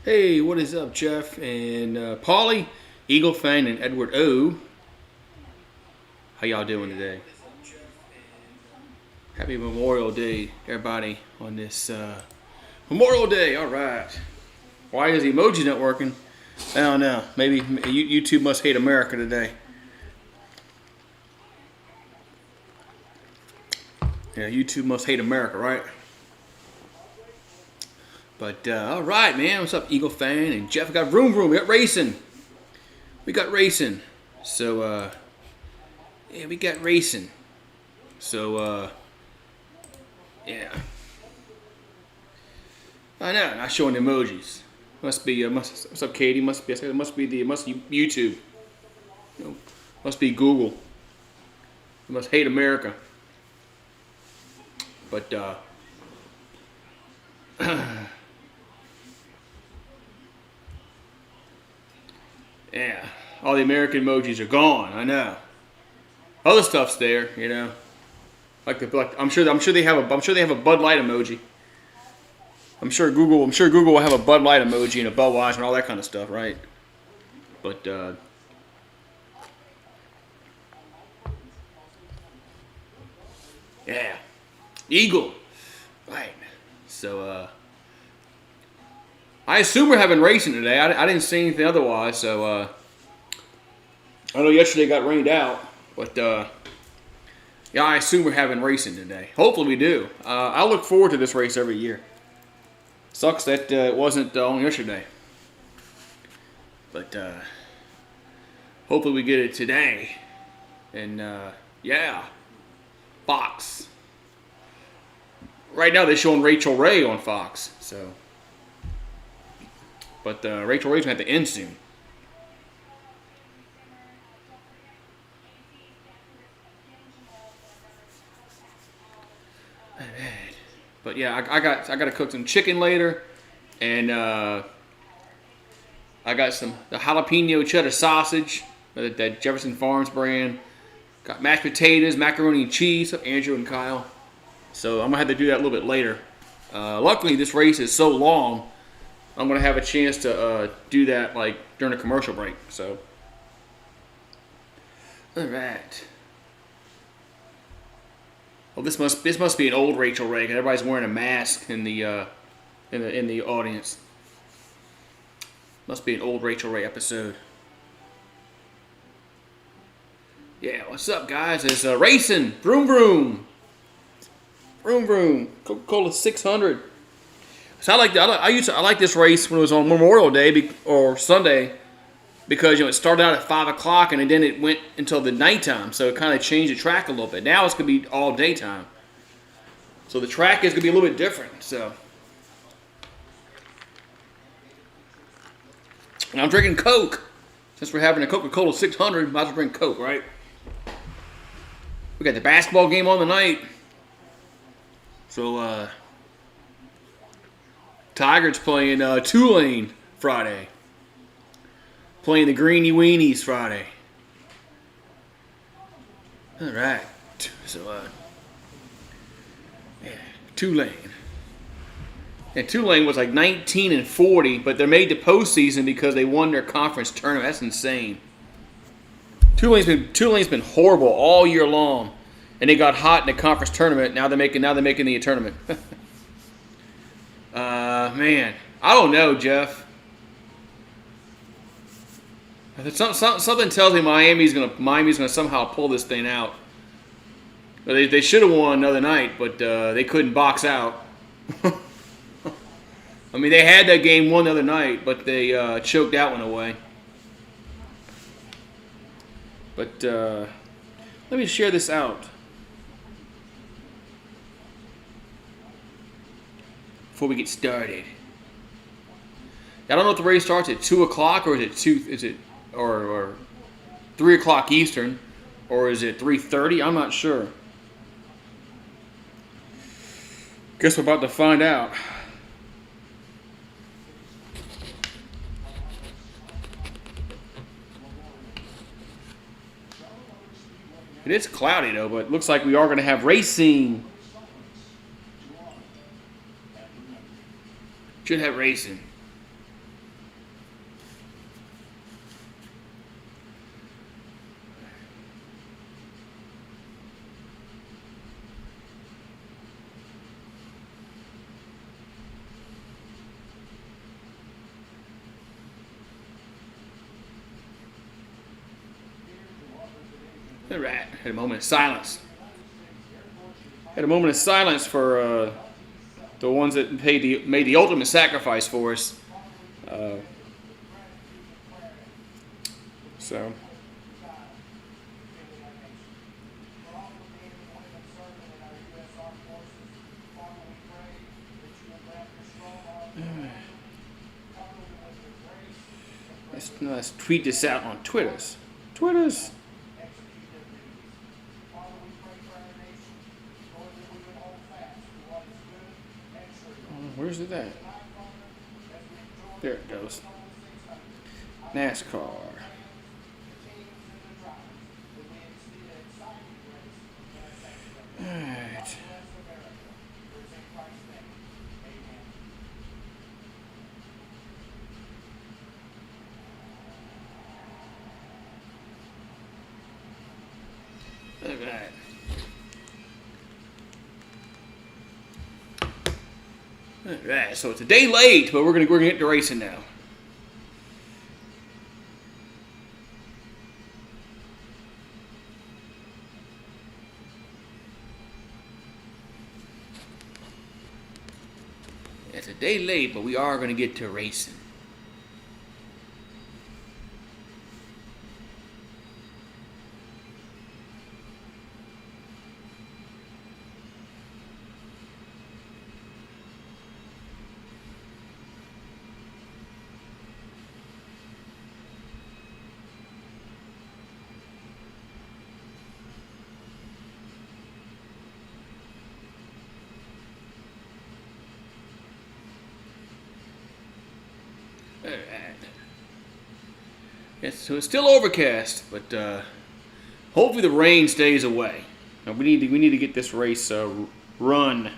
Hey, what is up, Jeff and Paulie, Eagle Fan, and Edward O? How y'all doing today? Happy Memorial Day, everybody, on this Memorial Day. All right. Why is the emoji not working? I don't know. Maybe YouTube must hate America today. Yeah, YouTube must hate America, right? But all right, man. What's up, Eagle Fan and Jeff? We got vroom. We got racing. So yeah, we got racing. So yeah. I know. Not showing emojis. Must be what's up, Katie? Must be YouTube. No, must be Google. They must hate America. But yeah, all the American emojis are gone. I know. Other stuff's there, you know. I'm sure they have a Bud Light emoji. I'm sure Google will have a Bud Light emoji and a Budweiser and all that kind of stuff, right? But yeah, Eagle, right? So I assume we're having racing today. I didn't see anything otherwise. So I know yesterday got rained out, but yeah, I assume we're having racing today. Hopefully we do. I look forward to this race every year. Sucks that it wasn't on yesterday. But hopefully we get it today. And yeah, Fox. Right now they're showing Rachel Ray on Fox. So, but Rachel Ray's gonna have to end soon. But yeah, I got to cook some chicken later, and I got the jalapeno cheddar sausage that Jefferson Farms brand. Got mashed potatoes, macaroni and cheese. Andrew and Kyle. So I'm gonna have to do that a little bit later. Luckily, this race is so long, I'm gonna have a chance to do that like during a commercial break. So, all right. Well, this must be an old Rachel Ray. 'Cause everybody's wearing a mask in the audience. Must be an old Rachel Ray episode. Yeah, what's up, guys? It's racing. Vroom vroom. Vroom vroom. Coca-Cola 600. So I like this race when it was on Memorial Day or Sunday because it started out at 5 o'clock and then it went until the nighttime, so it kind of changed the track a little bit. Now it's gonna be all daytime, so the track is gonna be a little bit different. So, and I'm drinking Coke since we're having a Coca-Cola 600. Might as well drink Coke, right? We got the basketball game on tonight, so Tigers playing Tulane Friday. Playing the Greeny Weenies Friday. All right. So, yeah, Tulane. And Tulane was like 19-40, but they made the postseason because they won their conference tournament. That's insane. Tulane's been horrible all year long, and they got hot in the conference tournament. Now they're making the tournament. Man, I don't know, Jeff. Something tells me Miami's gonna somehow pull this thing out. They should have won another night, but they couldn't box out. I mean, they had that game won the other night, but they choked that one away. But let me share this out before we get started. I don't know if the race starts at 2 o'clock or is it or 3 o'clock Eastern, or is it 3:30? I'm not sure. Guess we're about to find out. It is cloudy though, but it looks like we are going to have racing. Should have racing. All right. Had a moment of silence. Had a moment of silence for the ones that made the ultimate sacrifice for us. So. Let's tweet this out on Twitters. Where's it at? There it goes. NASCAR. Alright. Alright. Alright, so it's a day late, but we're gonna get to racing now. It's a day late, but we are gonna get to racing. Alright. Yes, so it's still overcast, but hopefully the rain stays away. Now we need to get this race run.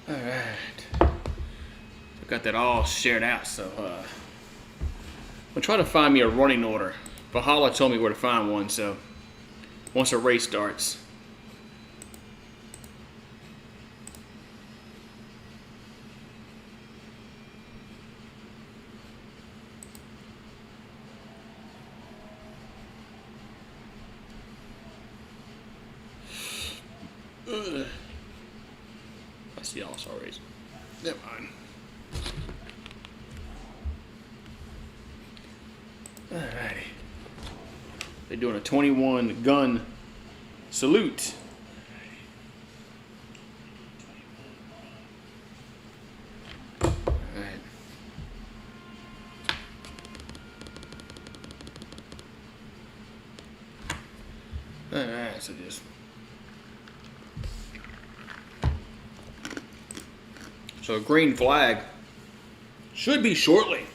Alright. I've got that all shared out, so I'm trying to find me a running order. Valhalla told me where to find one, so once a race starts. I see all-star race. Never mind. Alrighty. They're doing a 21 gun salute. Alright. Alright, so just so green flag should be shortly.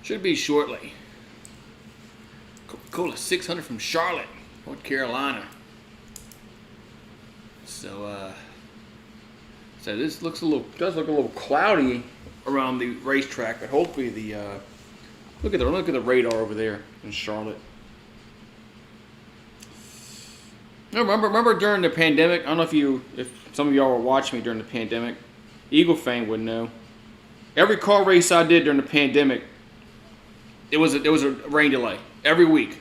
Should be shortly. Coca-Cola 600 from Charlotte, North Carolina. So this does look a little cloudy around the racetrack, but hopefully the look at the radar over there in Charlotte. Remember during the pandemic? I don't know if some of y'all were watching me during the pandemic. Eagle fan would know. Every car race I did during the pandemic, there was a rain delay every week.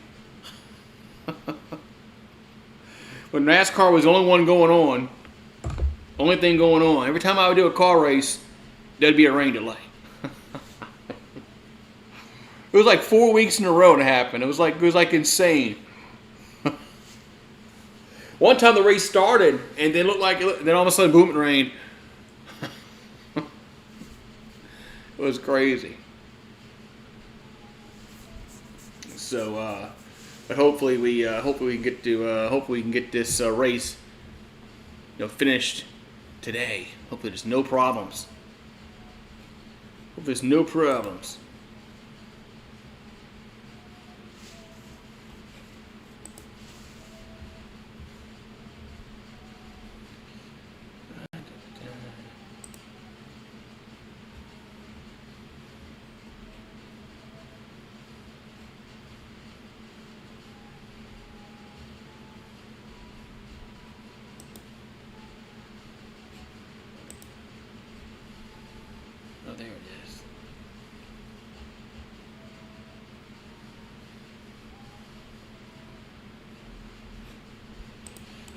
When NASCAR was the only one going on, only thing going on. Every time I would do a car race, there'd be a rain delay. It was like 4 weeks in a row it happened. It was like insane. One time the race started, and then then all of a sudden, boom, it rained. It was crazy. So, but hopefully we can get this race, finished today. Hopefully there's no problems. Hope there's no problems.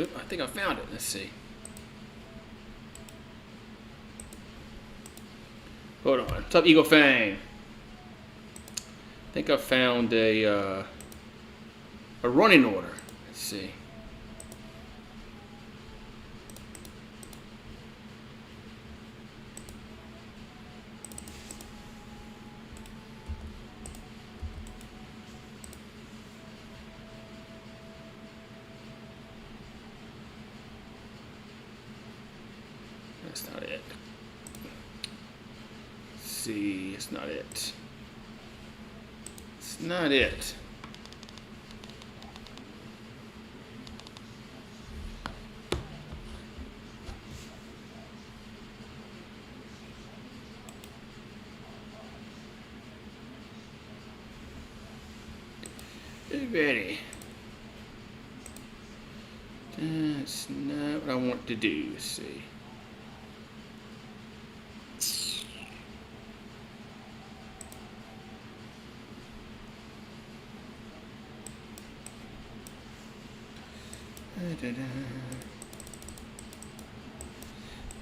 Oop, I think I found it. Let's see. Hold on. What's up, Eagle Fang? I think I found a running order. Let's see. That's not it. Let's see, it's not it. It's not it. Ready. That's not what I want to do. Let's see.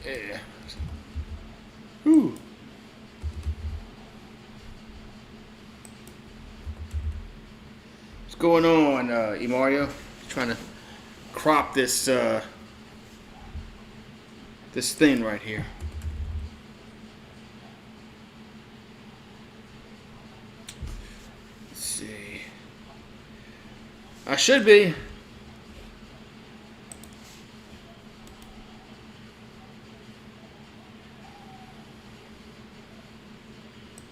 Yeah. Ooh. What's going on, Mario? Trying to crop this this thing right here. Let's see. I should be.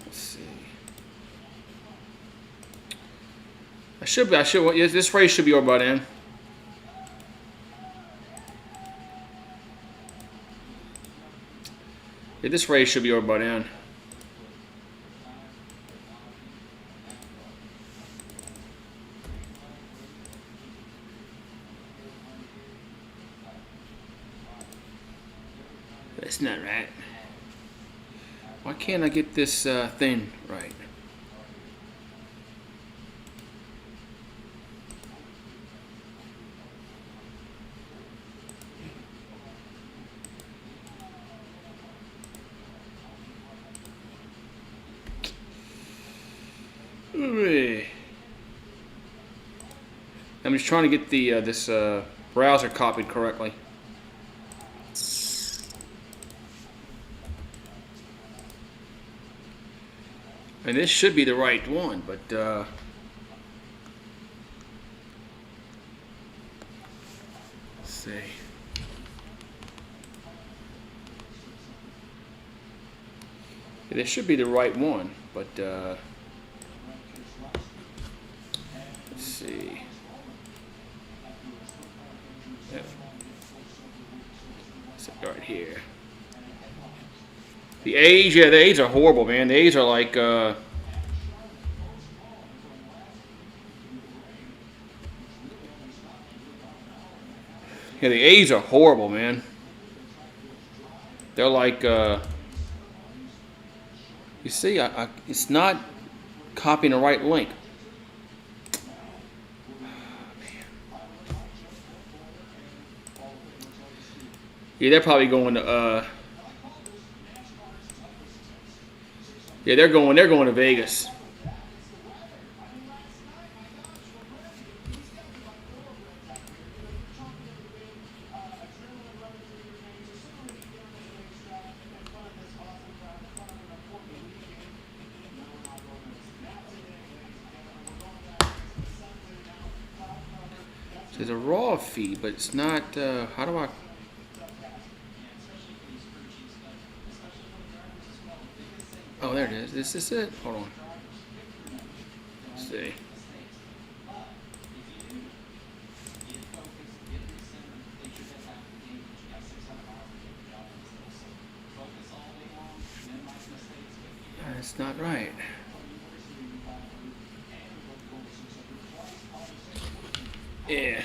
Let's see. I should be. Yes, this race should be over by then. Yeah, this race should be over by then. That's not right. Why can't I get this thing right? I'm just trying to get the this browser copied correctly. And this should be the right one, but let's see. Yeah, this should be the right one, but let's see. Yeah. It's right here. The A's, yeah, the A's are horrible, man. The A's are like, yeah, the A's are horrible, man. They're like, you see, it's not copying the right link. Yeah, they're probably going to, yeah, they're going to Vegas. There's a raw feed, but it's not, how do I? Oh, there it is. Is this it? Hold on. Let's see. That's not right. Yeah.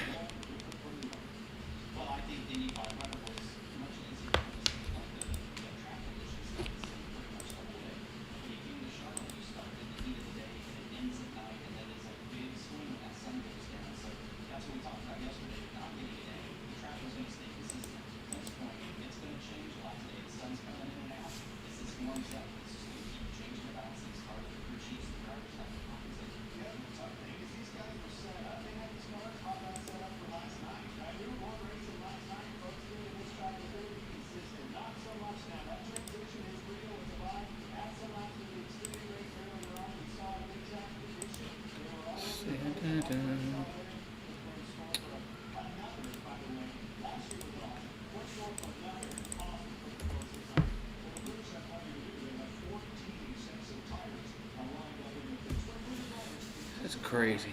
crazy.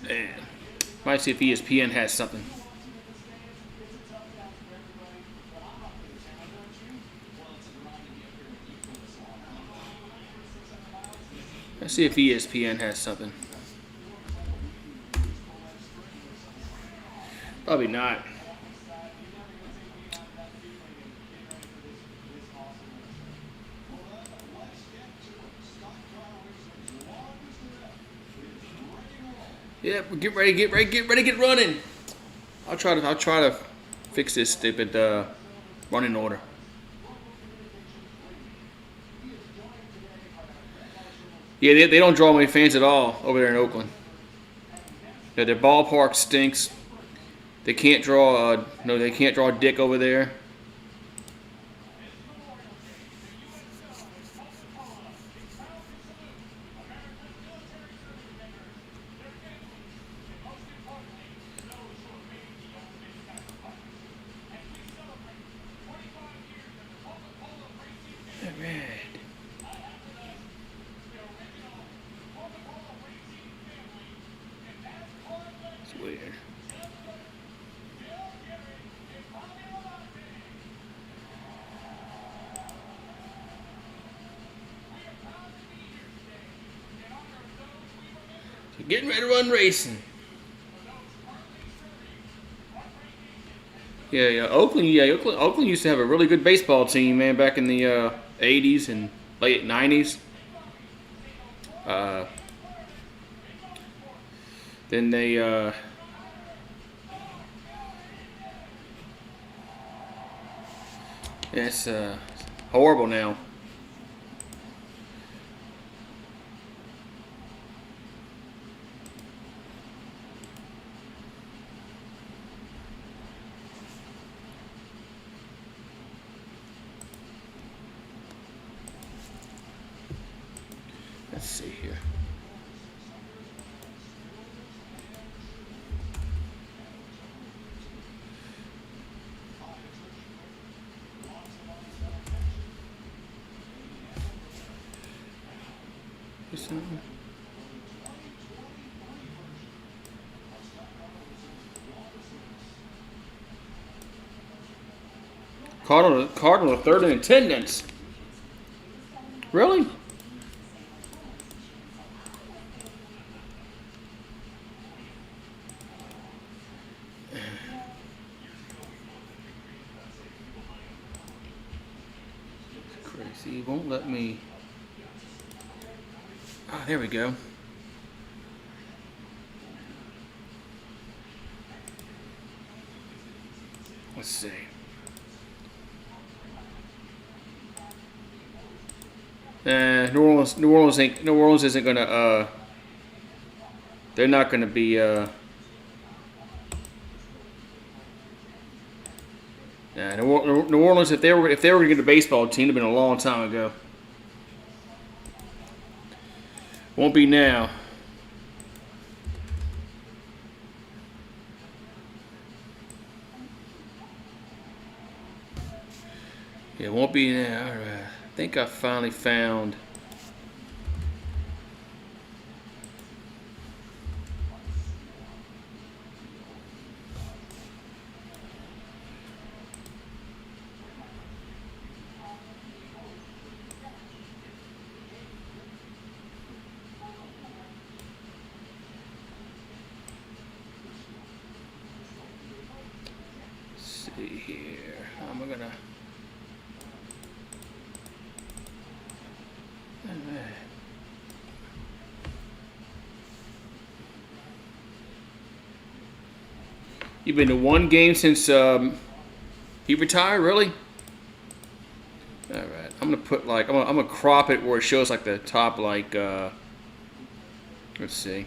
Man. Might see if ESPN has something. Let's see if ESPN has something. Probably not. Yep, get ready, get running. I'll try to fix this stupid running order. Yeah, they don't draw many fans at all over there in Oakland. Yeah, their ballpark stinks. They can't draw. No, they can't draw a dick over there. It's weird. So getting ready to run racing. Yeah. Oakland used to have a really good baseball team, man, back in the 80s and late 90s. Then they it's horrible now. Let's see here. Cardinal third in attendance. Really? Crazy. He won't let me. Ah, there we go. Let's see. New Orleans isn't gonna. They're not gonna be. New Orleans, if they were gonna get a baseball team, it'd been a long time ago. Won't be now. Yeah, won't be now. All right. I think I finally found. Let's see here. I'm gonna. You've been to one game since he retired, really? All right, I'm gonna put like I'm gonna crop it where it shows like the top like let's see.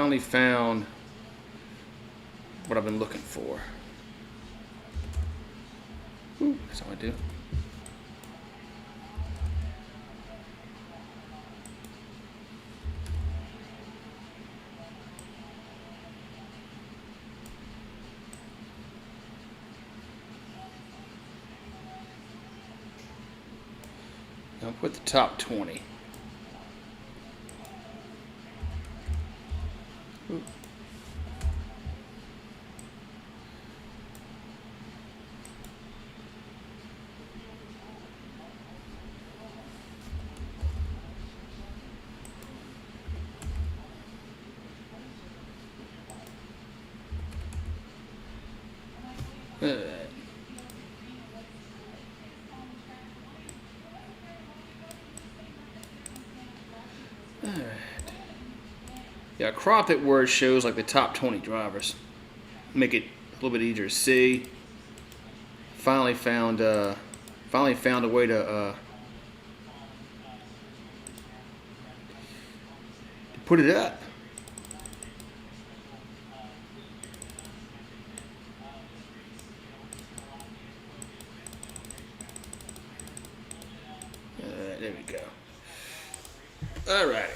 finally found what I've been looking for. Ooh, that's how I do. I'll put the top 20. Ooh. Alright. Yeah, crop it where it shows like the top 20 drivers. Make it a little bit easier to see. Finally found a way to put it up. There we go. All right.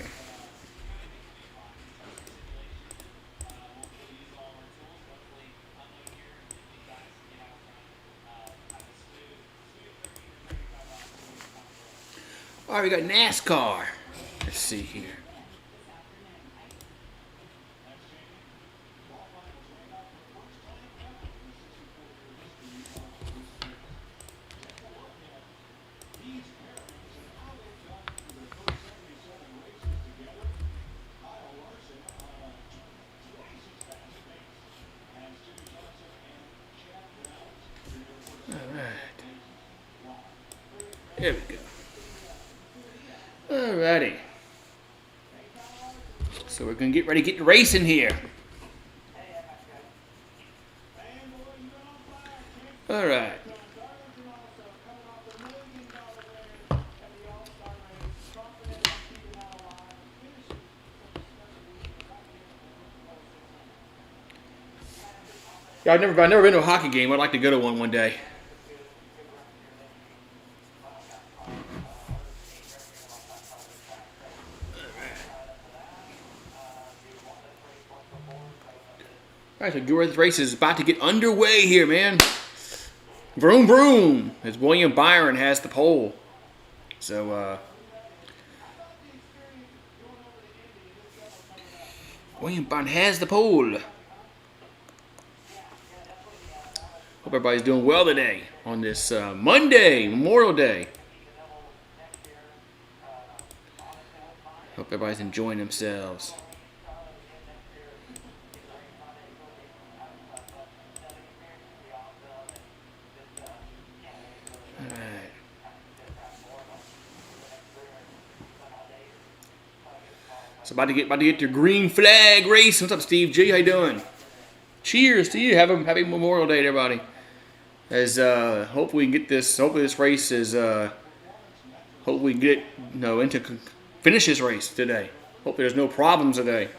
All right, we got NASCAR. Let's see here. There we go. Alrighty. So we're gonna get ready to get racing here. Alright. Yeah, I've never been to a hockey game. I'd like to go to one day. All right, so George's race is about to get underway here, man. Vroom, vroom, as William Byron has the pole. So, William Byron has the pole. Hope everybody's doing well today on this Monday, Memorial Day. Hope everybody's enjoying themselves. So about to get your green flag race. What's up, Steve G? How you doing? Cheers to you. Happy Memorial Day, everybody. As hopefully we can get this. Hopefully this race is. Hopefully we can get into finish this race today. Hopefully there's no problems today.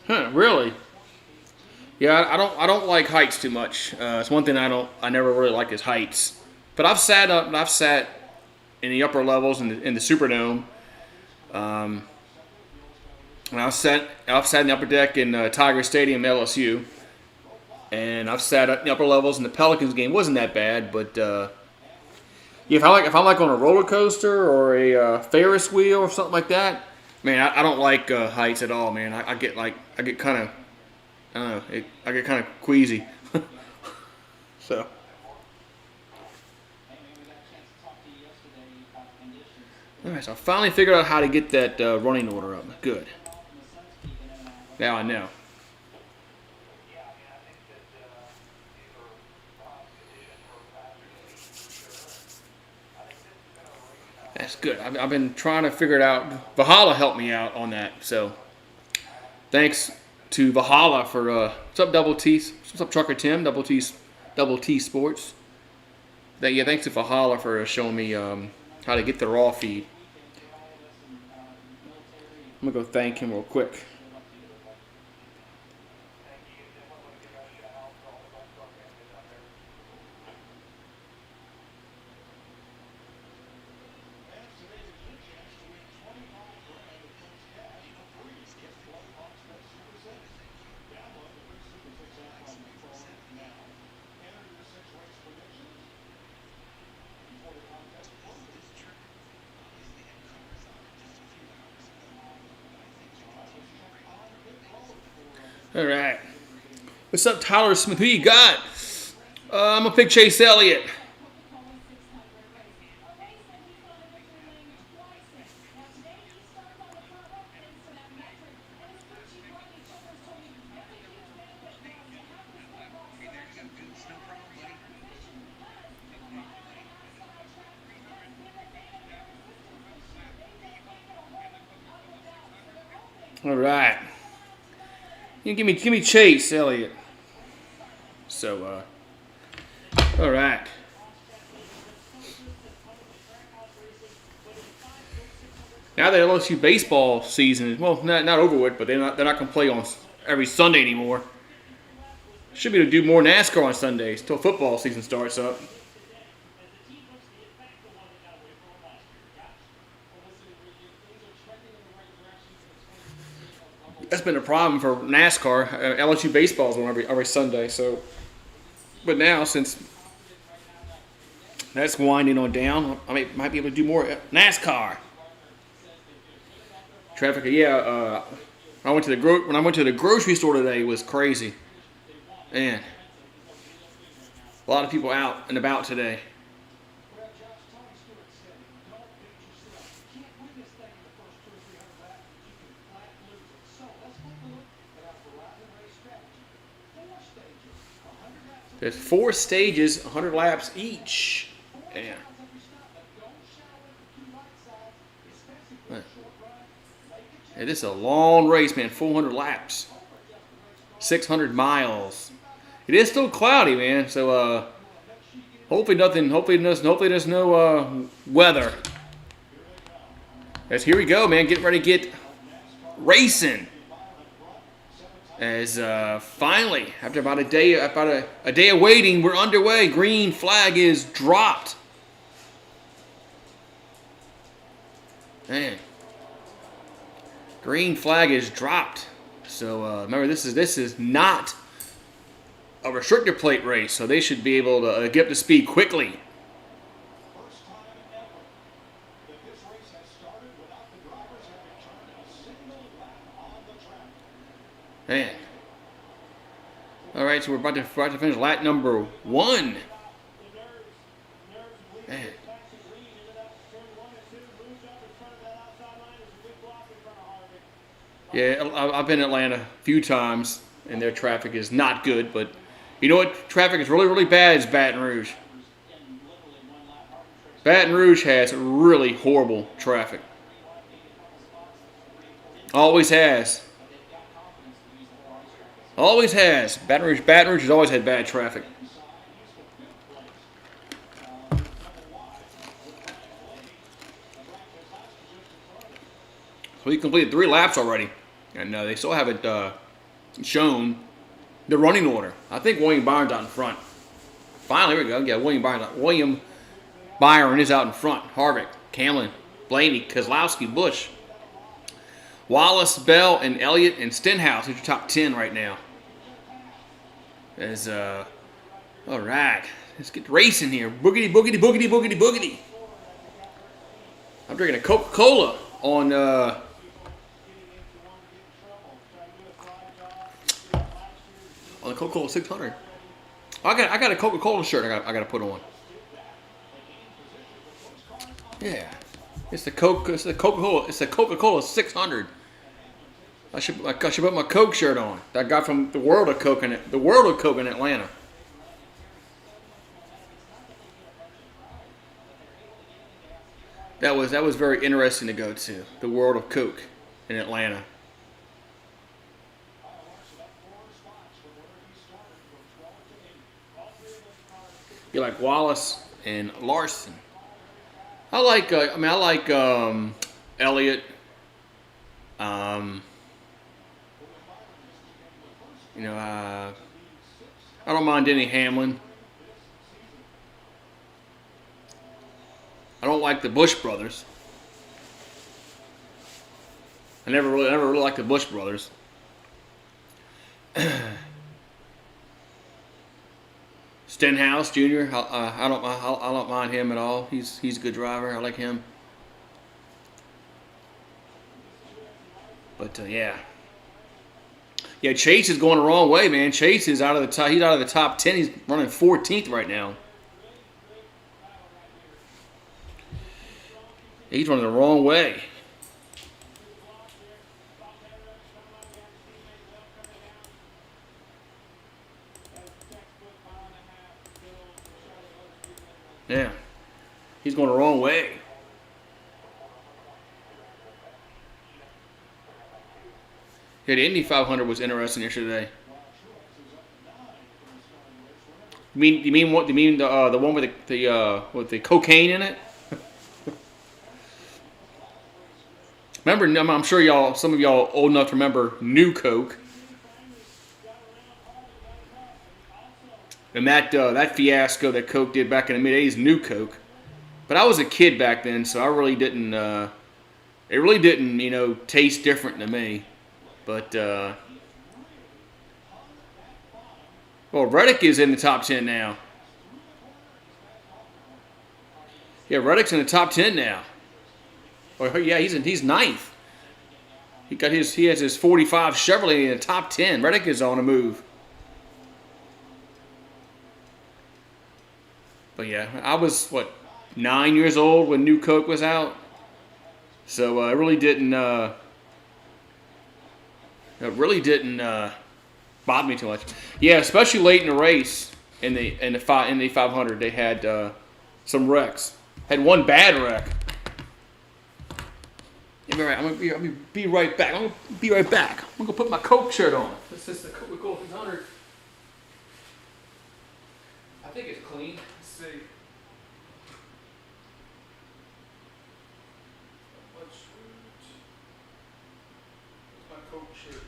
Huh? Really? Yeah, I don't like heights too much. It's one thing I never really like is heights. But I've sat in the upper levels in the Superdome. And I've sat in the upper deck in Tiger Stadium, LSU. And I've sat at the upper levels in the Pelicans game. It wasn't that bad, but yeah, if I'm like on a roller coaster or a Ferris wheel or something like that, man, I don't like heights at all, man. I get kind of. I don't know. I get kind of queasy. So. Alright, so I finally figured out how to get that running order up. Good. Now I know. That's good. I've been trying to figure it out. Valhalla helped me out on that. So, thanks to Valhalla for what's up, Double T? What's up, Trucker Tim? Double T's Double T Sports. Yeah, thanks to Fahala for showing me how to get the raw feed. I'm gonna go thank him real quick. All right. What's up, Tyler Smith? Who you got? I'm gonna pick Chase Elliott. All right. You give me Chase Elliott. So, all right. Now the LSU baseball season is not over with, but they're not gonna play on every Sunday anymore. Should be able to do more NASCAR on Sundays till football season starts up. That's been a problem for NASCAR. LSU baseball is on every Sunday. So, but now since that's winding on down, I might be able to do more NASCAR. Traffic, yeah. When I went to the grocery store today, it was crazy. Man, a lot of people out and about today. There's 4 stages, 100 laps each. Yeah. Hey, this is a long race, man. 400 laps, 600 miles. It is still cloudy, man. So hopefully nothing. Hopefully there's no weather. As here we go, man. Getting ready to get racing. As finally, after about a day of waiting, we're underway. Green flag is dropped. Man, green flag is dropped. So remember, this is not a restrictor plate race, so they should be able to get up to speed quickly. Man. All right, so we're about to finish lap number 1. Man. Yeah, I've been in Atlanta a few times, and their traffic is not good. But you know what? Traffic is really, really bad is Baton Rouge. Baton Rouge has really horrible traffic. Always has. Always has. Baton Rouge has always had bad traffic. So he completed 3 laps already, and they still haven't shown the running order. I think William Byron's out in front. Finally, here we go. Yeah, William Byron is out in front. Harvick, Camlin, Blaney, Kozlowski, Busch, Wallace, Bell, and Elliott and Stenhouse are your top 10 right now. As all right, let's get racing here. Boogity, boogity, boogity, boogity, boogity. I'm drinking a Coca-Cola on the Coca-Cola 600. I got a Coca-Cola shirt I got to put on. Yeah, it's the Coca-Cola. It's the Coca-Cola 600. I should put my Coke shirt on. That I got from the World of Coke in Atlanta. That was very interesting to go to the World of Coke in Atlanta. You like Wallace and Larson. I like. I like Elliott. Um, I don't mind Denny Hamlin. I don't like the Bush brothers. I never really liked the Bush brothers. Stenhouse Jr. I don't mind him at all. He's a good driver. I like him. But yeah. Chase is going the wrong way, man. Chase is out of the top. He's out of the top 10. He's running 14th right now. He's running the wrong way. Yeah. He's going the wrong way. Yeah, the Indy 500 was interesting yesterday. You mean what? You mean the one with the cocaine in it? Remember, I'm sure some of y'all old enough to remember New Coke, and that fiasco that Coke did back in the mid '80s, New Coke. But I was a kid back then, so I really didn't. It really didn't, taste different to me. But Reddick is in the top 10 now. Yeah, Reddick's in the top 10 now. Oh yeah, he's ninth. He has his 45 Chevrolet in the top 10. Reddick is on a move. But yeah, I was 9 years old when New Coke was out, so it really didn't bother me too much. Yeah, especially late in the race in the 500, they had some wrecks. Had one bad wreck. I'm gonna be right back. I'm gonna put my Coke shirt on. This is the Coca 500. I think it's clean. Let's see. Where's my Coke shirt?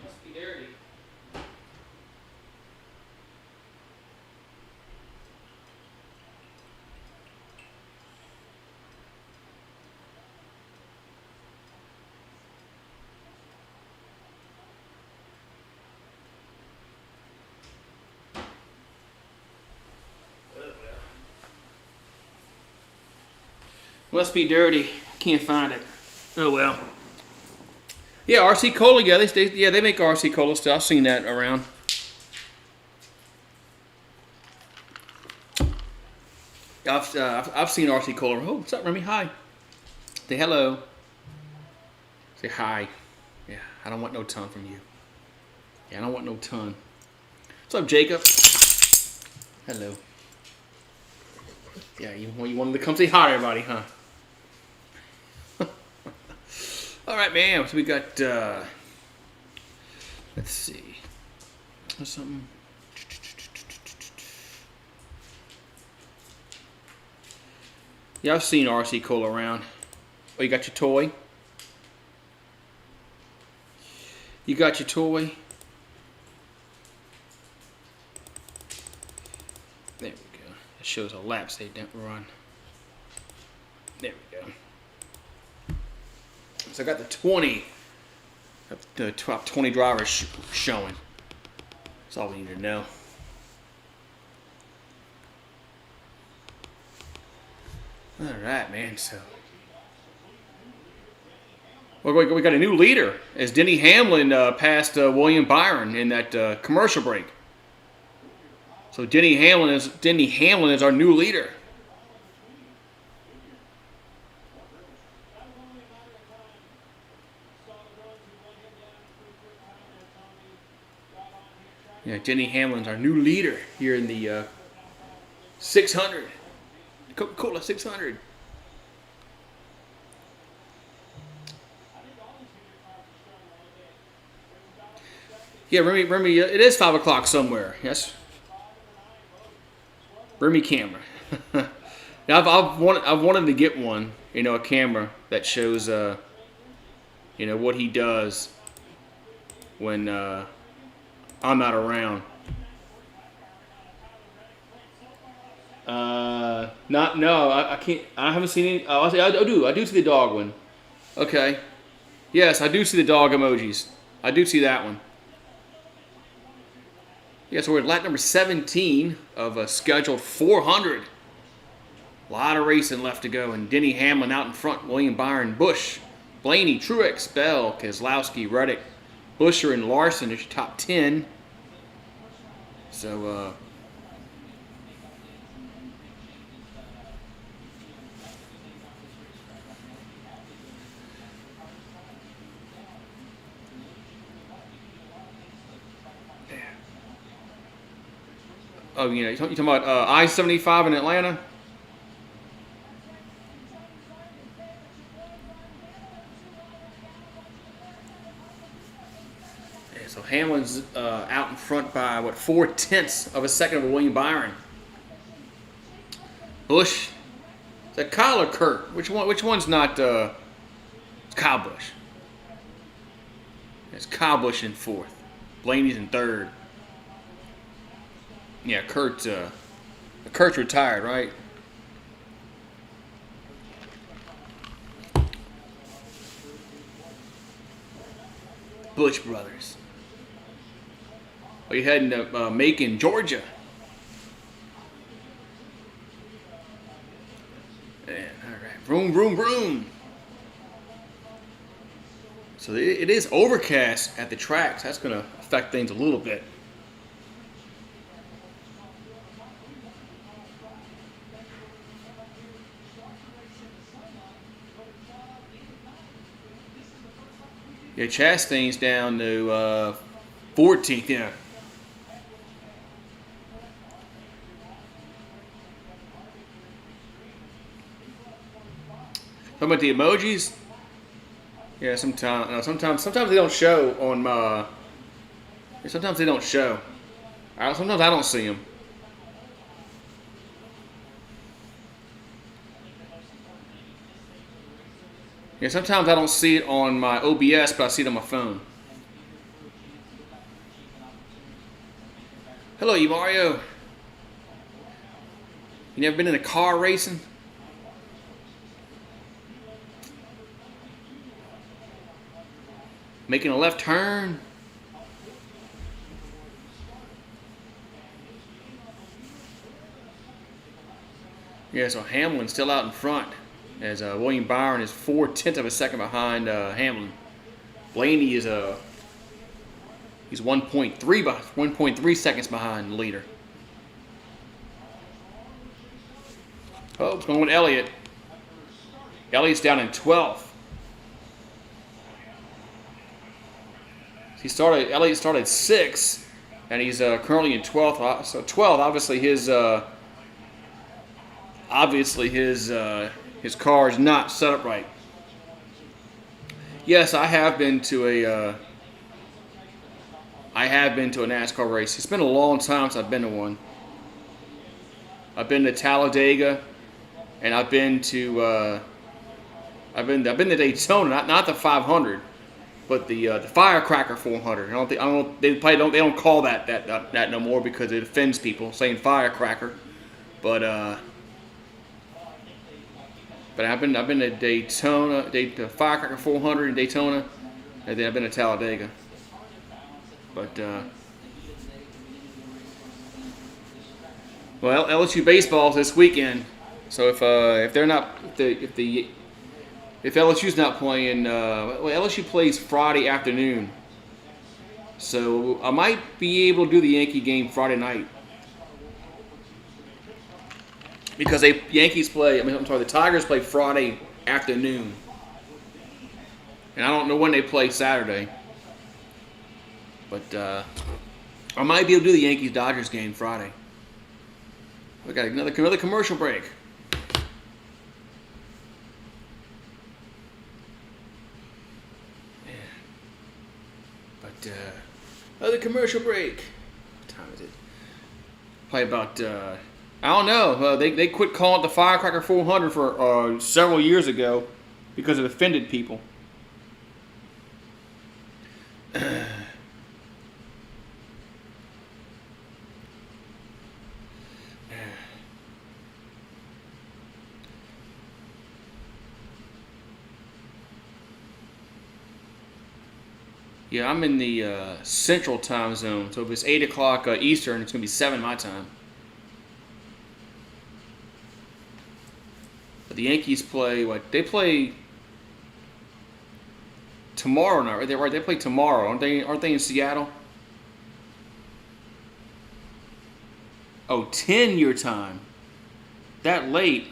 Must be dirty. Must be dirty. Can't find it. Oh well. Yeah, RC Cola. Yeah, they make RC Cola still. I've seen that around. I've seen RC Cola. Oh, what's up, Remy? Hi. Say hello. Say hi. Yeah, I don't want no ton from you. Yeah, I don't want no ton. What's up, Jacob? Hello. Yeah, you wanted to come say hi to everybody, huh? All right, man. So we got, let's see. There's something. Yeah, I've seen RC Cola around. Oh, you got your toy? You got your toy? There we go. It shows a lap they didn't run. There we go. So I got the 20, the top 20 drivers showing. That's all we need to know. All right, man. So Well, we got a new leader as Denny Hamlin passed William Byron in that commercial break. So Denny Hamlin is our new leader. Yeah, Denny Hamlin's our new leader here in the 600. Coca-Cola 600. Yeah, Remy, it is 5 o'clock somewhere. Yes. Remy camera. Now I've wanted to get one. A camera that shows what he does when I'm not around. I can't. I haven't seen any. Oh, I do see the dog one. Okay. Yes, I do see the dog emojis. I do see that one. Yeah, so we're at lap number 17 of a scheduled 400. A lot of racing left to go, and Denny Hamlin out in front. William Byron, Busch, Blaney, Truex, Bell, Keselowski, Reddick, Buescher, and Larson is your top 10. So, you're talking about I-75 in Atlanta? Yeah, so Hamlin's out in front by, 4/10 of a second of William Byron. Busch. Is that Kyle or Kurt? Which one's not, it's Kyle Busch. It's Kyle Busch in fourth. Blaney's in third. Yeah, Kurt's retired, right? Busch brothers. Are you heading to Macon, Georgia? Man, all right. Vroom, vroom, vroom. So it is overcast at the tracks. That's going to affect things a little bit. Yeah, Chastain's down to 14th, yeah. Talking about the emojis? Yeah, sometimes they don't show on sometimes they don't show. Sometimes I don't see them. Yeah, sometimes I don't see it on my OBS, but I see it on my phone. Hello, you Mario. You never been in a car racing? Making a left turn? Yeah, so Hamlin's still out in front, as William Byron is 4/10 of a second behind Hamlin. Blaney is he's 1.3 seconds behind the leader. Oh, it's going with Elliott. Elliott's down in 12th. Elliott started 6th, and he's currently in 12th. So 12th, obviously his car is not set up right. Yes, I have been to a NASCAR race. It's been a long time since I've been to one. I've been to Talladega, and I've been to Daytona, not the 500, but the Firecracker 400. They don't call that no more because it offends people saying Firecracker, but I've been to Daytona, the Firecracker 400 in Daytona, and then I've been to Talladega. But LSU baseball's this weekend, so if if LSU's not playing, LSU plays Friday afternoon. So I might be able to do the Yankee game Friday night. Because the Tigers play Friday afternoon. And I don't know when they play Saturday. But I might be able to do the Yankees-Dodgers game Friday. We got another commercial break. Yeah. But another commercial break. What time is it? Probably about I don't know. They quit calling it the Firecracker 400 for several years ago because it offended people. Yeah, I'm in the Central Time Zone, so if it's 8 o'clock Eastern, it's going to be 7 my time. But the Yankees play, what? They play tomorrow night, right? They play tomorrow. Aren't they in Seattle? Oh, 10 your time. That late?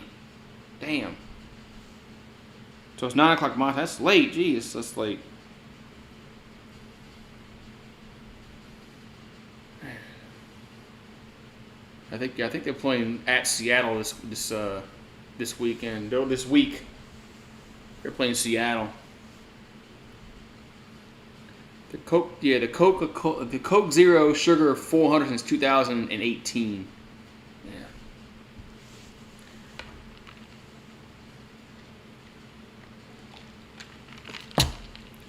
Damn. So it's 9 o'clock my time. That's late. Jeez, that's late. I think they're playing at Seattle this weekend. This week they're playing Seattle. The Coke Zero Sugar 400 since 2018. Yeah.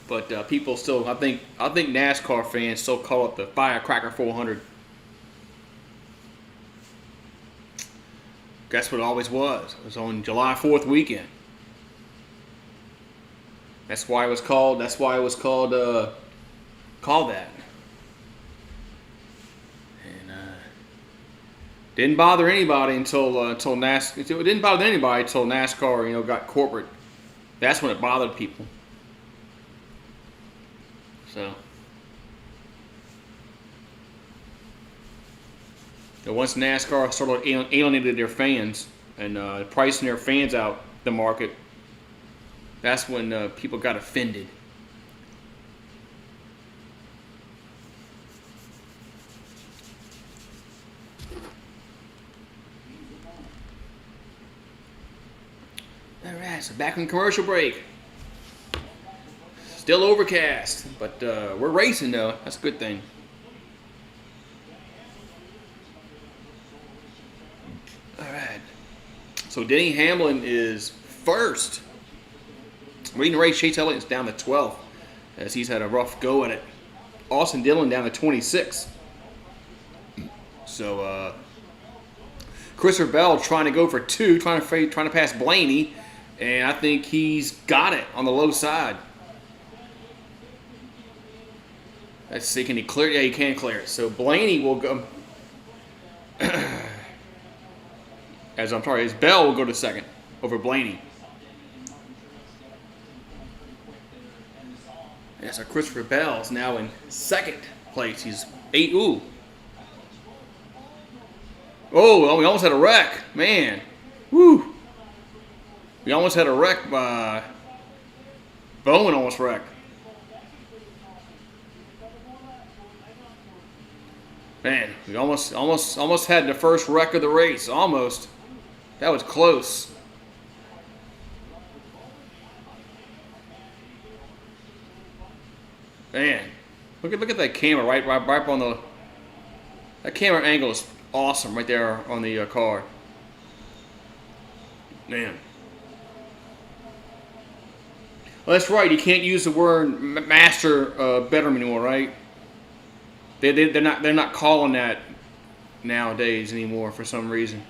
But people still, I think NASCAR fans still call it the Firecracker 400. That's what it always was. It was on July 4th weekend. That's why it was called that. And didn't bother anybody until NASCAR. It didn't bother anybody until NASCAR, got corporate. That's when it bothered people. So. Once NASCAR started alienating their fans and pricing their fans out the market, that's when people got offended. All right, so back from commercial break. Still overcast, but we're racing though. That's a good thing. So Denny Hamlin is first. Leading the race, Chase Elliott's down to 12th as he's had a rough go at it. Austin Dillon down to 26th. So Christopher Bell trying to go for 2, trying to pass Blaney, and I think he's got it on the low side. Let's see, can he clear it? Yeah, he can clear it. So Blaney will go. As Bell will go to second over Blaney. Yeah, so Christopher Bell is now in second place. He's 8. Ooh. Oh, well, we almost had a wreck. Man. Woo. We almost had a wreck. Bowman almost wrecked. Man, we almost had the first wreck of the race. Almost. That was close. Man, look at that camera right on the. That camera angle is awesome right there on the car. Man. Well, that's right. You can't use the word master bedroom anymore, right? They're not calling that nowadays anymore for some reason.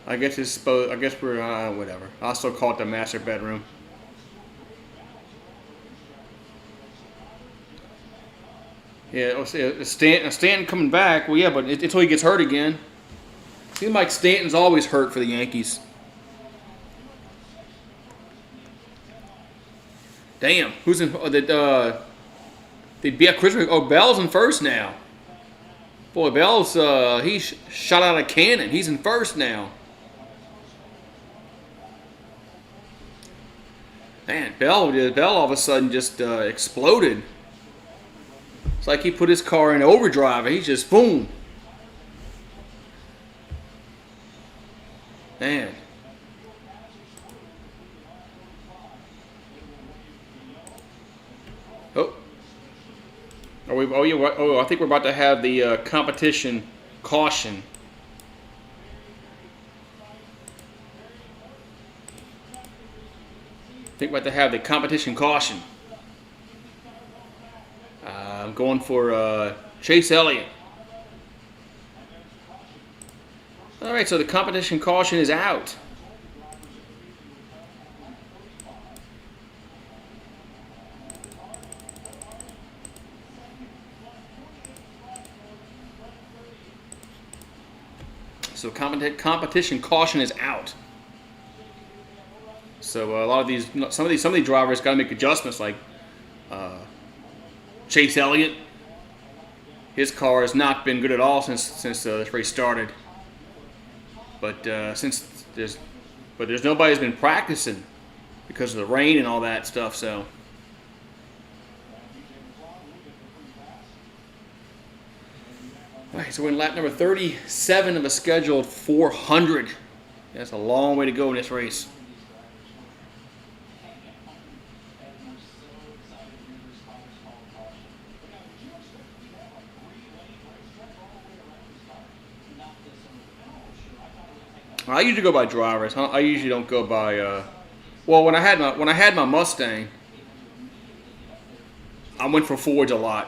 I guess we're whatever. I'll still call it the master bedroom. Yeah, Stanton coming back. Well, yeah, but until he gets hurt again. Seems like Stanton's always hurt for the Yankees. Damn, who's in? Christmas. Oh, Bell's in first now. Boy, Bell's he shot out a cannon. He's in first now. Man, Bell all of a sudden just exploded. It's like he put his car in overdrive and he just boom. Man. Oh. Are we? Oh yeah. Oh, I think we're about to have the competition caution. I think we're about to have the competition caution. I'm going for Chase Elliott. All right, so the competition caution is out. So competition caution is out. So a lot of these, some of these drivers got to make adjustments. Like Chase Elliott, his car has not been good at all since this race started. But there's nobody who's been practicing because of the rain and all that stuff. So. All right, so we're in lap number 37 of a scheduled 400. That's a long way to go in this race. I usually go by drivers. I usually don't go by. Well, when I had my Mustang, I went for Fords a lot.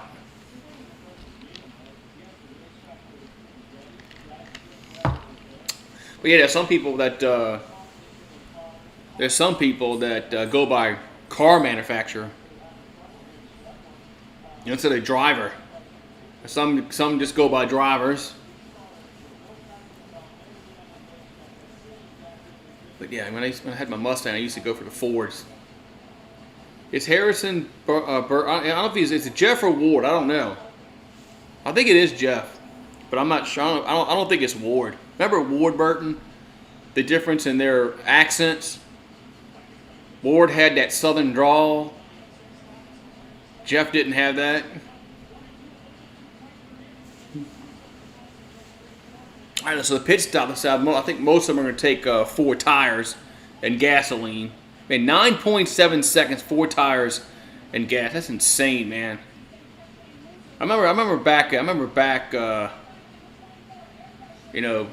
But yeah, there's some people that go by car manufacturer instead of driver. Some just go by drivers. But yeah, when I had my Mustang, I used to go for the Fords. It's Harrison. I don't know if it's Jeff or Ward. I don't know. I think it is Jeff, but I'm not sure. I don't think it's Ward. Remember Ward Burton? The difference in their accents. Ward had that southern drawl. Jeff didn't have that. All right, so the pit stop aside, I think most of them are going to take 4 tires and gasoline. Man, 9.7 seconds, 4 tires and gas. That's insane, man. I remember back. You know,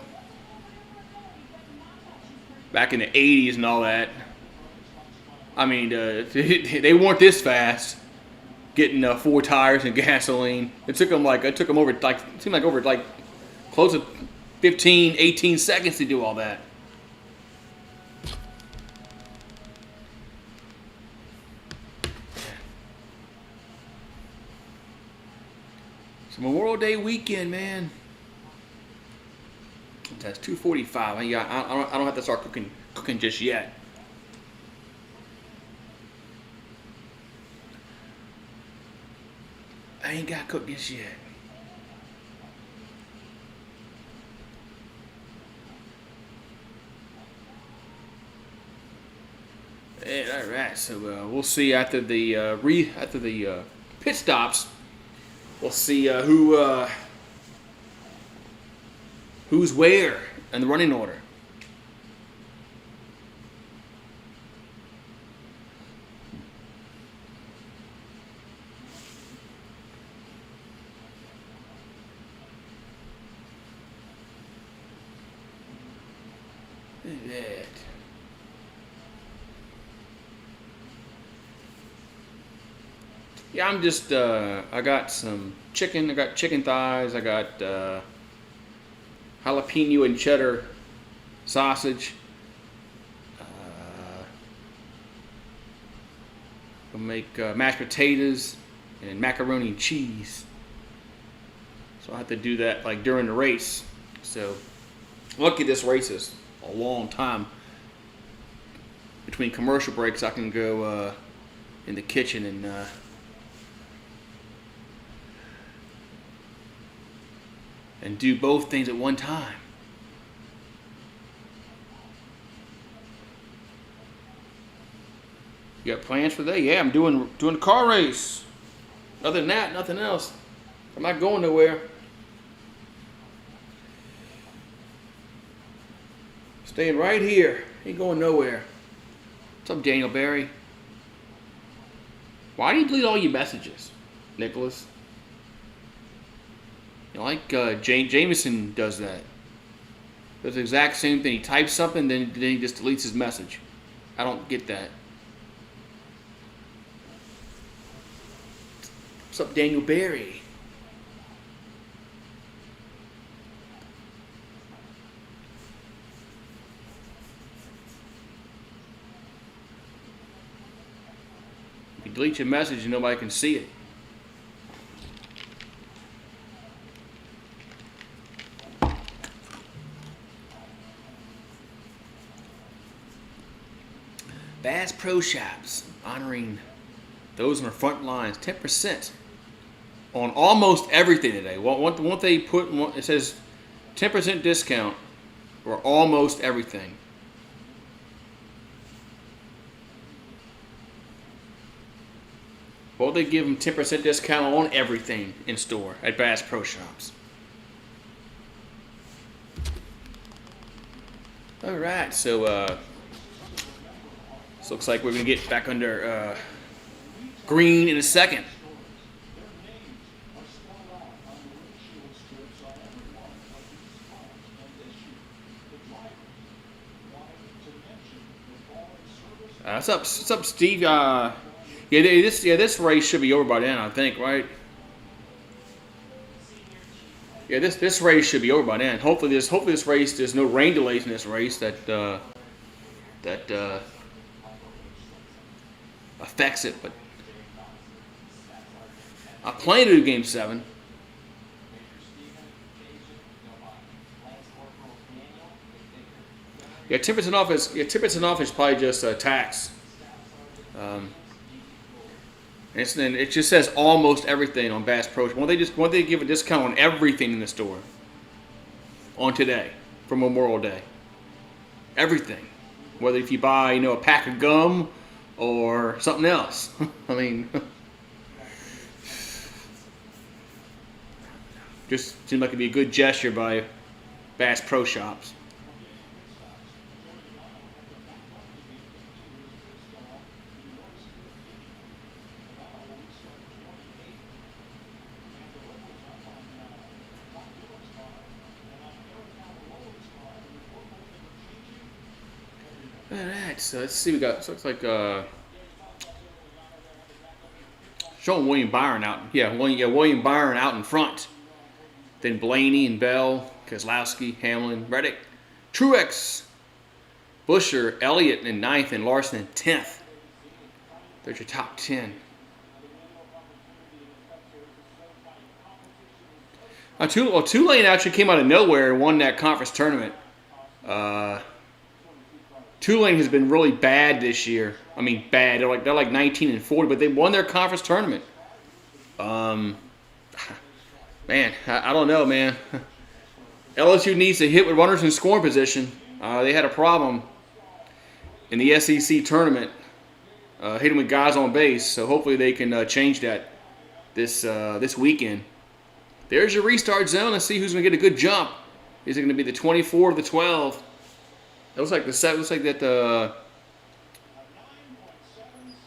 back in the 80s and all that. I mean, they weren't this fast getting 4 tires and gasoline. It took them over close to 15, 18 seconds to do all that. It's Memorial Day weekend, man. That's 2:45. I don't have to start cooking just yet. I ain't got to cook this yet. Yeah, all right. So we'll see after the pit stops. We'll see who's where in the running order. Look at that. Yeah, I'm just, I got some chicken. I got chicken thighs. I got jalapeno and cheddar sausage. I'll make mashed potatoes and macaroni and cheese. So I have to do that like during the race. So Lucky this race is a long time. Between commercial breaks, I can go in the kitchen and do both things at one time. You got plans for the day? Yeah, I'm doing a car race. Other than that, nothing else. I'm not going nowhere. Staying right here. Ain't going nowhere. What's up, Daniel Barry? Why do you delete all your messages, Nicholas? You know, like Jameson does that. Does the exact same thing. He types something, then he just deletes his message. I don't get that. What's up, Daniel Barry? If you delete your message and nobody can see it. Bass Pro Shops honoring those on the front lines. 10% on almost everything today. Won't they put? It says 10% discount for almost everything. Won't they give them 10% discount on everything in store at Bass Pro Shops? All right, so this looks like we're gonna get back under green in a second. What's up, Steve? This race should be over by then, I think, right? Yeah, this race should be over by then. Hopefully this race, there's no rain delays in this race that affects it. But I plan to do Game 7. Yeah, 10% off is 10% off is probably just a tax. And it just says almost everything on Bass Pro. Won't they give a discount on everything in the store on today for Memorial Day? Everything, whether if you buy a pack of gum or something else. I mean, just seemed like it'd be a good gesture by Bass Pro Shops. Alright, so let's see. We got, so it looks like showing William Byron out. William Byron out in front. Then Blaney and Bell, Keselowski, Hamlin, Reddick, Truex, Buescher, Elliott in 9th, and Larson in 10th. There's your top 10. Tulane actually came out of nowhere and won that conference tournament. Tulane has been really bad this year. I mean, bad. They're like 19-40, but they won their conference tournament. Man, I don't know, man. LSU needs to hit with runners in scoring position. They had a problem in the SEC tournament, hitting with guys on base. So hopefully they can change that this weekend. There's your restart zone. Let's see who's going to get a good jump. Is it going to be the 24 or the 12? It looks like that.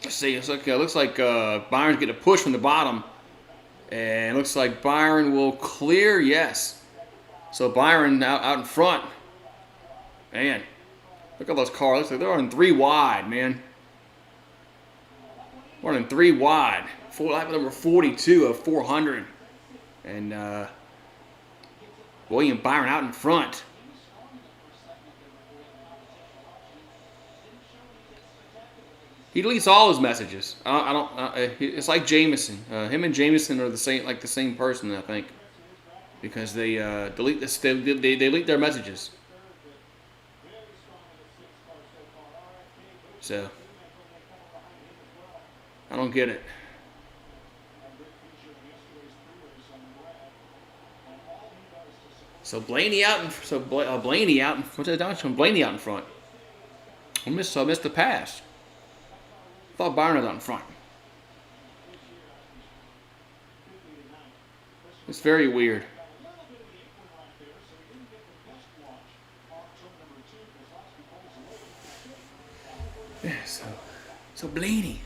Let's see. Looks like Byron's getting a push from the bottom, and it looks like Byron will clear. Yes. So Byron out in front. Man, look at those cars. Looks like they're running 3 wide, man. Running 3 wide. Lap number 42 of 400, and William Byron out in front. He deletes all his messages. It's like Jameson. Him and Jameson are the same person, I think, because they delete this. They delete their messages. So I don't get it. So Blaney out in Blaney out in what's that down from Blaney out in front. I missed the pass. Thought Byron was out in front. It's very weird. Yeah, so Blaney.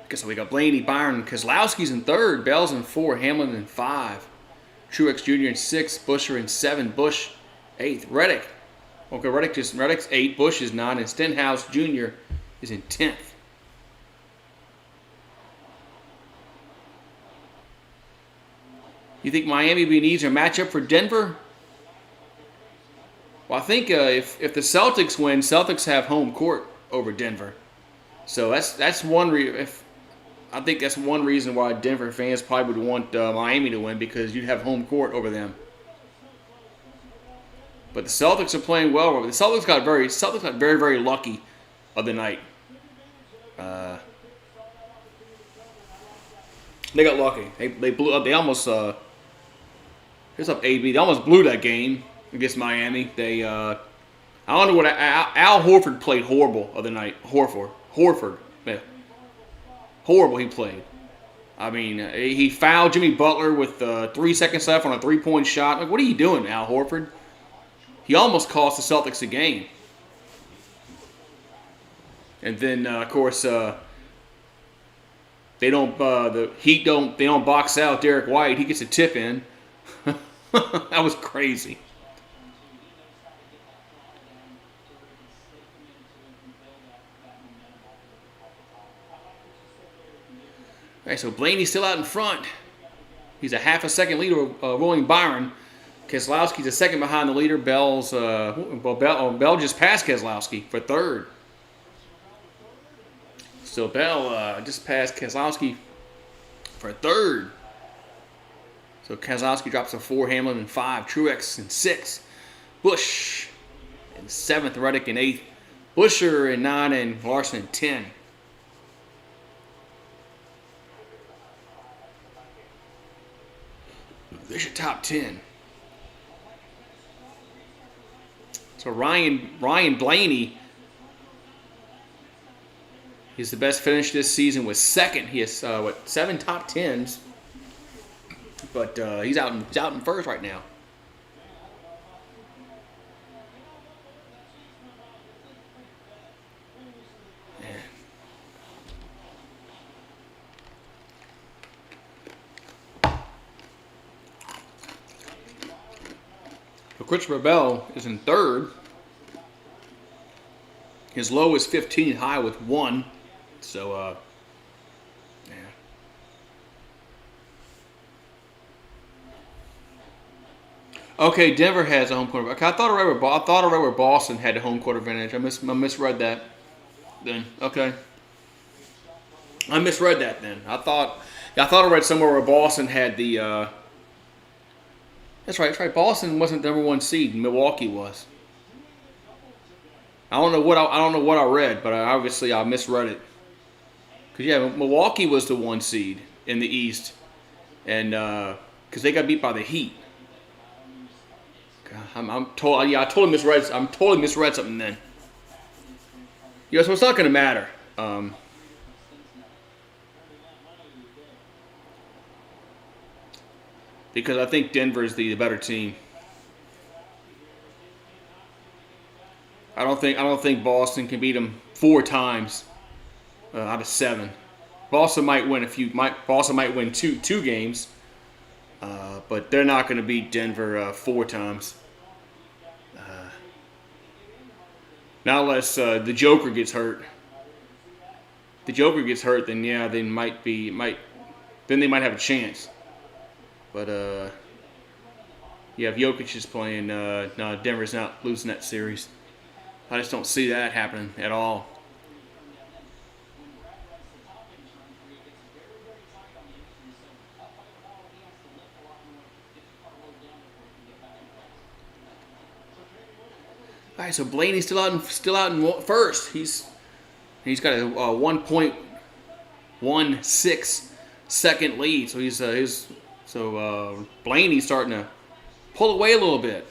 Okay, so we got Blaney, Byron, Keselowski's in third, Bell's in four, Hamlin in five, Truex Jr. in six, Buescher in seven, Busch eighth, Reddick. Okay, Reddick's eight, Busch is nine, and Stenhouse Jr. is in 10th. You think Miami would be an easier matchup for Denver? Well, I think if the Celtics win, Celtics have home court over Denver. So that's one I think that's one reason why Denver fans probably would want Miami to win, because you'd have home court over them. But the Celtics are playing well. The Celtics got very, very lucky of the night. They got lucky. They blew up. They almost here's up AB. They almost blew that game against Miami. They I don't know what Al Horford played horrible of the night. Horford, yeah, horrible he played. I mean, he fouled Jimmy Butler with 3 seconds left on a 3-point shot. Like, what are you doing, Al Horford? He almost cost the Celtics a game. And then, of course, the Heat don't box out Derek White. He gets a tip in. That was crazy. All right, so Blaney's still out in front. He's a half a second leader of rolling Byron. Keselowski's a second behind the leader. Bell just passed Keselowski for third. So Bell just passed Keselowski for third. So Keselowski drops to 4, Hamlin in 5, Truex in 6, Busch in 7th, Reddick in 8th, Buescher in 9, and Larson in 10. There's your top 10. So Ryan Blaney is the best finish this season with second. He has 7 top 10s, but he's out in first right now. Christopher Bell is in third. His low is 15, high with 1. So, yeah. Okay, Denver has a home court advantage. I thought I read where Boston had the home court advantage. I misread that. Then okay, I misread that. Then I thought I read somewhere where Boston had the. That's right. Boston wasn't the number 1 seed. Milwaukee was. I don't know what I read, but I misread it. Because yeah, Milwaukee was the 1 seed in the East, and because they got beat by the Heat. God, I totally misread. I'm totally misread something then. Yeah, so it's not going to matter. Because I think Denver is the better team. I don't think Boston can beat them 4 times out of 7. Boston might win Boston might win two games, but they're not going to beat Denver 4 times. Not unless the Joker gets hurt. If the Joker gets hurt, then yeah, they might have a chance. But yeah, if Jokic is playing, no, Denver's not losing that series. I just don't see that happening at all. right, so Blaney's still out in first. He's got a 1.16 second lead. So Blaney's starting to pull away a little bit.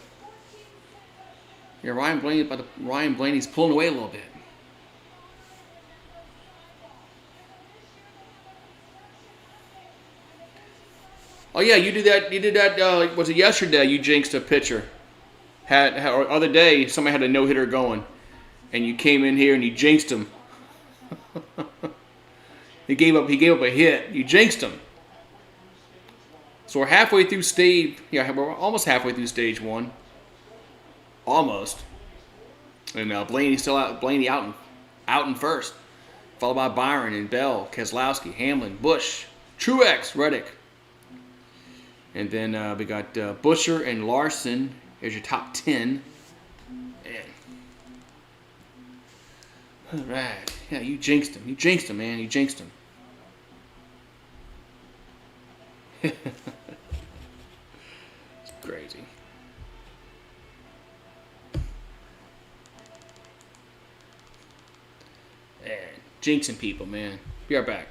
Yeah, Ryan Blaney's pulling away a little bit. Oh yeah, you did that. You did that. Was it yesterday? You jinxed a pitcher. Or other day, somebody had a no hitter going, and you came in here and you jinxed him. He gave up a hit. You jinxed him. So we're halfway through stage. Yeah, we're almost halfway through stage one. Almost. And Blaney's still out. Blaney out in first, followed by Byron and Bell, Keselowski, Hamlin, Busch, Truex, Reddick. And then we got Busher and Larson as your top 10. Man. All right. Yeah, you jinxed him. You jinxed him, man. You jinxed him. It's crazy. Man, jinxing people, man. Be right back.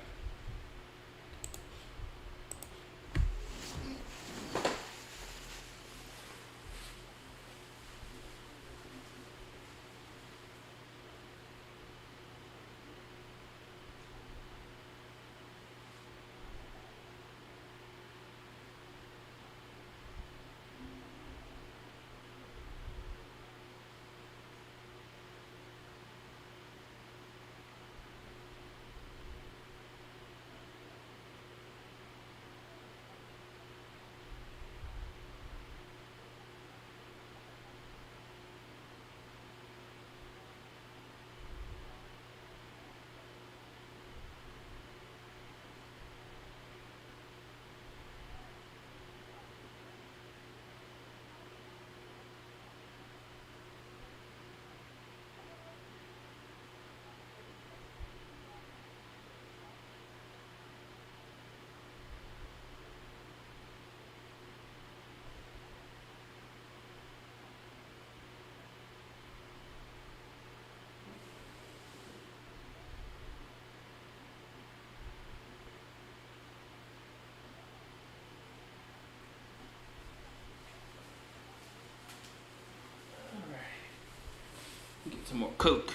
Get some more Coke.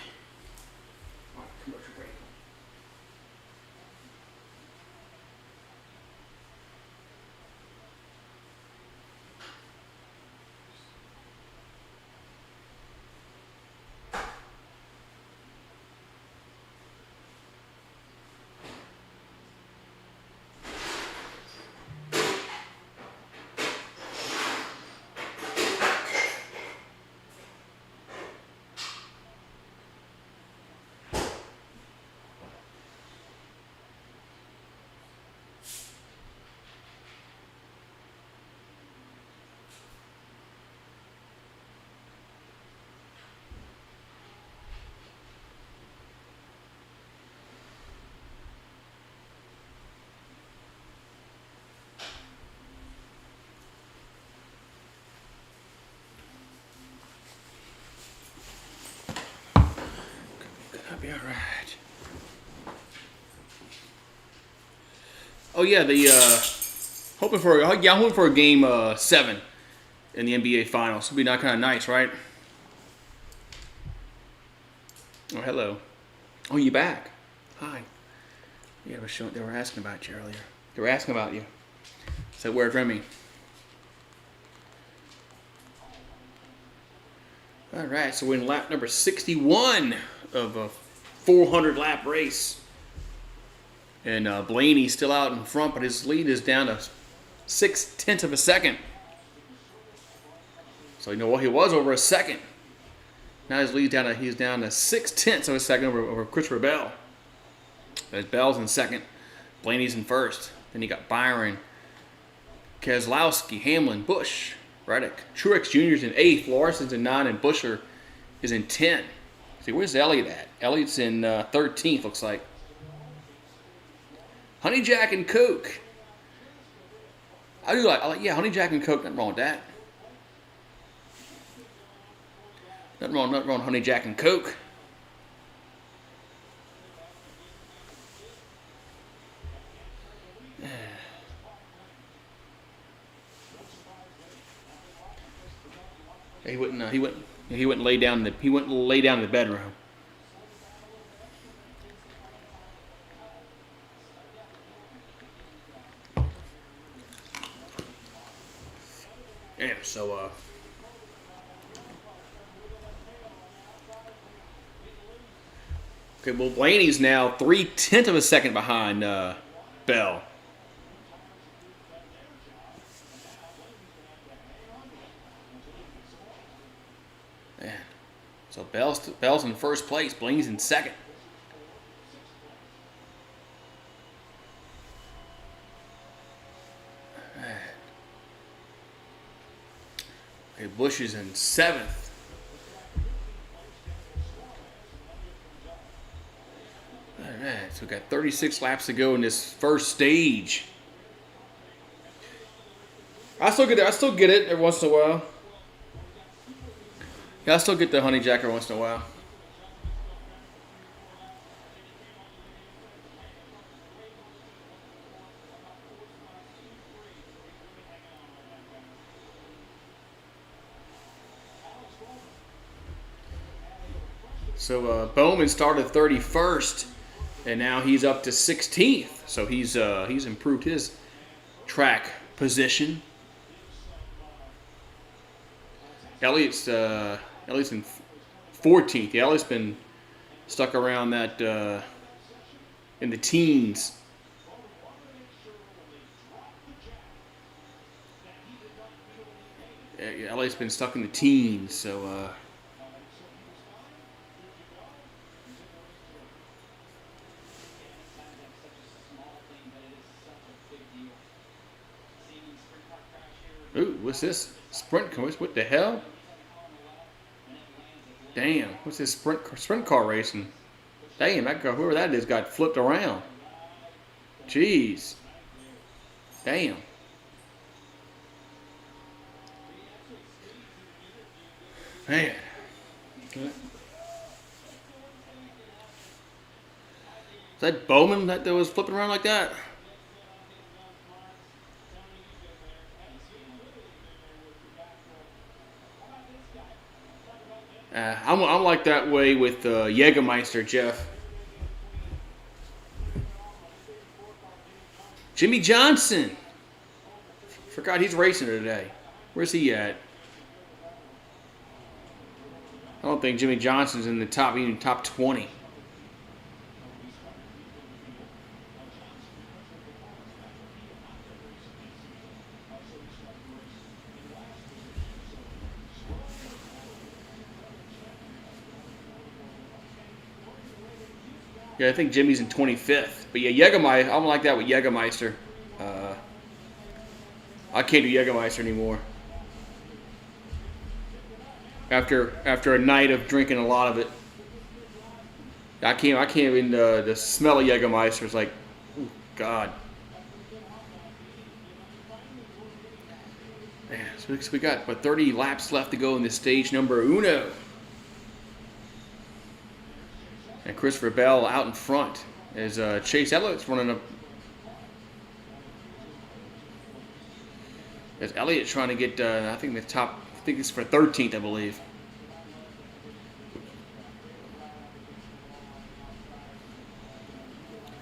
Commercial break. I'll be all right. Oh yeah, I'm hoping for a game 7 in the NBA Finals. It'll be not kind of nice, right? Oh, hello. Oh, you back? Hi. Yeah, they were asking about you earlier. They were asking about you. So where's Remy? All right, so we're in lap number 61 of a 400 lap race. And Blaney's still out in front, but his lead is down to 0.6 of a second. So you know what, he was over a second. Now his lead he's down to 0.6 of a second over Christopher Bell. But Bell's in second, Blaney's in first. Then you got Byron, Keselowski, Hamlin, Busch, Reddick. Truex Jr.'s in 8th, Larson's in 9, and Busher is in 10. See, where's Elliott at? Elliott's in 13th, looks like. Honey Jack and Coke. I like Honey Jack and Coke, nothing wrong with that. Nothing wrong, Honey Jack and Coke. He wouldn't. He wouldn't lay down. He wouldn't lay down in the bedroom. Yeah. So. Okay. Well, Blaney's now 0.3 of a second behind Bell. Man. So Bell's in first place. Blaney's in second. Okay, Busch is in seventh. All right, so we got 36 laps to go in this first stage. I still get it every once in a while. Yeah, I still get the Honey Jack every once in a while. So Bowman started 31st, and now he's up to 16th. So he's improved his track position. Elliott's in 14th. Yeah, Elliott's been stuck around that in the teens. Yeah, Elliott's been stuck in the teens, so. Ooh, what's this? Sprint car? What the hell? Damn, what's this sprint car racing? Damn, that car, whoever that is, got flipped around. Jeez. Damn. Man. Is that Bowman that was flipping around like that? I'm like that way with Jägermeister, Jeff. Jimmy Johnson. Forgot he's racing today. Where's he at? I don't think Jimmy Johnson's in the top 20. Yeah, I think Jimmy's in 25th. But yeah, Jägermeister, I'm like that with Jägermeister. I can't do Jägermeister anymore. After a night of drinking a lot of it. I can't even, the smell of Jägermeister is like, oh, God. Man, so we got, 30 laps left to go in this stage number uno. And Christopher Bell out in front as Chase Elliott's running up. As Elliott trying to get, I think the top. I think it's for 13th, I believe.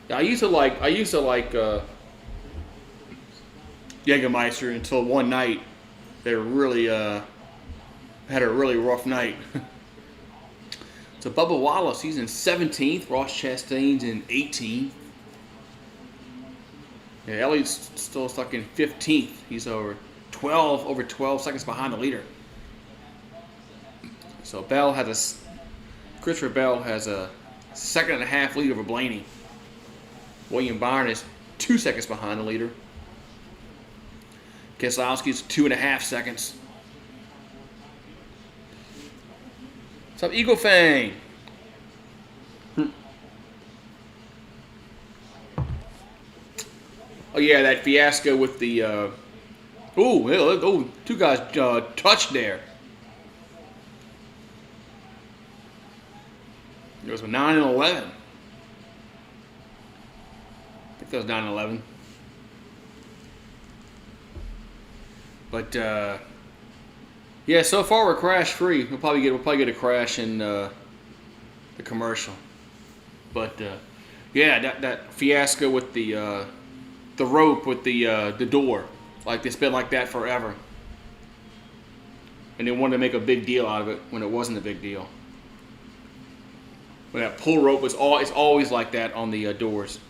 Yeah, I used to like Jägermeister until one night they really had a really rough night. So Bubba Wallace, he's in 17th. Ross Chastain's in 18th. Yeah, Elliott's still stuck in 15th. He's over 12 seconds behind the leader. So Christopher Bell has a 1.5 lead over Blaney. William Byron is 2 seconds behind the leader. Keselowski's 2.5 seconds. What's up, Eagle Fang? Oh yeah, that fiasco with the. Two guys touched there. was 9 and 11. I think that was 9 and 11. But yeah, so far we're crash free. We'll probably get a crash in the commercial. But yeah, that fiasco with the rope with the door, like it's been like that forever. And they wanted to make a big deal out of it when it wasn't a big deal. But that pull rope it's always like that on the doors.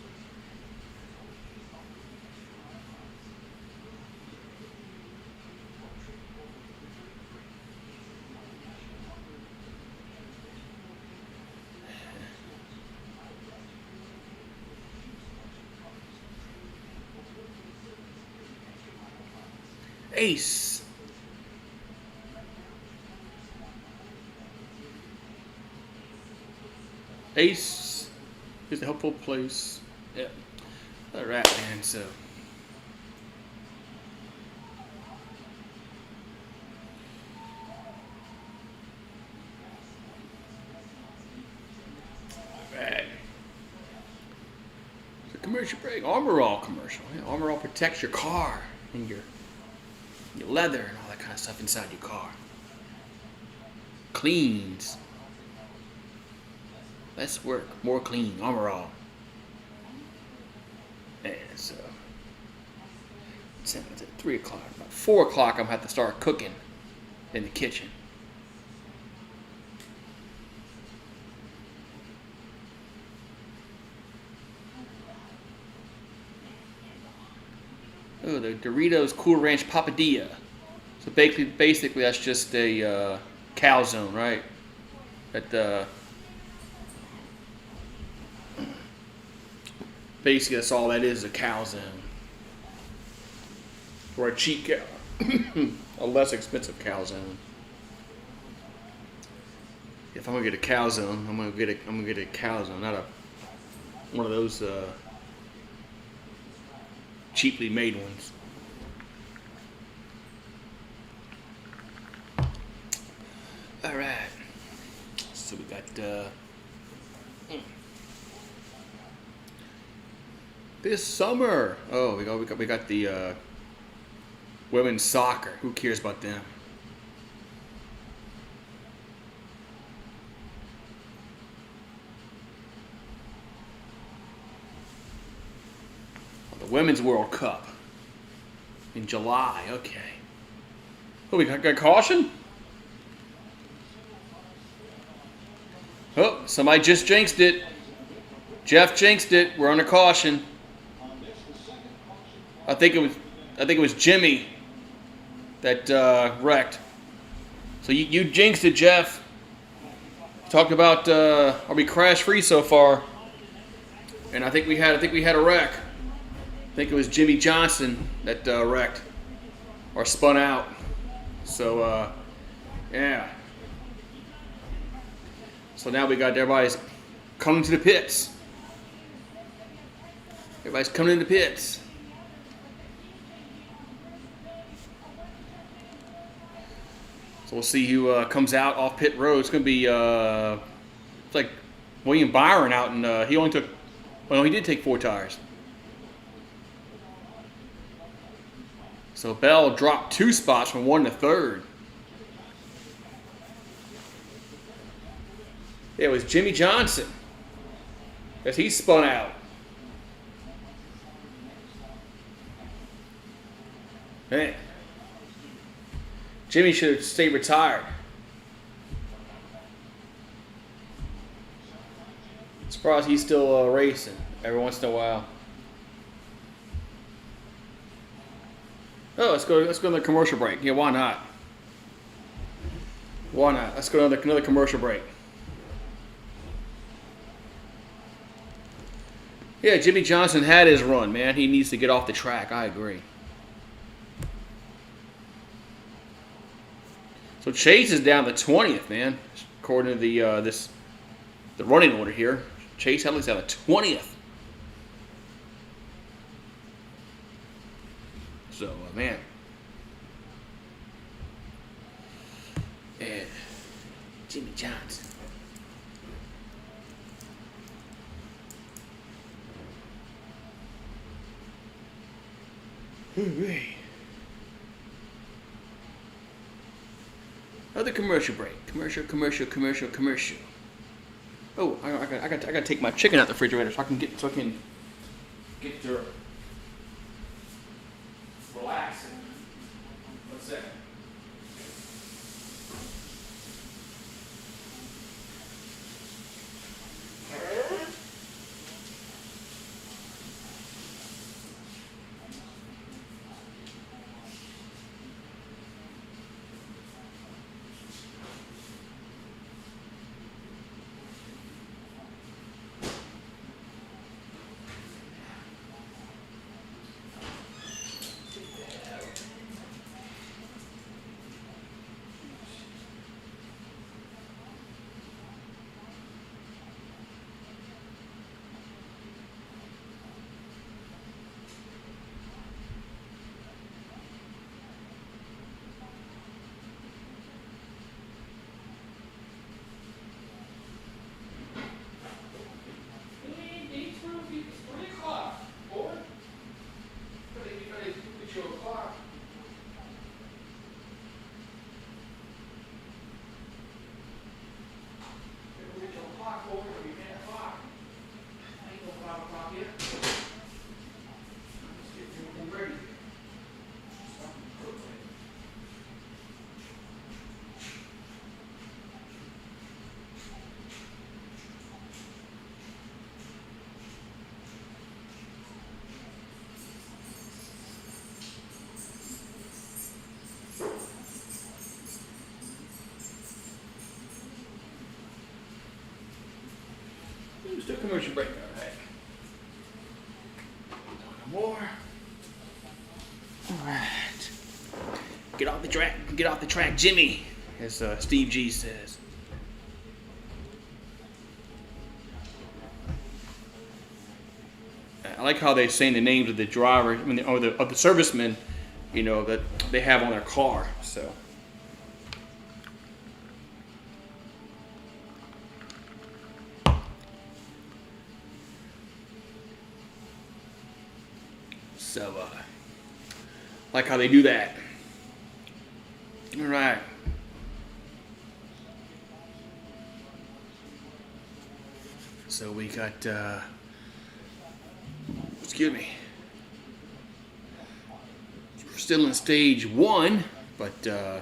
Ace. Ace is a helpful place. Yeah. All right, man. So. All right. The commercial break. Armor All commercial. Yeah, Armor All protects your car and your leather and all that kind of stuff inside your car. Cleans. Less work, more clean. Armor All. And so, it's at 3 o'clock. About 4 o'clock, I'm going to have to start cooking in the kitchen. Oh, the Doritos Cool Ranch Papadilla. So basically that's just a calzone, right? Basically that's all that is, a calzone. Or a cheap a less expensive calzone. If I'm gonna get a calzone, I'm gonna get a calzone, not one of those cheaply made ones. All right. So we got this summer. Oh, we got the women's soccer. Who cares about them? The Women's World Cup in July. Okay. Oh, we got caution? Oh, somebody just jinxed it. Jeff jinxed it. We're under caution. I think it was Jimmy that wrecked. So you jinxed it, Jeff. Talked about are we crash free so far? And I think we had a wreck. I think it was Jimmy Johnson that wrecked or spun out. So yeah. So now we got everybody's coming to the pits. Everybody's coming in the pits. So we'll see who comes out off pit road. It's going to be it's like William Byron out, and he did take 4 tires. So Bell dropped 2 spots from 1 to 3rd. It was Jimmy Johnson as he spun out. Man, Jimmy should have stayed retired. Surprised he's still racing every once in a while. Oh, let's go to the commercial break. Yeah, why not? Why not? Let's go to another commercial break. Yeah, Jimmy Johnson had his run, man. He needs to get off the track. I agree. So Chase is down to 20th, man. According to the running order here, Chase Headley's down to 20th. So, man. And Jimmy Johnson. Another commercial break. Commercial. Oh, I got to take my chicken out the refrigerator so I can get to relax. What's that? Still commercial break. All right. No more. All right. Get off the track, Jimmy, as Steve G says. I like how they're saying the names of the driver, of the servicemen, that they have on their car. So. So, like how they do that. All right. So we got, excuse me. We're still in stage 1, but, all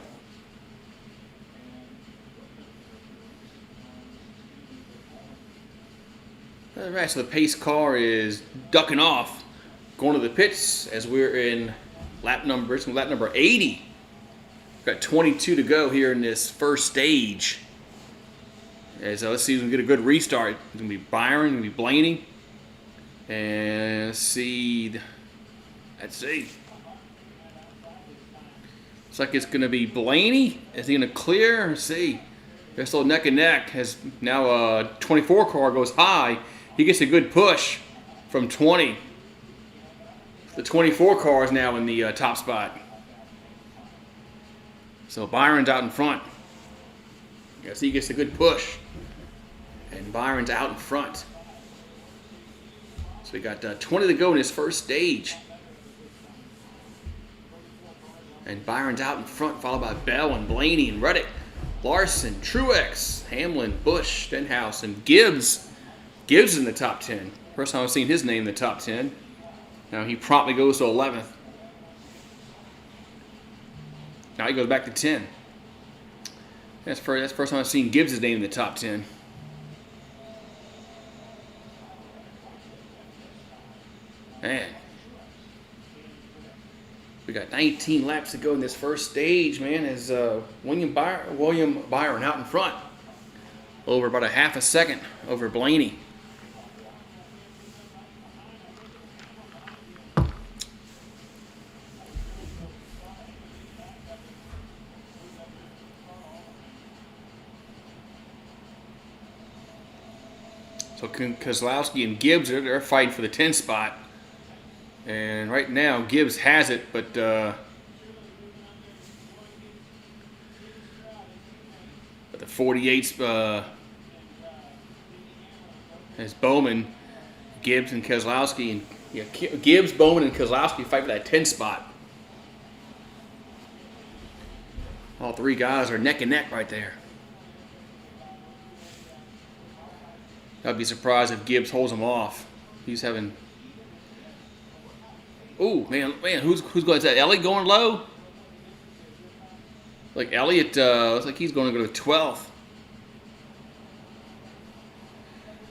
right, so the pace car is ducking off, going to the pits as we're in lap number 80. We've got 22 to go here in this first stage. As let's see if we can get a good restart. It's going to be Byron, going to be Blaney. And let's see. Looks like it's going to be Blaney. Is he going to clear? Let's see. They're still neck and neck. As now 24 car goes high. He gets a good push from 20. The 24 car is now in the top spot. So Byron's out in front. Yes, he gets a good push. And Byron's out in front. So we got 20 to go in this first stage. And Byron's out in front, followed by Bell and Blaney and Reddick, Larson, Truex, Hamlin, Busch, Stenhouse, and Gibbs. Gibbs in the top 10. First time I've seen his name in the top 10. Now he promptly goes to 11th. Now he goes back to 10. That's the first time I've seen Gibbs' name in the top 10. Man. We got 19 laps to go in this first stage, man, as William Byron out in front. Over about a half a second over Blaney. So Keselowski and Gibbs, they're fighting for the 10 spot. And right now, Gibbs has it, but the 48's has Bowman, Gibbs, and Keselowski, and Yeah, Gibbs, Bowman, and Keselowski fight for that 10 spot. All three guys are neck and neck right there. I'd be surprised if Gibbs holds him off. He's having. Oh man, who's going? Is that Elliott going low? Like Elliott, looks like he's going to go to 12th.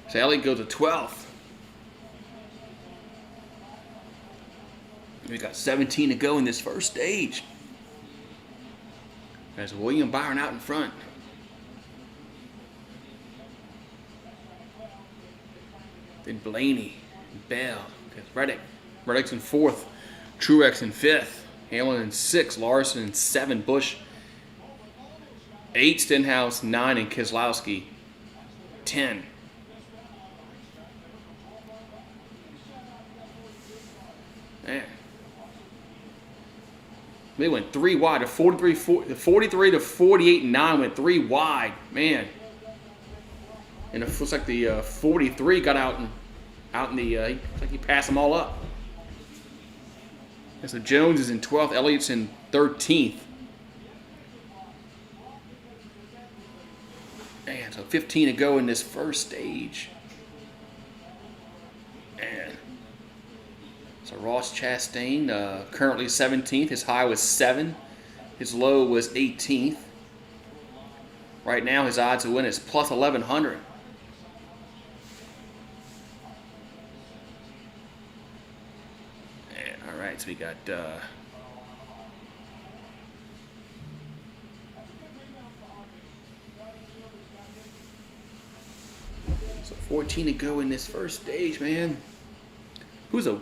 So Elliott goes to 12th. We got 17 to go in this first stage. There's William Byron out in front. Then Blaney, Bell, Reddick's in 4th, Truex in 5th, Hamlin in 6th, Larson in 7, Busch 8, Stenhouse 9, and Keselowski 10. Man. They went 3 wide. The 43 to 48 and 9 went 3 wide. Man. And it looks like the 43 got out in the. Looks like he passed them all up. And so Jones is in 12th. Elliott's in 13th. Man, so 15 to go in this first stage. Man. So Ross Chastain, currently 17th. His high was 7. His low was 18th. Right now, his odds to win is plus 1,100. And, all right, so we got so 14 to go in this first stage, man. Who's a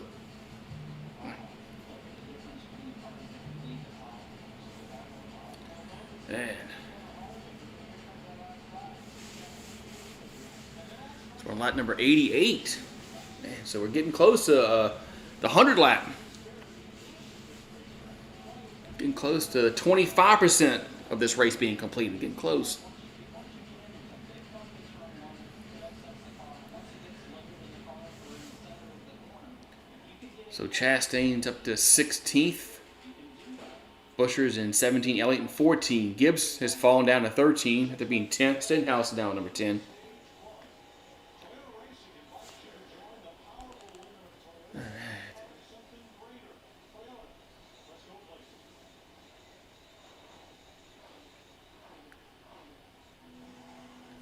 Man. So we're on lap number 88. Man, so we're getting close to the 100 lap. Getting close to 25% of this race being completed. Getting close. So Chastain's up to 16th. Buscher's in 17, Elliott in 14. Gibbs has fallen down to 13 after being 10th. Stenhouse is down to number 10. All right.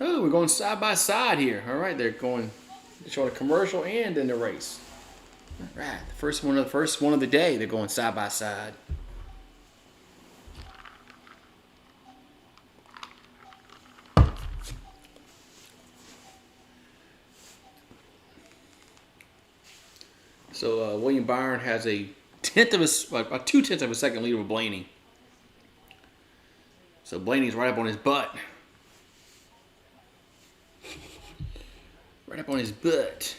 Oh, we're going side by side here. All right, they're going showing a commercial and in the race. All right, the first one of the day. They're going side by side. So William Byron has a 2/10 of a second lead over Blaney. So Blaney's right up on his butt. Right up on his butt.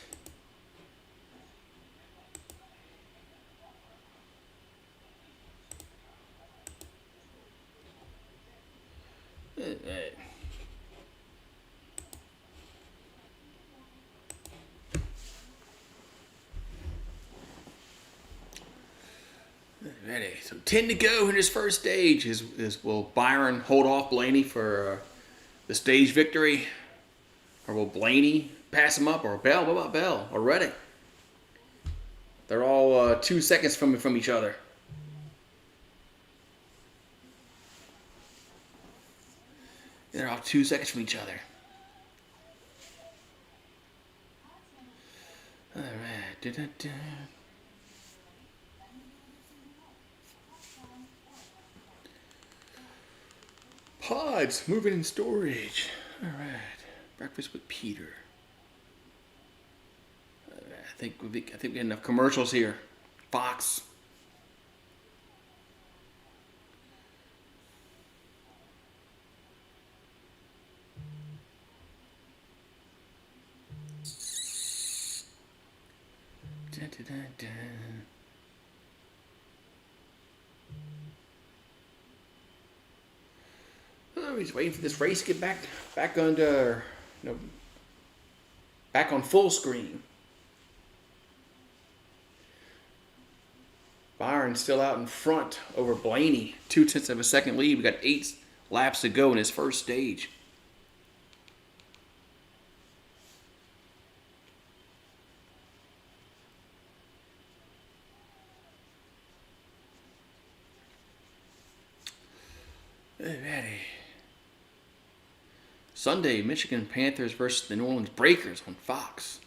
Ready. So 10 to go in his first stage. Will Byron hold off Blaney for the stage victory? Or will Blaney pass him up? Or Bell? What about Bell? Or Reddick? They're all 2 seconds from each other. They're all 2 seconds from each other. All right. Da-da-da. Pods moving in storage. All right. Breakfast with Peter. I think we got enough commercials here. Fox. Dun, dun, dun, dun. Oh, he's waiting for this race to get back under, back on full screen. Byron still out in front over Blaney. 0.2 of a second lead. We got 8 laps to go in his first stage. Alrighty. Sunday, Michigan Panthers versus the New Orleans Breakers on Fox.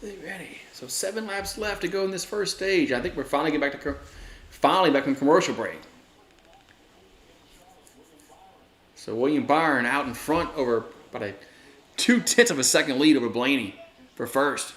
Alrighty. So 7 laps left to go in this first stage. I think we're finally getting back from commercial break. So William Byron out in front over about a 0.2 of a second lead over Blaney for first.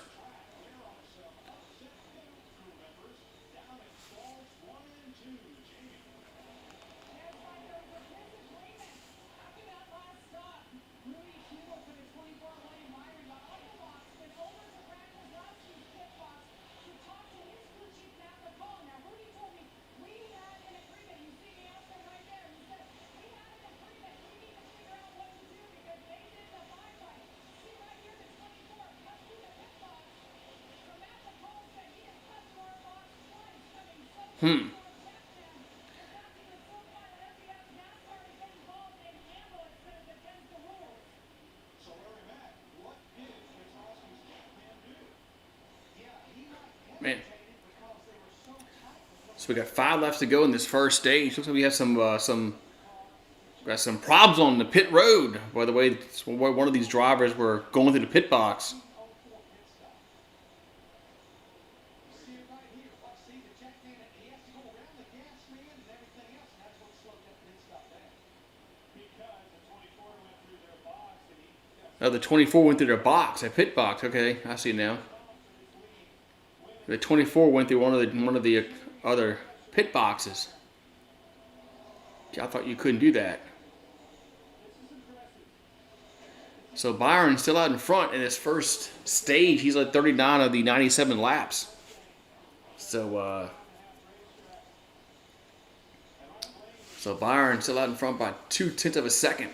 Man. So we got 5 laps to go in this first stage. Looks like we have some problems on the pit road. By the way, one of these drivers were going through the pit box. Oh, the 24 went through their box, a pit box. Okay, I see now. The 24 went through one of the other pit boxes. I thought you couldn't do that. So Byron's still out in front in his first stage. He's at 39 of the 97 laps. So Byron's still out in front by 0.2 of a second.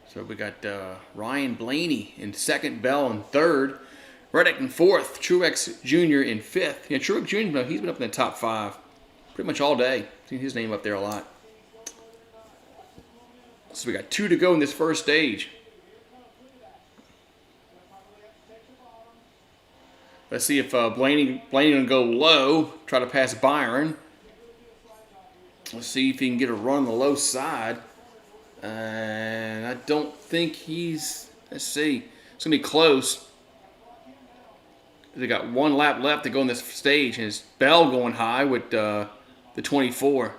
So we got Ryan Blaney in second, Bell in third, Reddick in fourth, Truex Jr. in fifth. Yeah, Truex Jr., he's been up in the top 5 pretty much all day. Seen his name up there a lot. So we got 2 to go in this first stage. Let's see if Blaney gonna go low, try to pass Byron. Let's see if he can get a run on the low side. And I don't think he's. Let's see. It's gonna be close. They got 1 lap left to go in this stage, and it's Bell going high with the 24.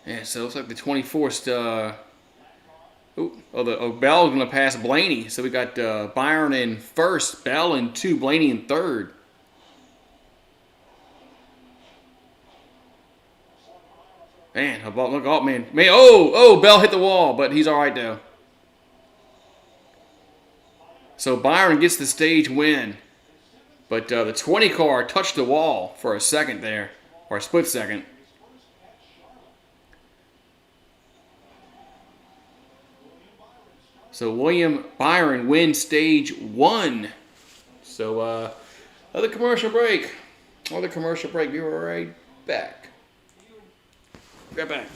Yeah, so it looks like the 24's. Bell's gonna pass Blaney. So we got Byron in first, Bell in 2, Blaney in third. Man, look, oh man, Bell hit the wall, but he's all right though. So Byron gets the stage win, but the 20 car touched the wall for a second there, or a split second. So William Byron wins stage 1. So another commercial break. Be right back. Right back.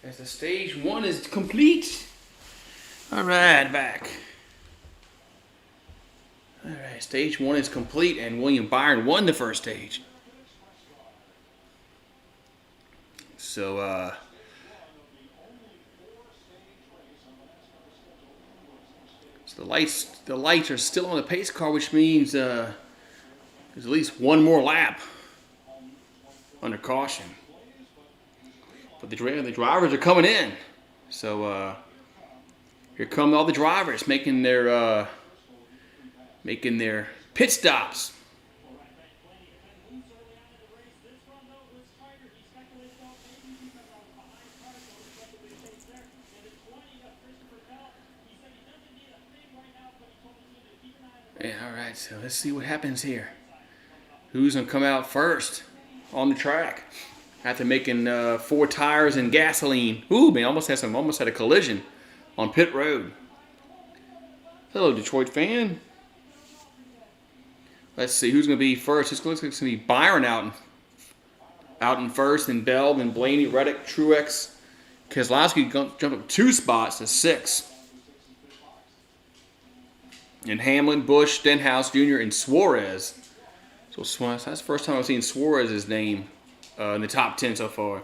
As the stage 1 is complete. All right, back. All right, stage 1 is complete, and William Byron won the first stage. So, so the lights are still on the pace car, which means there's at least one more lap under caution. But the drivers are coming in. So here come all the drivers making their pit stops. Yeah, all right, so let's see what happens here. Who's going to come out first on the track after making 4 tires and gasoline? Ooh, man, almost had a collision on pit road. Hello, Detroit fan. Let's see who's going to be first. It looks like it's going to be Byron out in first, and Bell, then Blaney, Reddick, Truex, Keselowski jumped up 2 spots to 6. And Hamlin, Busch, Stenhouse Jr., and Suarez. So that's the first time I've seen Suarez's name in the top 10 so far.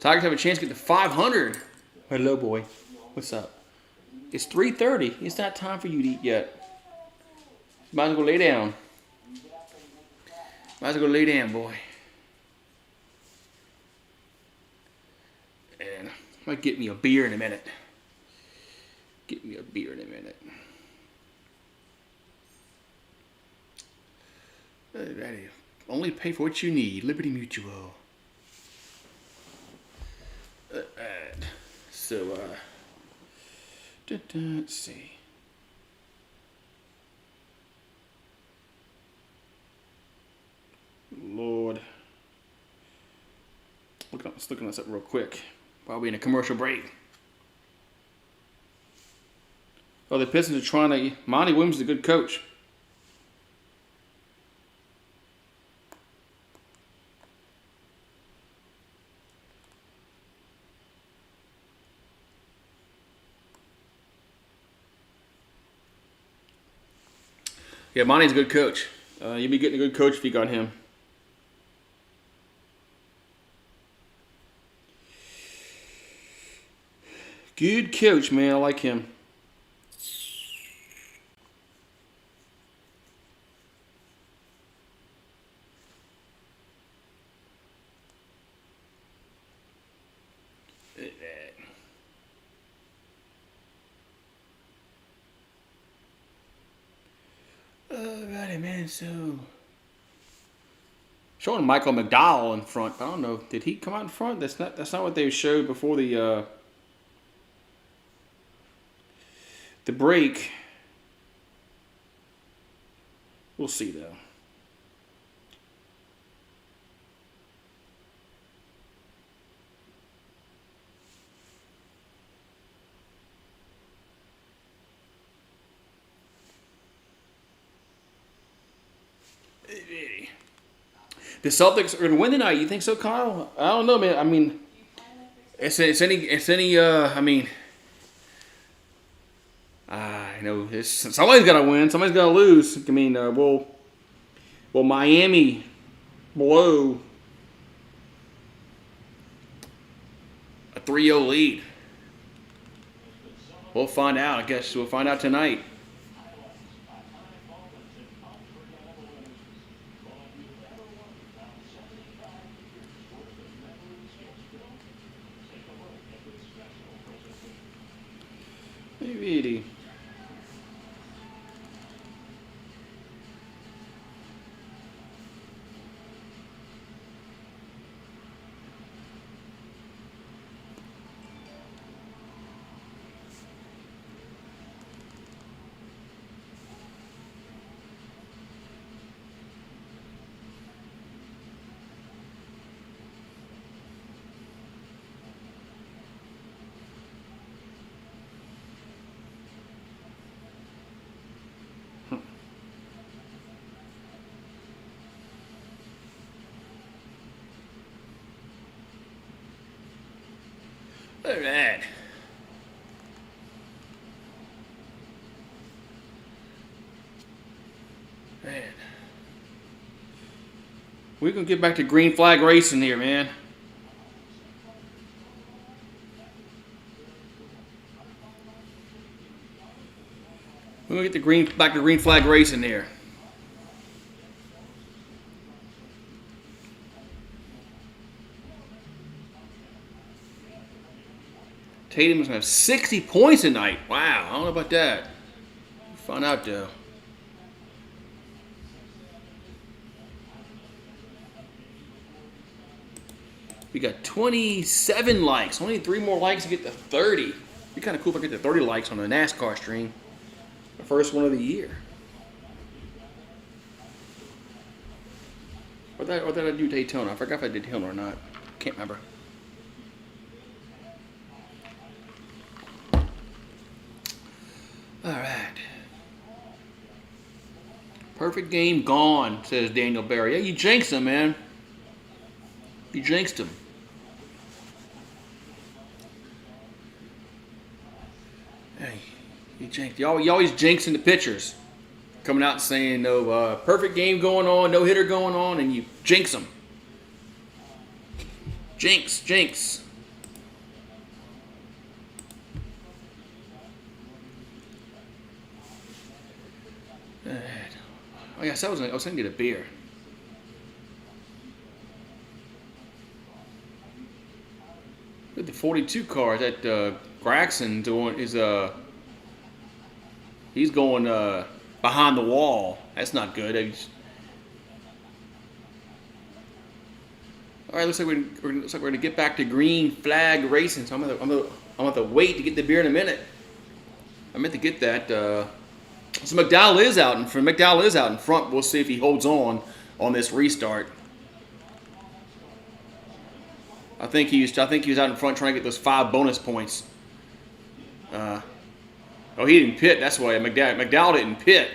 Tigers have a chance to get to 500. Hello, boy. What's up? It's 3:30. It's not time for you to eat yet. Might as well go lay down. Might as well go lay down, boy. And I might get me a beer in a minute. Get me a beer in a minute. Alrighty. Only pay for what you need. Liberty Mutual. Alright. So, let's see. Lord. Let's look this up real quick. Probably in a commercial break. Oh, the Pistons are trying to... Monty Williams is a good coach. Yeah, Monty's a good coach. You'd be getting a good coach if you got him. Good coach, man. I like him. Alrighty, man. So showing Michael McDowell in front. I don't know. Did he come out in front? That's not what they showed before the break. We'll see though. The Celtics are going to win tonight. You think so, Kyle? I don't know, man. I mean, it's any. I mean, I know somebody's got to win. Somebody's got to lose. I mean, will Miami blow a 3-0 lead? We'll find out. I guess we'll find out tonight. Maybe. Look at that. Man. We're going to get back to green flag racing here, man. We're going to get back to green flag racing here. Tatum's going to have 60 points tonight. Wow, I don't know about that. We'll find out, though. We got 27 likes. Only 3 more likes to get to 30. It'd be kind of cool if I get to 30 likes on the NASCAR stream. The first one of the year. Or did I do Daytona? I forgot if I did Daytona or not. Can't remember. All right. Perfect game gone, says Daniel Barry. Yeah, you jinxed him, man. You jinxed him. Hey, you jinxed. You always jinxing the pitchers. Coming out and saying, no, perfect game going on, no hitter going on, and you jinx them. Jinx. Oh, yes, I was going to get a beer. Look at the 42 cars that Graxon doing is he's going behind the wall. That's not good. All right, looks like we're gonna get back to green flag racing. So I'm gonna have to wait to get the beer in a minute. I meant to get that. So McDowell is out in front. We'll see if he holds on this restart. I think he was out in front trying to get those 5 bonus points. Oh, he didn't pit. That's why McDowell didn't pit.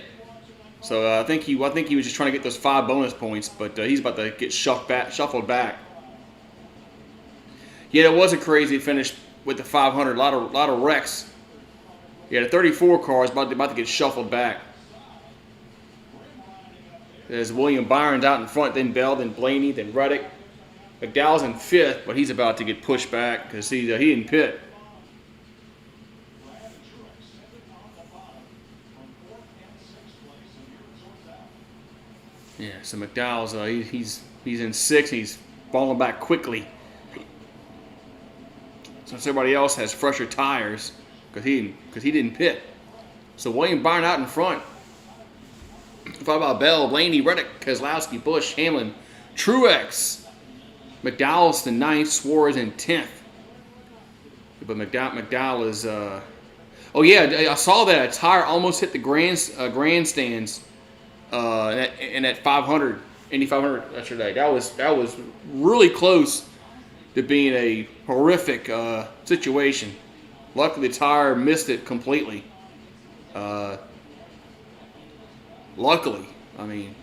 So I think he was just trying to get those 5 bonus points, but he's about to get shuffled back. Yeah, it was a crazy finish with the 500. A lot of wrecks. Yeah, the 34 car is about to get shuffled back. There's William Byron's out in front, then Bell, then Blaney, then Reddick. McDowell's in 5th, but he's about to get pushed back because he didn't pit. Yeah, so McDowell's he's in 6th. He's falling back quickly. Since everybody else has fresher tires because he didn't pit. So William Byron out in front. Followed about Bell, Blaney, Reddick, Keselowski, Busch, Hamlin, Truex. McDowell's in 9th, Suarez in 10th. But McDowell is. Oh yeah, I saw that a tire almost hit the grandstands in that 500, Indy 500 yesterday. That was really close to being a horrific situation. Luckily, the tire missed it completely. Luckily, I mean.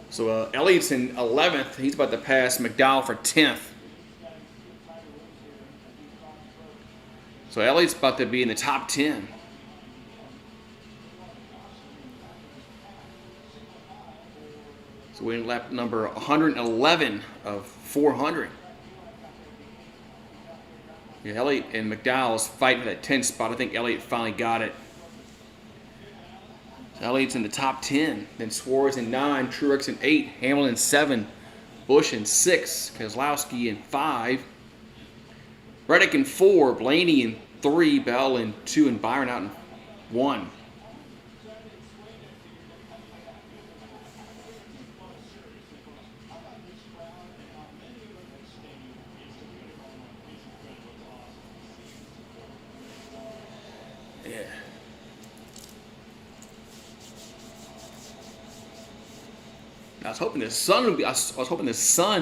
So Elliott's in 11th. He's about to pass McDowell for 10th. So Elliott's about to be in the top 10. So we're in lap number 111 of 400. Yeah, Elliott and McDowell's fighting for that 10th spot. I think Elliott finally got it. So Elliott's in the top 10. Then Suarez in 9, Truex in 8, Hamlin in 7, Busch in 6, Keselowski in 5, Reddick in 4, Blaney in 3, Bell in 2, and Byron out in 1. Yeah. I was hoping the sun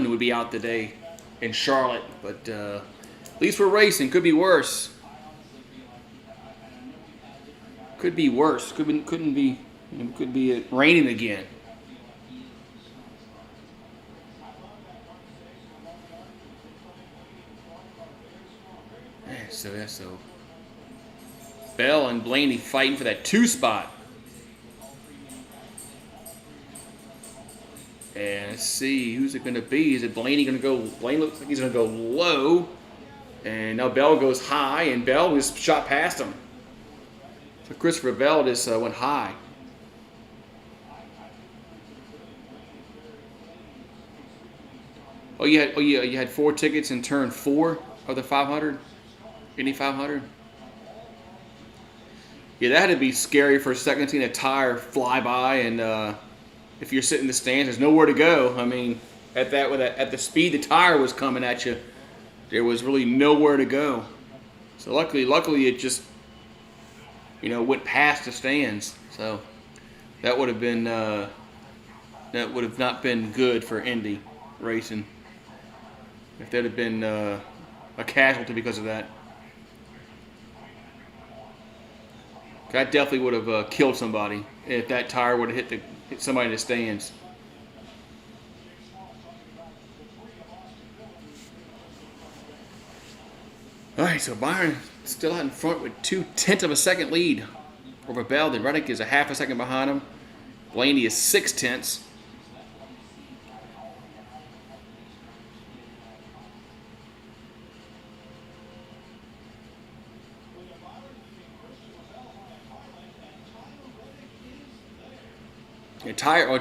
would be out today in Charlotte, but at least we're racing. Could be worse. Could be worse. Could be raining again. so Bell and Blaney fighting for that 2 spot. And let's see, who's it going to be? Is it Blaney going to go? Blaney looks like he's going to go low. And now Bell goes high, and Bell was shot past him. So Christopher Bell just went high. You had 4 tickets in turn 4 of the 500? Indy 500? Yeah, that had to be scary for a second, seeing a tire fly by, and if you're sitting in the stands, there's nowhere to go. I mean, at the speed the tire was coming at you, there was really nowhere to go. So luckily it just, went past the stands. So that would have not been good for Indy racing if there'd have been a casualty because of that. That definitely would have killed somebody if that tire would have hit somebody in the stands. All right, so Byron still out in front with 0.2 of a second lead over Bell. Then Reddick is a half a second behind him. Blaney is 0.6.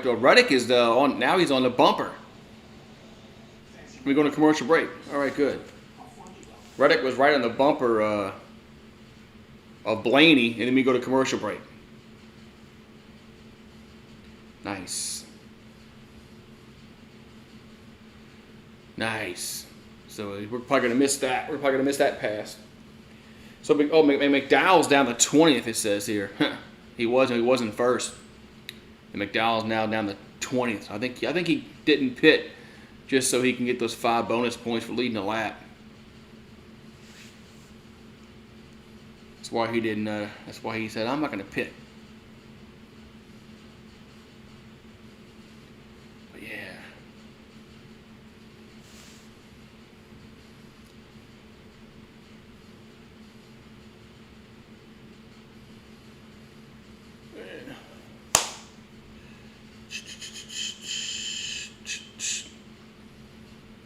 Reddick is now he's on the bumper. We're going to commercial break. All right, good. Reddick was right on the bumper of Blaney, and then we go to commercial break. Nice. So we're probably going to miss that. We're probably going to miss that pass. So McDowell's down to 20th. It says here. He wasn't first. And McDowell's now down to 20th. I think he didn't pit just so he can get those 5 bonus points for leading a lap. That's why he didn't. That's why he said, "I'm not going to pit." But yeah.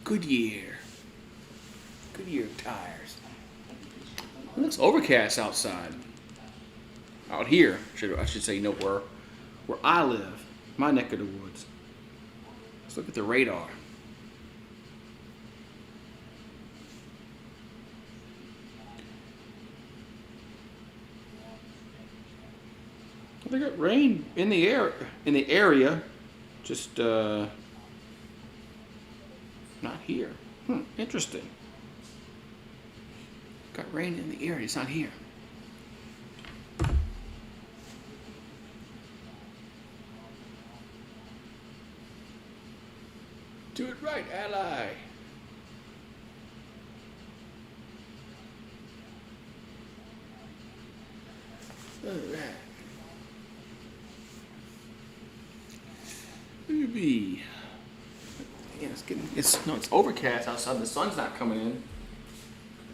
Goodyear tires. It looks overcast outside. Out here, I should say, where I live, my neck of the woods. Let's look at the radar. They got rain in the area, just not here. Interesting. Got rain in the area, it's not here. Do it right, ally. All right. Maybe. Yeah, it's overcast outside. The sun's not coming in.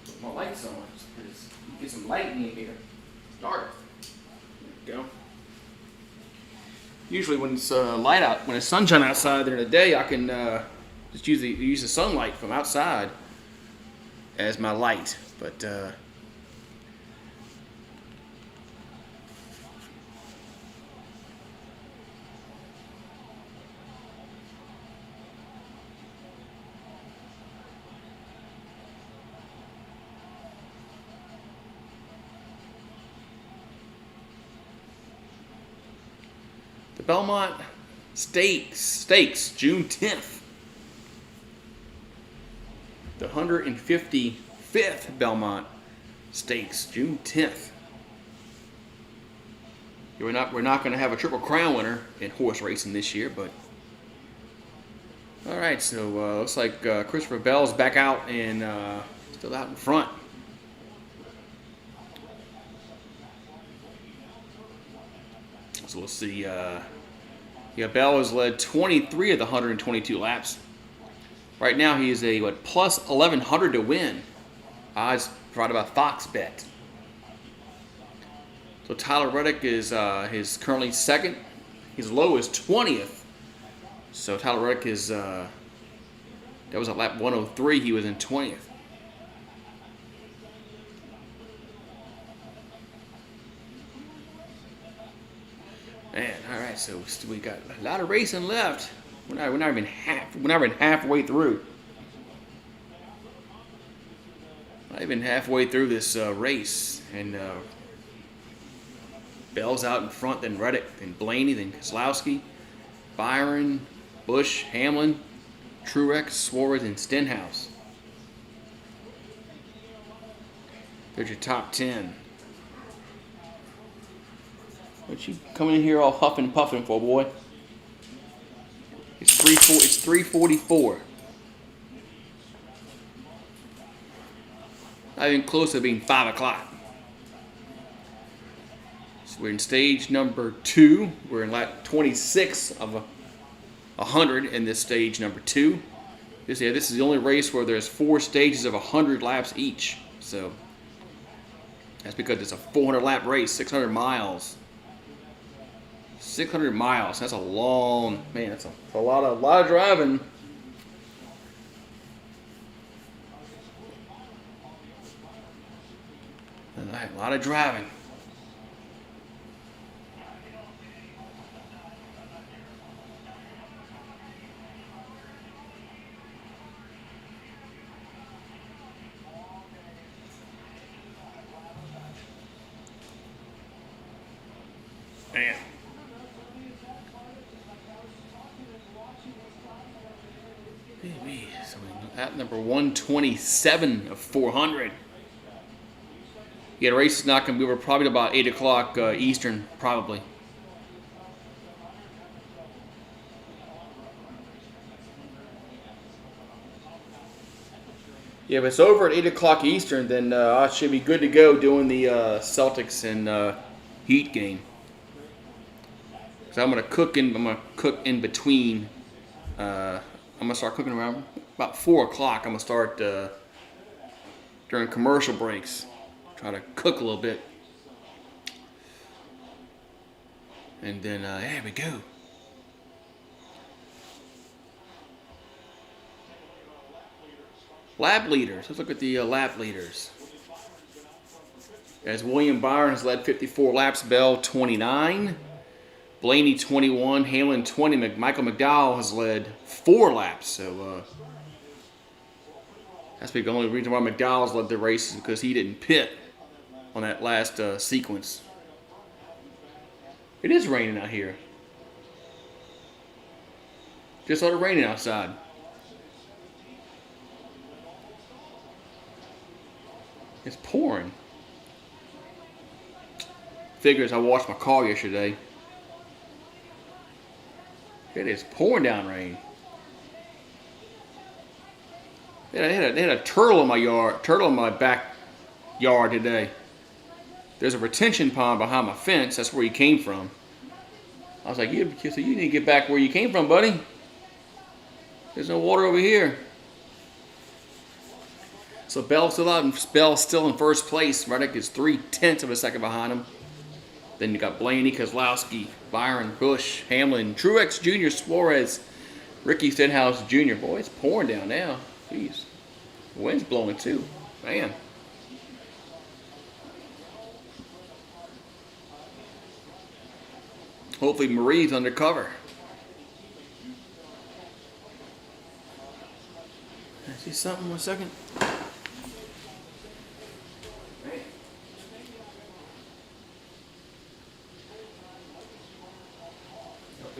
Put my lights on because you get some light in here. It's dark. There we go. Usually when it's light out, when it's sunshine outside during the day, I can just use the sunlight from outside as my light. But the Belmont Stakes, June 10th. The 155th Belmont Stakes, June 10th. We're not going to have a Triple Crown winner in horse racing this year, but all right. So looks like Christopher Bell's back out and still out in front. So we'll see. Bell has led 23 of the 122 laps. Right now he is a plus 1100 to win. Odds provided by Fox Bet. So Tyler Reddick is currently second. His low is 20th. So Tyler Reddick is that was at lap 103. He was in 20th. Man, all right. So we got a lot of racing left. We're not even halfway through. Not even halfway through this race, and Bell's out in front. Then Reddick, then Blaney, then Keselowski, Byron, Busch, Hamlin, Truex, Suarez, and Stenhouse. There's your top 10. What you coming in here all huffing and puffing for, boy? It's 3:44. Not even close to being 5 o'clock. So we're in stage number 2. We're in lap 26 of 100 in this stage number 2. This is the only race where there's 4 stages of 100 laps each. So that's because it's a 400 lap race, 600 miles. 600 miles. That's a long, man. That's a lot of driving. A lot of driving. Man. So at number 127 of 400. Yeah, the race is not going to be over probably about 8 o'clock Eastern, probably. Yeah, if it's over at 8 o'clock Eastern, then I should be good to go doing the Celtics and Heat game. So I'm gonna cook in between. I'm gonna start cooking around about 4 o'clock. I'm gonna start during commercial breaks. Try to cook a little bit, and then there we go. Lap leaders. Let's look at the lap leaders. As William Byron has led 54 laps, Bell 29. Blaney 21, Hamlin 20. Michael McDowell has led 4 laps. So that's the only reason why McDowell's led the race is because he didn't pit on that last sequence. It is raining out here. Just started raining outside. It's pouring. Figures I washed my car yesterday. It is pouring down rain. They had a turtle in my backyard today. There's a retention pond behind my fence. That's where he came from. I was like, so you need to get back where you came from, buddy. There's no water over here. So Bell's still in first place. Reddick is 0.3 of a second behind him. Then you got Blaney, Keselowski, Byron, Busch, Hamlin, Truex Jr., Suarez, Ricky Stenhouse Jr. Boy, it's pouring down now. Jeez. The wind's blowing too. Man. Hopefully Marie's undercover. Can I see something? 1 second.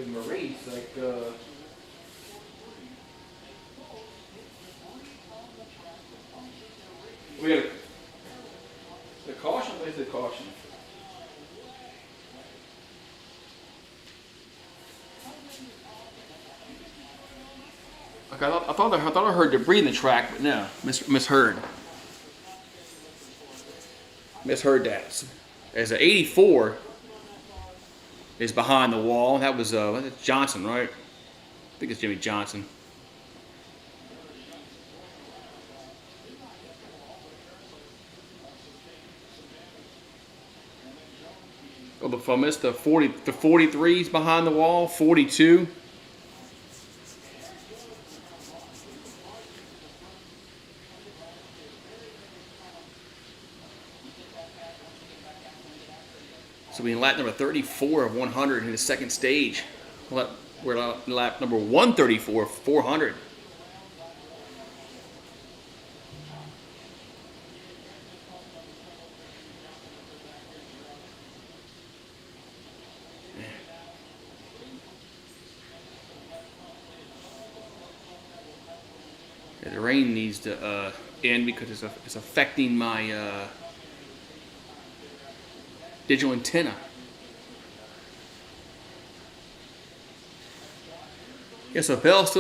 Marie's like we got the caution. Where's the caution? Okay, I thought I heard debris in the track, but no, misheard. Misheard that. As an 84 is behind the wall. That was Johnson, right? I think it's Jimmy Johnson. Oh, if I missed the 43's behind the wall, 42. So we in lap number 34 of 100 in the second stage. We're in lap number 134 of 400. Yeah, the rain needs to end because it's affecting my digital antenna. Yeah, so Bell's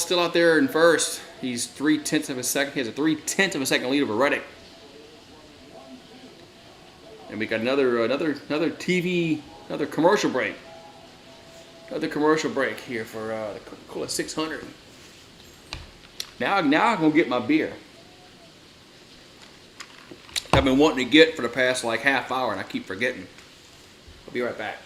still out there in first. He's 0.3 of a second. He has a 0.3 of a second lead over Reddick. And we got another commercial break. Another commercial break here for the Coca-Cola 600. Now I'm gonna get my beer. I've been wanting to get for the past like half hour, and I keep forgetting. I'll be right back.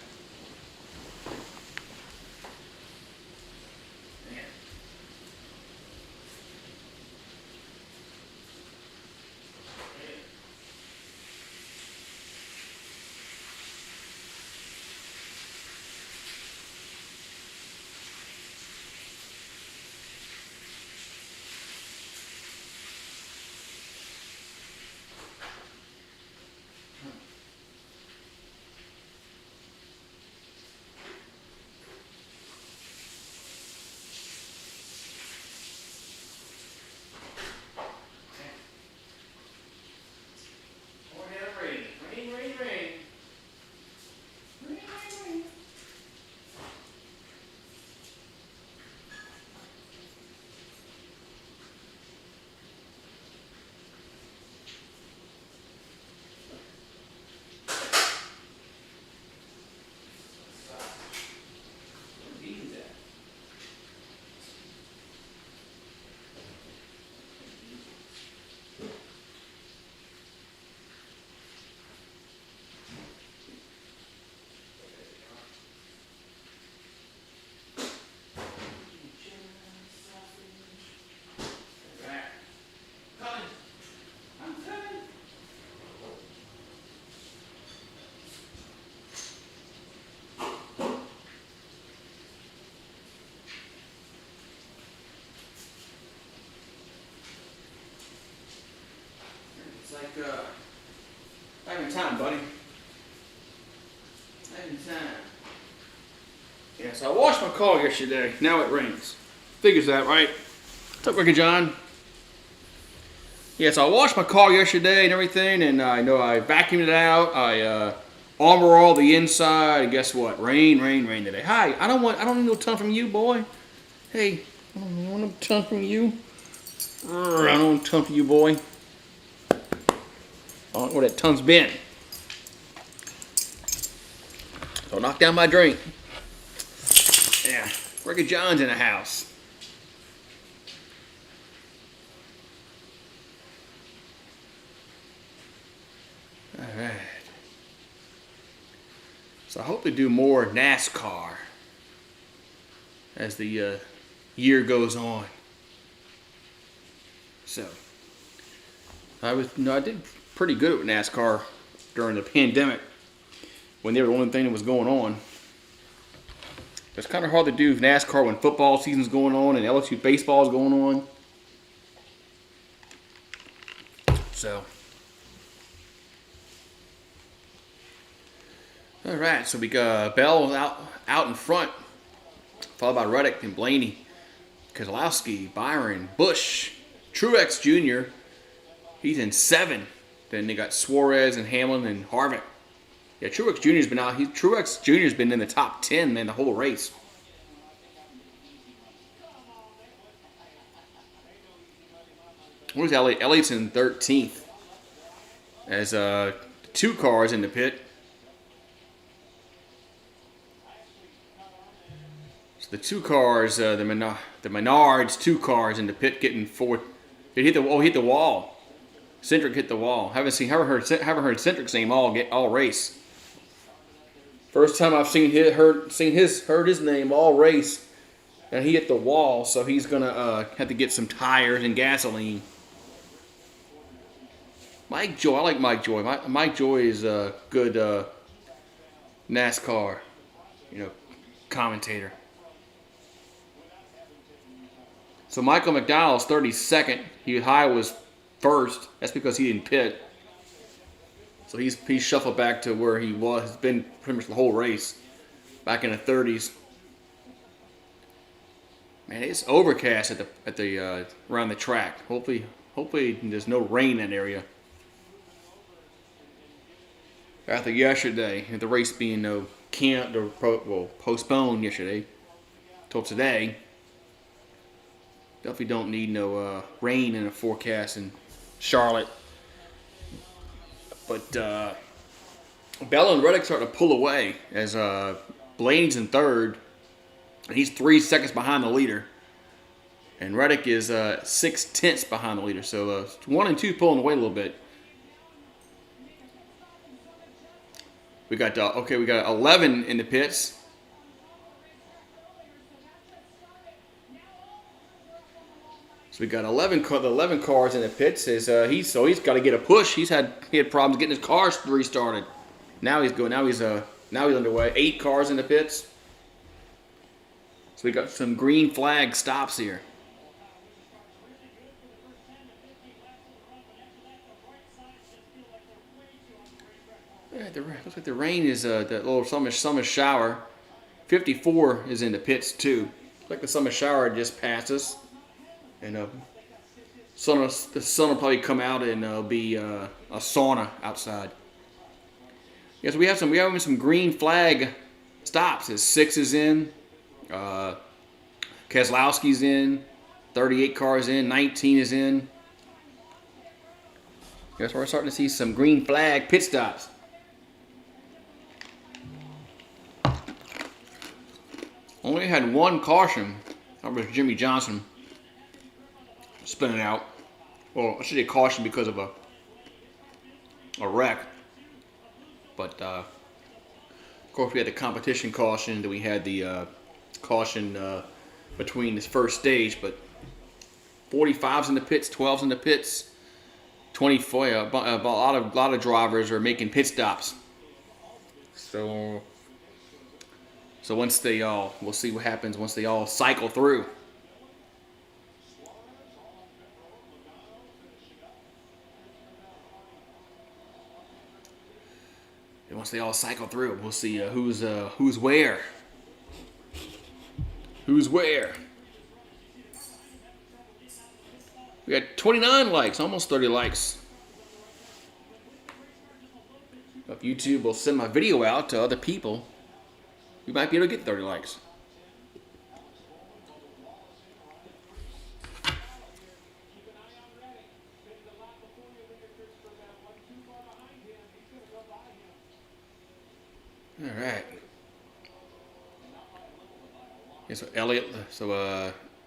Having time, buddy. Having time. Yeah, so I washed my car yesterday. Now it rains. Figures that, right? What's up, Ricky John? Yeah, so I washed my car yesterday and everything, and I vacuumed it out. I armor all the inside, and guess what? Rain today. Hi, I don't need no ton from you, boy. Hey, I don't want no ton from you. I don't want a ton from you, boy. I don't know where that ton's been. Don't knock down my drink. Yeah, Ricky John's in the house. All right. So I hope to do more NASCAR as the year goes on. So I did pretty good with NASCAR during the pandemic when they were the only thing that was going on. It's kind of hard to do NASCAR when football season's going on and LSU baseball is going on. So, all right. So we got Bell out in front, followed by Reddick and Blaney, Keselowski, Byron, Busch, Truex Jr. He's in 7. Then they got Suarez and Hamlin and Harvick. Yeah, Truex Jr.'s been out. Truex Jr.'s been in the top 10, man, the whole race. Where's Elliott? Elliott's in 13th. As 2 cars in the pit. So the 2 cars, the Menards 2 cars in the pit getting forward. He hit the wall. Centric hit the wall. Haven't heard Centric's name all race. First time I've heard his name all race, and he hit the wall, so he's gonna have to get some tires and gasoline. Mike Joy, I like Mike Joy. Mike Joy is a good NASCAR, commentator. So Michael McDowell's 32nd. High was first. That's because he didn't pit. So he's shuffled back to where he was. He's been pretty much the whole race, back in the 30s. Man, it's overcast at the around the track. Hopefully there's no rain in that area. After yesterday, the race being postponed yesterday till today. Definitely don't need no rain in the forecast in Charlotte. But Bell and Reddick starting to pull away as Blaney's in third. And he's 3 seconds behind the leader. And Reddick is 6/10 behind the leader. So 1 and 2 pulling away a little bit. We got 11 in the pits. So we got 11 cars in the pits. He's got to get a push. He had problems getting his cars restarted. Now he's underway. 8 cars in the pits. So we got some green flag stops here. Looks like the rain is that little summer shower. 54 is in the pits too. Looks like the summer shower just passed us, and the sun will probably come out and be a sauna outside. Yes, we have some green flag stops. 6 is in. Keselowski's in. 38 cars in. 19 is in. Yes, we're starting to see some green flag pit stops. Only had 1 caution. That was Jimmy Johnson spinning out. Well, I should say caution because of a wreck. But of course, we had the competition caution. Then we had the caution between this first stage. But 45's in the pits, 12's in the pits, 24. A lot of drivers are making pit stops. So once we'll see what happens once they all cycle through. And once they all cycle through, we'll see who's where. Who's where? We got 29 likes, almost 30 likes. If YouTube will send my video out to other people, we might be able to get 30 likes. All right. Yeah,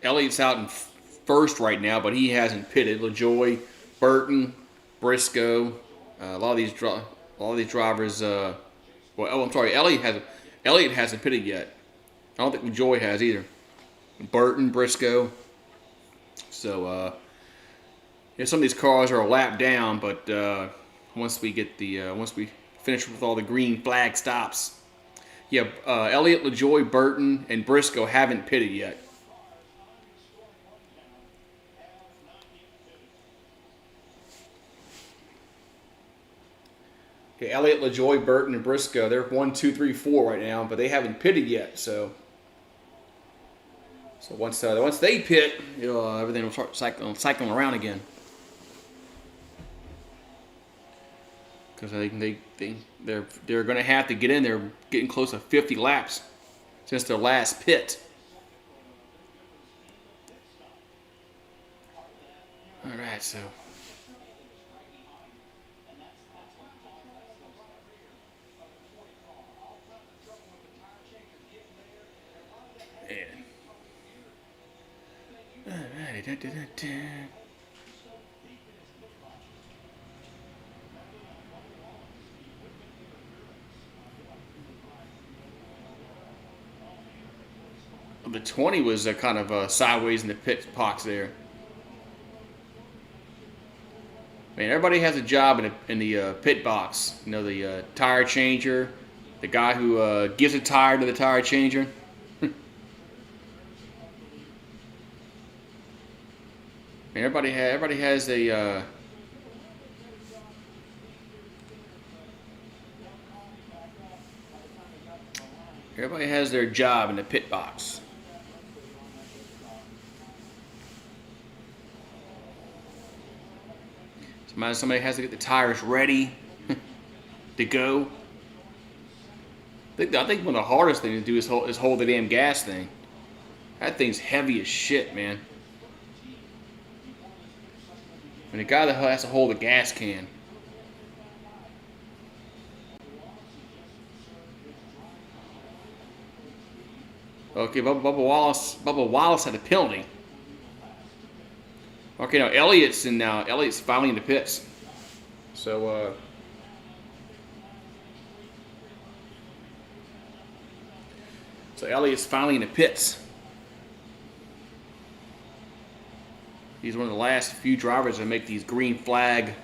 Elliott's out in first right now, but he hasn't pitted. LaJoy, Burton, Briscoe, a lot of these drivers. Elliott hasn't pitted yet. I don't think LaJoy has either. Burton, Briscoe. So some of these cars are a lap down, but once we finish with all the green flag stops, Elliott, LaJoy, Burton, and Briscoe haven't pitted yet. Okay, Elliott, LaJoy, Burton, and Briscoe, they're 1, 2, 3, 4 right now, but they haven't pitted yet. So once they pit, everything will start cycling around again. Because I think they're going to have to get in there, getting close to 50 laps since their last pit. All right, so. Alrighty. The 20 was kind of sideways in the pit box there. Man, everybody has a job in the pit box. You know, the tire changer, the guy who gives a tire to the tire changer. Man, everybody has a everybody has their job in the pit box. Somebody has to get the tires ready to go. I think one of the hardest things to do is hold the damn gas thing. That thing's heavy as shit, man. And the guy that has to hold the gas can. Okay, Bubba Wallace had a penalty. Okay, now Elliott's finally in the pits. So Elliott's finally in the pits. He's one of the last few drivers to make these green flag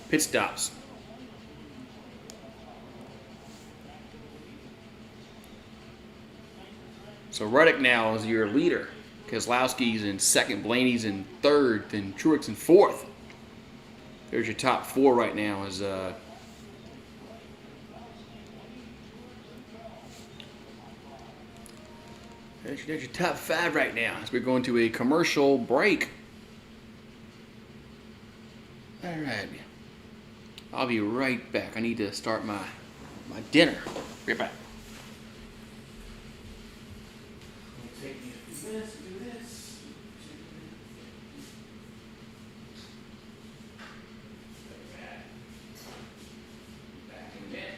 pit stops. So Reddick now is your leader. Keselowski's in second, Blaney's in third, then Truex in fourth. There's your top four right now. There's your top five right now as we're going to a commercial break. All right. I'll be right back. I need to start my dinner. Be right back. Take me a few minutes to do this. Back in a minute.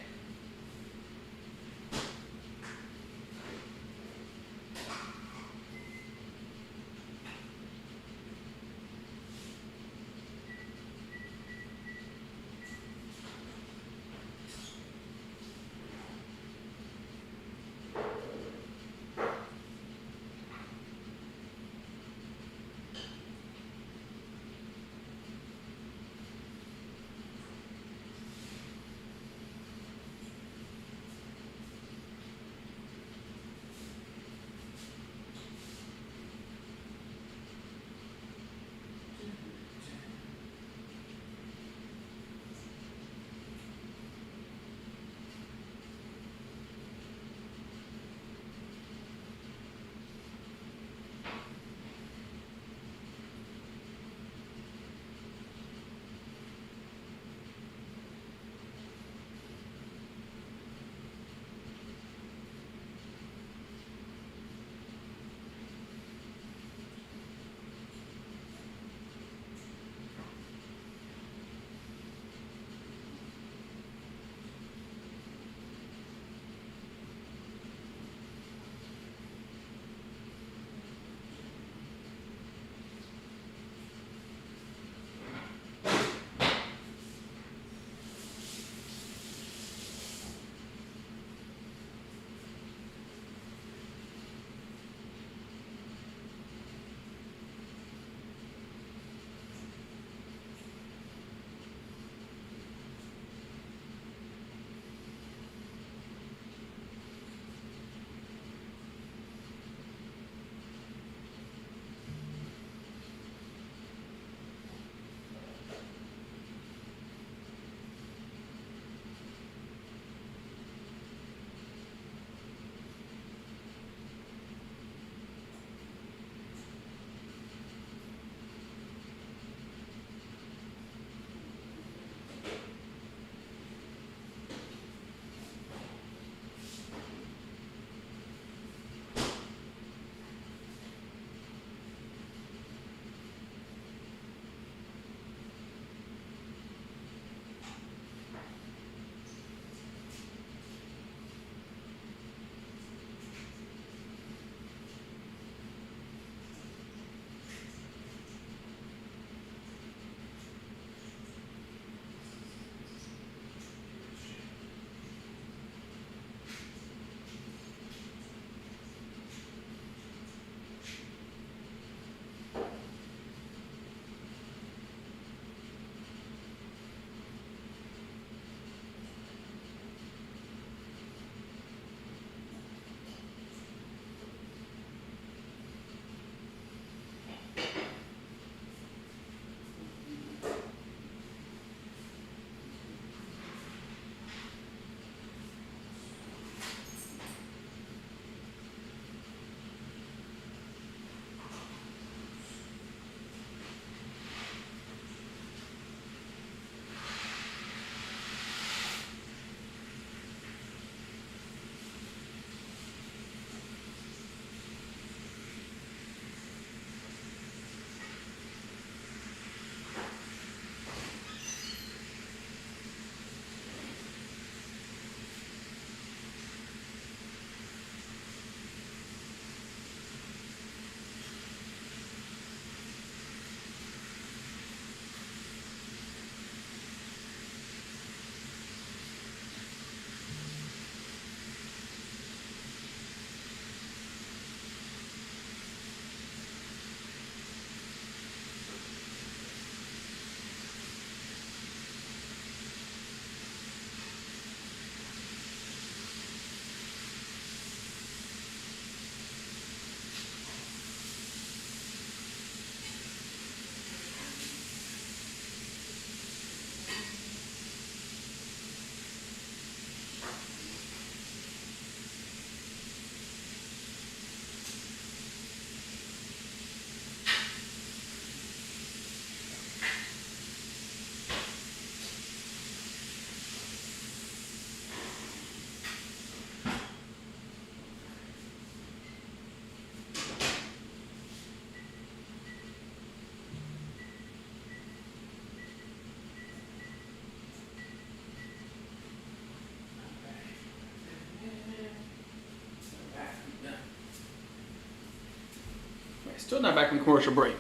Still not back from commercial break.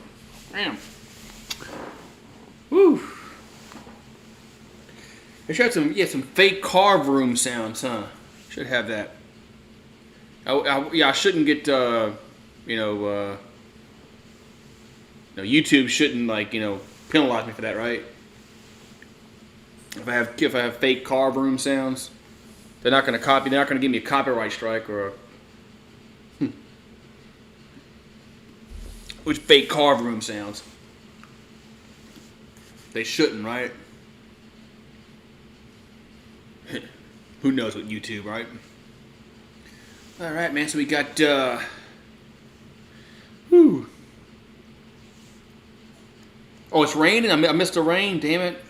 Damn. Woo. They should have some fake carve room sounds, huh? Should have that. I shouldn't get, YouTube shouldn't penalize me for that, right? If I have fake carve room sounds, they're not going to give me a copyright strike or which fake carve room sounds. They shouldn't, right? Who knows what YouTube, right? All right, man. So we got, Oh, it's raining. I missed the rain. Damn it.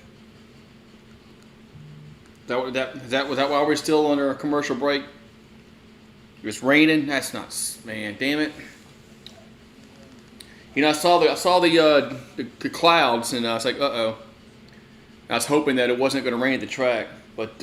Is that why we're still under a commercial break? It's raining. That's not, man. Damn it. I saw the clouds, and I was like, uh-oh. I was hoping that it wasn't going to rain at the track, but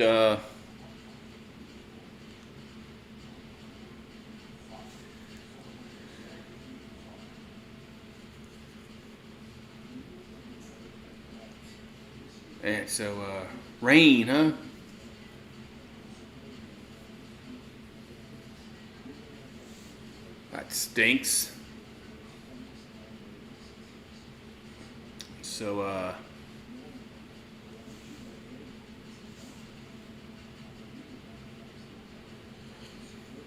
and so rain, huh? That stinks. So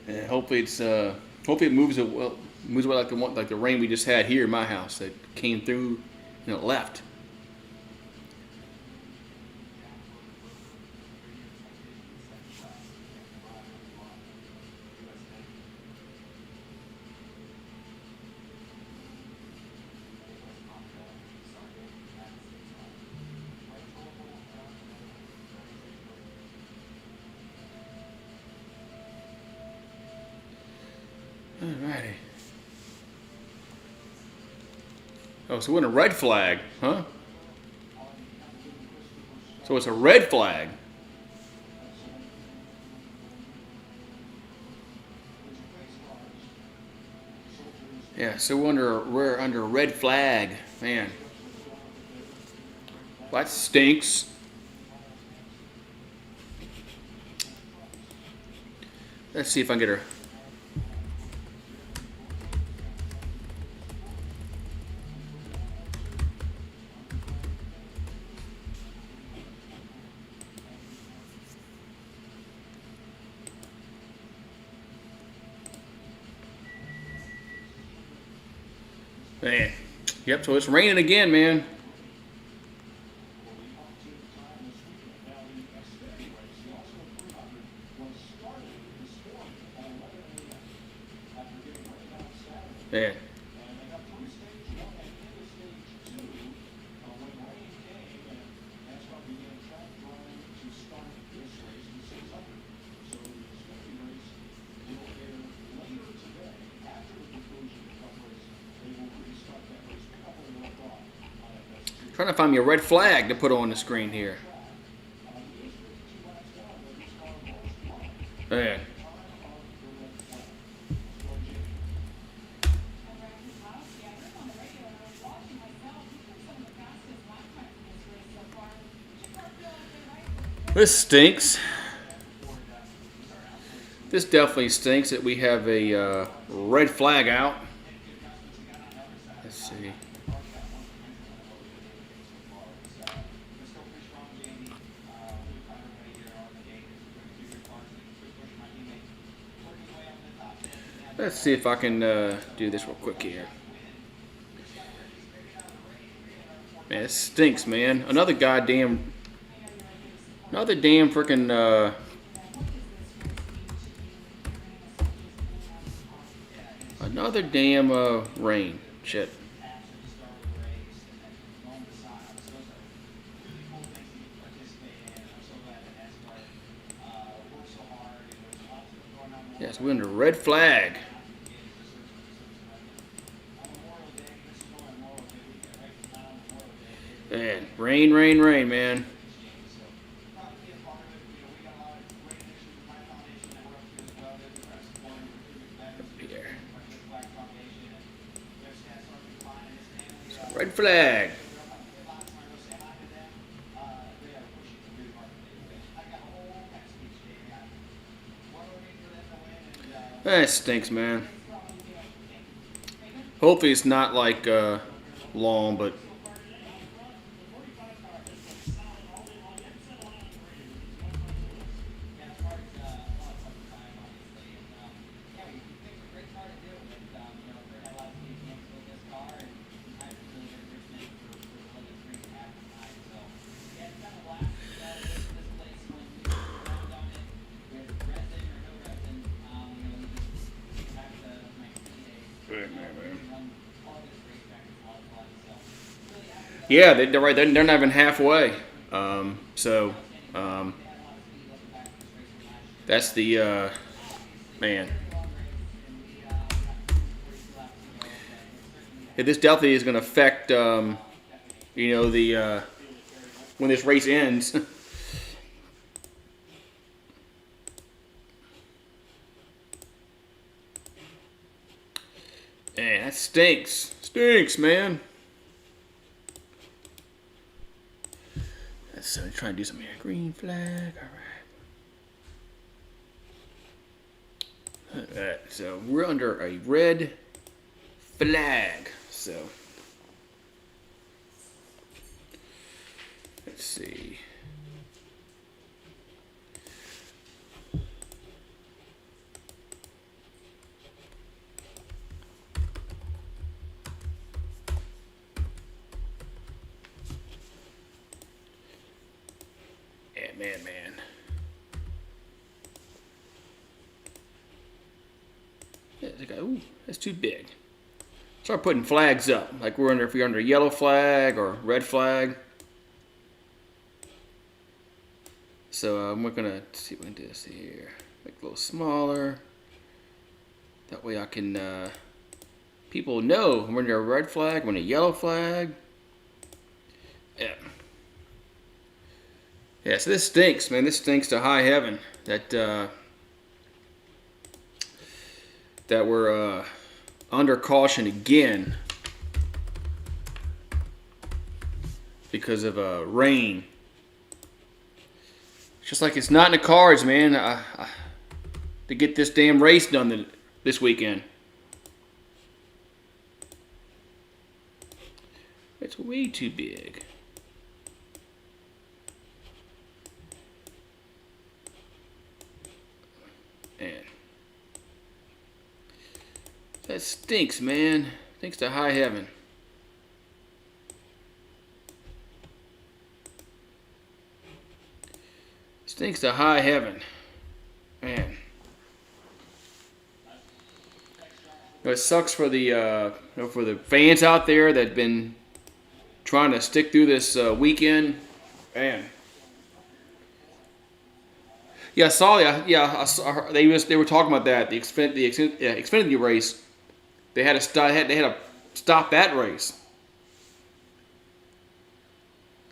and hopefully it moves away like the rain we just had here in my house that came through and it left. Alrighty. Oh, so we're in a red flag, huh? So it's a red flag. Yeah, so we're under a red flag, man. Well, that stinks. Let's see if I can get her. Man. Yep, so it's raining again, man. Man. Trying to find me a red flag to put on the screen here. Man. This stinks. This definitely stinks that we have a red flag out. Let's see. Let's see if I can do this real quick here. Man, it stinks, man. Another damn freaking another damn rain. Shit. Yes, we're under red flag. Man, rain, rain, rain, man. Here. Red flag. That stinks, man. Hopefully it's not like long, but yeah, they're right. They're not even halfway. So that's the man. Yeah, this definitely is going to affect the when this race ends. Man, that stinks. Stinks, man. Let's try and do something here. Green flag. All right. So we're under a red flag. So let's see. Yeah, man. Yeah, ooh, that's too big. Start putting flags up, like if we're under a yellow flag or red flag. So we're gonna see if we can do this here. Make it a little smaller. That way I can people know when we're under a red flag, when a yellow flag. Yeah. Yeah, so this stinks, man. This stinks to high heaven that that we're under caution again because of rain. It's just like it's not in the cards, man, to get this damn race done this weekend. It's way too big. Man. That stinks, man. Stinks to high heaven. Stinks to high heaven. Man. It sucks for the fans out there that've been trying to stick through this weekend. Man. Yeah, I saw. I saw. They were talking about that the Xfinity race. They had to stop that race,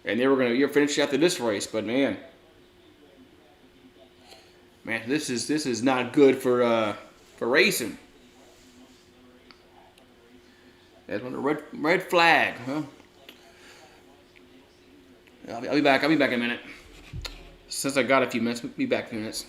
and they were going to finish after this race. But man, this is not good for racing. That's one the red flag. Huh? I'll be back. I'll be back in a minute. Since I got a few minutes, be back in a few minutes.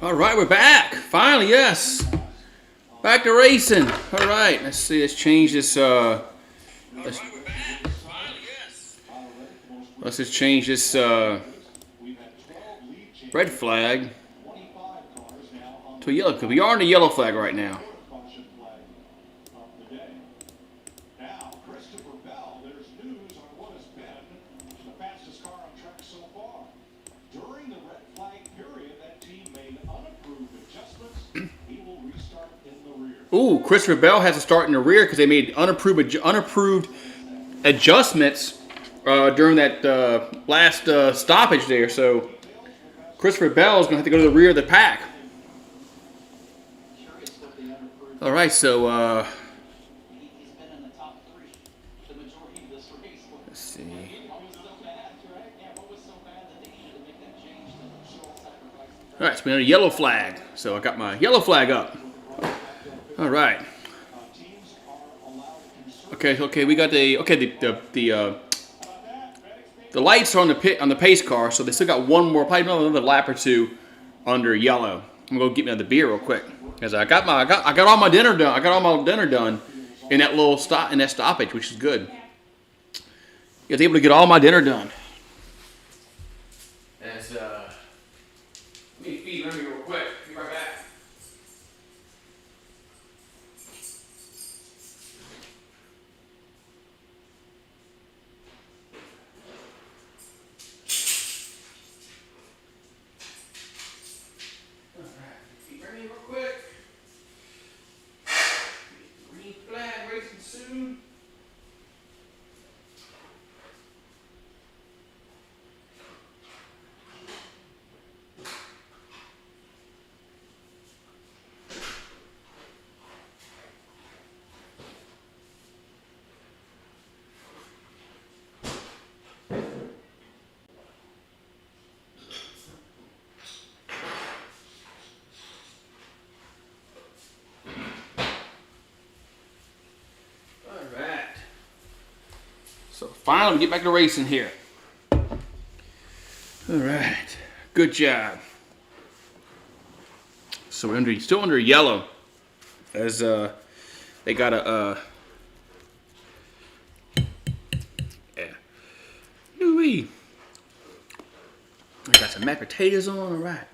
All right, we're back. Finally, yes. Back to racing. All right, let's see. Let's change this. Let's just change this red flag to a yellow, because we are in the yellow flag right now. Ooh, Christopher Bell has to start in the rear because they made unapproved adjustments during that last stoppage there. So Christopher Bell is going to have to go to the rear of the pack. All right, so let's see. All right, so we have a yellow flag. So I got my yellow flag up. All right. Okay. We got the lights are on the pace car, so they still got one more, probably another lap or two under yellow. I'm gonna go get me another beer real quick, because I got all my dinner done. I got all my dinner done in that little stoppage, which is good. I was able to get all my dinner done. As let me feed Remy real quick. Be right back. So finally, we get back to racing here. All right, good job. So we're still under yellow, as they got a I got some mashed potatoes on. All right.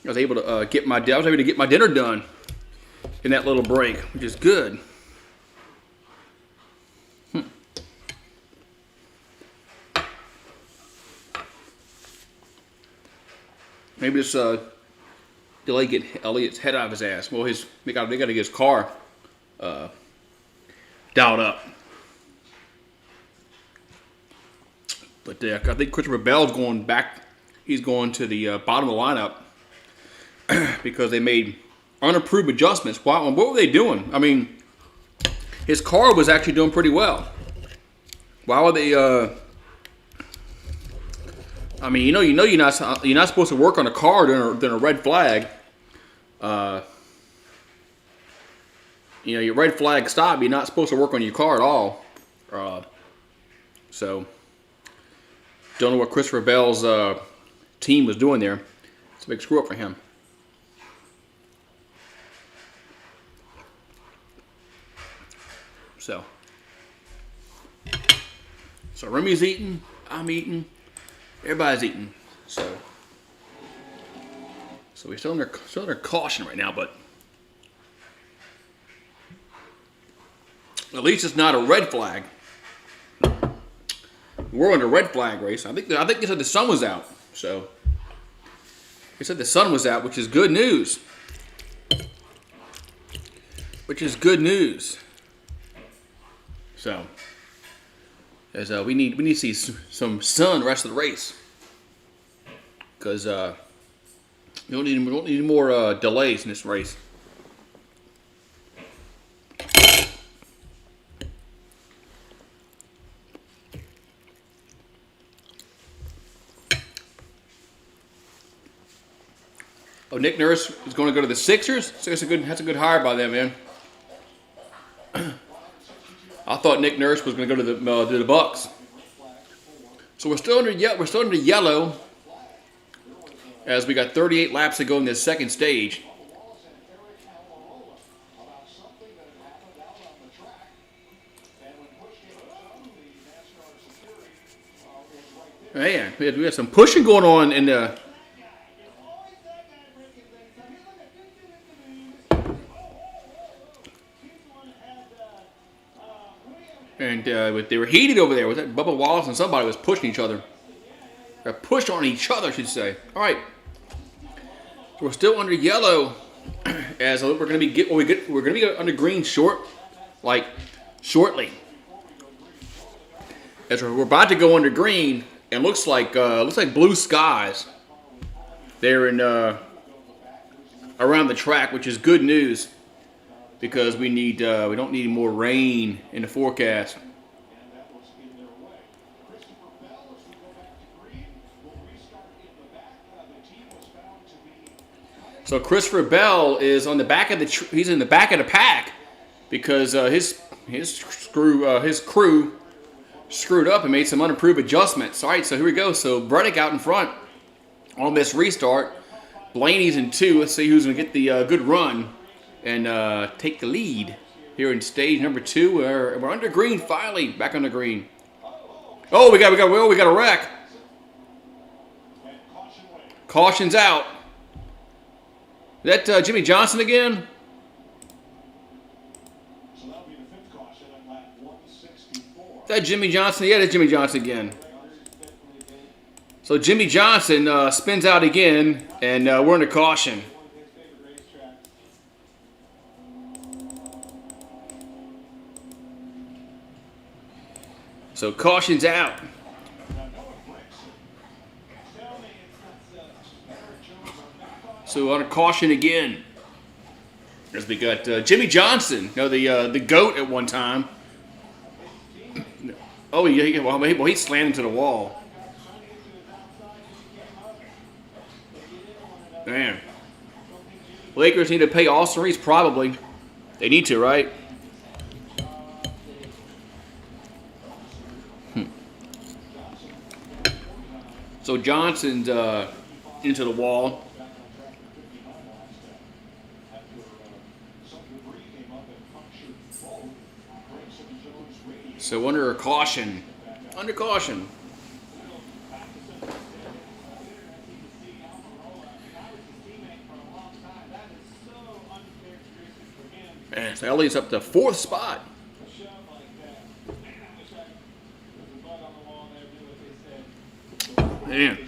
I was able to get my dinner done in that little break, which is good. Maybe this delay get Elliot's head out of his ass. Well, they got to get his car dialed up. But I think Christopher Bell's going back. He's going to the bottom of the lineup because they made unapproved adjustments. Wow, what were they doing? I mean, his car was actually doing pretty well. Why were they? I mean, you're not supposed to work on a car during a red flag. Your red flag stop. You're not supposed to work on your car at all. So, don't know what Christopher Bell's team was doing there. It's a big screw up for him. So Remy's eating. I'm eating. Everybody's eating, so we're still under caution right now, but at least it's not a red flag. We're under red flag race. I think they said the sun was out, so they said the sun was out, which is good news. So. As we need to see some sun the rest of the race, because we don't need more delays in this race. Oh, Nick Nurse is going to go to the Sixers. So that's a good hire by them, man. I thought Nick Nurse was going to go to the Bucks. So we're still under yellow, as we got 38 laps to go in this second stage. Man, we had some pushing going on in the. And they were heated over there. Was that Bubba Wallace and somebody was pushing each other? Or pushed on each other, I should say. All right, so we're still under yellow, as we're going to be we're going to be under green shortly. As we're about to go under green, and looks like blue skies there in around the track, which is good news because we don't need more rain in the forecast. So Christopher Bell is on the back of he's in the back of the pack because his crew screwed up and made some unapproved adjustments. All right, so here we go. So Bredick out in front on this restart. Blaney's in 2. Let's see who's going to get the good run and take the lead here in stage number 2. We're under green finally. Back on the green. Oh, we got a wreck. Caution's out. Is that Jimmy Johnson again? Is that Jimmy Johnson? Yeah, that's Jimmy Johnson again. So Jimmy Johnson spins out again, and we're under caution. So caution's out. So under caution again. As we got Jimmy Johnson, the GOAT at one time. Oh, he slammed into the wall. Man. Lakers need to pay Austin Reeves, probably. They need to, right? So Johnson's into the wall. So under caution. Under caution. And so Elliott's up to 4th spot. Man.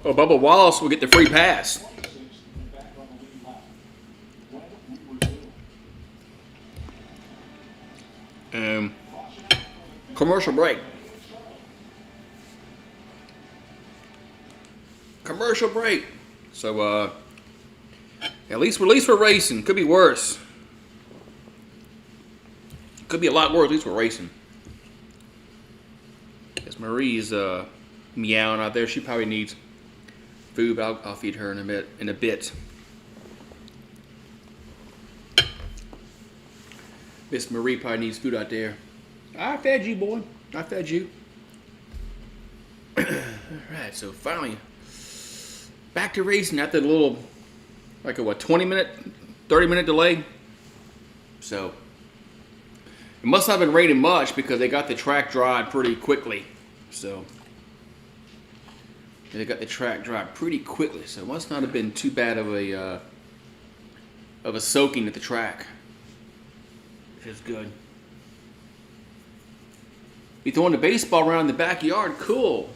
Oh, Bubba Wallace will get the free pass. Commercial break. Commercial break. So at least we're racing. Could be worse. Could be a lot worse. At least we're racing. As Marie's meowing out there, she probably needs food. But I'll feed her in a bit. Miss Marie probably needs food out there. I fed you, boy. I fed you. All right, so finally back to racing after the little, 20-minute, 30-minute delay. So it must not have been raining much because they got the track dried pretty quickly. So they got the track dried pretty quickly. So it must not have been too bad of a soaking at the track. Which is good. Be throwing the baseball around in the backyard. Cool.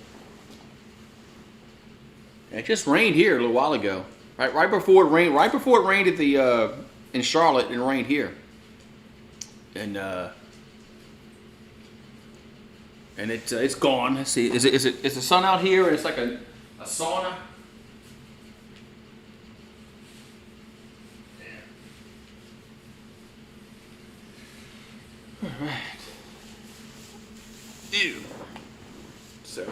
It just rained here a little while ago. Right before it rained. Right before it rained at the in Charlotte, it rained here. And it's gone. Let's see. Is the sun out here? And it's like a sauna. All right. Ew. So.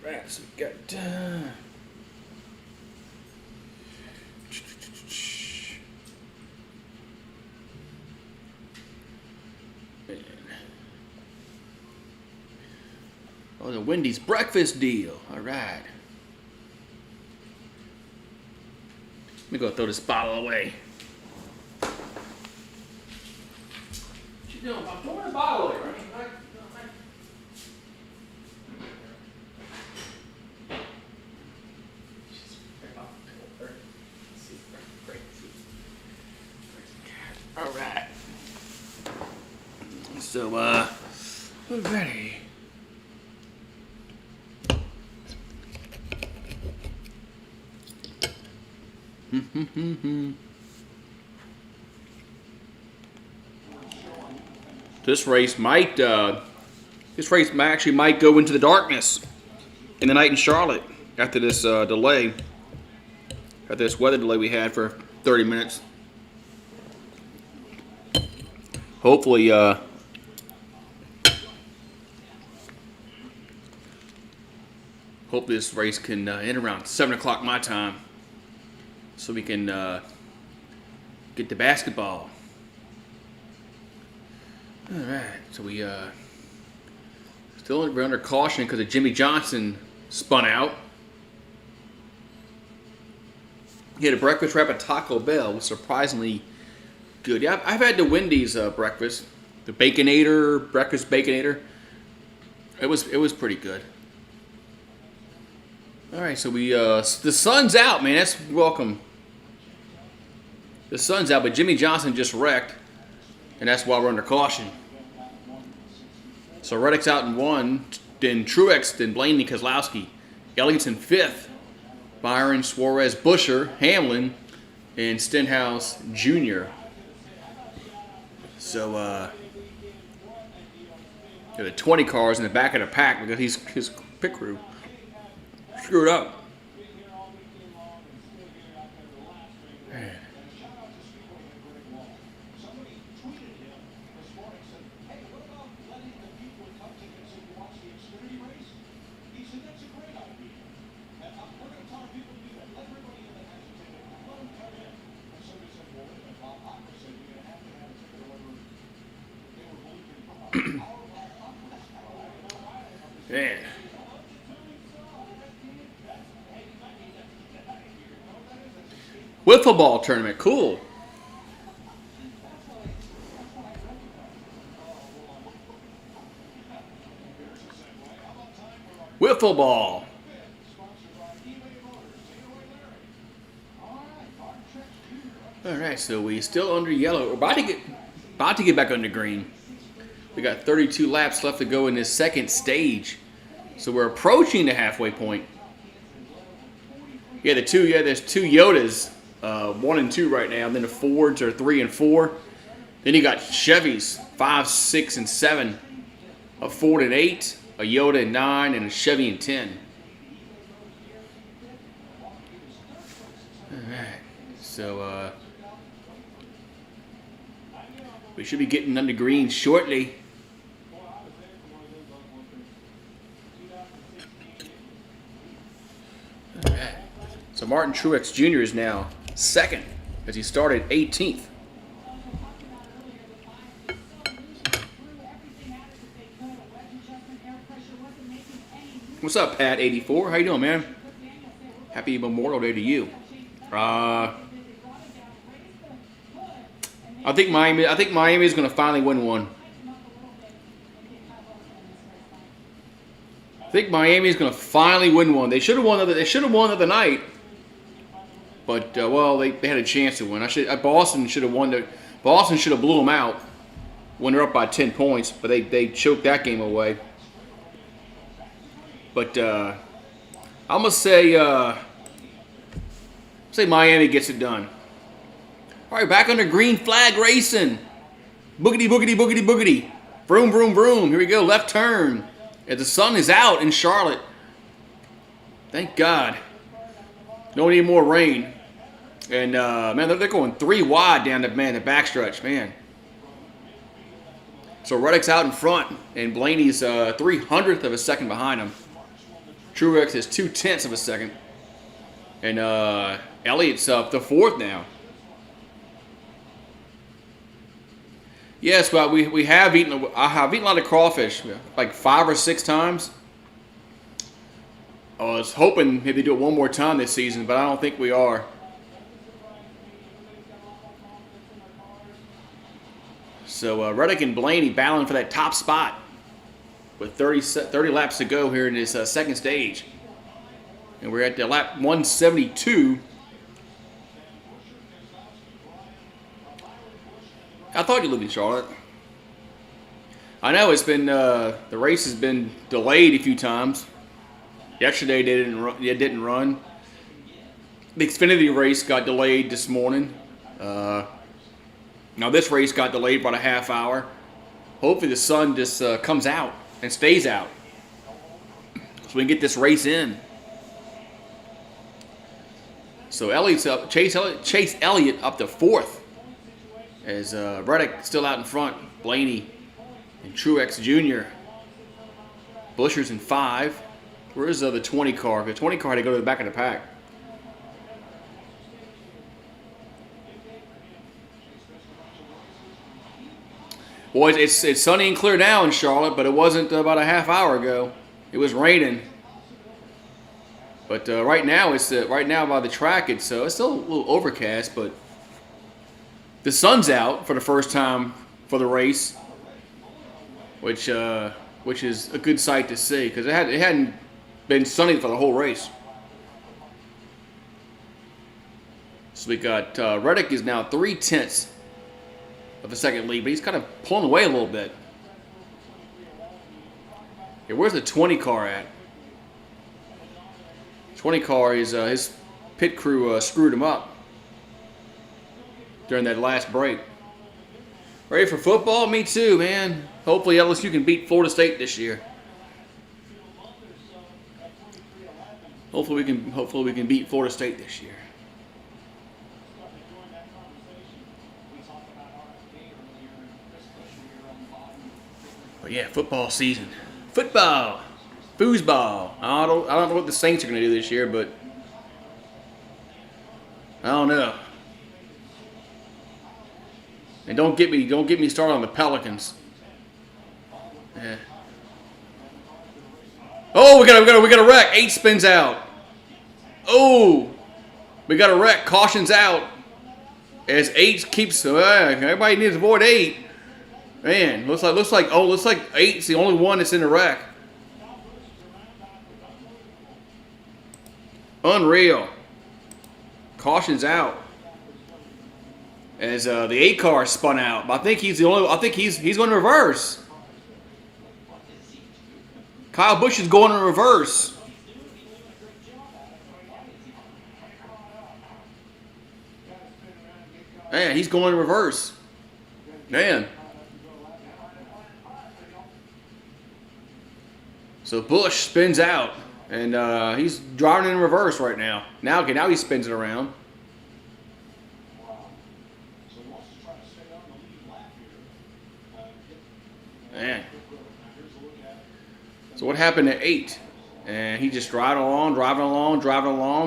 Alright, so we got Oh, the Wendy's breakfast deal. All right. Let me go throw this bottle away. What you doing? I'm throwing the bottle away, right? All right. So, we're ready. This race might go into the darkness in the night in Charlotte after this delay, after this weather delay we had for 30 minutes. Hopefully, this race can end around 7 o'clock my time, so we can get to basketball. All right, so we're under caution because of Jimmy Johnson spun out. He had a breakfast wrap at Taco Bell, was surprisingly good. Yeah, I've had the Wendy's breakfast, the Baconator breakfast Baconator. It was pretty good. All right, so the sun's out, man. That's welcome. The sun's out, but Jimmy Johnson just wrecked, and that's why we're under caution. So Reddick's out in 1, then Truex, then Blaney, Keselowski, Elliott's in 5th, Byron, Suarez, Busher, Hamlin, and Stenhouse Jr. So the 20 cars in the back of the pack because his pit crew screwed up. Man. Wiffle ball tournament, cool. Wiffle ball. All right, so we still under yellow. We're about to get back under green. We got 32 laps left to go in this second stage. So we're approaching the halfway point. There's two Yodas, 1 and 2 right now. And then the Fords are 3 and 4. Then you got Chevys, 5, 6, and 7. A Ford at 8, a Yoda at 9, and a Chevy at 10. All right. So we should be getting under green shortly. Alright. So Martin Truex Jr. is now 2nd as he started 18th. What's up, Pat84? How you doing, man? Happy Memorial Day to you. I think Miami is going to finally win one. I think Miami is going to finally win one. They should have won the other night, but they had a chance to win. Boston should have won. Boston should have blew them out when they're up by 10 points, but they choked that game away. But I'm gonna say Miami gets it done. All right, back under green flag racing. Boogity, boogity, boogity, boogity. Vroom, vroom, vroom. Here we go. Left turn. And the sun is out in Charlotte. Thank God. Don't need more rain. And, man, they're going 3 wide down the backstretch, man. So Reddick's out in front, and Blaney's 300th of a second behind him. Truex is 0.2 of a second. And Elliott's up to 4th now. Yes, well, I have eaten a lot of crawfish, like 5 or 6 times. I was hoping maybe do it one more time this season, but I don't think we are. So Reddick and Blaney battling for that top spot with 30 laps to go here in this second stage. And we're at the lap 172. I thought you lived in Charlotte. I know it's been the race has been delayed a few times. Yesterday they didn't run. The Xfinity race got delayed this morning. Now this race got delayed about a half hour. Hopefully the sun just comes out and stays out, so we can get this race in. So Elliott's up. Chase Elliott up to 4th, as Reddick still out in front. Blaney and Truex Jr. Buscher's in 5. Where is the 20 car? The 20 car had to go to the back of the pack. Boys, it's sunny and clear now in Charlotte, but it wasn't about a half hour ago. It was raining. But right now, right now by the track, it's still a little overcast, but the sun's out for the first time for the race, which is a good sight to see, because it hadn't been sunny for the whole race. So we got Reddick is now 3/10 of a second lead, but he's kind of pulling away a little bit. Yeah, where's the 20 car at? 20 car is his pit crew screwed him up during that last break. Ready for football? Me too, man. Hopefully LSU can beat Florida State this year. Hopefully we can beat Florida State this year. But yeah, football season. Football. Foosball. I don't know what the Saints are going to do this year, but I don't know. And don't get me started on the Pelicans. Yeah. Oh, we got a wreck. 8 spins out. Oh, we got a wreck. Caution's out. As 8 keeps. Everybody needs to avoid 8. Man, looks like 8's the only one that's in the wreck. Unreal. Caution's out. As the 8 car spun out, but I think he's going to reverse. Kyle Busch is going in reverse. Man, he's going in reverse. Man. So Busch spins out, and he's driving in reverse right now. Now he spins it around. Man. So what happened at 8? And he just driving along,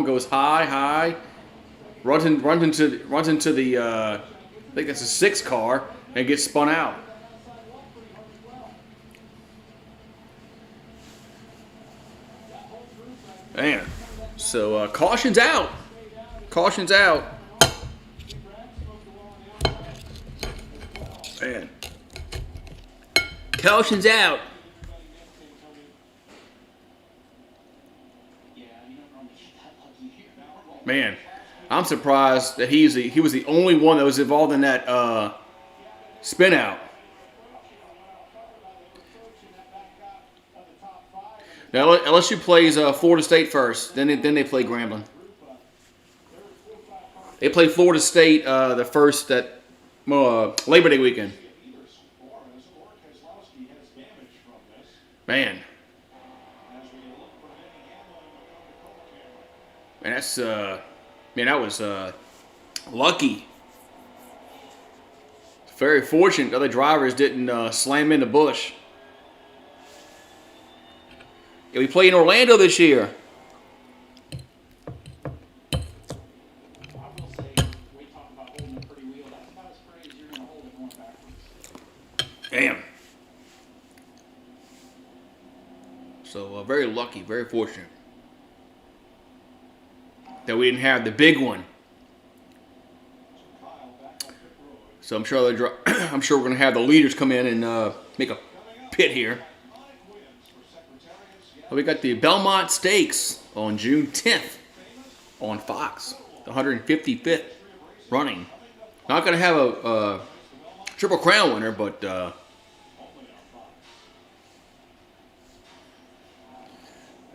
goes high, runs into the I think that's a 6 car, and gets spun out. Man. So caution's out. Caution's out. Man. Caution's out. Man, I'm surprised that he was the only one that was involved in that spin out. Now LSU plays Florida State first, then they play Grambling. They play Florida State the first that Labor Day weekend. Man. And that's that was lucky. Very fortunate the other drivers didn't slam into Busch. Yeah, we play in Orlando this year. Damn. So very lucky, very fortunate. that we didn't have the big one. So I'm sure I'm sure we're gonna have the leaders come in and make a pit here. We got the Belmont Stakes on June 10th on Fox, the 155th running. Not gonna have a Triple Crown winner, but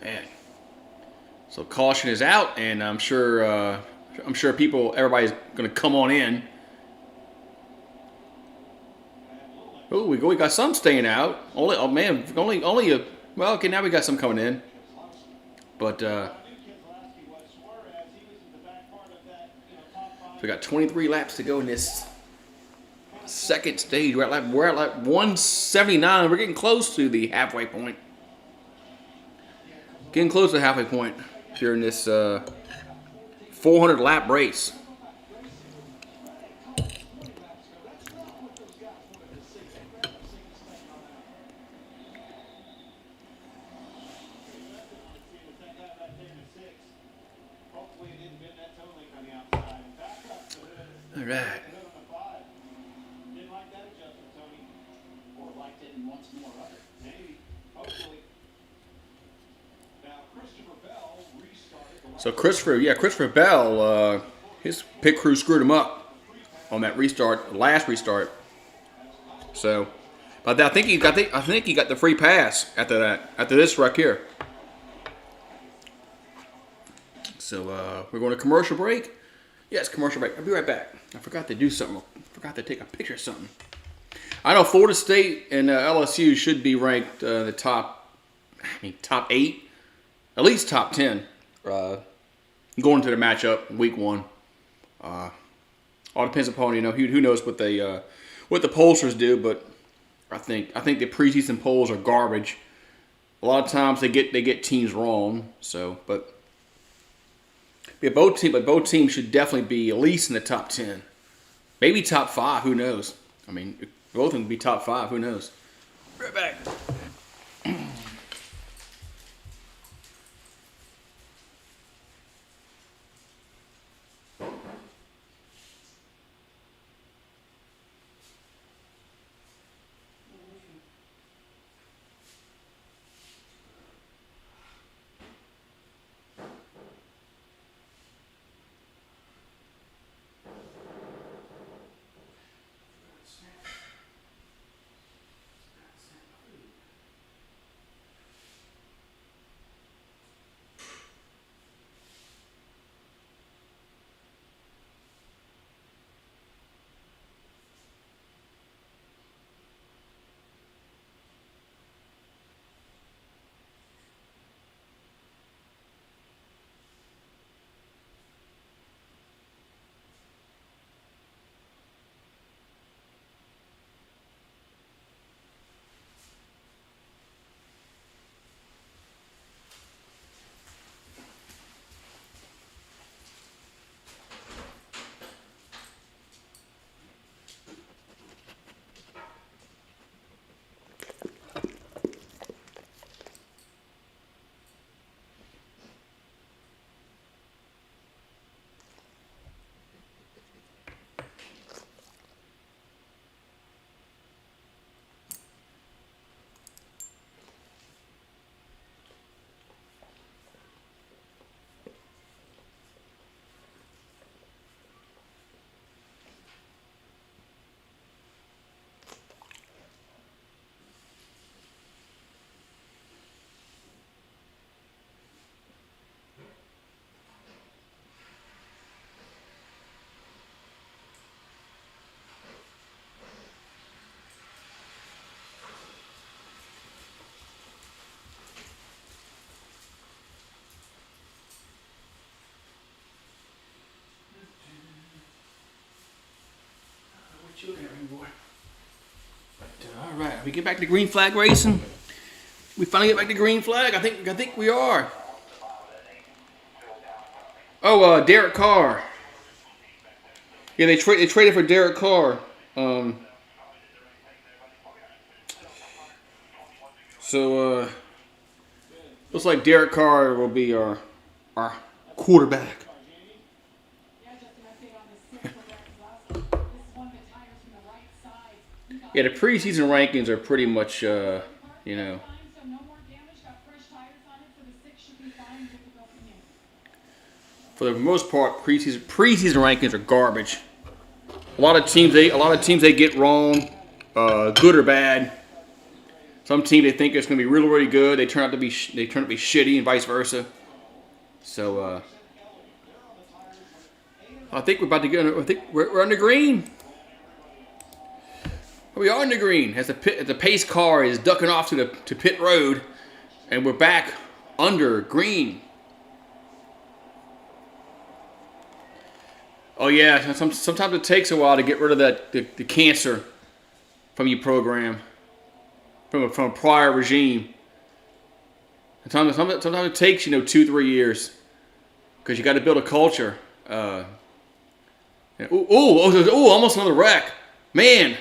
man. So caution is out, and I'm sure everybody's gonna come on in. Oh, we got some staying out. Only well, okay, now we got some coming in, but so we got 23 laps to go in this second stage. We're at like 179. We're getting close to the halfway point. Getting close to the halfway point here in this 400 lap race. All right. So Christopher Bell, his pit crew screwed him up on that last restart. So, but I think he got the free pass after this wreck here. So we're going to commercial break. Yes, commercial break. I'll be right back. I forgot to do something. I forgot to take a picture of something. I know Florida State and LSU should be ranked the top 8, at least top 10. Going into the matchup week 1. All depends upon who knows what the pollsters do, but I think the preseason polls are garbage. A lot of times they get teams wrong. So, but both teams should definitely be at least in the top 10, maybe top 5. Who knows? I mean, both of them be top 5. Who knows? Right back. All right, we get back to green flag racing. We finally get back to green flag. I think we are. Oh, Derek Carr. Yeah, they traded for Derek Carr. So looks like Derek Carr will be our quarterback. Yeah, the preseason rankings are pretty much, you know, for the most part, preseason rankings are garbage. A lot of teams they get wrong, good or bad. Some teams they think it's going to be really really good. They turn out to be shitty, and vice versa. So I think we're about to get. I think we're on the green. We are on the green as the pace car is ducking off to pit road, and we're back under green. Oh yeah, sometimes it takes a while to get rid of the cancer from your program, from a prior regime. Sometimes it takes 2-3 years because you got to build a culture. Almost another wreck, man.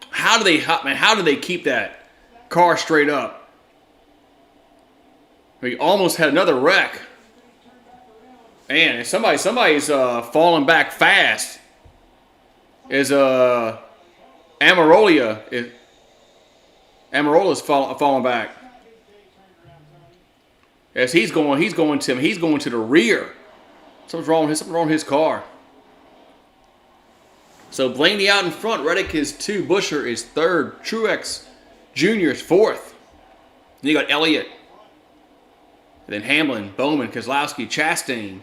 How do they keep that car straight up? We almost had another wreck. Man, somebody's falling back fast. Is Amarola's falling back. As he's going to the rear. Something's wrong with his car. So Blaney out in front. Reddick is 2. Busher is 3rd. Truex Jr. is 4th. Then you got Elliott. And then Hamlin, Bowman, Keselowski, Chastain.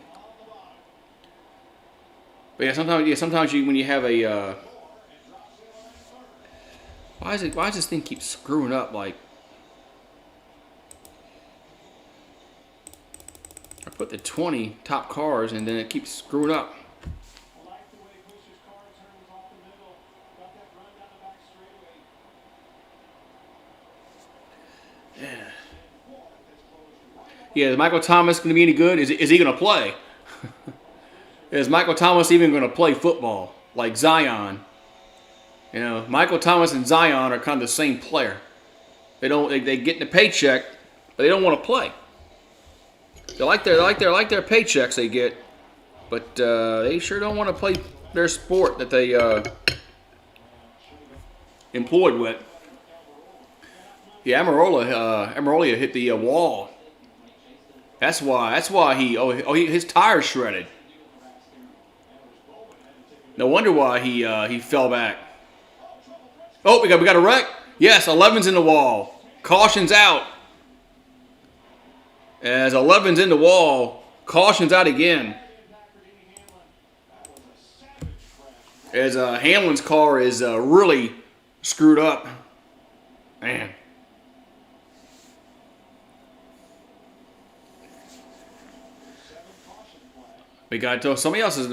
But sometimes when you have a why does this thing keep screwing up? Like I put the 20 top cars and then it keeps screwing up. Yeah, is Michael Thomas going to be any good? Is he going to play? Is Michael Thomas even going to play football like Zion? Michael Thomas and Zion are kind of the same player. They get the paycheck, but they don't want to play. They like their paychecks they get, but they sure don't want to play their sport that they employed with. Yeah, Amarola hit the wall. That's why his tire's shredded. No wonder why he fell back. Oh, we got a wreck. Yes, 11's in the wall. Caution's out. As 11's in the wall, caution's out again. As Hamlin's car is really screwed up. Man. We got somebody else has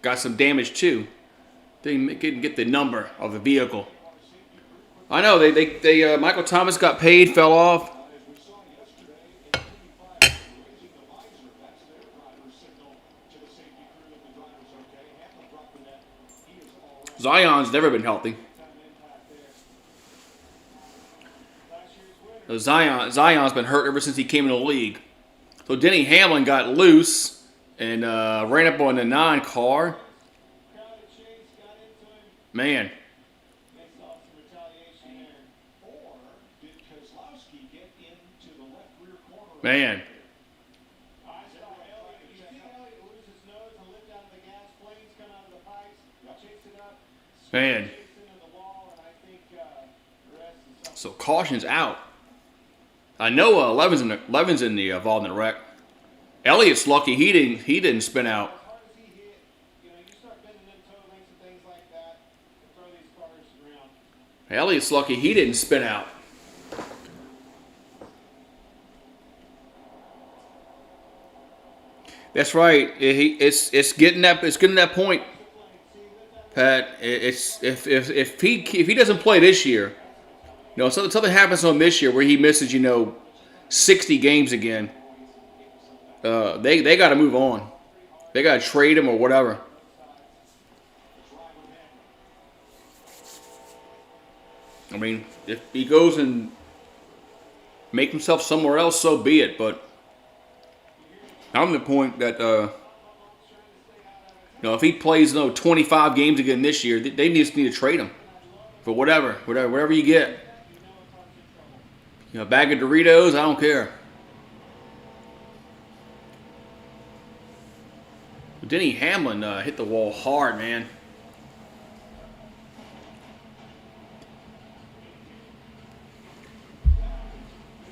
got some damage too. They didn't get the number of the vehicle. I know they Michael Thomas got paid, fell off. Zion's never been healthy. Zion's been hurt ever since he came in the league. So Denny Hamlin got loose and ran up on the 9 car. Man. Man. Man. So caution's out. I know 11's in the involved in the wreck. Elliott's lucky he didn't spin out. Elliott's lucky he didn't spin out. That's right. It's getting that point, Pat. If he doesn't play this year, something happens to him this year where he misses 60 games again. They got to move on. They got to trade him or whatever. I mean, if he goes and make himself somewhere else, so be it. But I'm the point that if he plays 25 games again this year, they just need to trade him. for whatever you get. You know, a bag of Doritos, I don't care. Denny Hamlin hit the wall hard, man.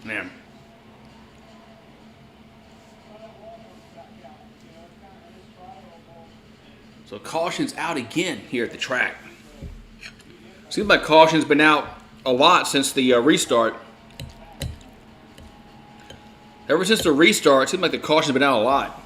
Man. So caution's out again here at the track. Seems like caution's been out a lot since the restart. Ever since the restart, it seems like the caution's been out a lot.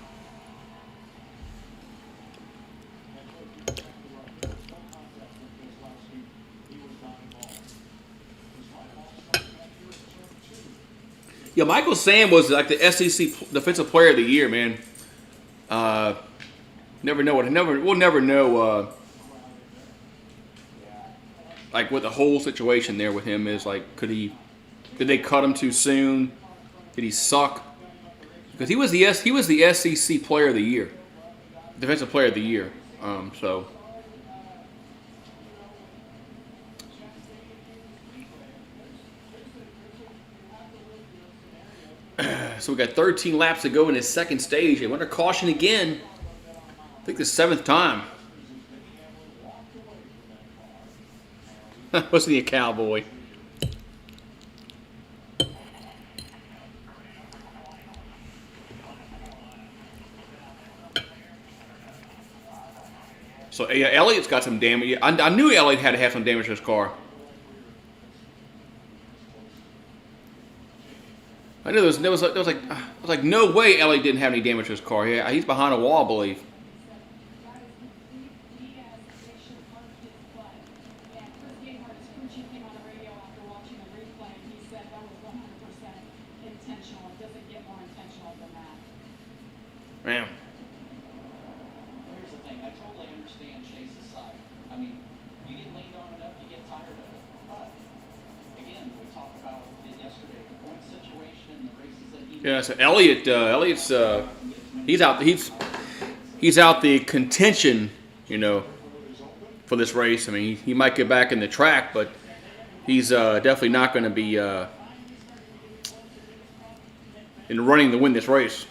Yeah, Michael Sam was like the SEC Defensive Player of the Year, man. We'll never know like what the whole situation there with him is. Like, did they cut him too soon? Did he suck? Because he was the SEC Player of the Year, Defensive Player of the Year. So we got 13 laps to go in his second stage. They went under caution again. I think the 7th time. Wasn't he a cowboy? So yeah, Elliott's got some damage. I knew Elliott had to have some damage to his car. I knew there was like no way Elliott didn't have any damage to his car. Yeah, he's behind a wall, I believe. Man. Here's the thing. I totally understand Chase's side. I mean, you get leaned on enough, you get tired of it. But again, we talked about it yesterday. The point situation, the races that he. Yeah. So Elliott's he's out the contention, you know, for this race. I mean, he might get back in the track, but he's definitely not going to be in running to win this race.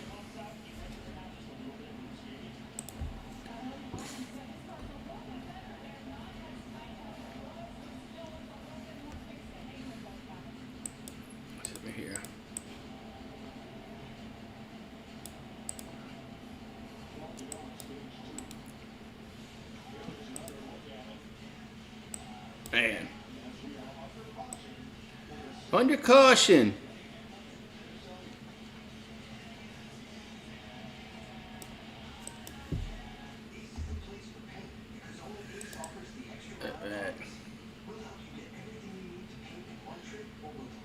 Man. Under caution.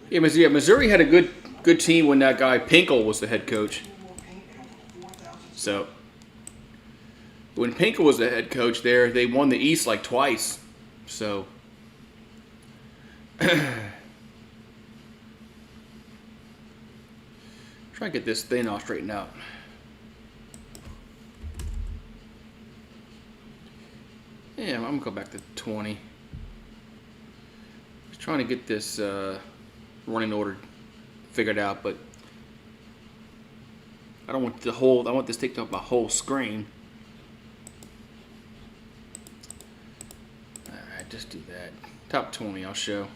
Yeah, Missouri had a good team when that guy Pinkel was the head coach. So when Pinkel was the head coach there, they won the East like twice. So try to get this thing all straightened out. Yeah, I'm gonna go back to 20. Just trying to get this running order figured out, but I don't want I want this to take up my whole screen. Alright, just do that. Top 20 I'll show.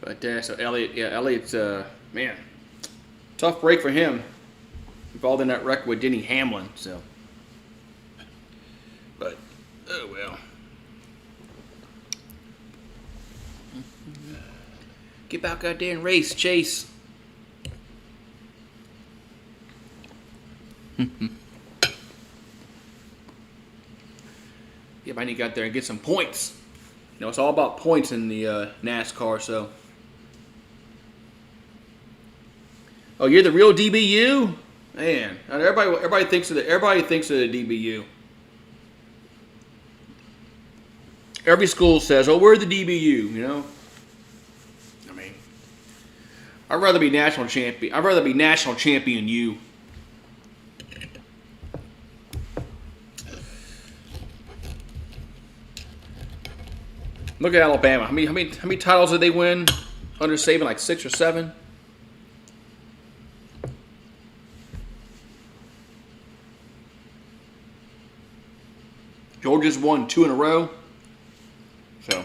But so Elliott's man, tough break for him. Involved in that wreck with Denny Hamlin, so. But oh well. Get back out there and race, Chase. Yeah, I need to get out there and get some points. You know, it's all about points in the NASCAR, so. Oh, you're the real DBU? Man, everybody thinks of the DBU. Every school says, "Oh, we're the DBU," you know. I mean, I'd rather be national champion. I'd rather be national champion you. Look at Alabama. How many titles did they win under Saban? Like 6 or 7. Georgia's won 2 in a row. So.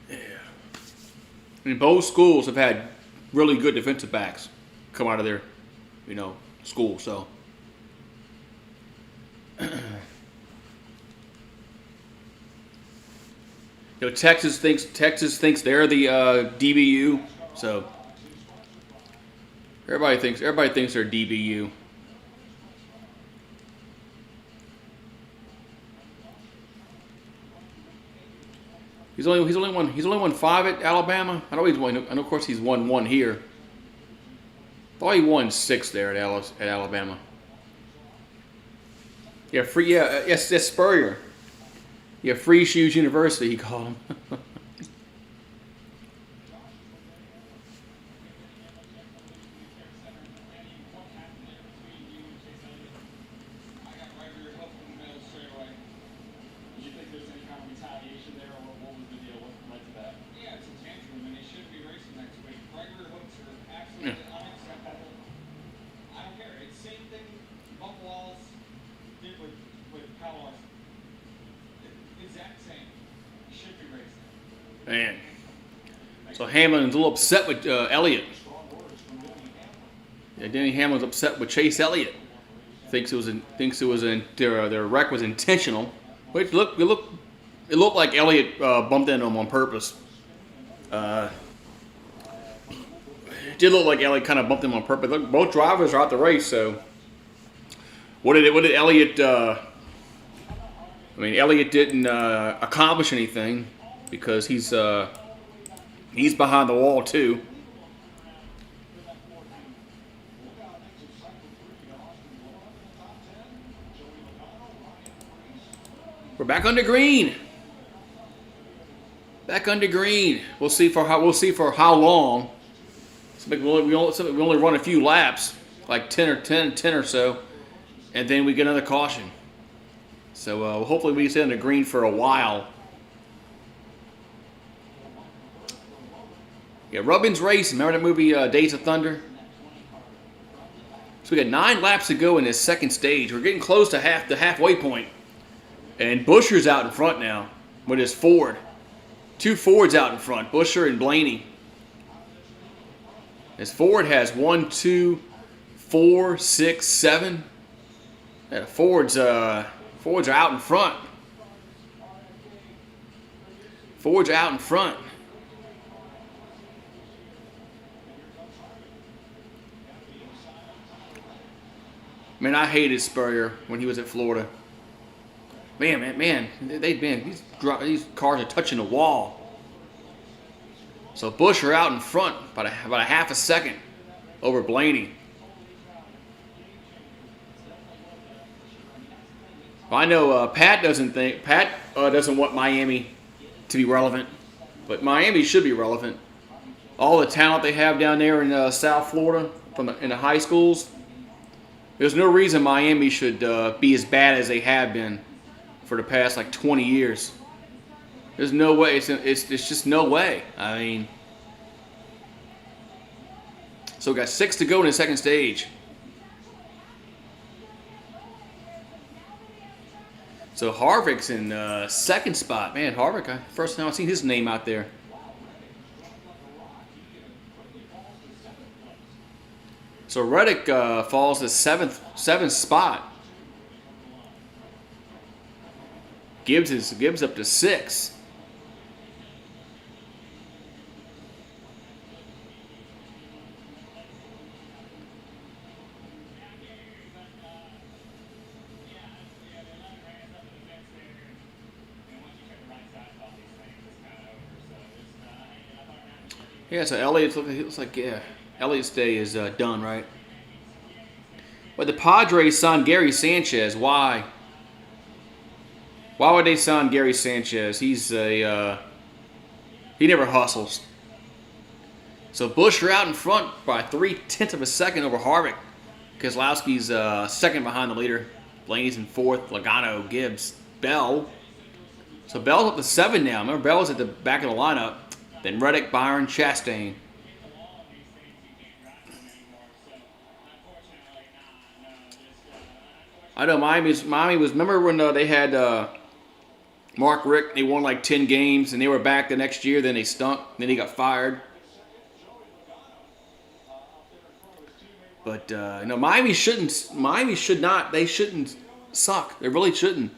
Yeah. I mean, both schools have had really good defensive backs come out of their, school. So. Texas thinks they're the DBU. So. Everybody thinks they're DBU. He's only won 5 at Alabama. I know of course he's won 1 here. Thought he won 6 there at Alabama. Yeah, that's Spurrier. Yeah, Free Shoes University, he called him. Man. So Hamlin's a little upset with Elliott. Yeah, Denny Hamlin's upset with Chase Elliott. Thinks their wreck was intentional. Which it looked like Elliott bumped into him on purpose. It did look like Elliott kind of bumped him on purpose. Look, both drivers are out the race. So what did Elliott? Elliott didn't accomplish anything. Because he's behind the wall too. We're back under green. Back under green. We'll see for how long. We only run a few laps, like 10 or so, and then we get another caution. So hopefully we stay under green for a while. Yeah, Rubbin's Racing. Remember that movie Days of Thunder? So we got 9 laps to go in this second stage. We're getting close to the halfway point. And Buscher's out in front now with his Ford. 2 Fords out in front, Buscher and Blaney. His Ford has 1, 2, 4, 6, 7. Yeah, Fords are out in front. Fords are out in front. Man, I hated Spurrier when he was at Florida. Man, these cars are touching the wall. So Buscher out in front about a half a second over Blaney. I know Pat doesn't want Miami to be relevant, but Miami should be relevant. All the talent they have down there in South Florida in the high schools. There's no reason Miami should be as bad as they have been for the past 20 years. There's no way. It's just no way. I mean, so we got 6 to go in the second stage. So Harvick's in second spot. Man, Harvick, first time I've seen his name out there. So Reddick falls to seventh spot. Gibbs up to 6. Yeah, so Elliott looks like Elliott's day is done, right? But the Padres signed Gary Sanchez. Why? Why would they sign Gary Sanchez? He never hustles. So Buscher out in front by 0.3 of a second over Harvick. Keselowski's second behind the leader. Blaney's in fourth. Logano, Gibbs, Bell. So Bell's up to 7 now. Remember, Bell was at the back of the lineup. Then Reddick, Byron, Chastain. I know Miami was. Remember when they had Mark Rick? They won like 10 games, and they were back the next year. Then they stunk. Then he got fired. But Miami should not. They shouldn't suck. They really shouldn't.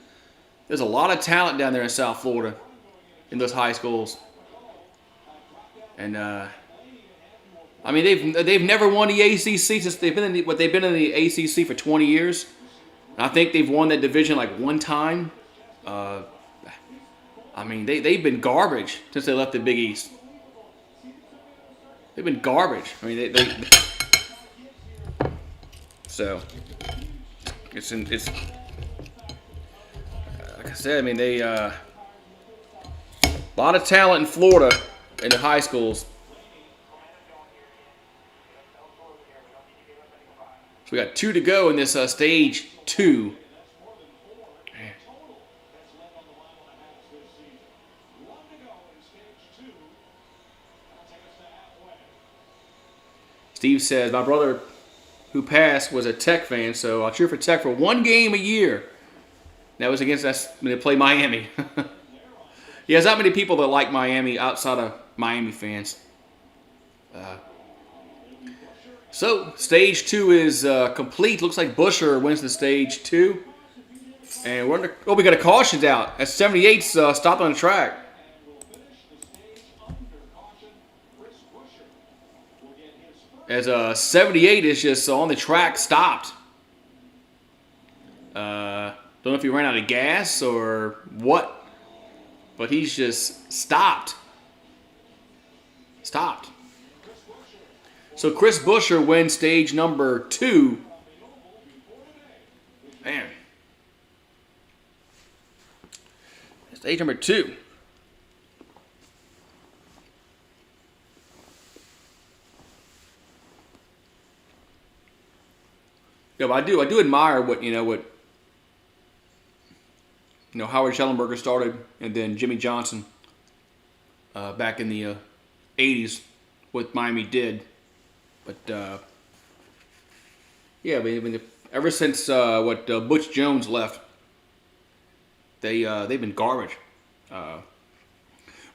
There's a lot of talent down there in South Florida, in those high schools. And they've never won the ACC since they've been in the ACC for 20 years. And I think they've won that division like one time. They've been garbage since they left the Big East. They've been garbage. So it's like I said. They a lot of talent in Florida in the high schools. So we got 2 to go in this stage 2. Steve says, my brother who passed was a Tech fan, so I'll cheer for Tech for 1 game a year. That was against us when they play Miami. Yeah, there's not many people that like Miami outside of Miami fans. So, stage 2 is complete. Looks like Buescher wins the stage 2. And we got a cautions out. As 78's stopped on the track. As 78 is just on the track, stopped. Don't know if he ran out of gas or what, but he's just stopped. So Chris Buescher wins stage number 2. Man. Stage number 2. Yeah, but I do admire what Howard Schellenberger started, and then Jimmy Johnson back in the 80s, what Miami did. But ever since Butch Jones left, they've been garbage.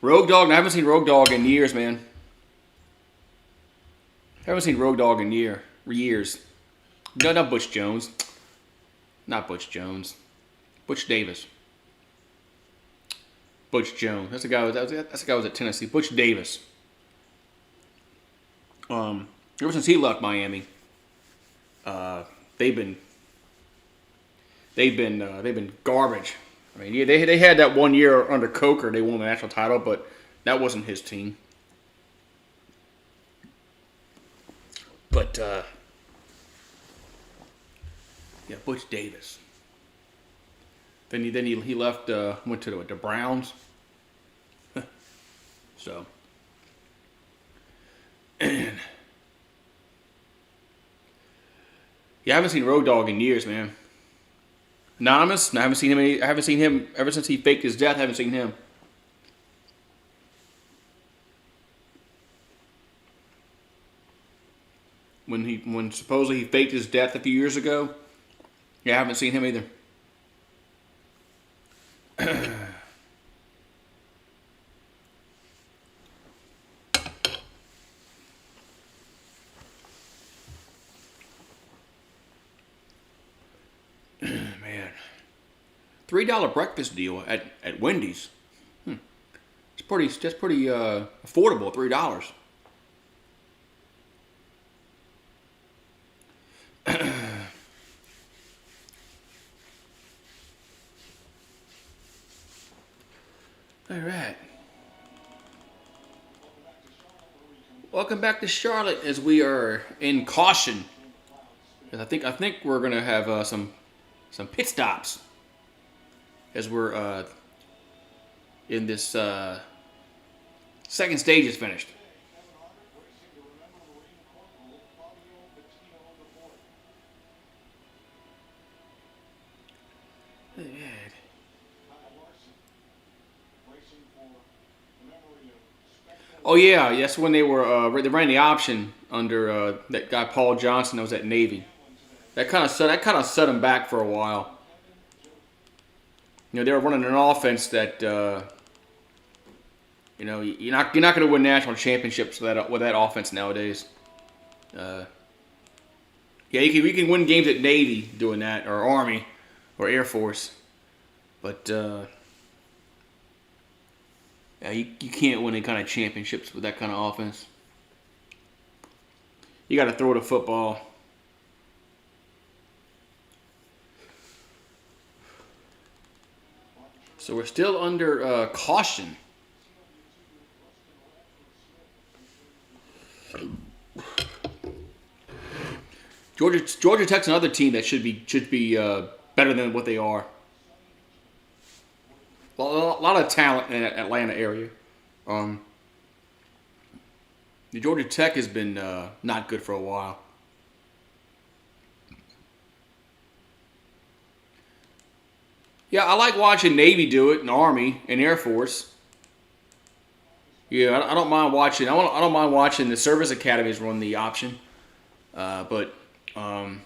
Rogue Dogg, I haven't seen Rogue Dogg in years, man. Haven't seen Rogue Dogg in years. No, not Butch Jones. Not Butch Jones. Butch Davis. Butch Jones. That's the guy who was at Tennessee. Butch Davis. Ever since he left Miami, they've been garbage. They had that 1 year under Coca. They won the national title, but that wasn't his team. But Butch Davis. Then he left, went to the Browns. So. I haven't seen Road Dogg in years, man. Anonymous, I haven't seen him ever since he faked his death. I haven't seen him. When supposedly he faked his death a few years ago. Yeah, I haven't seen him either. Man. $3 breakfast deal at Wendy's. It's pretty affordable, $3. All right. Welcome back to Charlotte as we are in caution. I think we're gonna have some pit stops as we're in this second stage is finished. Oh yeah, that's when they were they ran the option under that guy Paul Johnson that was at Navy. That kind of set them back for a while. They were running an offense that you're not going to win national championships with that offense nowadays. Uh, yeah, you can win games at Navy doing that, or Army, or Air Force, but yeah, you can't win any kind of championships with that kind of offense. You got to throw the football. So we're still under caution. Georgia Tech's another team that should be better than what they are. A lot of talent in the Atlanta area. The Georgia Tech has been not good for a while. Yeah, I like watching Navy do it, and Army, and Air Force. Yeah, I don't mind watching. I don't mind watching the service academies run the option, but when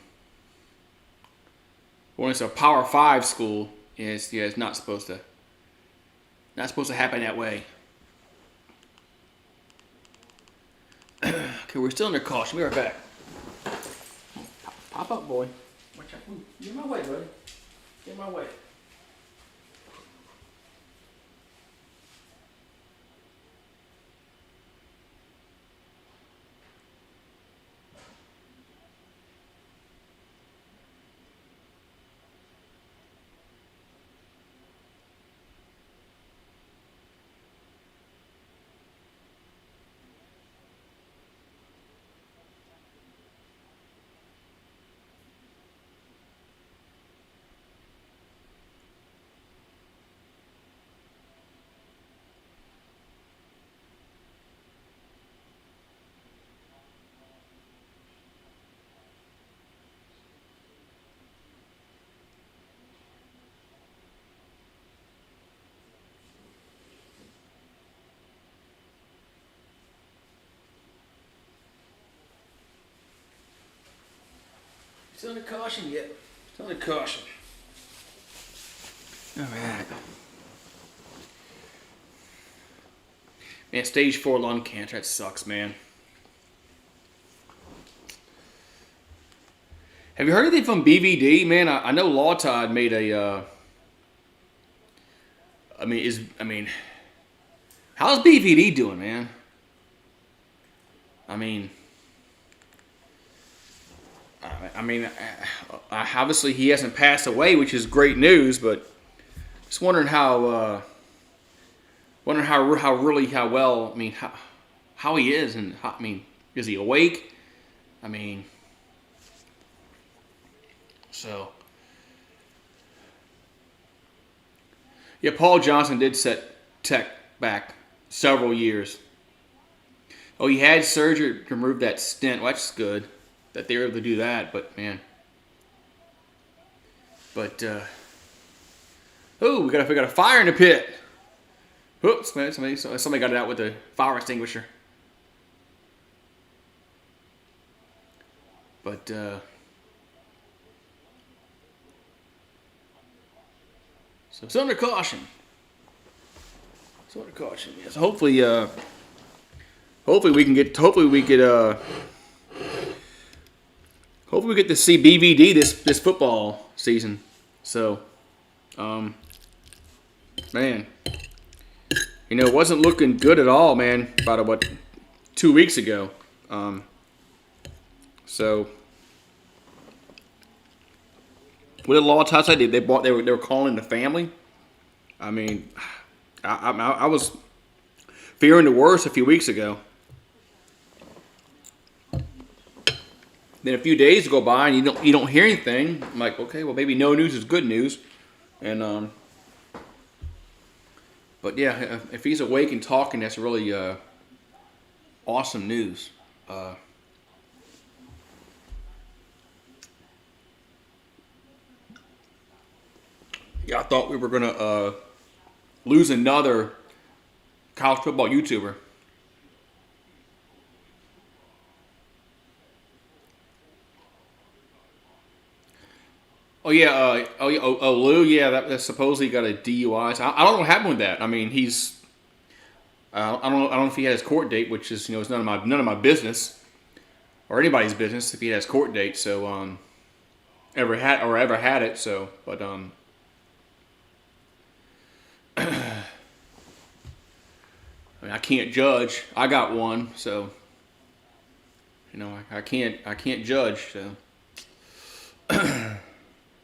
it's a Power Five school, it's not supposed to happen that way. Okay, we're still under caution. We'll be right back. Pop up, boy. Watch out. Ooh, get in my way, buddy. Get in my way. Still under caution yet? Still under caution. All right. Man, stage 4 lung cancer. That sucks, man. Have you heard anything from BVD, man? I know Law Tide made a. How's BVD doing, man? Obviously he hasn't passed away, which is great news. But just wondering how well. How he is, and is he awake? So. Yeah, Paul Johnson did set Tech back several years. Oh, he had surgery to remove that stent. Well, that's good that they were able to do that, but man. But we got a fire in the pit. Oops, man! Somebody got it out with a fire extinguisher. But so it's under caution. Yes. Hopefully we get to see BVD this football season. So, man, it wasn't looking good at all, man. About 2 weeks ago. So, what did Law Tide say? They were calling the family. I was fearing the worst a few weeks ago. Then a few days go by and you don't hear anything. I'm like, okay, well maybe no news is good news, and but yeah, if he's awake and talking, that's really awesome news. Yeah, I thought we were gonna lose another college football YouTuber. yeah, Lou, yeah, that supposedly got a DUI. So I don't know what happened with that. I mean, I don't know if he had his court date, which is is none of my business or anybody's business if he has court date. So ever had it. So, but I mean, I can't judge. I got one, so I can't judge. So,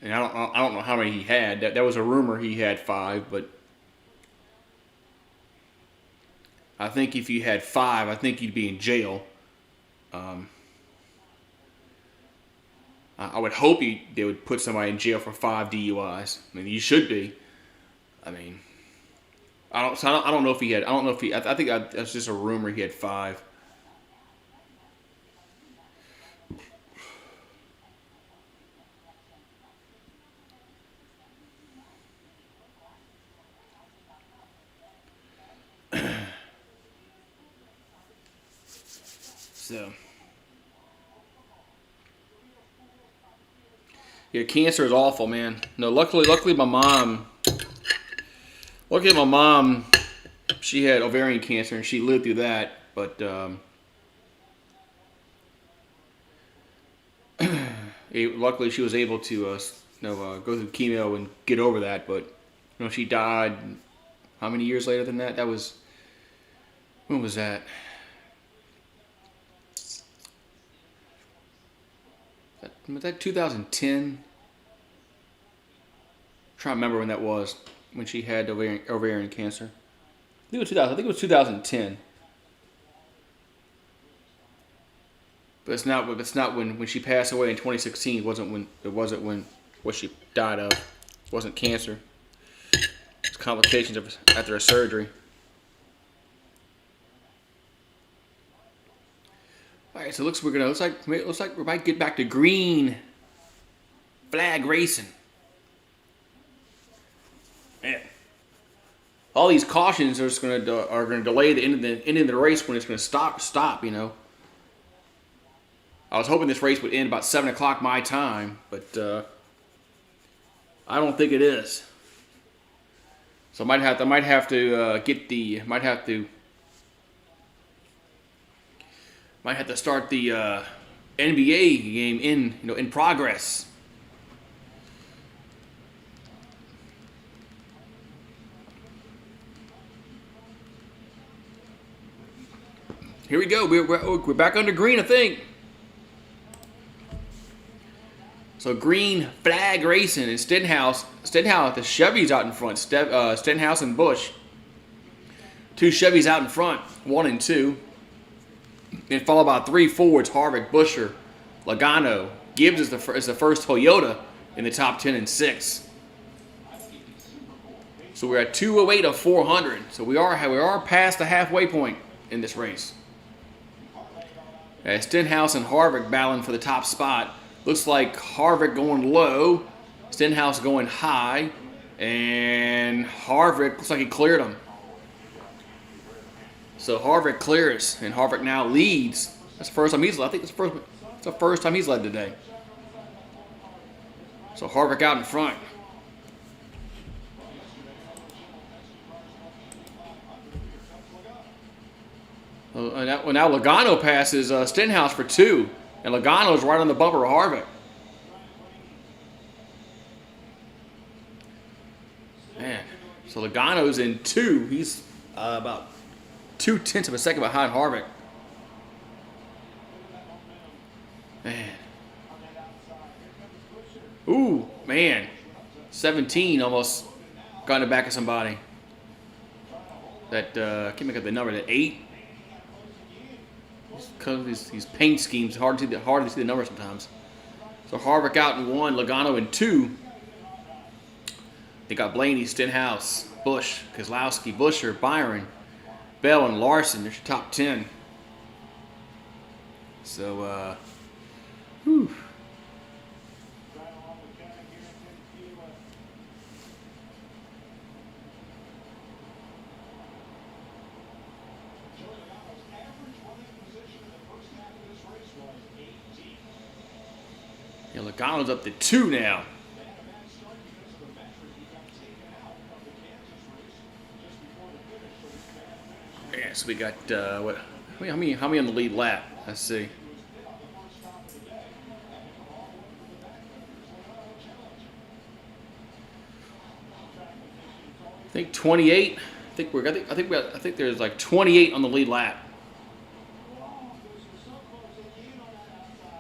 and I don't know how many he had. That was a rumor he had 5, but I think if you had 5, I think you'd be in jail. I would hope they would put somebody in jail for 5 DUIs. I mean, you should be. I mean, I don't know if he had. I don't know if he. I think that's just a rumor. He had 5. So, yeah, cancer is awful, man. No, luckily my mom. Luckily my mom, she had ovarian cancer and she lived through that. But luckily she was able to go through chemo and get over that. But she died. How many years later than that? That was, when was that? Was that 2010? I'm trying to remember when that was, when she had ovarian cancer. I think it was 2000. I think it was 2010. But it's not. When she passed away in 2016. It wasn't when what she died of. It wasn't cancer. It's complications after a surgery. All right, so looks like we might get back to green flag racing. Man, all these cautions are going to delay the end of the race when it's going to stop. I was hoping this race would end about 7 o'clock my time, but I don't think it is. So I might have to start the NBA game in progress. Here we go. We're back under green, I think. So green flag racing and Stenhouse, the Chevys out in front. Stenhouse and Busch. 2 Chevys out in front, 1 and 2. And followed by 3 Fords, Harvick, Buescher, Logano. Gibbs is the first Toyota in the top 10 and 6. So we're at 208 of 400. So we are past the halfway point in this race. Stenhouse and Harvick battling for the top spot. Looks like Harvick going low, Stenhouse going high, and Harvick looks like he cleared him. So Harvick clears, and Harvick now leads. That's the first time he's led. I think it's the first time he's led today. So Harvick out in front. Now Logano passes Stenhouse for 2, and Logano's right on the bumper of Harvick. Man, so Logano's in 2. He's about 0.2 of a second behind Harvick. Man. Ooh, man. 17 almost got in the back of somebody. That, I can't make up the number, that 8. Because of these paint schemes, hard to see the number sometimes. So Harvick out in 1, Logano in 2. They got Blaney, Stenhouse, Busch, Keselowski, Buescher, Byron, Bell, and Larson. There's your top 10. So, whew. Yeah, Logano's up to 2 now. So we got what? How many on the lead lap? Let's see. I think 28. I think there's like 28 on the lead lap.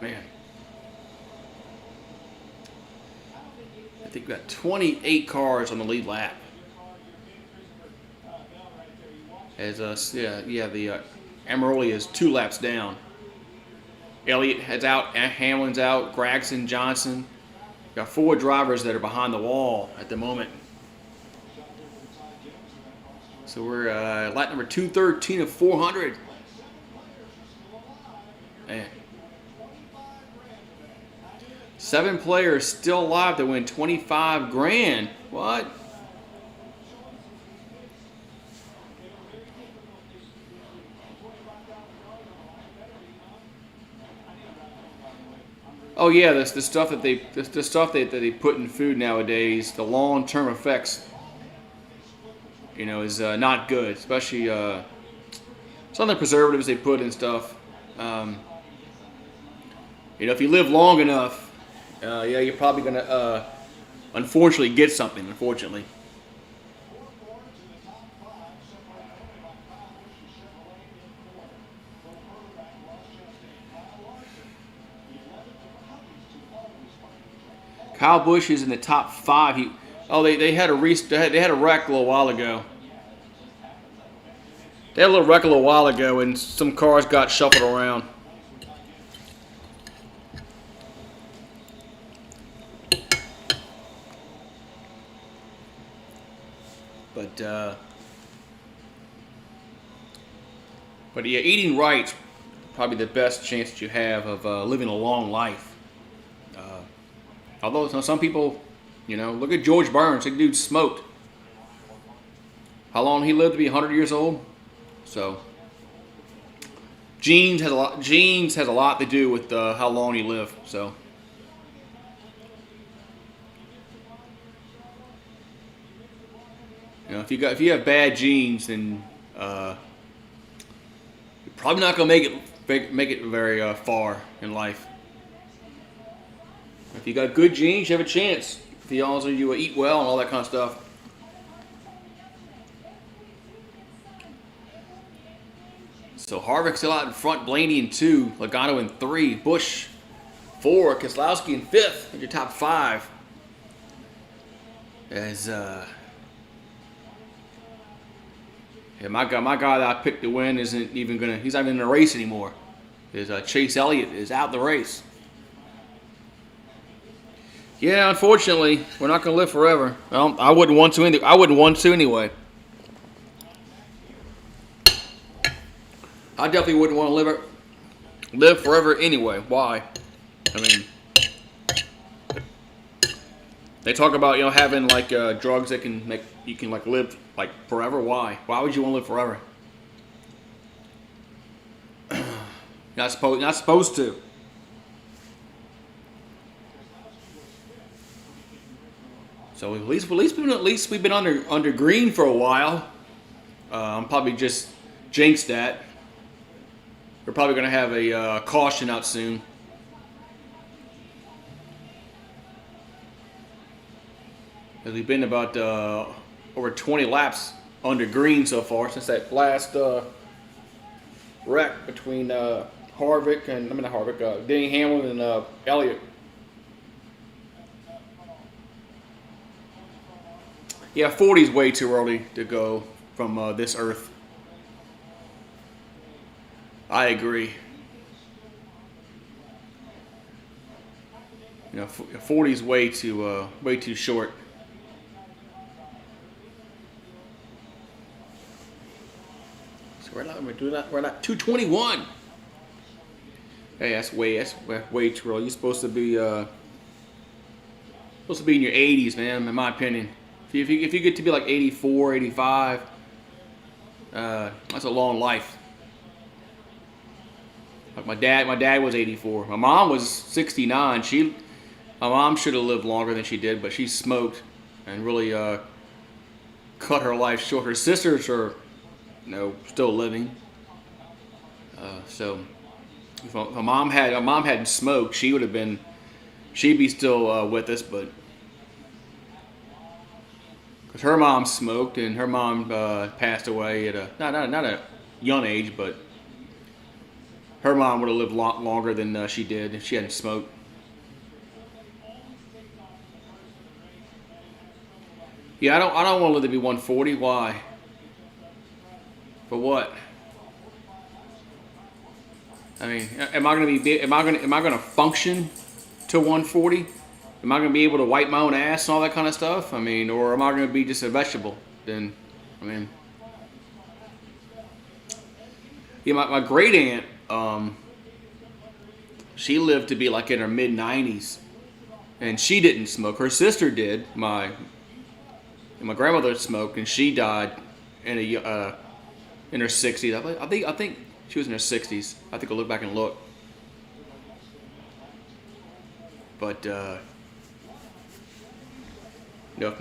Man. I think we got 28 cars on the lead lap. As the Amaroli is 2 laps down. Elliott heads out, Hamlin's out, Gragson, Johnson. Got 4 drivers that are behind the wall at the moment. So we're lap number 213 of 400. Man. 7 players still alive to win 25 grand. What? Oh yeah, the stuff that they put in food nowadays, the long-term effects, is not good. Especially some of the preservatives they put in stuff. If you live long enough, you're probably gonna unfortunately get something. Unfortunately. Kyle Busch is in the top 5. They had a wreck a little while ago. They had a little wreck a little while ago, and some cars got shuffled around. But yeah, eating right's probably the best chance that you have of living a long life. Although some people, look at George Burns. That dude smoked. How long he lived to be 100 years old? So, genes has a lot to do with how long you live. So, if you have bad genes, then you're probably not gonna make it very far in life. If you got good genes, you have a chance. If you eat well and all that kind of stuff. So Harvick's still out in front, Blaney in 2, Logano in 3, Busch 4, Keselowski in 5th. In your top 5. As my guy that I picked to win he's not even in the race anymore. Chase Elliott is out the race. Yeah, unfortunately, we're not going to live forever. I wouldn't want to. I wouldn't want to anyway. I definitely wouldn't want to live forever anyway. Why? I mean, they talk about having drugs that can make you can live forever. Why? Why would you want to live forever? Not supposed to. So at least we've been under green for a while. I'm probably just jinxed that. We're probably going to have a caution out soon. Because we've been about over 20 laps under green so far since that last wreck between Denny Hamlin and Elliott. Yeah, 40 is way too early to go from this earth. I agree. 40 is way too short. So we're not 221. Hey, that's way too early. You're supposed to be in your 80s, man. In my opinion. If you get to be 84, 85, that's a long life. My dad was 84. My mom was 69. My mom should have lived longer than she did, but she smoked and really cut her life short. Her sisters are still living. So if my mom hadn't smoked, she'd be still with us, but because her mom smoked and her mom passed away at a not a young age, but her mom would have lived a lot longer than she did if she hadn't smoked. Yeah, I don't want to live to be 140. Why? For what? I mean, am I gonna function to 140? Am I gonna be able to wipe my own ass and all that kind of stuff? I mean, or am I gonna be just a vegetable? Then, I mean, yeah, my great aunt, she lived to be like in her mid 90s, and she didn't smoke. Her sister did. My grandmother smoked, and she died in her 60s. I think she was in her 60s. I think I'll look back and look. But if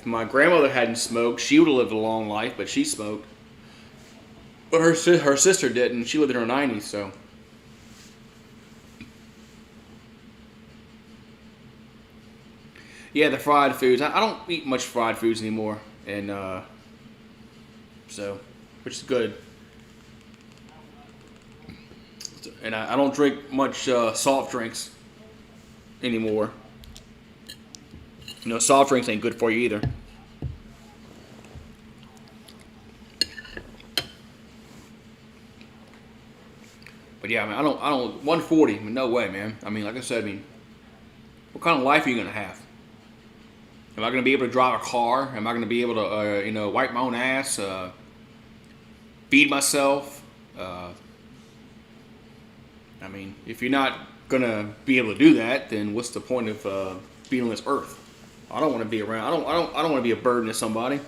my grandmother hadn't smoked, she would have lived a long life. But she smoked. But her sister didn't. She lived in her 90s. So yeah, the fried foods. I don't eat much fried foods anymore, and so which is good. And I don't drink much soft drinks anymore. Soft drinks ain't good for you either. But yeah, I mean, I don't 140. No way, man. I mean, like I said, what kind of life are you gonna have? Am I gonna be able to drive a car? Am I gonna be able to, wipe my own ass, feed myself? I mean, if you're not gonna be able to do that, then what's the point of being on this earth? I don't want to be around. I don't want to be a burden to somebody.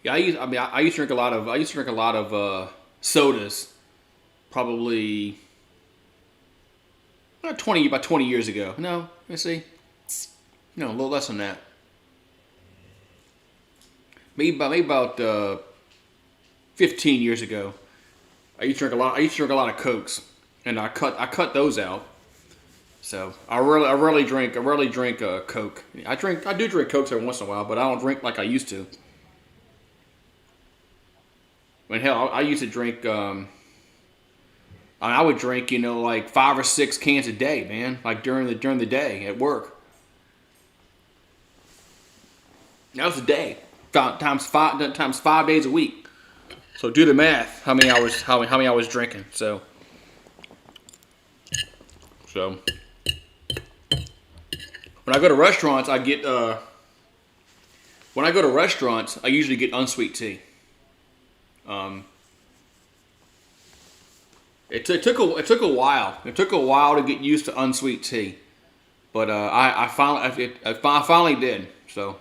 Yeah, I used to drink a lot of sodas, probably about 20 years ago. No, let me see. No, a little less than that. Maybe about 15 years ago. I used to drink a lot of Cokes, and I cut those out. So I rarely drink Coke. I do drink Cokes every once in a while, but I don't drink like I used to. I mean, hell, I used to drink. I would drink, like 5 or 6 cans a day, man. Like during the day at work. That was a day, times 5 days a week. So do the math. How many hours drinking? So when I go to restaurants, I usually get unsweet tea. It took a while. It took a while to get used to unsweet tea, but I finally did. So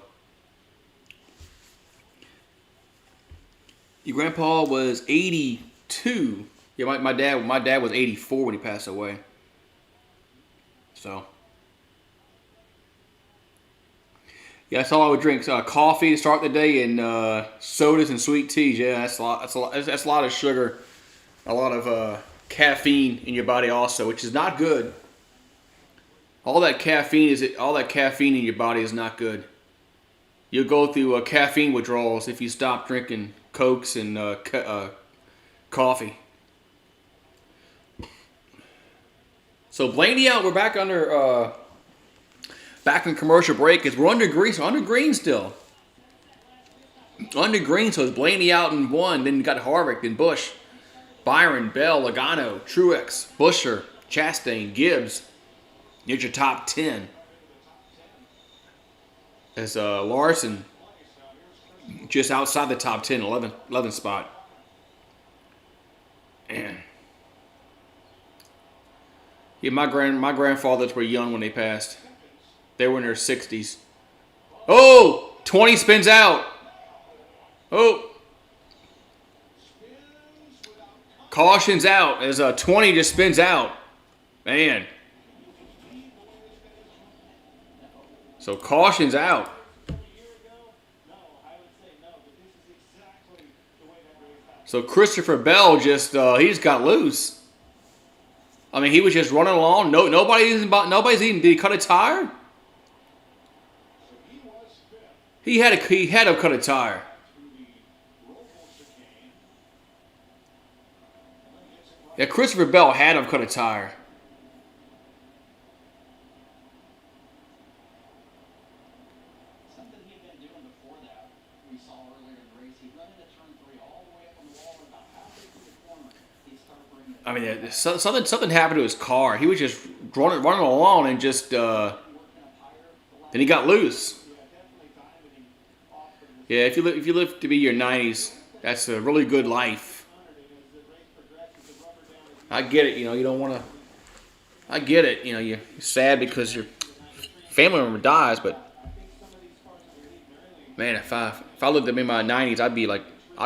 your grandpa was 82. Yeah, my dad was 84 when he passed away. So yeah, that's all I would drink. Coffee to start the day, and sodas and sweet teas. Yeah, that's a lot of sugar, a lot of caffeine in your body also, which is not good. All that caffeine in your body is not good. You'll go through caffeine withdrawals if you stop drinking Cokes and coffee. So Blaney out. We're back in commercial break because we're under green. So under green still. Under green. So it's Blaney out in 1. Then you got Harvick, then Busch, Byron, Bell, Logano, Truex, Buescher, Chastain, Gibbs. Here's your top 10. As Larson just outside the top 10, 11 spot. Man. Yeah, my grandfathers were young when they passed. They were in their 60s. Oh, 20 spins out. Oh. Caution's out as 20 just spins out. Man. So caution's out. So Christopher Bell just he just got loose. I mean, he was just running along. Nobody's even. Did he cut a tire? He had to cut a tire. Yeah, Christopher Bell had to cut a tire. Something he'd been doing before that, we saw earlier in the race. He'd run into turn 3 all the way up on the wall, and about halfway through the corner, he'd start bringing it. I mean, something happened to his car. He was just running along and just then he got loose. Yeah, if you live to be your 90s, that's a really good life. I get it, you don't want to. I get it, you're sad because your family member dies, but man, if I lived in my 90s, I'd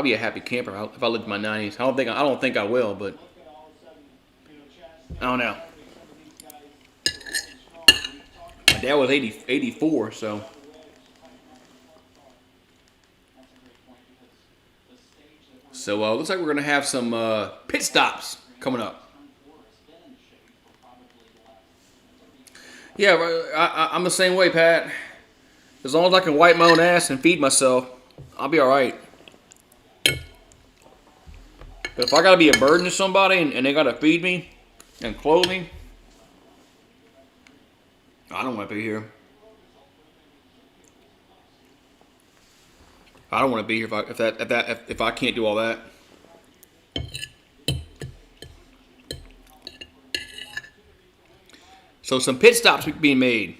be a happy camper. If I lived in my 90s, I don't think I will, but I don't know. My dad was 84, so. So looks like we're gonna have some pit stops coming up. Yeah, I'm the same way, Pat. As long as I can wipe my own ass and feed myself, I'll be all right. But if I gotta be a burden to somebody and they gotta feed me and clothe me, I don't want to be here. I don't want to be here if I can't do all that. So some pit stops being made.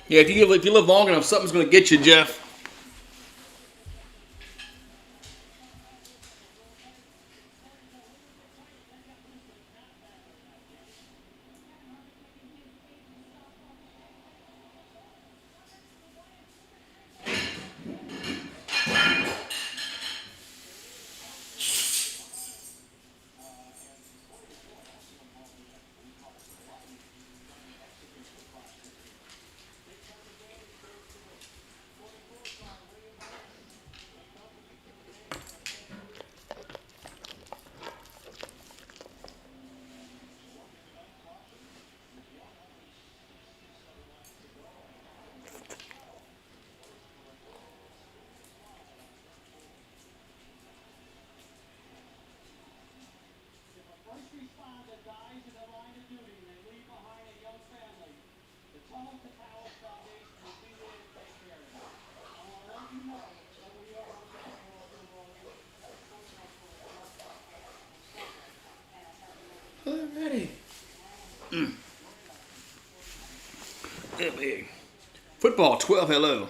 Yeah, if you live long enough, something's going to get you, Jeff. Alrighty. Football 12, hello.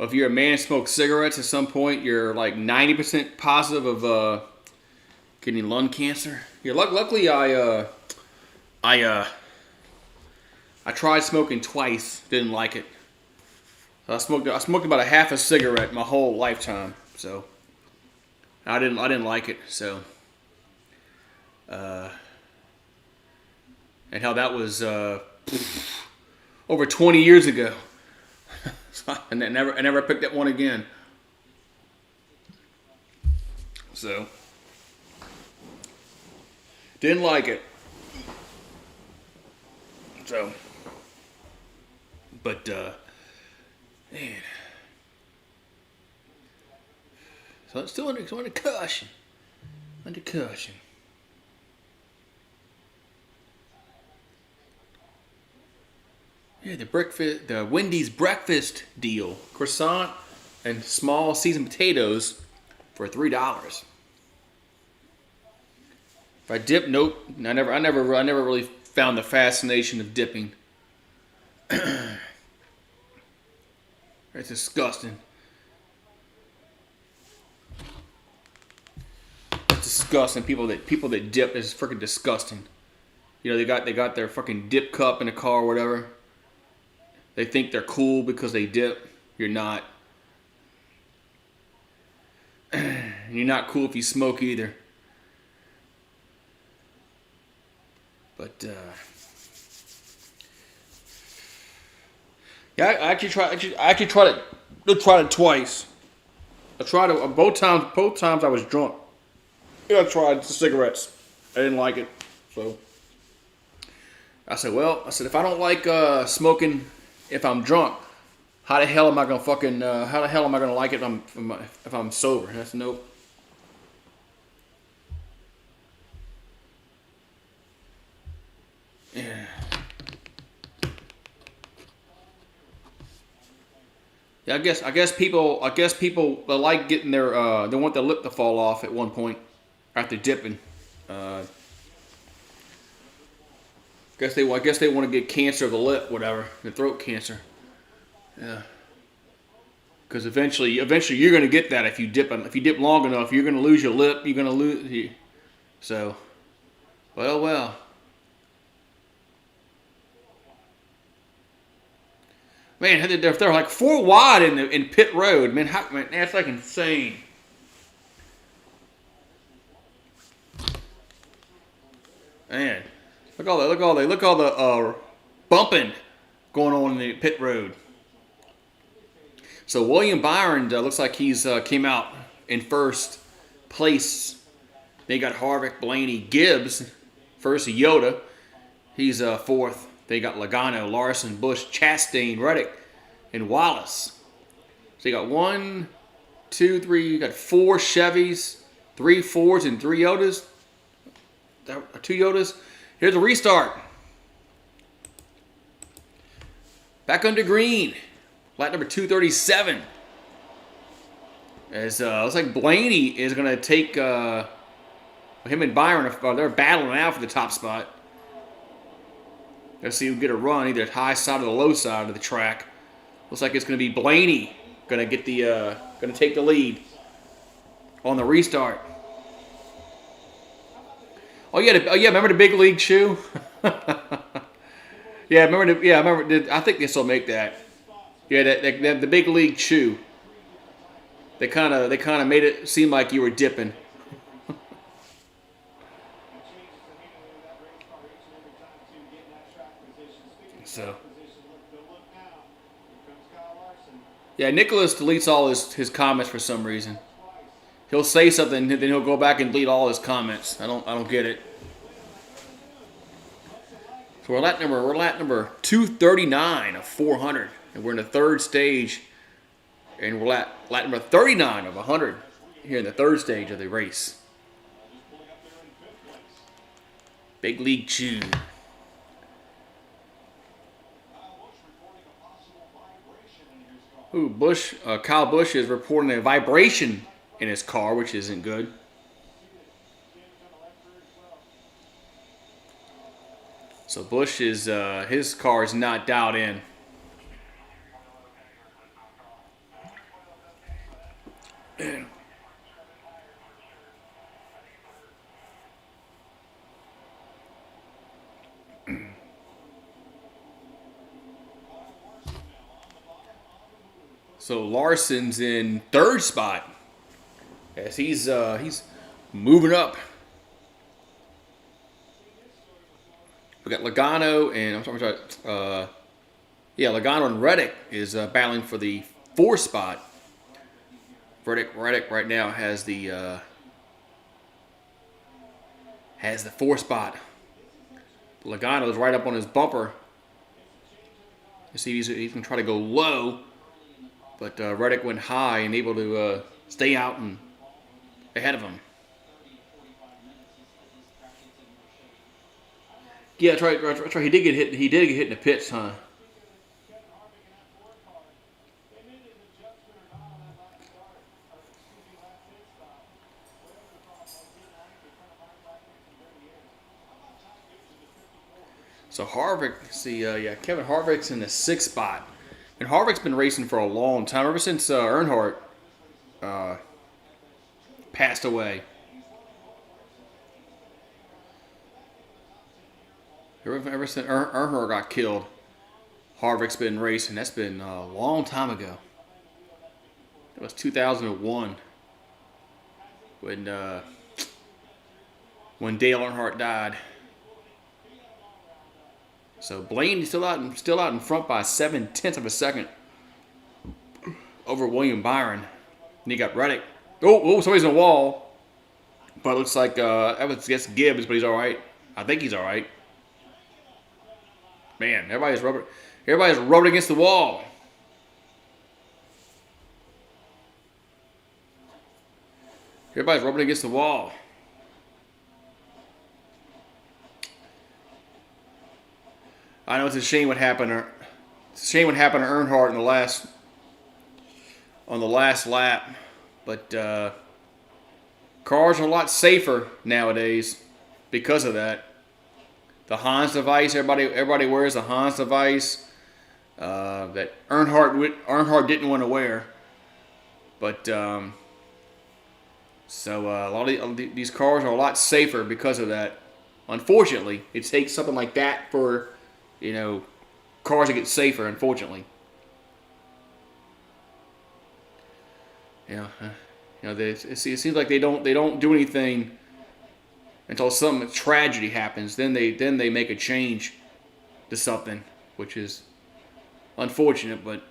If you're a man and smokes cigarettes at some point, you're like 90% positive of getting lung cancer. Yeah, luckily I tried smoking twice, didn't like it. I smoked about a half a cigarette my whole lifetime, so I didn't like it. So, and how that was over 20 years ago. So I never picked that one again. So didn't like it. So, but man. So it's still under caution. Under caution. Yeah, the Wendy's breakfast deal. Croissant and small seasoned potatoes for $3. If I dip, nope. I never really found the fascination of dipping. It's disgusting. disgusting. People that dip is freaking disgusting. You know, they got their fucking dip cup in the car or whatever. They think they're cool because they dip. You're not. You're not cool if you smoke either. But yeah, I actually tried it twice. I tried it both times. Both times I was drunk. Yeah, I tried the cigarettes. I didn't like it, so I said, if I don't like smoking if I'm drunk, how the hell am I gonna like it if I'm sober? That's nope. Yeah. Yeah, I guess people like getting their they want their lip to fall off at one point after dipping. I guess they want to get cancer of the lip, whatever, the throat cancer. Yeah. Because eventually you're gonna get that if you dip long enough. You're gonna lose your lip. You're gonna lose. So, well. Man, they're like 4 wide in pit road. Man, that's like insane. Man, look all the bumping going on in the pit road. So William Byron looks like he's came out in first place. They got Harvick, Blaney, Gibbs, first Yoda. He's fourth. They got Logano, Larson, Busch, Chastain, Reddick, and Wallace. So you got 1, 2, 3. You got 4 Chevys, 3 Fords, and 3 Yodas. 2 Yodas. Here's a restart. Back under green. Lap number 237. As looks like Blaney is going to take him and Byron. They're battling out for the top spot. Let's see who get a run, either high side or the low side of the track. Looks like it's going to be Blaney going to take the lead on the restart. Oh yeah, remember the big league shoe? Yeah, I think they still make that. Yeah, the big league chew. They kind of made it seem like you were dipping. So. Yeah, Nicholas deletes all his comments for some reason. He'll say something, then he'll go back and delete all his comments. I don't get it. So we're lap number 239 of 400, and we're in the third stage, and we're lap number 39 of 100 here in the third stage of the race. Big League Chew. Ooh, Kyle Busch is reporting a vibration in his car, which isn't good. So Busch is his car is not dialed in. So Larson's in third spot. Yes, he's moving up. We got Logano and Logano and Reddick is battling for the 4th spot. Reddick right now has the 4th spot. Logano is right up on his bumper. You see, he's gonna try to go low, but Reddick went high and able to stay out and ahead of him. Yeah, that's right. He did get hit. He did get hit in the pits, huh? So Harvick, Kevin Harvick's in the 6th spot, and Harvick's been racing for a long time, ever since Earnhardt passed away. Ever since Earnhardt got killed, Harvick's been racing. That's been a long time ago. It was 2001 when Dale Earnhardt died. So Blaney's still out in front by 7/10 of a second over William Byron. And you got Reddick. Oh, somebody's in the wall. But it looks like that was against Gibbs, but he's all right. I think he's all right. Man, everybody's rubbing against the wall. Everybody's rubbing against the wall. I know it's a shame what happened. It's a shame what happened to Earnhardt on the last lap, but cars are a lot safer nowadays because of that. The Hans device, everybody wears the Hans device that Earnhardt didn't want to wear, but so a lot of these cars are a lot safer because of that. Unfortunately, it takes something like that for cars to get safer. Unfortunately, it seems like they don't do anything until some tragedy happens. Then they make a change to something, which is unfortunate. But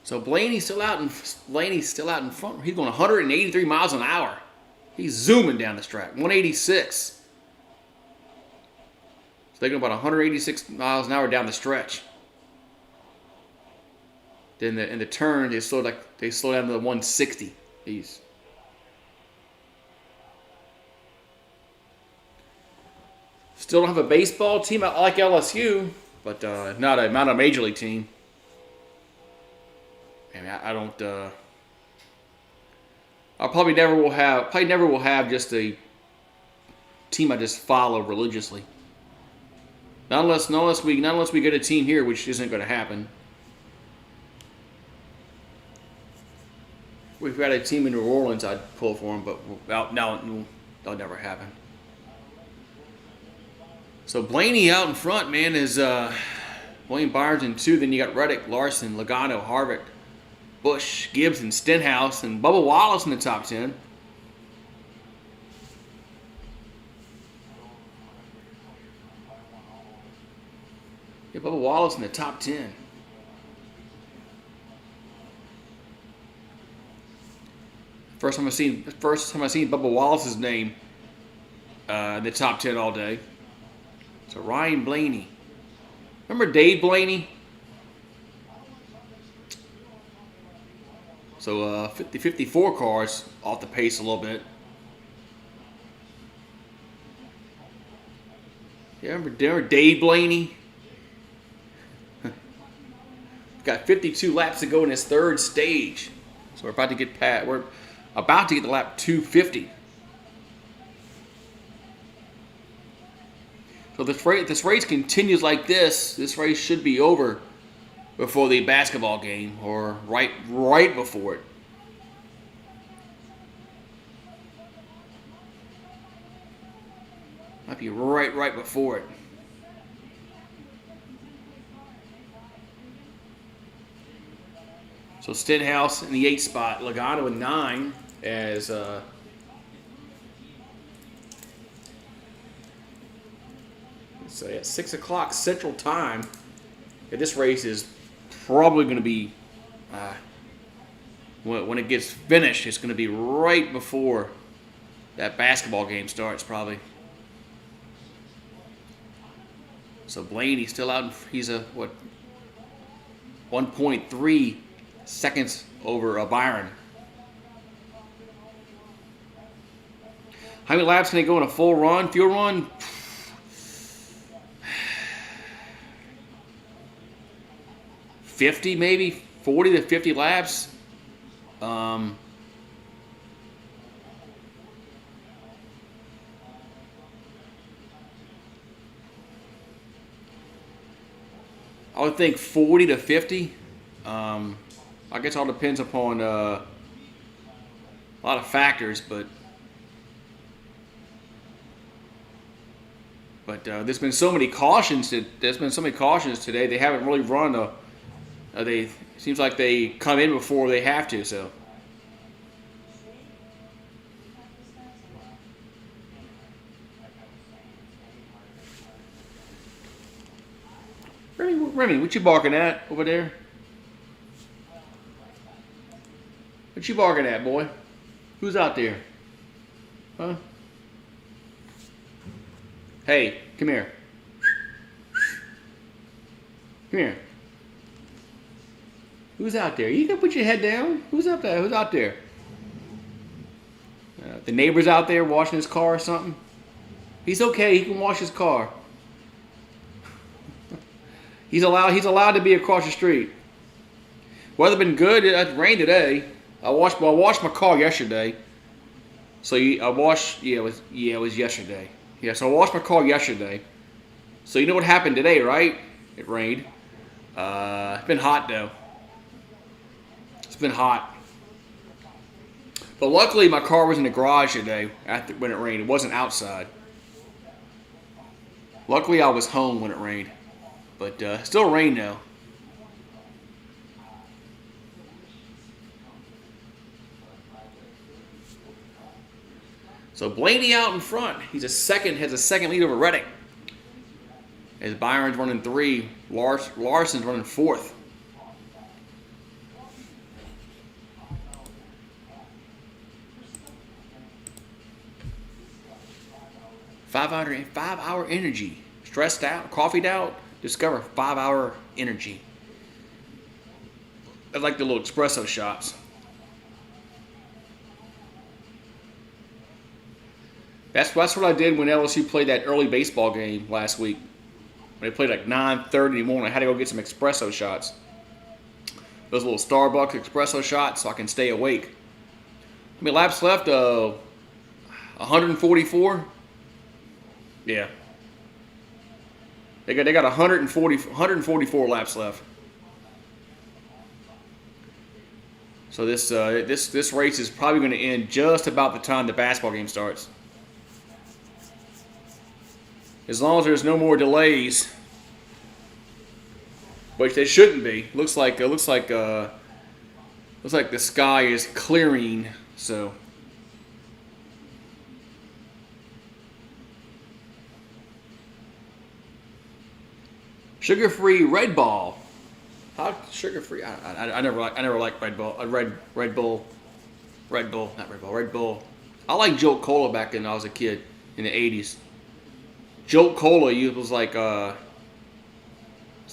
so Blaney's still out in front. He's going 183 miles an hour. He's zooming down the track. 186. So they're going about 186 miles an hour down the stretch. Then in the turn, they slow down to the 160. Still don't have a baseball team. I like LSU, but not a major league team. I mean, I don't. I probably never will have just a team I just follow religiously. Not unless we get a team here, which isn't going to happen. We've got a team in New Orleans I'd pull for them, but that'll never happen. So Blaney out in front, man, is William Byron's in 2. Then you got Reddick, Larson, Logano, Harvick, Busch, Gibbs, and Stenhouse, and Bubba Wallace in the top 10. Yeah, Bubba Wallace in the top 10. First time I seen Bubba Wallace's name in the top 10 all day. So Ryan Blaney. Remember Dave Blaney? So 54 cars off the pace a little bit. Yeah, remember Dave Blaney? Got 52 laps to go in his third stage. So we're about to get the lap 250. So this race continues like this. This race should be over before the basketball game, or right before it. Might be right before it. So Stenhouse in the 8th spot, Logano in 9 as so at 6 o'clock Central Time. Yeah, this race is probably going to be when it gets finished. It's going to be right before that basketball game starts, probably. So Blaney's still out. He's 1.3 seconds over Byron. How many laps can they go in a full run? 50 maybe? 40 to 50 laps? I would think 40 to 50. I guess it all depends upon a lot of factors, but But there's been so many cautions. There's been so many cautions today. They haven't really run a. They seems like they come in before they have to. So. Remy, what you barking at over there? What you barking at, boy? Who's out there? Huh? Hey, come here. Come here. Who's out there? You can put your head down. Who's up there? Who's out there? The neighbor's out there washing his car or something. He's okay. He can wash his car. He's allowed to be across the street. Weather been good. It rained today. I washed my car yesterday. So I washed. Yeah, it was yesterday. Yeah, so I washed my car yesterday. So you know what happened today, right? It rained. It's been hot though. It's been hot. But luckily my car was in the garage today when it rained. It wasn't outside. Luckily I was home when it rained. But still rain though. So Blaney out in front. Has a second lead over Reddick. As Byron's running 3, Larson's running 4th. Five-hour energy. Stressed out, coffeeed out. Discover 5-hour energy. I like the little espresso shots. That's what I did when LSU played that early baseball game last week. When they played like 9:30 in the morning, I had to go get some espresso shots. Those little Starbucks espresso shots so I can stay awake. How many laps left? 144? Yeah. They got 144 laps left. So this race is probably going to end just about the time the basketball game starts. As long as there's no more delays, which there shouldn't be. Looks like the sky is clearing. So. Sugar-free Red Ball. How sugar-free? I never liked Red Bull. Red Bull. I liked Jolt Cola back when I was a kid in the 80s. Jolt Cola was like so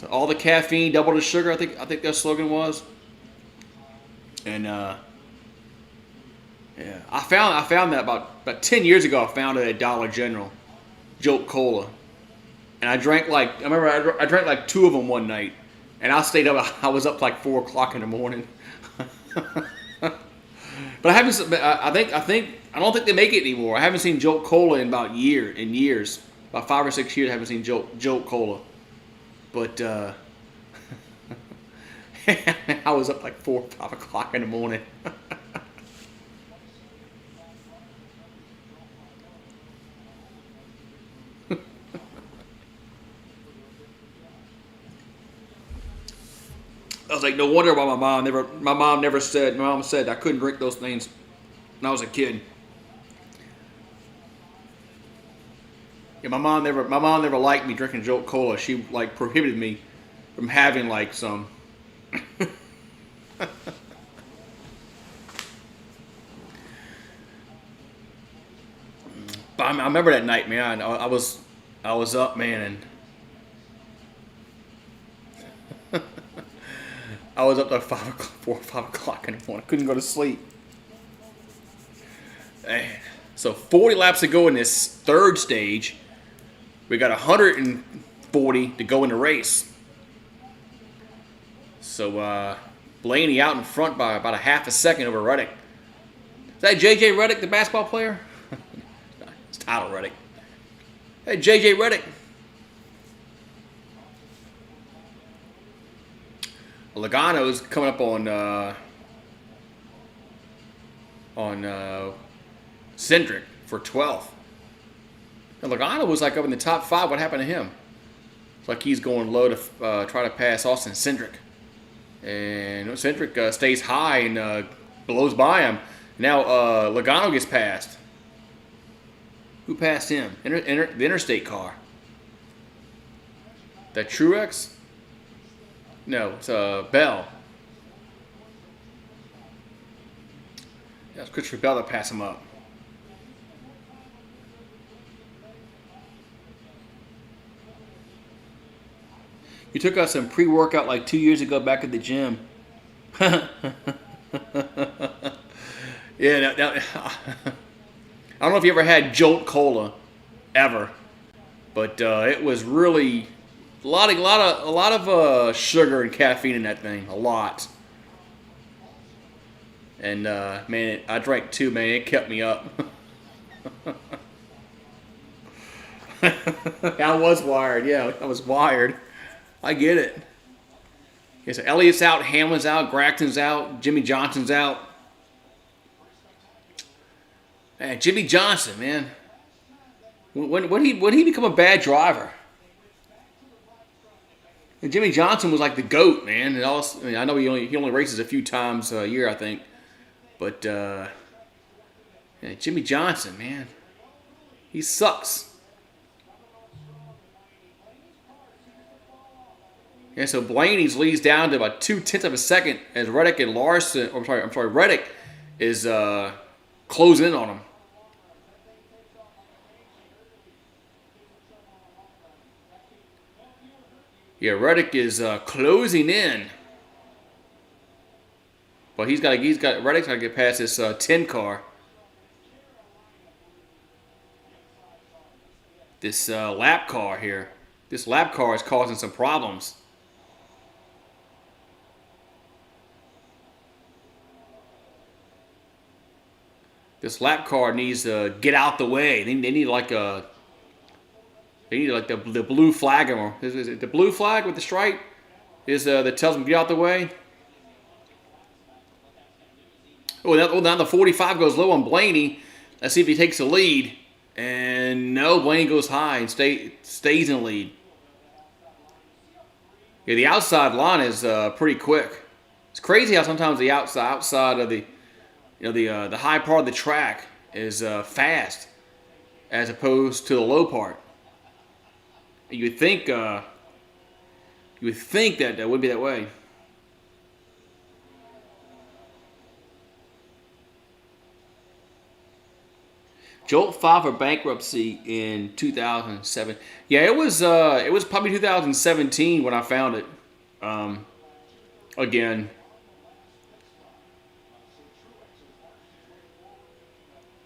all the caffeine, double the sugar. I think their slogan was. And yeah, I found that about 10 years ago. I found it at Dollar General, Jolt Cola. And I drank I drank like 2 of them one night, and I stayed up. I was up like 4 o'clock in the morning. But I don't think they make it anymore. I haven't seen Jolt Cola in years, about 5 or 6 years. I haven't seen Jolt Cola, but I was up like 4 or 5 o'clock in the morning. I was like, no wonder why my mom said I couldn't drink those things when I was a kid. Yeah, my mom never liked me drinking Jolt Cola. She prohibited me from having some. But I remember that night, man. I was up, man, and I was up to 4 or 5 o'clock in the morning. Couldn't go to sleep. Man. So 40 laps to go in this third stage. We got 140 to go in the race. So Blaney out in front by about a half a second over Reddick. Is that J.J. Reddick, the basketball player? It's Tyler Reddick. Hey, J.J. Reddick. Logano's coming up on Cindric for 12th. And Logano was like up in the top 5. What happened to him? It's like he's going low to try to pass Austin Cindric. And Cindric stays high and blows by him. Now Logano gets passed. Who passed him? The interstate car. That Truex? No, it's Bell. That's Christopher Bell that passed him up. You took us some pre-workout like 2 years ago back at the gym. Yeah, I don't know if you ever had Jolt Cola, ever, but it was really a lot of sugar and caffeine in that thing, a lot. And man, I drank 2, man. It kept me up. I was wired. Yeah, I was wired. I get it. Okay, so Elliott's out, Hamlin's out, Gragton's out, Jimmy Johnson's out. Man, Jimmy Johnson, man. When he become a bad driver? And Jimmy Johnson was like the GOAT, man. And also, I mean, I know he only races a few times a year, I think. But yeah, Jimmy Johnson, man, he sucks. Yeah, so Blaney's leads down to about 0.2 of a second as Reddick and Larson. Reddick is closing in on him. Yeah, Reddick is closing in, but Reddick's got to get past this 10 car. This lap car here. This lap car is causing some problems. This lap car needs to get out the way. They need like the blue flag. Is it the blue flag with the stripe? That tells them to get out the way. Now the 45 goes low on Blaney. Let's see if he takes the lead. And no, Blaney goes high and stays in the lead. Yeah, the outside line is pretty quick. It's crazy how sometimes the outside of the the high part of the track is fast as opposed to the low part. You would think that would be that way. Jolt filed for bankruptcy in 2007. Yeah, it was probably 2017 when I found it. Again.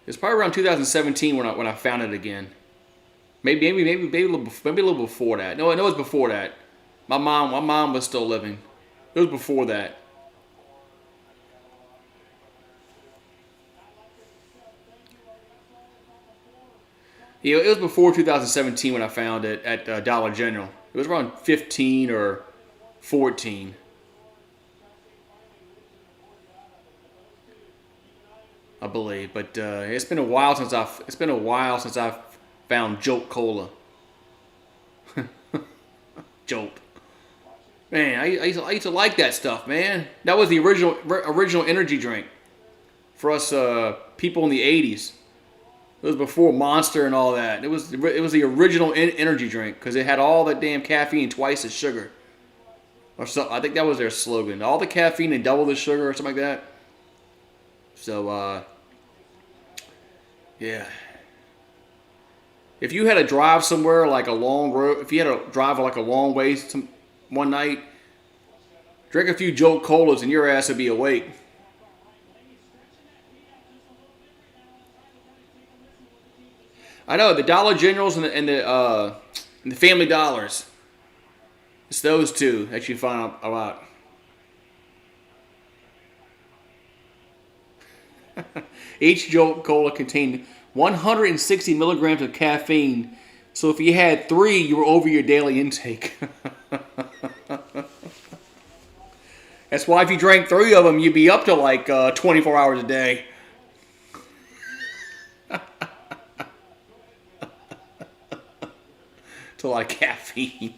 It's probably around 2017 when I found it again. Maybe a little before that. No, it was before that. My mom was still living. It was before that. Yeah, it was before 2017 when I found it at Dollar General. It was around 15 or 14. I believe, but it's been a while since I've found Jolt Cola. Jolt, man, I used to like that stuff, man. That was the original energy drink for us people in the '80s. It was before Monster and all that. It was the original energy drink because it had all that damn caffeine, twice the sugar, or so. I think that was their slogan: all the caffeine and double the sugar, or something like that. So. Yeah. If you had to drive somewhere like a long road, if you had to drive like a long way one night, drink a few Jolt Colas and your ass would be awake. I know the Dollar Generals and the Family Dollars. It's those two that you find a lot. Each Jolt Cola contained 160 milligrams of caffeine, so if you had 3, you were over your daily intake. That's why if you drank 3 of them, you'd be up to like 24 hours a day. It's a lot of caffeine.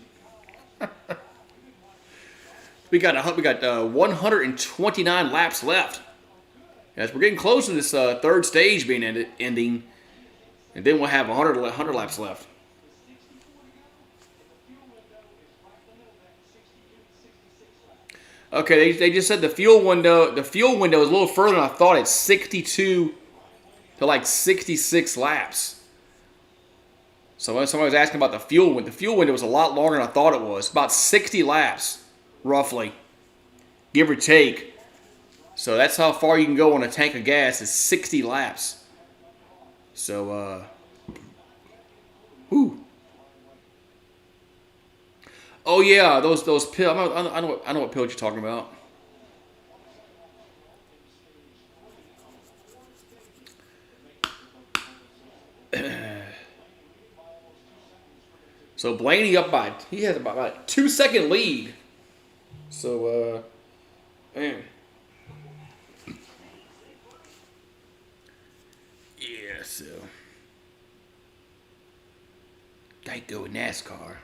we got 129 laps left. As we're getting close to this third stage being ending, and then we'll have 100 laps left. Okay, they just said the fuel window is a little further than I thought. It's 62 to like 66 laps. So when somebody was asking about the fuel window, the fuel window was a lot longer than I thought it was. About 60 laps, roughly, give or take. So that's how far you can go on a tank of gas is 60 laps. So, whew. Oh yeah, those pills. I know what pills you're talking about. So Blaney he has about a 2-second lead. So man. Yeah, so Geico with NASCAR.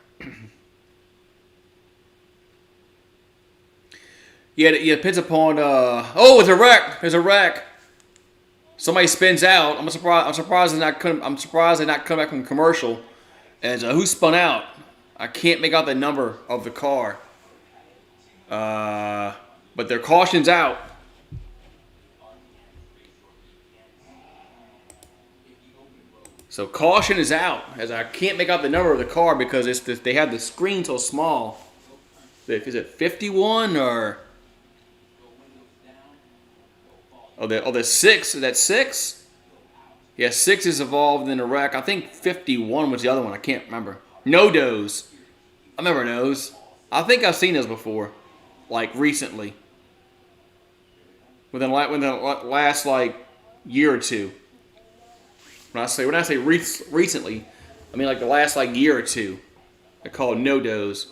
Yeah, it depends upon. Oh, it's a wreck. There's a wreck. Somebody spins out. I'm surprised they not come back from commercial. As who spun out? I can't make out the number of the car. But their caution's out. So caution is out. As I can't make out the number of the car because they have the screen so small. Is it 51 or? The 6. Is that 6? Yeah, 6 is involved in a wreck. I think 51 was the other one. I can't remember. No-dos. I remember those. I think I've seen those before, like recently. Within the last like year or two. When I say recently, I mean like the last like year or two. They're called no-dos.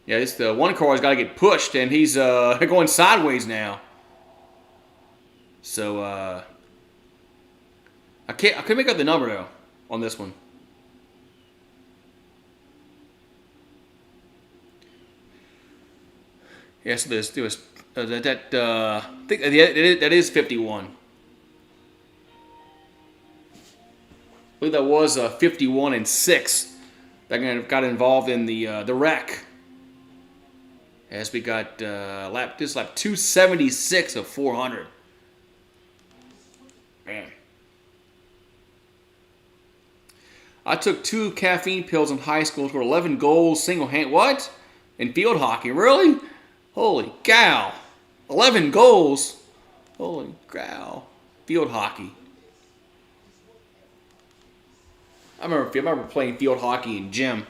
Yeah, this the one car's got to get pushed, and he's going sideways now. So I couldn't make out the number though on this one. Yeah, so there was I think that is 51. I believe that was 51 and 6 that got involved in the wreck. As we got lap 276 of 400. Man. I took 2 caffeine pills in high school, scored 11 goals, single-hand. What? In field hockey, really? Holy cow! 11 goals. Holy cow! Field hockey. I remember playing field hockey in gym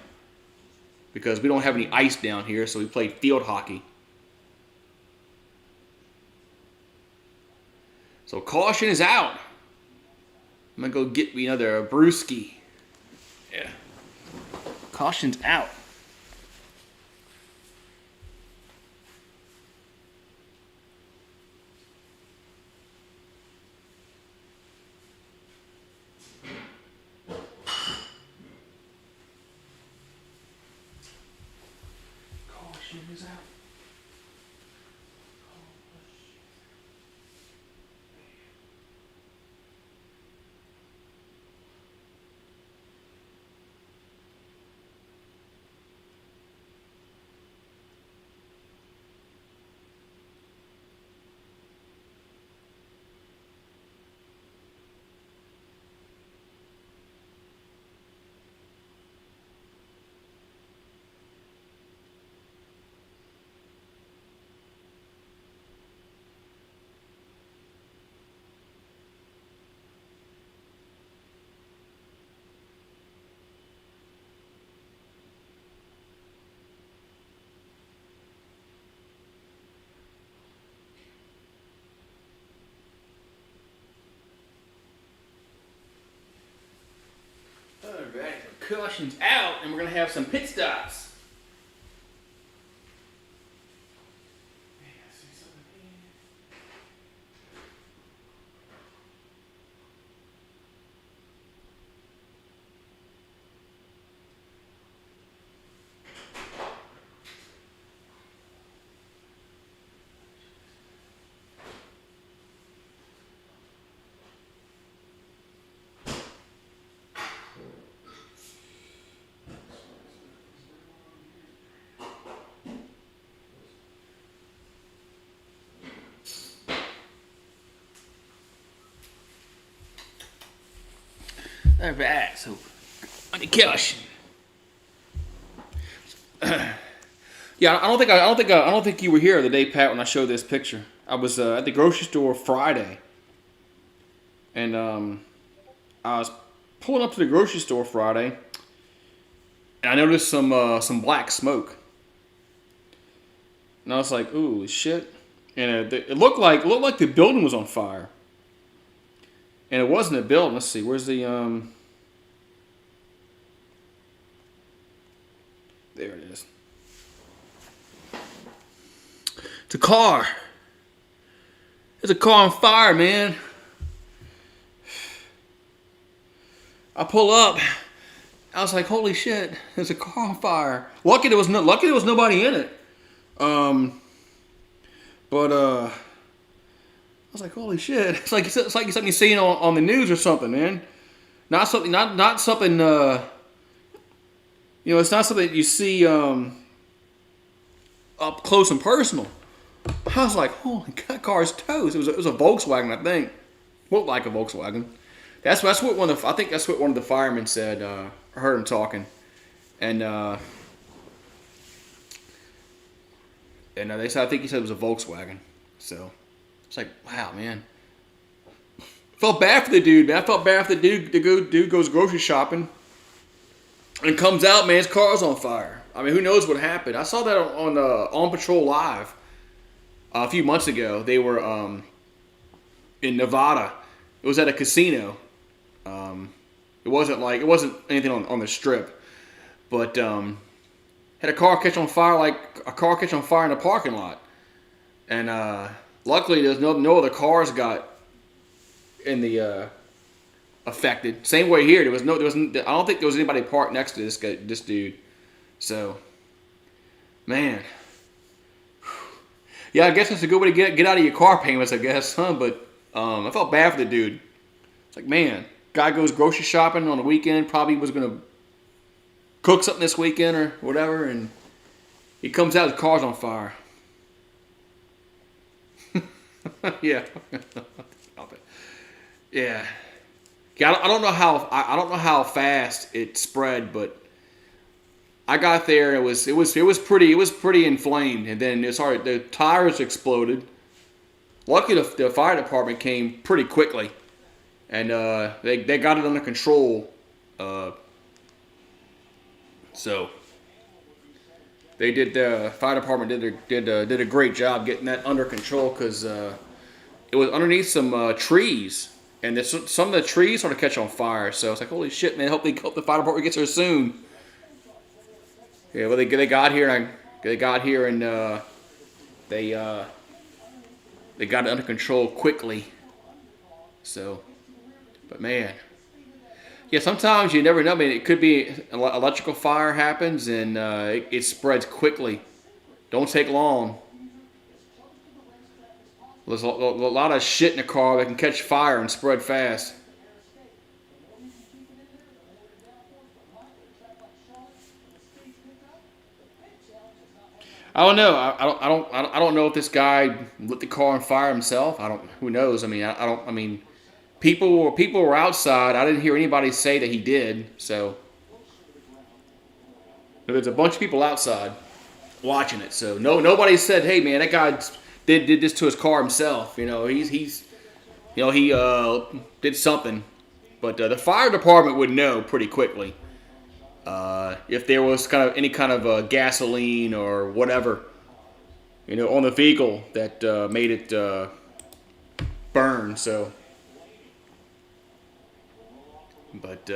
because we don't have any ice down here, so we played field hockey. So caution is out. I'm gonna go get me another brewski. Yeah. Caution's out. Caution is out. Alright, so caution's out, and we're going to have some pit stops. All right, so on the couch. Yeah, I don't think you were here the day, Pat, when I showed this picture. I was at the grocery store Friday, and I was pulling up to the grocery store Friday, and I noticed some black smoke, and I was like, "Ooh, shit!" And it looked like the building was on fire, and it wasn't a building. Let's see, where's the There it is. It's a car. There's a car on fire, man. I pull up. I was like, "Holy shit! There's a car on fire." Lucky there was nobody in it. But I was like, "Holy shit!" It's like something you seen on the news or something, man. Not something. It's not something that you see up close and personal. I was like, "Holy God, car's toast." It was a Volkswagen, I think. Looked like a Volkswagen. That's what I think that's what one of the firemen said. I heard him talking, and they said, I think he said it was a Volkswagen. So it's like, wow, man. Felt bad for the dude, man. I felt bad for the dude. The dude goes grocery shopping and comes out, man. His car's on fire. I mean, who knows what happened? I saw that on Patrol Live a few months ago. They were in Nevada. It was at a casino. It wasn't anything on the strip, but had a car catch on fire in the parking lot, and luckily there's no other cars got in the affected. Same way here. I don't think there was anybody parked next to this dude. So, man, yeah, I guess it's a good way to get out of your car payments, I guess, huh? But I felt bad for the dude. It's like, man, guy goes grocery shopping on the weekend, probably was gonna cook something this weekend or whatever, and he comes out, his car's on fire. Yeah. Yeah. I don't know how fast it spread, but I got there and it was pretty inflamed, and then the tires exploded. Luckily, the fire department came pretty quickly, and they got it under control. So they did. The fire department did a great job getting that under control, because it was underneath some trees, and some of the trees started to catch on fire. So it's like, holy shit, man! Hope the fire department gets there soon. Yeah, well, they got here, and they got it under control quickly. So, but man, yeah, sometimes you never know. I mean, it could be an electrical fire happens, and it spreads quickly. Don't take long. There's a lot of shit in the car that can catch fire and spread fast. I don't know. I don't know if this guy lit the car on fire himself. Who knows? I mean, people were outside. I didn't hear anybody say that he did. So there's a bunch of people outside watching it. So nobody said, "Hey, man, that guy did this to his car himself." He did something. But the fire department would know pretty quickly. If there was any kind of gasoline or whatever, on the vehicle that made it burn. So, but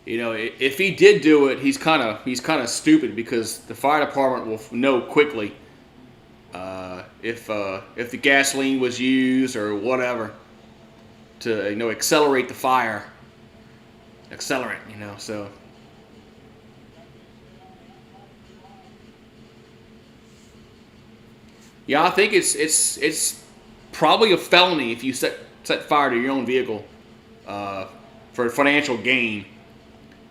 if he did do it, he's kind of stupid, because the fire department will know quickly if the gasoline was used or whatever to accelerate the fire. Accelerant, so. Yeah, I think it's probably a felony if you set fire to your own vehicle for financial gain.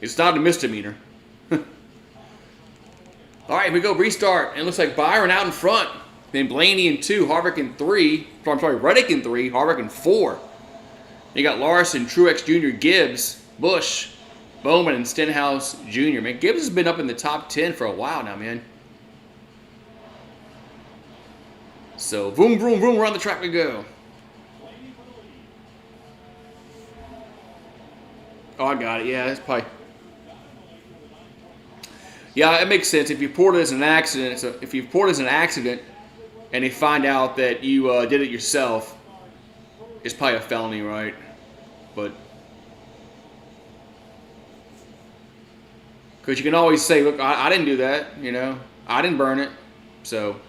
It's not a misdemeanor. All right, here we go. Restart. And it looks like Byron out in front. Then Blaney in 2, Harvick in 3. I'm sorry, Reddick in 3, Harvick in 4. You got Larson, Truex Jr., Gibbs, Busch, Bowman, and Stenhouse Jr. Man, Gibbs has been up in the top 10 for a while now, man. So, vroom, vroom, vroom, around the track we go. Oh, I got it. Yeah, that's probably... Yeah, it makes sense. If you report it as an accident, if you report it as an accident and they find out that you did it yourself, it's probably a felony, right? But... Because you can always say, look, I didn't do that, you know. I didn't burn it. So...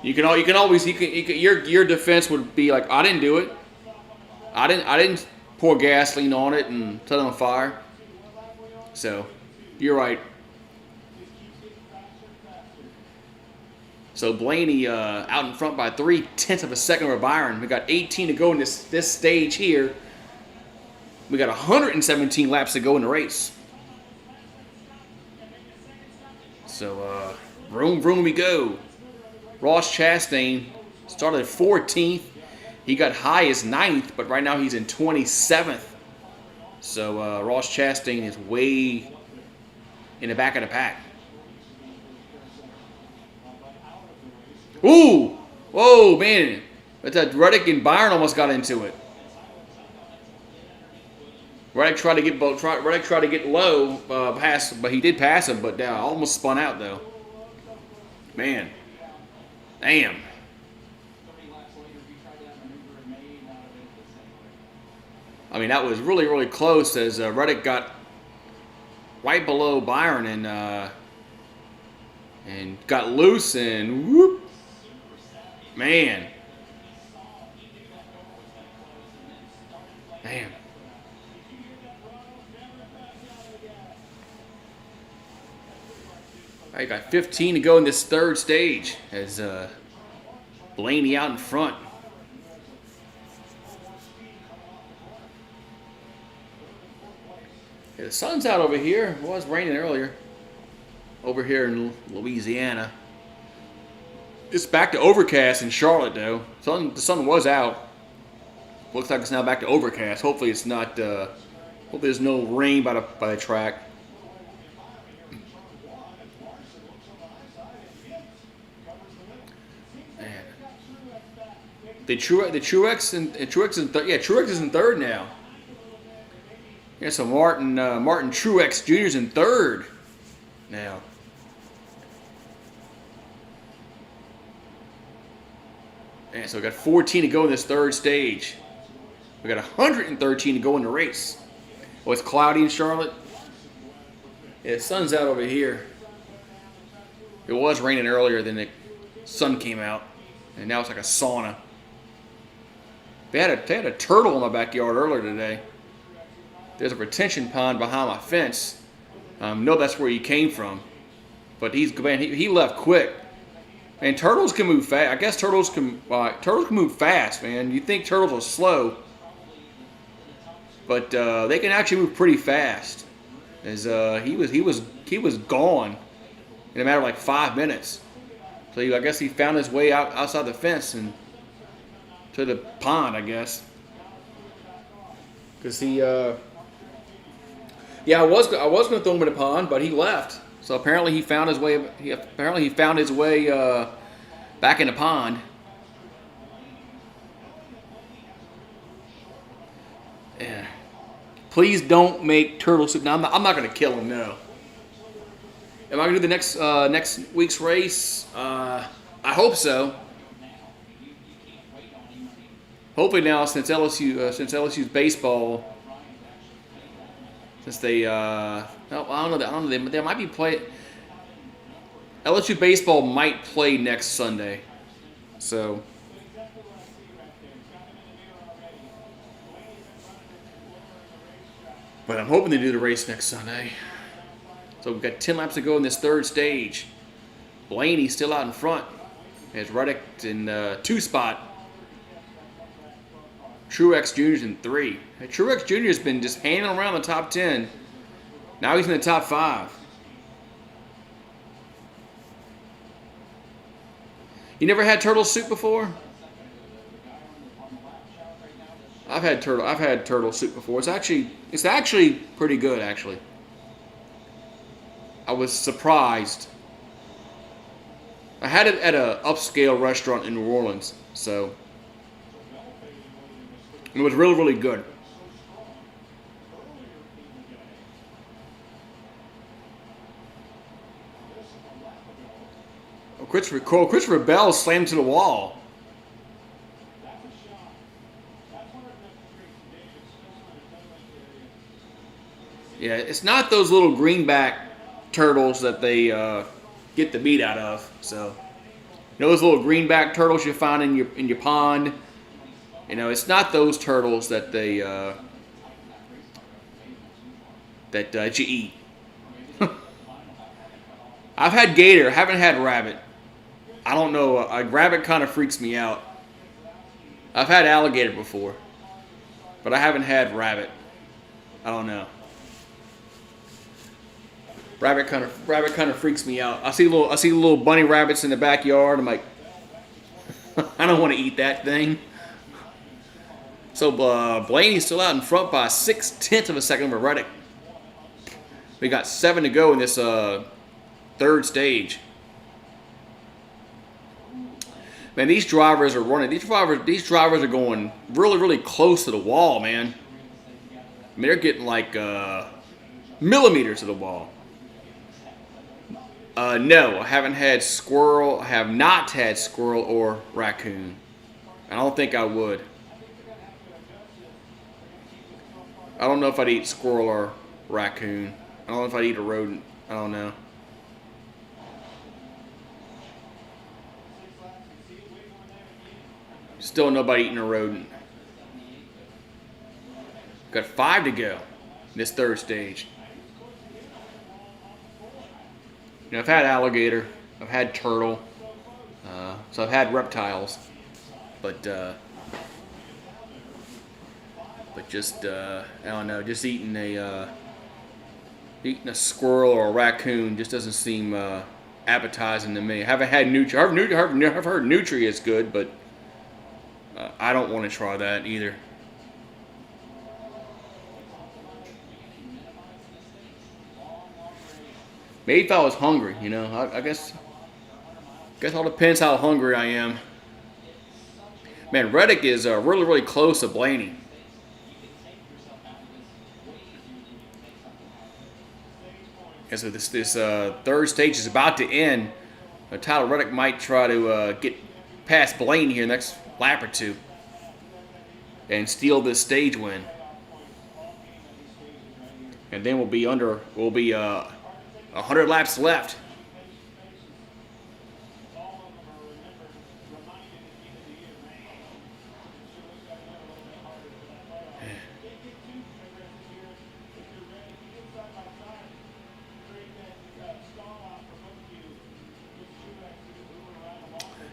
Your defense would be like, I didn't do it. I didn't pour gasoline on it and set it on fire. So, you're right. So Blaney out in front by 0.3 of a second over Byron. We got 18 to go in this stage here. We got 117 laps to go in the race. So, vroom, vroom we go. Ross Chastain started 14th. He got high as 9th, but right now he's in 27th. So Ross Chastain is way in the back of the pack. Ooh! Whoa, man. That Reddick and Byron almost got into it. Reddick tried to get low, but he did pass him, but almost spun out though. Man. Damn. I mean, that was really, really close as Reddick got right below Byron and got loose and whoop. Man. Damn. All right, got 15 to go in this third stage as Blaney out in front. Yeah, the sun's out over here. It was raining earlier. Over here in Louisiana. It's back to overcast in Charlotte, though. The sun was out. Looks like it's now back to overcast. Hopefully it's not. Hopefully there's no rain by the track. Man. Truex is in third now. Yeah, so Martin Truex Jr. is in third now. And so we got 14 to go in this third stage. We got 113 to go in the race. Oh, it's cloudy in Charlotte. Yeah, the sun's out over here. It was raining earlier, then the sun came out, and now it's like a sauna. They had a turtle in my backyard earlier today. There's a retention pond behind my fence. Know that's where he came from, but he left quick. And turtles can move fast. I guess turtles can move fast, man. You think turtles are slow, but they can actually move pretty fast. As he was gone in a matter of like 5 minutes. So I guess he found his way outside the fence and to the pond, I guess. Because I was going to throw him in the pond, but he left. So apparently he found his way. Back in the pond. Yeah. Please don't make turtle soup. Now I'm not going to kill him. No. Am I going to do the next week's race? I hope so. Hopefully now, since LSU's baseball. Since they, I don't know. They might be playing. LSU baseball might play next Sunday, so. But I'm hoping they do the race next Sunday. So we've got 10 laps to go in this third stage. Blaney's still out in front. As Reddick in 2 spot. Truex Jr.'s in 3. Truex Jr. has been just hanging around the top 10. Now he's in the top 5. You never had turtle soup before? I've had turtle soup before. It's actually pretty good. Actually, I was surprised. I had it at a upscale restaurant in New Orleans, so it was really really good. Christopher Bell slammed to the wall. Yeah, it's not those little greenback turtles that they get the meat out of. So, those little greenback turtles you find in your pond. It's not those turtles that they that you eat. I've had gator, haven't had rabbit. I don't know. Rabbit kind of freaks me out. I've had alligator before, but I haven't had rabbit. I don't know. Rabbit kind of freaks me out. I see little bunny rabbits in the backyard. I'm like, I don't want to eat that thing. So Blaney's still out in front by 0.6 of a second over Reddick. We got 7 to go in this third stage. Man, these drivers are running. These drivers are going really, really close to the wall, man. I mean, they're getting like millimeters to the wall. No, I haven't had squirrel. I have not had squirrel or raccoon. I don't think I would. I don't know if I'd eat squirrel or raccoon. I don't know if I'd eat a rodent. I don't know. Still nobody eating a rodent. Got 5 to go in this third stage. I've had alligator, I've had turtle, so I've had reptiles, but just I don't know, just eating a squirrel or a raccoon just doesn't seem appetizing to me. I haven't had nutria. I've heard nutria is good, but I don't want to try that either. Maybe if I was hungry, I guess all depends how hungry I am. Man, Reddick is really, really close to Blaney. And so this third stage is about to end. Tyler Reddick might try to get past Blaney here next lap or two and steal this stage win. And then we'll be 100 laps left.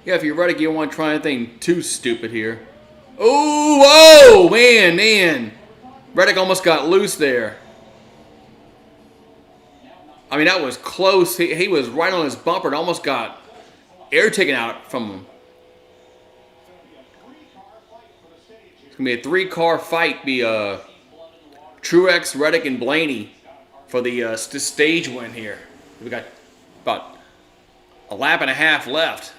Yeah, if you're Reddick, you don't want to try anything too stupid here. Oh, man. Reddick almost got loose there. I mean, that was close. He was right on his bumper and almost got air taken out from him. It's going to be a 3-car fight. Truex, Reddick, and Blaney for the stage win here. We got about a lap and a half left.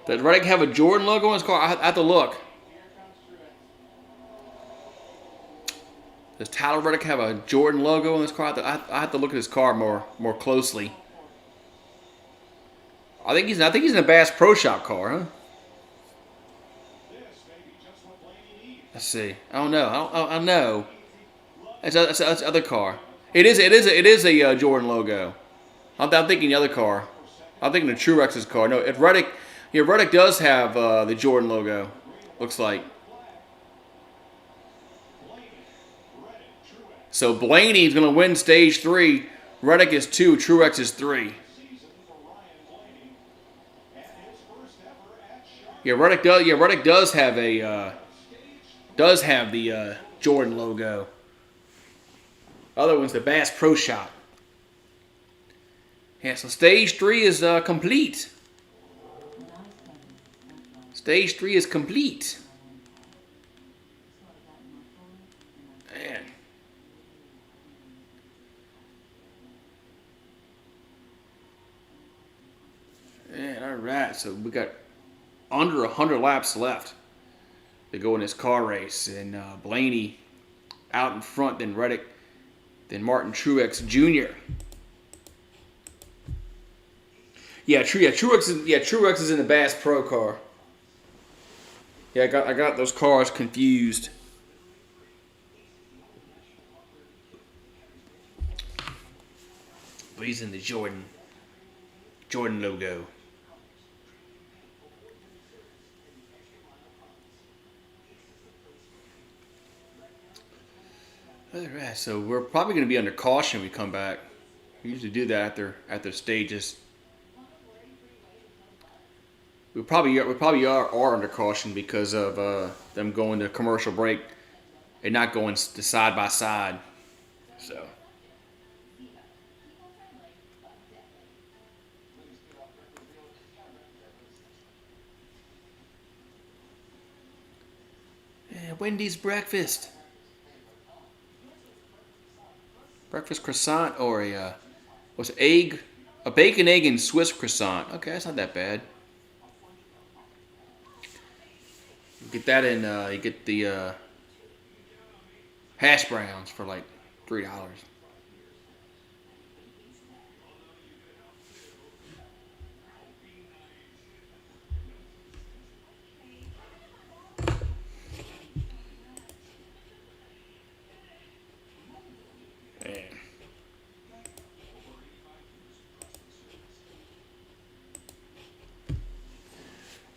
Does Reddick have a Jordan logo on his car? I have to look. Does Tyler Reddick have a Jordan logo on his car? I have to look at his car more closely. I think he's in a Bass Pro Shop car, huh? Let's see. I don't know. I don't know. That's other car. It is a Jordan logo. I'm thinking the other car. I'm thinking the Truex's car. No, if Reddick. Yeah, Reddick does have the Jordan logo. Looks like. So Blaney's going to win stage 3. Reddick is 2. Truex is 3. Yeah, Reddick does have the Jordan logo. Other one's the Bass Pro Shop. Yeah, so stage 3 is complete. Stage 3 is complete. Man. Man, all right. So we got under 100 laps left to go in this car race. And Blaney out in front, then Reddick, then Martin Truex Jr. Truex is in the Bass Pro car. Yeah, I got those cars confused. But he's in the Jordan logo. All right, so we're probably going to be under caution when we come back. We usually do that after stages. We probably are under caution because of them going to commercial break and not going to side by side. So. Yeah, Wendy's breakfast. Breakfast croissant or a bacon, egg, and Swiss croissant. Okay, that's not that bad. You get that in. You get the hash browns for like $3.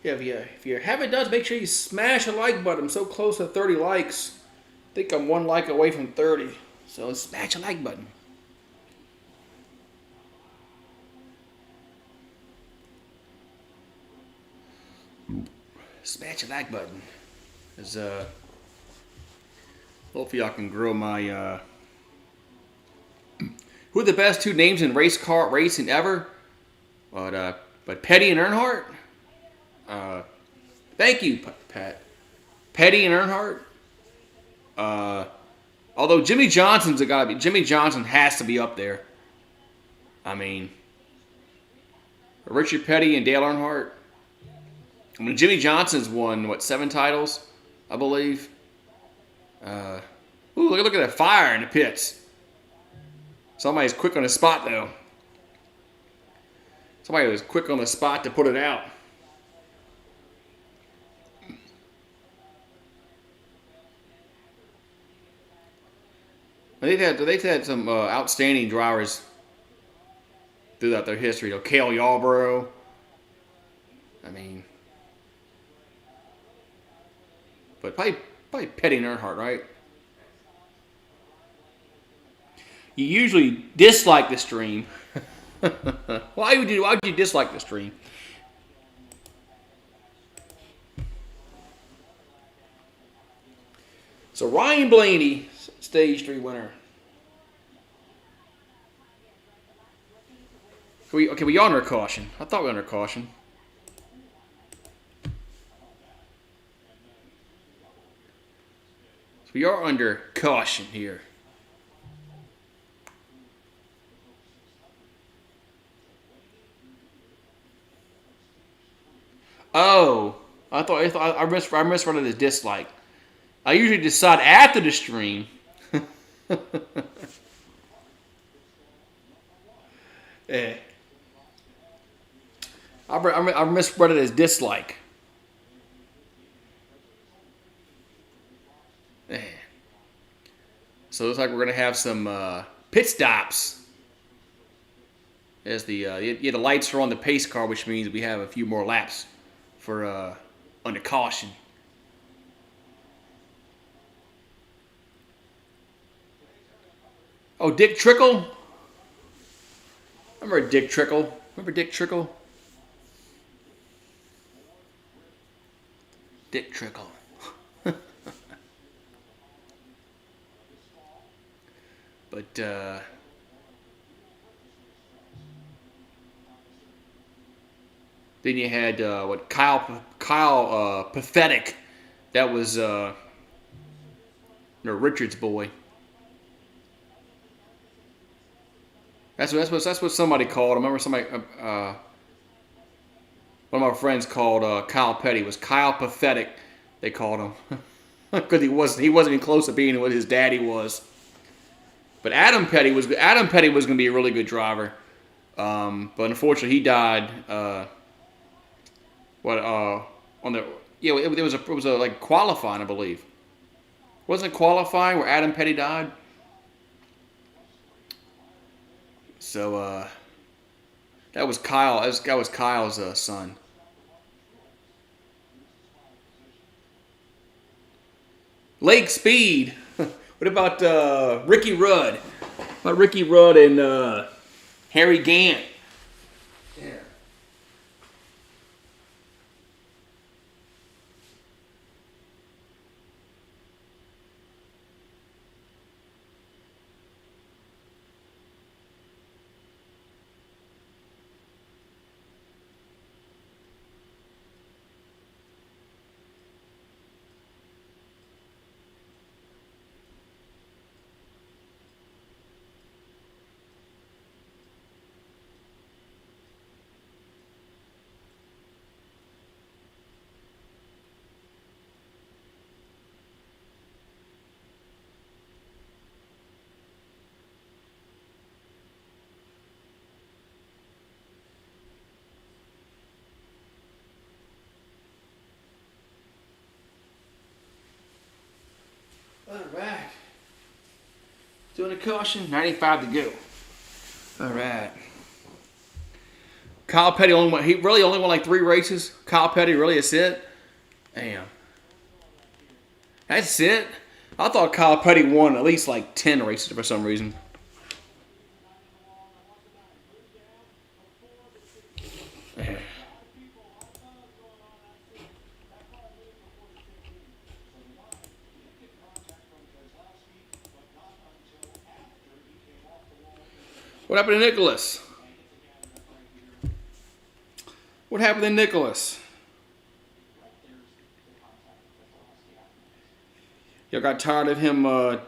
Yeah, if you haven't done, make sure you smash a like button. I'm so close to 30 likes. I think I'm 1 like away from 30. So smash a like button. Smash a like button. Cause hopefully y'all can grow my who are the best 2 names in race car racing ever? But Petty and Earnhardt. Thank you, Pat. Petty and Earnhardt. Although Jimmy Johnson has to be up there. I mean, Richard Petty and Dale Earnhardt. I mean, Jimmy Johnson's won 7 titles, I believe. Look at that fire in the pits. Somebody's quick on the spot though. Somebody was quick on the spot to put it out. They've had some outstanding drivers throughout their history. Cale Yarborough. I mean, but probably Petty and Earnhardt, right? You usually dislike the stream. Why would you dislike the stream? So Ryan Blaney, stage 3 winner. We are under caution. I thought we were under caution. So we are under caution here. Oh, I misread it as dislike. I usually decide after the stream. Yeah. I misread it as dislike. Yeah. So it looks like we're gonna have some pit stops. As the lights are on the pace car, which means we have a few more laps for under caution. Oh, Dick Trickle. Remember Dick Trickle? Dick Trickle. But then you had Kyle Kyle Pathetic. That was Richard's boy. That's what somebody called. I remember somebody. One of my friends called Kyle Petty. It was Kyle Pathetic. They called him because he wasn't even close to being what his daddy was. But Adam Petty was going to be a really good driver. But unfortunately, he died. On the it was a like qualifying, I believe. Wasn't it qualifying where Adam Petty died? So that was Kyle. That was Kyle's son. Lake Speed. What about Ricky Rudd? What about Ricky Rudd and Harry Gant? Yeah. All right. Doing a caution, 95 to go. All right. Kyle Petty he really only won like 3 races. Kyle Petty, really, that's it? Damn. That's it? I thought Kyle Petty won at least like 10 races for some reason. What happened to Nicholas? What happened to Nicholas? Y'all got tired of him man.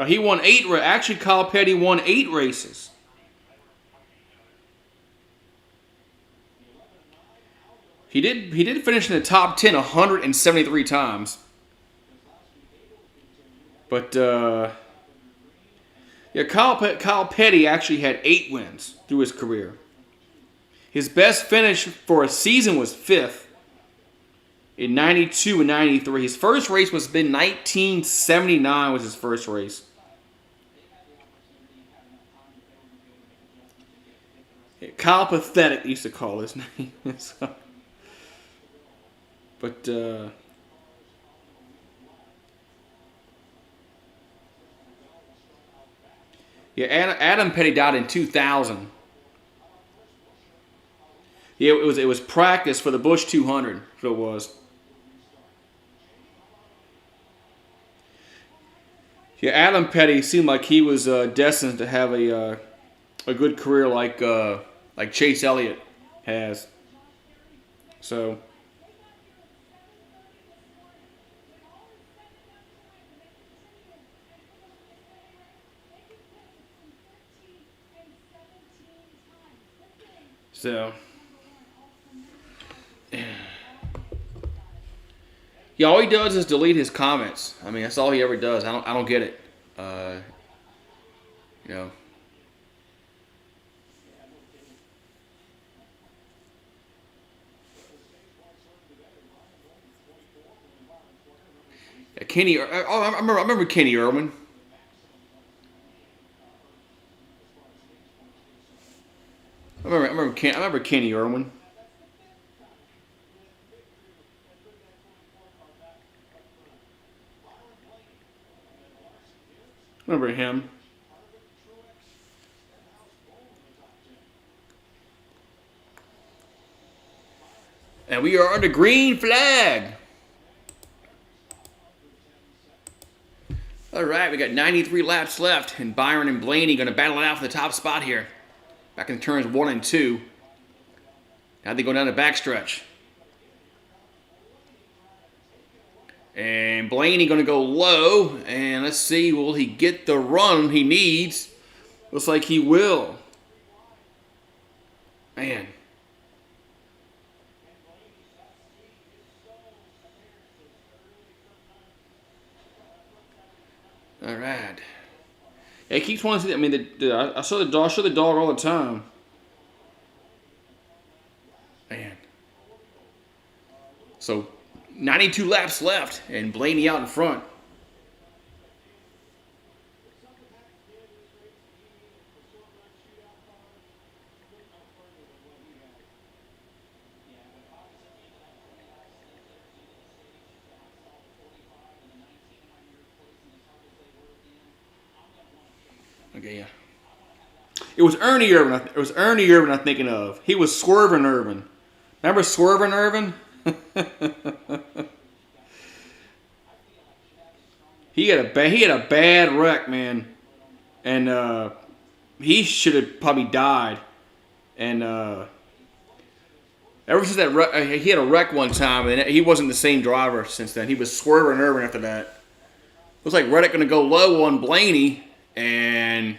He won 8. Actually, Kyle Petty won 8 races. He did finish in the top 10 173 times. But Kyle Petty actually had 8 wins through his career. His best finish for a season was 5th in 92 and 93. His first race was in 1979 was his first race. Kyle Pathetic used to call his name. But yeah, Adam Petty died in 2000. Yeah, it was practice for the Busch 200. So it was. Yeah, Adam Petty seemed like he was destined to have a good career like Chase Elliott has. So. Yeah, all he does is delete his comments. I mean, that's all he ever does. I don't get it. You know. Yeah, Kenny. Oh, I remember Kenny Irwin. I remember Kenny Irwin. Remember him. And we are under green flag. All right, we got 93 laps left, and Byron and Blaney going to battle it out for the top spot here. Back in turns 1 and 2. Now they go down the backstretch. And Blaney going to go low, and let's see, will he get the run he needs? Looks like he will. Man. All right. Yeah, he keeps wanting to see. I mean, I show the dog all the time. Man. So, 92 laps left, and Blaney out in front. Okay, yeah. It was Ernie Irvin. It was Ernie Irvin I'm thinking of. He was Swervin' Irvin. Remember Swervin' Irvin? He had a bad wreck, man, and he should have probably died. And ever since that wreck, he had a wreck one time, and he wasn't the same driver since then. He was Swervin' Irvin after that. Looks like Reddick going to go low on Blaney. And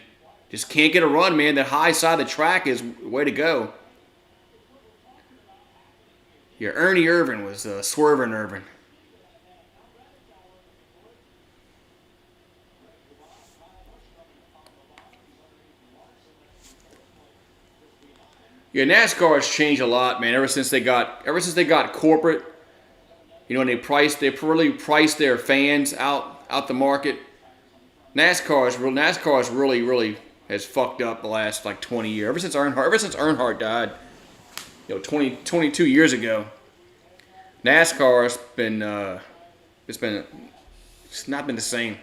just can't get a run, man. That high side of the track is the way to go. Yeah, Ernie Irvin was Swervin' Irvin. Yeah, NASCAR has changed a lot, man. Ever since they got corporate, you know, and they really priced their fans out the market. NASCAR is really has fucked up the last like 20 years. Ever since Earnhardt died, you know, 22 years ago. NASCAR has been it's not been the same.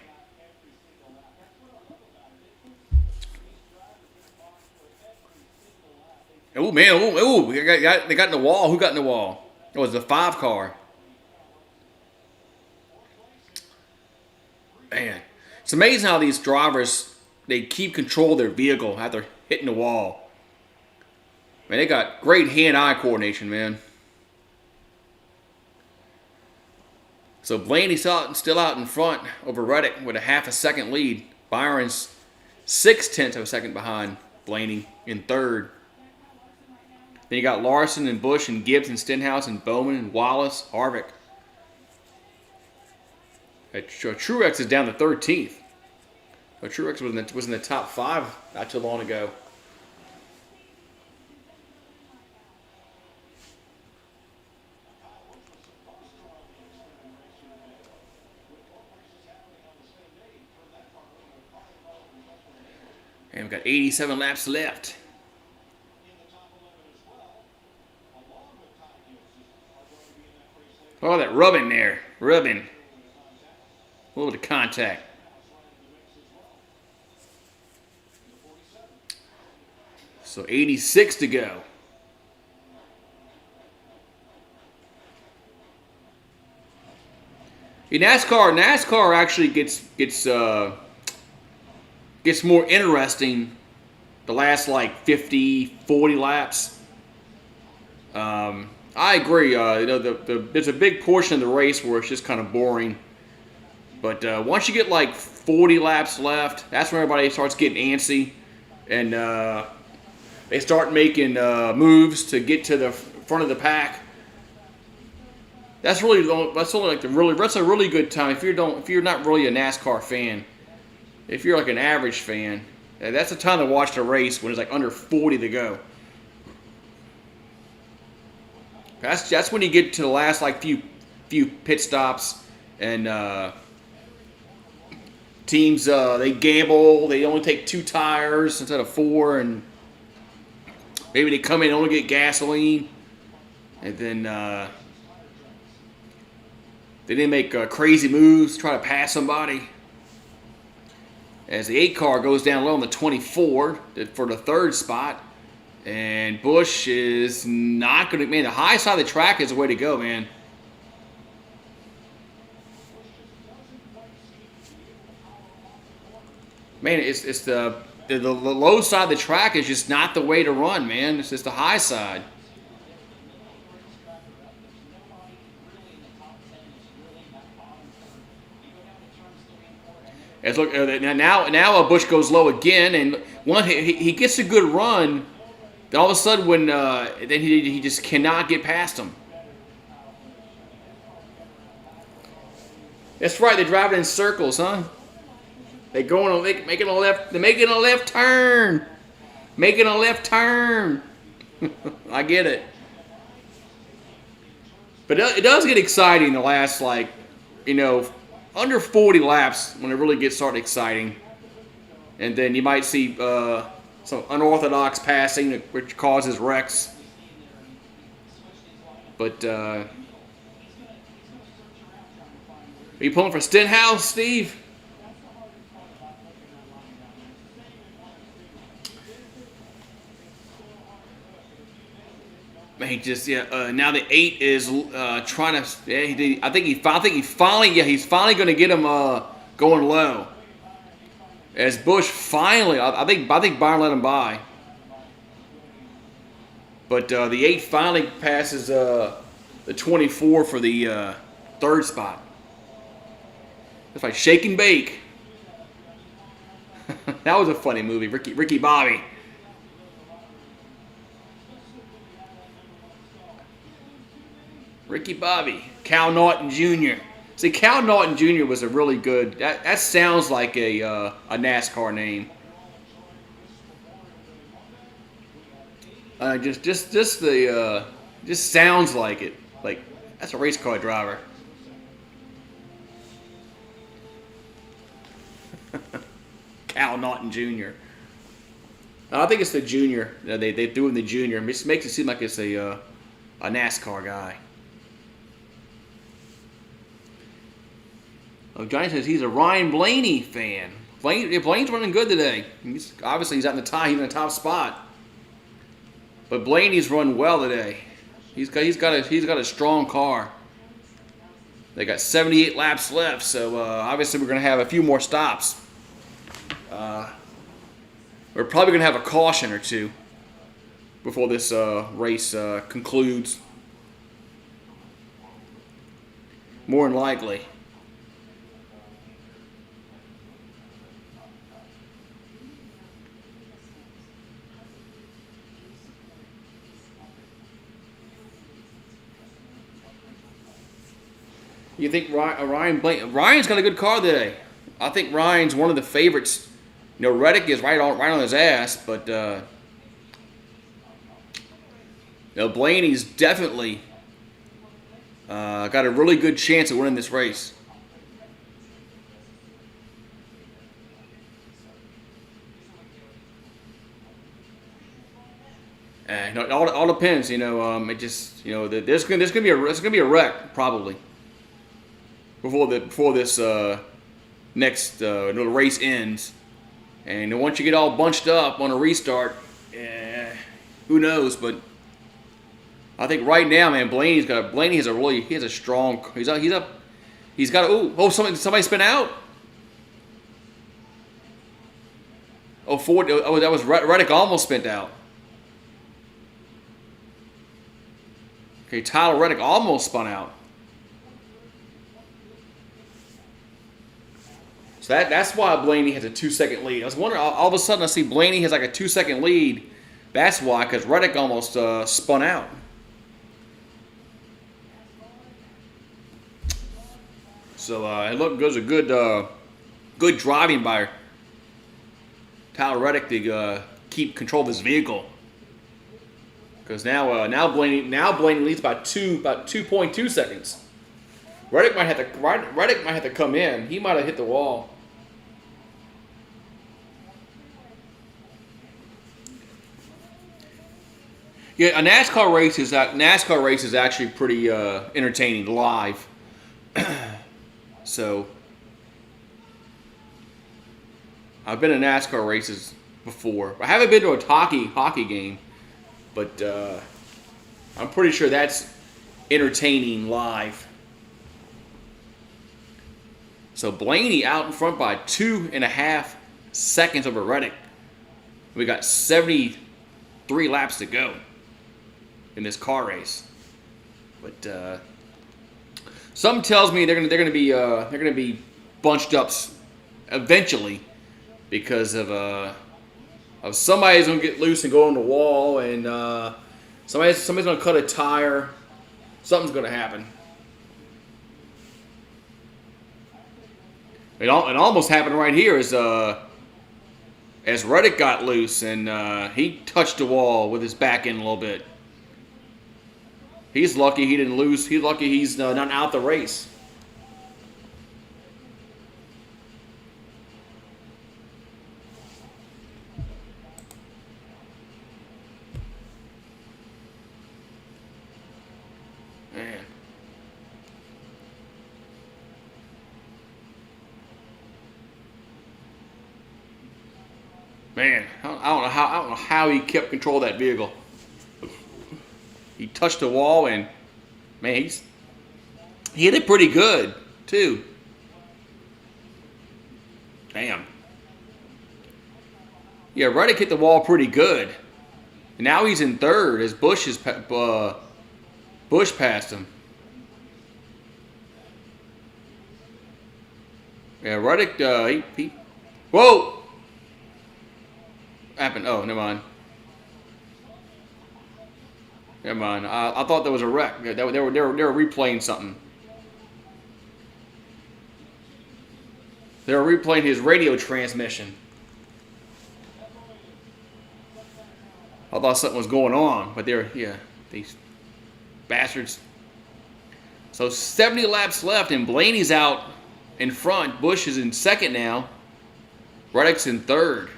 Oh man, they got in the wall. Who got in the wall? It was the 5 car. Man. It's amazing how these drivers, they keep control of their vehicle after hitting the wall. Man, they got great hand-eye coordination, man. So Blaney's still out in front over Reddick with a half a second lead. Byron's 0.6 of a second behind Blaney in third. Then you got Larson and Busch and Gibbs and Stenhouse and Bowman and Wallace, Harvick. Truex is down to 13th. But Truex was in the top 5 not too long ago. And we've got 87 laps left. Oh, that rubbing there. Rubbing. A little bit of contact. So 86 to go. In NASCAR actually gets more interesting the last like 50, 40 laps. I agree. There's a big portion of the race where it's just kind of boring. But once you get like 40 laps left, that's when everybody starts getting antsy, and they start making moves to get to the front of the pack. That's a really good time if you're not really a NASCAR fan. If you're like an average fan, that's the time to watch the race when it's like under 40 to go. That's when you get to the last like few pit stops, and teams they gamble. They only take 2 tires instead of 4, and maybe they come in and only get gasoline, and then they didn't make crazy moves, try to pass somebody. As the 8 car goes down low on the 24 for the 3rd spot. And Busch is not going to... Man, the high side of the track is the way to go, man. man, it's the low side of the track is just not the way to run, man. It's just the high side. As look now Bush goes low again, and he gets a good run. Then all of a sudden, when then he just cannot get past him. That's right. They're driving in circles, huh? They're making a left. They're making a left turn. Making a left turn. I get it. But it does get exciting the last, like, under 40 laps when it really started exciting. And then you might see some unorthodox passing, which causes wrecks. But are you pulling for Stenhouse, Steve? Man, he just now the 8 is trying to. Yeah, I think he finally. Yeah, he's finally going to get him going low. As Bush finally, I think Byron let him by. But the 8 finally passes the 24 for the third spot. It's like Shake and Bake. That was a funny movie, Ricky Bobby. Ricky Bobby, Cal Naughton Jr. See, Cal Naughton Jr. was a really good. That sounds like a NASCAR name. Just sounds like it. Like that's a race car driver. Cal Naughton Jr. I think it's the junior. They threw in the junior. It makes it seem like it's a NASCAR guy. Oh, Johnny says he's a Ryan Blaney fan. Blaney's running good today. He's out in the top. He's in the top spot. But Blaney's run well today. He's got a strong car. They got 78 laps left, so obviously we're going to have a few more stops. We're probably going to have a caution or two before this race concludes. More than likely. You think Ryan's got a good car today? I think Ryan's one of the favorites. Reddick is right on his ass, but Blaney's definitely got a really good chance of winning this race. It all depends. It just there's gonna be a wreck probably before this next race ends. And once you get all bunched up on a restart, who knows? But I think right now, man, Blaney has a strong. He's got. Somebody spin out. That was Reddick almost spent out. Okay, Tyler Reddick almost spun out. So that's why Blaney has a 2-second lead. I was wondering, all of a sudden I see Blaney has like a 2-second lead. That's why, because Reddick almost spun out. So it was a good driving by Tyler Reddick to keep control of his vehicle. Because now Blaney leads by 2.2 seconds. Reddick might have to come in. He might have hit the wall. Yeah, a NASCAR race is actually pretty entertaining live. So I've been in NASCAR races before. I haven't been to a hockey game, but I'm pretty sure that's entertaining live. So Blaney out in front by 2.5 seconds over Reddick. We got 73 laps to go in this car race, but something tells me they're gonna be bunched up eventually because of somebody's gonna get loose and go on the wall, and somebody's gonna cut a tire. Something's gonna happen. It almost happened right here as Reddick got loose and he touched the wall with his back end a little bit. He's lucky he didn't lose. He's lucky he's not out the race. Man. Man, I don't know how he kept control of that vehicle. He touched the wall and man, he hit it pretty good too. Damn. Yeah, Reddick hit the wall pretty good. And now he's in third as Bush passed him. Yeah, Reddick he whoa. Happened. Oh, never mind. Never mind. I thought there was a wreck. They were replaying something. They were replaying his radio transmission. I thought something was going on, but these bastards. So 70 laps left, and Blaney's out in front. Bush is in second now. Reddick's in third.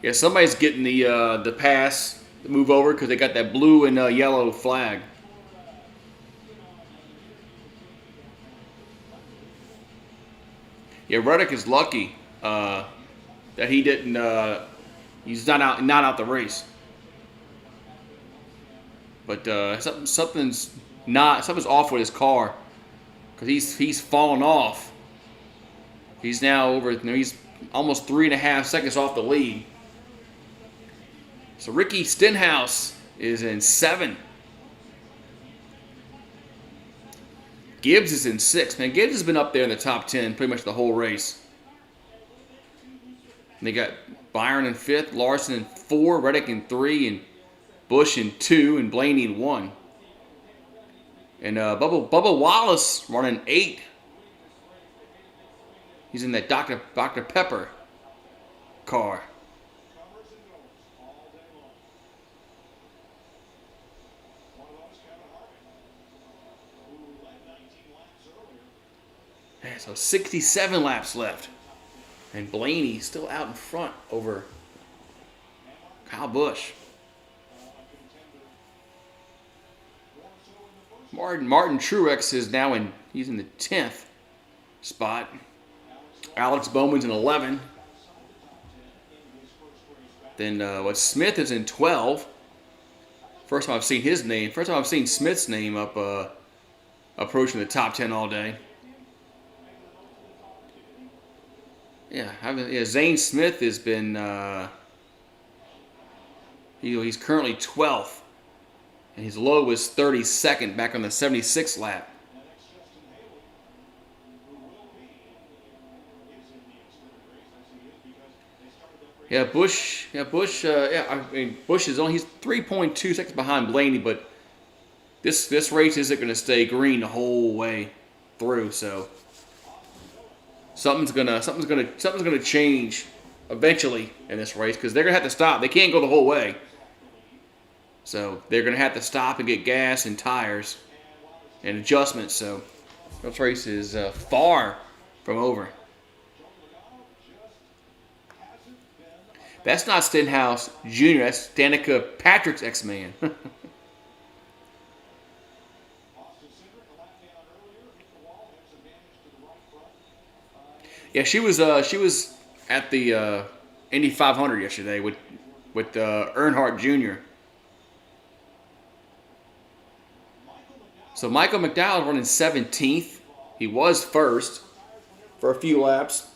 Yeah, somebody's getting the pass to move over because they got that blue and yellow flag. Yeah, Reddick is lucky that he didn't. He's not out the race. But something's off with his car because he's fallen off. He's now over. He's almost 3.5 seconds off the lead. So Ricky Stenhouse is in 7. Gibbs is in 6. Man, Gibbs has been up there in the top 10 pretty much the whole race. And they got Byron in 5th, Larson in 4, Reddick in 3, and Bush in 2, and Blaney in 1. And Bubba Wallace running 8. He's in that Dr. Pepper car. So 67 laps left. And Blaney still out in front over Kyle Busch. Martin Truex is now he's in the 10th spot. Alex Bowman's in 11. Then Smith is in 12. First time I've seen his name. First time I've seen Smith's name up approaching the top 10 all day. Yeah, Zane Smith has been. He's currently 12th, and his low was 32nd back on the 76th lap. Bush. Bush is only. He's 3.2 seconds behind Blaney, but this race isn't going to stay green the whole way through. So something's gonna change eventually in this race because they're gonna have to stop. They can't go the whole way. So they're gonna have to stop and get gas and tires and adjustments. So this race is far from over. That's not Stenhouse Jr. That's Danica Patrick's ex-man. Yeah, she was at the Indy 500 yesterday with Earnhardt Jr. So Michael McDowell running 17th. He was first for a few laps.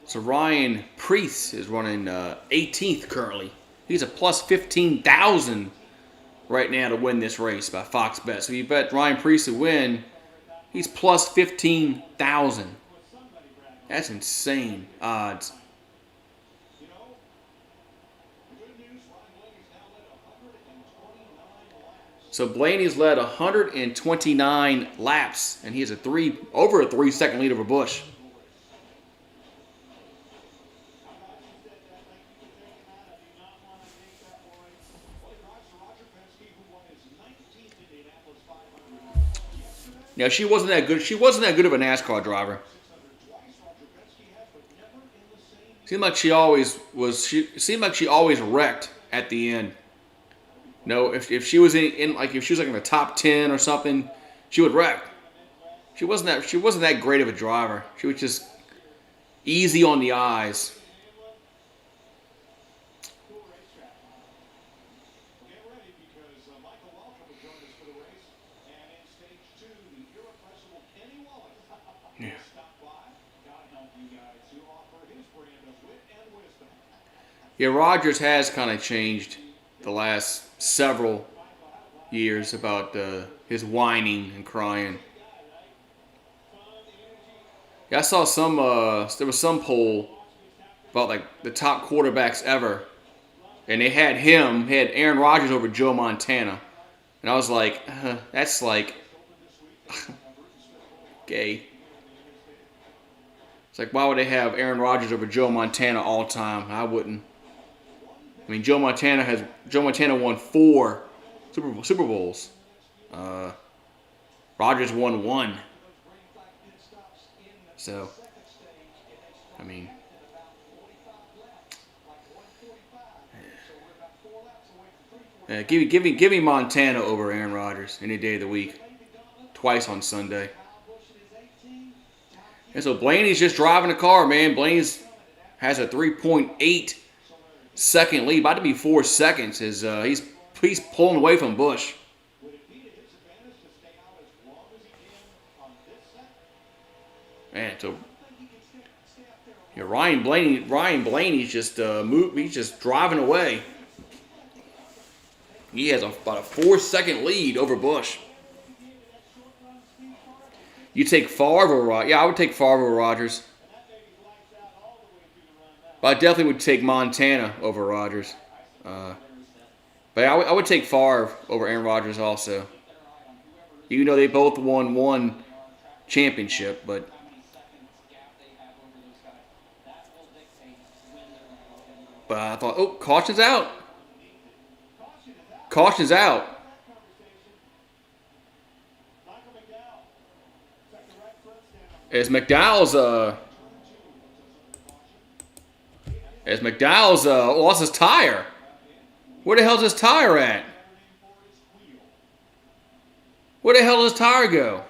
So Ryan Preece is running 18th currently. He's a plus 15,000 right now to win this race by Fox Bet. So you bet Ryan Preece to win, he's plus 15,000. That's insane odds. So Blaney's led 129 laps, and he has over a 3-second lead over Busch. Now she wasn't that good. She wasn't that good of a NASCAR driver. Seemed like she always was. She seemed like she always wrecked at the end. No, if she was if she was like in the top 10 or something, she would wreck. She wasn't that great of a driver. She was just easy on the eyes. Yeah. Yeah, Rogers has kind of changed the last several years about his whining and crying. Yeah, I saw there was some poll about like the top quarterbacks ever, and they had Aaron Rodgers over Joe Montana, and I was like, that's like gay. It's like, why would they have Aaron Rodgers over Joe Montana all time? I wouldn't. I mean, Joe Montana won 4 Super Bowls. Rodgers won 1. So, I mean, give me Montana over Aaron Rodgers any day of the week, twice on Sunday. And so Blaney's just driving the car, man. Blaney's has a 3.8 second lead, about to be 4 seconds. He's pulling away from Busch. Man, so yeah, Ryan Blaney's just he's just driving away. He has about a 4-second lead over Busch. You take Favre over Rodgers. Yeah, I would take Favre over Rodgers. But I definitely would take Montana over Rodgers. But I would take Favre over Aaron Rodgers also. Even though they both won 1 championship, but I thought, oh, caution's out. Caution's out. As McDowell's lost his tire. Where the hell's his tire at? Where the hell does his tire go?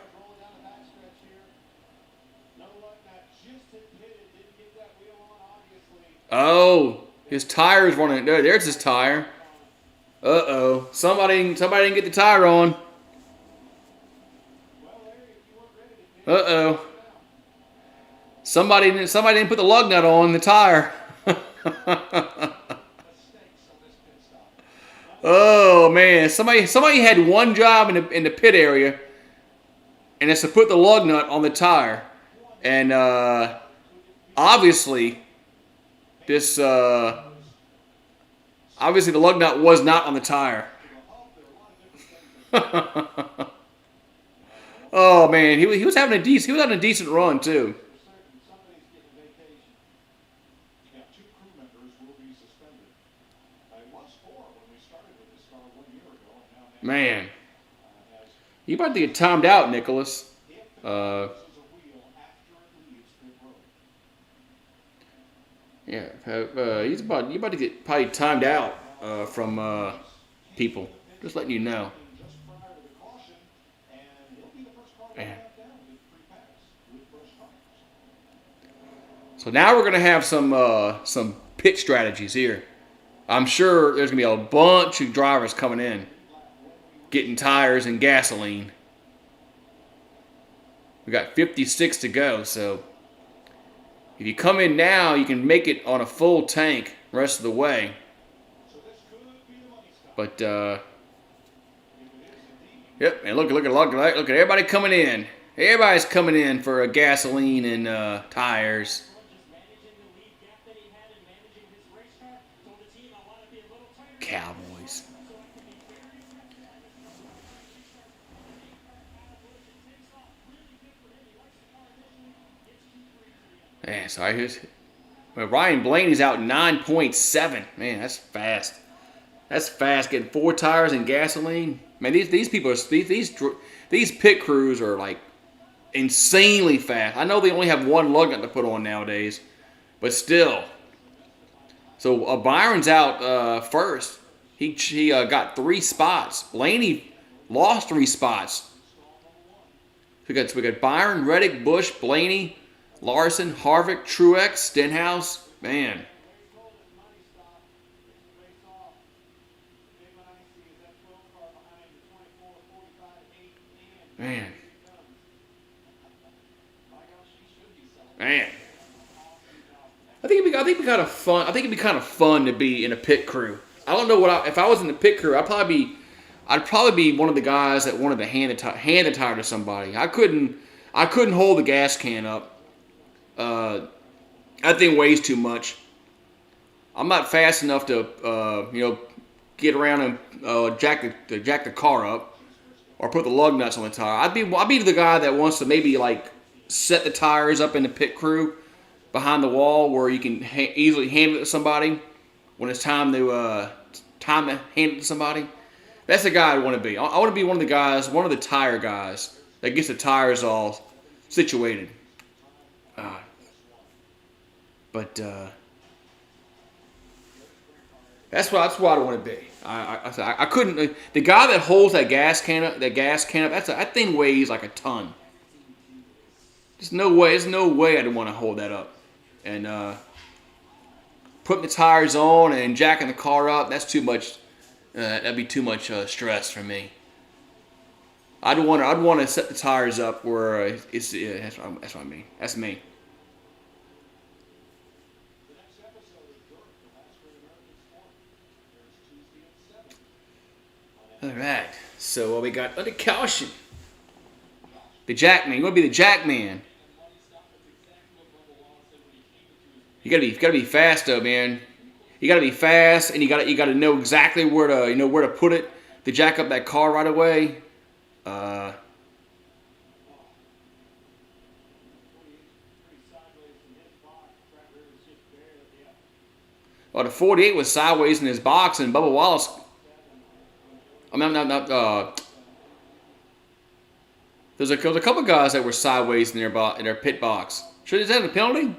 Oh, his tire's running. There's his tire. Uh-oh. Somebody didn't get the tire on. Uh-oh. Somebody didn't put the lug nut on the tire. Oh man, somebody had one job in the pit area, and it's to put the lug nut on the tire. And obviously the lug nut was not on the tire. Oh man, he was having a decent run too. Man, you about to get timed out, Nicholas. Yeah, you about to get probably timed out from people. Just letting you know. Man. So now we're going to have some pit strategies here. I'm sure there's going to be a bunch of drivers coming in, getting tires and gasoline. We got 56 to go, so if you come in now, you can make it on a full tank the rest of the way. But yep, and look at everybody coming in. Everybody's coming in for gasoline and tires. Cowboys. Man, sorry. Ryan Blaney's out 9.7. Man, that's fast. That's fast. Getting 4 tires and gasoline. Man, these people, these pit crews are like insanely fast. I know they only have one lug nut to put on nowadays, but still. So Byron's out first. He got 3 spots. Blaney lost 3 spots. We got Byron, Reddick, Bush, Blaney, Larson, Harvick, Truex, Stenhouse. Man. Man. I think it'd be kind of fun. I think it'd be kind of fun to be in a pit crew. I don't know if I was in the pit crew, I'd probably be one of the guys that wanted to hand the tire to somebody. I couldn't hold the gas can up. That thing weighs too much. I'm not fast enough to get around and jack the car up or put the lug nuts on the tire. I'd be the guy that wants to maybe like set the tires up in the pit crew behind the wall where you can easily hand it to somebody when it's time to hand it to somebody. That's the guy I want to be. I want to be one of the guys, one of the tire guys that gets the tires all situated. But that's what I want to be. I couldn't. The guy that holds that gas can up, that thing weighs like a ton. There's no way I'd want to hold that up. And putting the tires on and jacking the car up, that's too much. That'd be too much stress for me. I'd want to set the tires up where that's what I mean. That's me. All right. So what we got under caution. The Jackman. You want to be the Jackman. You gotta be fast though, man. You gotta be fast, and you gotta know exactly where to put it to jack up that car right away. The 48 was sideways in his box, and Bubba Wallace. There's a couple guys that were sideways in their pit box. Should have had a penalty?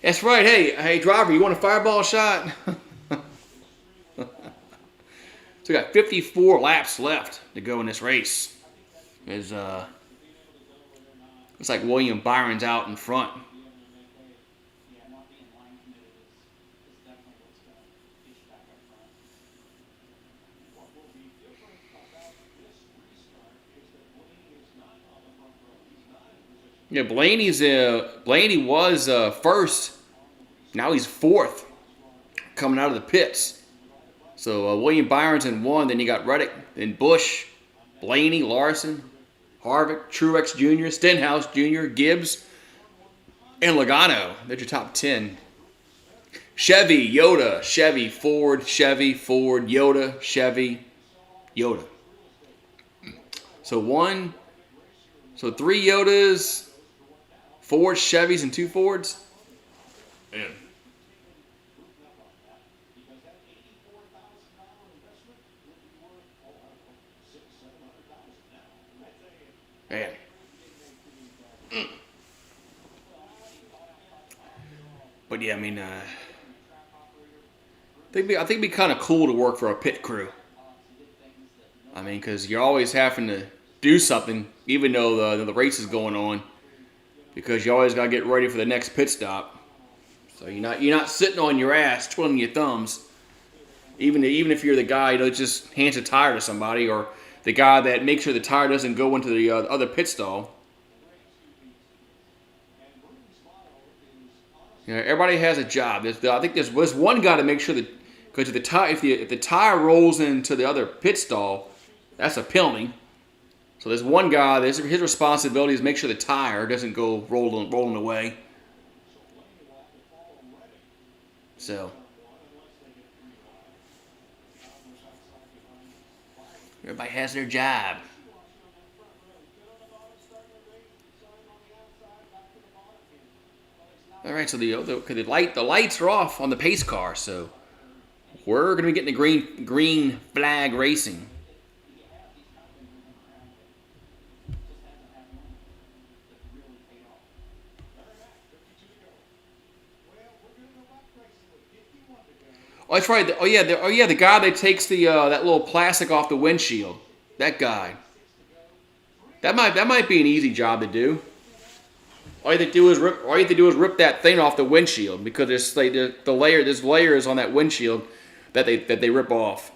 That's right. Hey, driver, you want a fireball shot? So we got 54 laps left to go in this race. Looks like William Byron's out in front. Yeah, Blaney was first. Now he's fourth, coming out of the pits. So William Byron's in 1. Then you got Reddick, then Bush, Blaney, Larson, Harvick, Truex Jr., Stenhouse Jr., Gibbs, and Logano. That's your top 10. Chevy, Yoda, Chevy, Ford, Yoda, Chevy, Yoda. So 3 Yodas, 4 Chevys, and 2 Fords. Man. Man. But yeah, I mean, I think it'd be kind of cool to work for a pit crew. I mean, because you're always having to do something, even though the race is going on. because you always got to get ready for the next pit stop. So you're not sitting on your ass twiddling your thumbs. Even if you're the guy that just hands a tire to somebody, or the guy that makes sure the tire doesn't go into the other pit stall. You know, everybody has a job. I think there's one guy to make sure that, because if the tire rolls into the other pit stall, that's a penalty. So there's one guy. His responsibility is to make sure the tire doesn't go rolling away. So everybody has their job. All right, so the lights are off on the pace car, so we're going to be getting the green flag racing. Oh, that's right. The guy that takes that little plastic off the windshield. That guy. That might be an easy job to do. All you have to do is rip that thing off the windshield, because there's layers on that windshield that they rip off,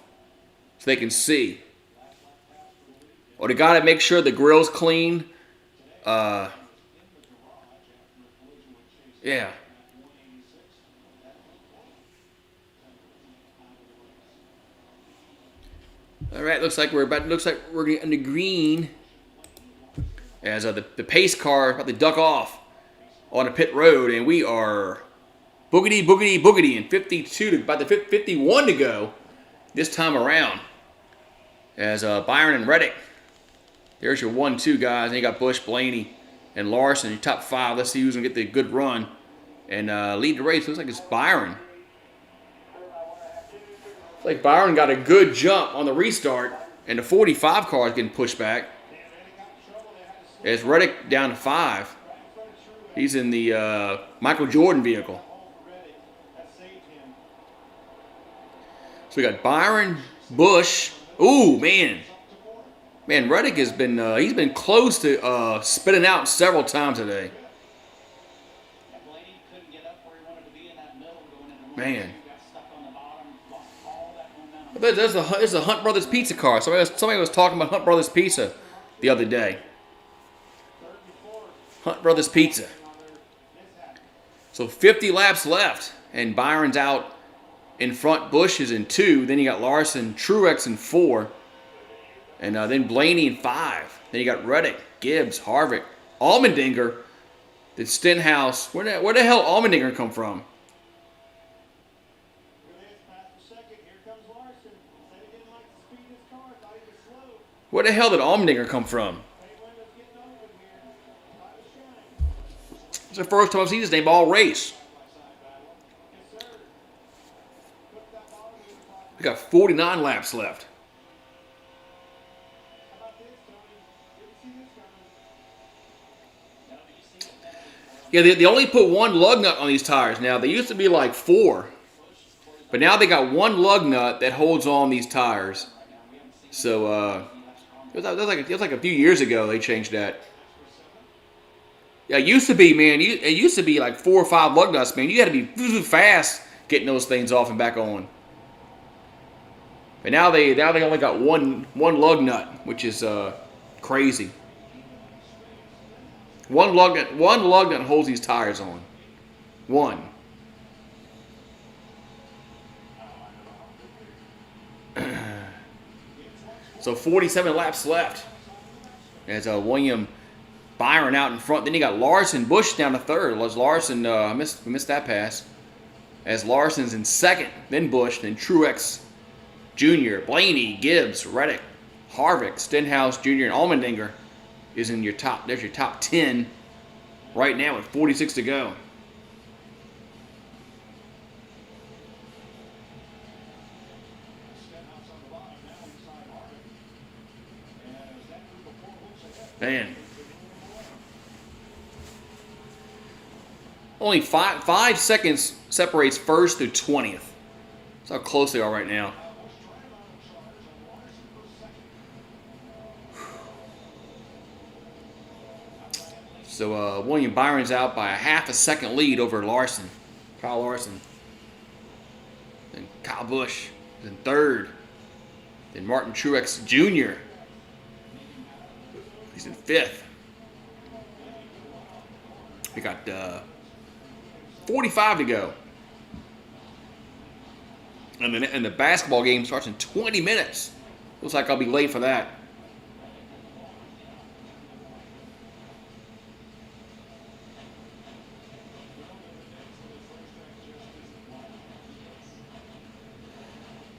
so they can see. Or the guy that makes sure the grill's clean. Yeah. All right, looks like we're in the green, as the pace car is about to duck off on a pit road, and we are boogity, and 51 to go this time around. As Byron and Reddick, there's your 1-2 guys, and you got Busch, Blaney, and Larson, your top 5. Let's see who's gonna get the good run and lead the race. Looks like it's Byron. Looks like Byron got a good jump on the restart, and the 45 car is getting pushed back. As Reddick down to 5. He's in the Michael Jordan vehicle. So we got Byron, Busch. Ooh, man, Reddick has been he's been close to spitting out several times today. Man. I bet there's a Hunt Brothers Pizza car. Somebody was talking about Hunt Brothers Pizza the other day. Hunt Brothers Pizza. So 50 laps left, and Byron's out in front. Busch is in 2. Then you got Larson, Truex in 4, and then Blaney in 5. Then you got Reddick, Gibbs, Harvick, Allmendinger, then Stenhouse. Where the hell Allmendinger come from? Where the hell did Allmendinger come from? It's the first time I've seen his name all race. We got 49 laps left. Yeah, they only put 1 lug nut on these tires now. They used to be like 4. But now they got 1 lug nut that holds on these tires. So, it was like a few years ago they changed that. Yeah, it used to be, man. It used to be like 4 or 5 lug nuts, man. You had to be fast getting those things off and back on. But now they only got one lug nut, which is crazy. One lug nut holds these tires on. 1. So 47 laps left. As William Byron out in front. Then you got Larson, Busch down to 3rd. As Larson, missed that pass. As Larson's in 2nd. Then Busch. Then Truex Jr., Blaney, Gibbs, Reddick, Harvick, Stenhouse Jr., and Allmendinger is in your top. There's your top 10 right now with 46 to go. Man. Only 5 seconds separates 1st to 20th. That's how close they are right now. So William Byron's out by a half a second lead over Larson, Kyle Larson. Then Kyle Busch is in third. Then Martin Truex Jr. He's in fifth. We got 45 to go. And the basketball game starts in 20 minutes. Looks like I'll be late for that.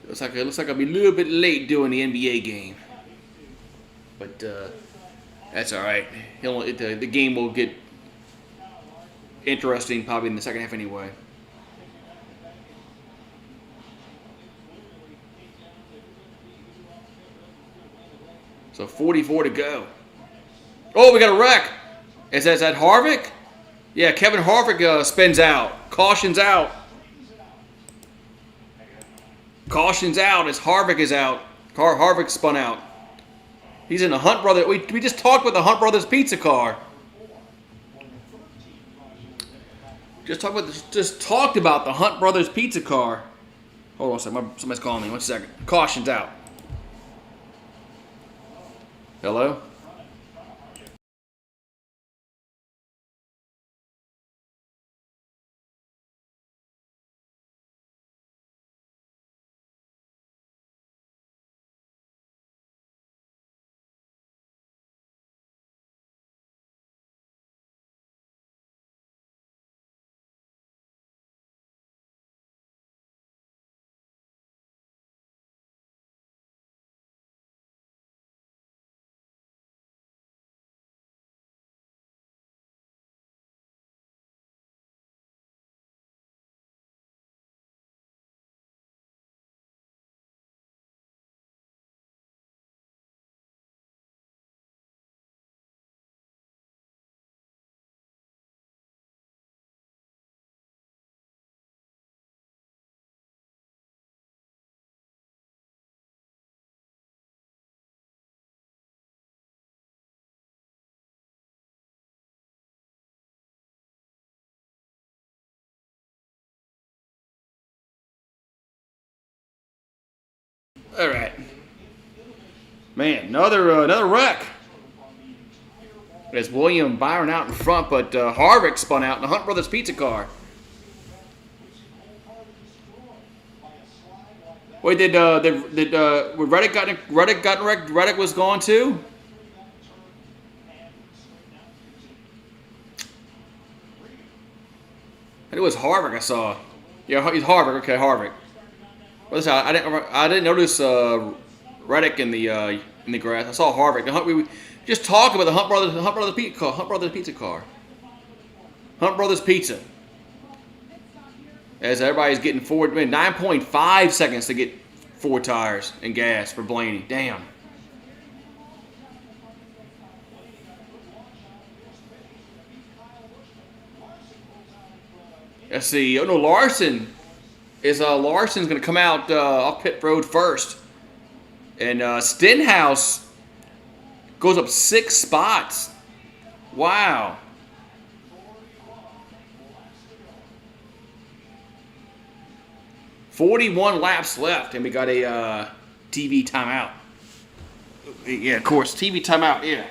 Looks like I'll be a little bit late doing the NBA game, but that's all right. The game will get interesting probably in the second half anyway. So 44 to go. Oh, we got a wreck. Is that Harvick? Yeah, Kevin Harvick spins out. Caution's out. Caution's out as Harvick is out. Harvick spun out. He's in the Hunt Brothers. We just talked about the Hunt Brothers pizza car. Just talked about the Hunt Brothers pizza car. Hold on a second. Somebody's calling me. 1 second. Caution's out. Hello? All right. Man, another wreck. There's William Byron out in front, but Harvick spun out in the Hunt Brothers pizza car. Wait, did Reddick got wrecked? Reddick was gone too. It was Harvick I saw. Yeah, he's Harvick. Okay, Harvick. What's that? I didn't notice Reddick in the grass. I saw Harvick. We just talked about the Hunt Brothers pizza car. Hunt Brothers Pizza. As everybody's getting forward, 9.5 seconds to get 4 tires and gas for Blaney. Damn. Let's see. Oh no, Larson's going to come out off pit road first, and Stenhouse goes up 6 spots. Wow. "41 laps left, and we got a TV timeout." Yeah, of course, TV timeout. Yeah.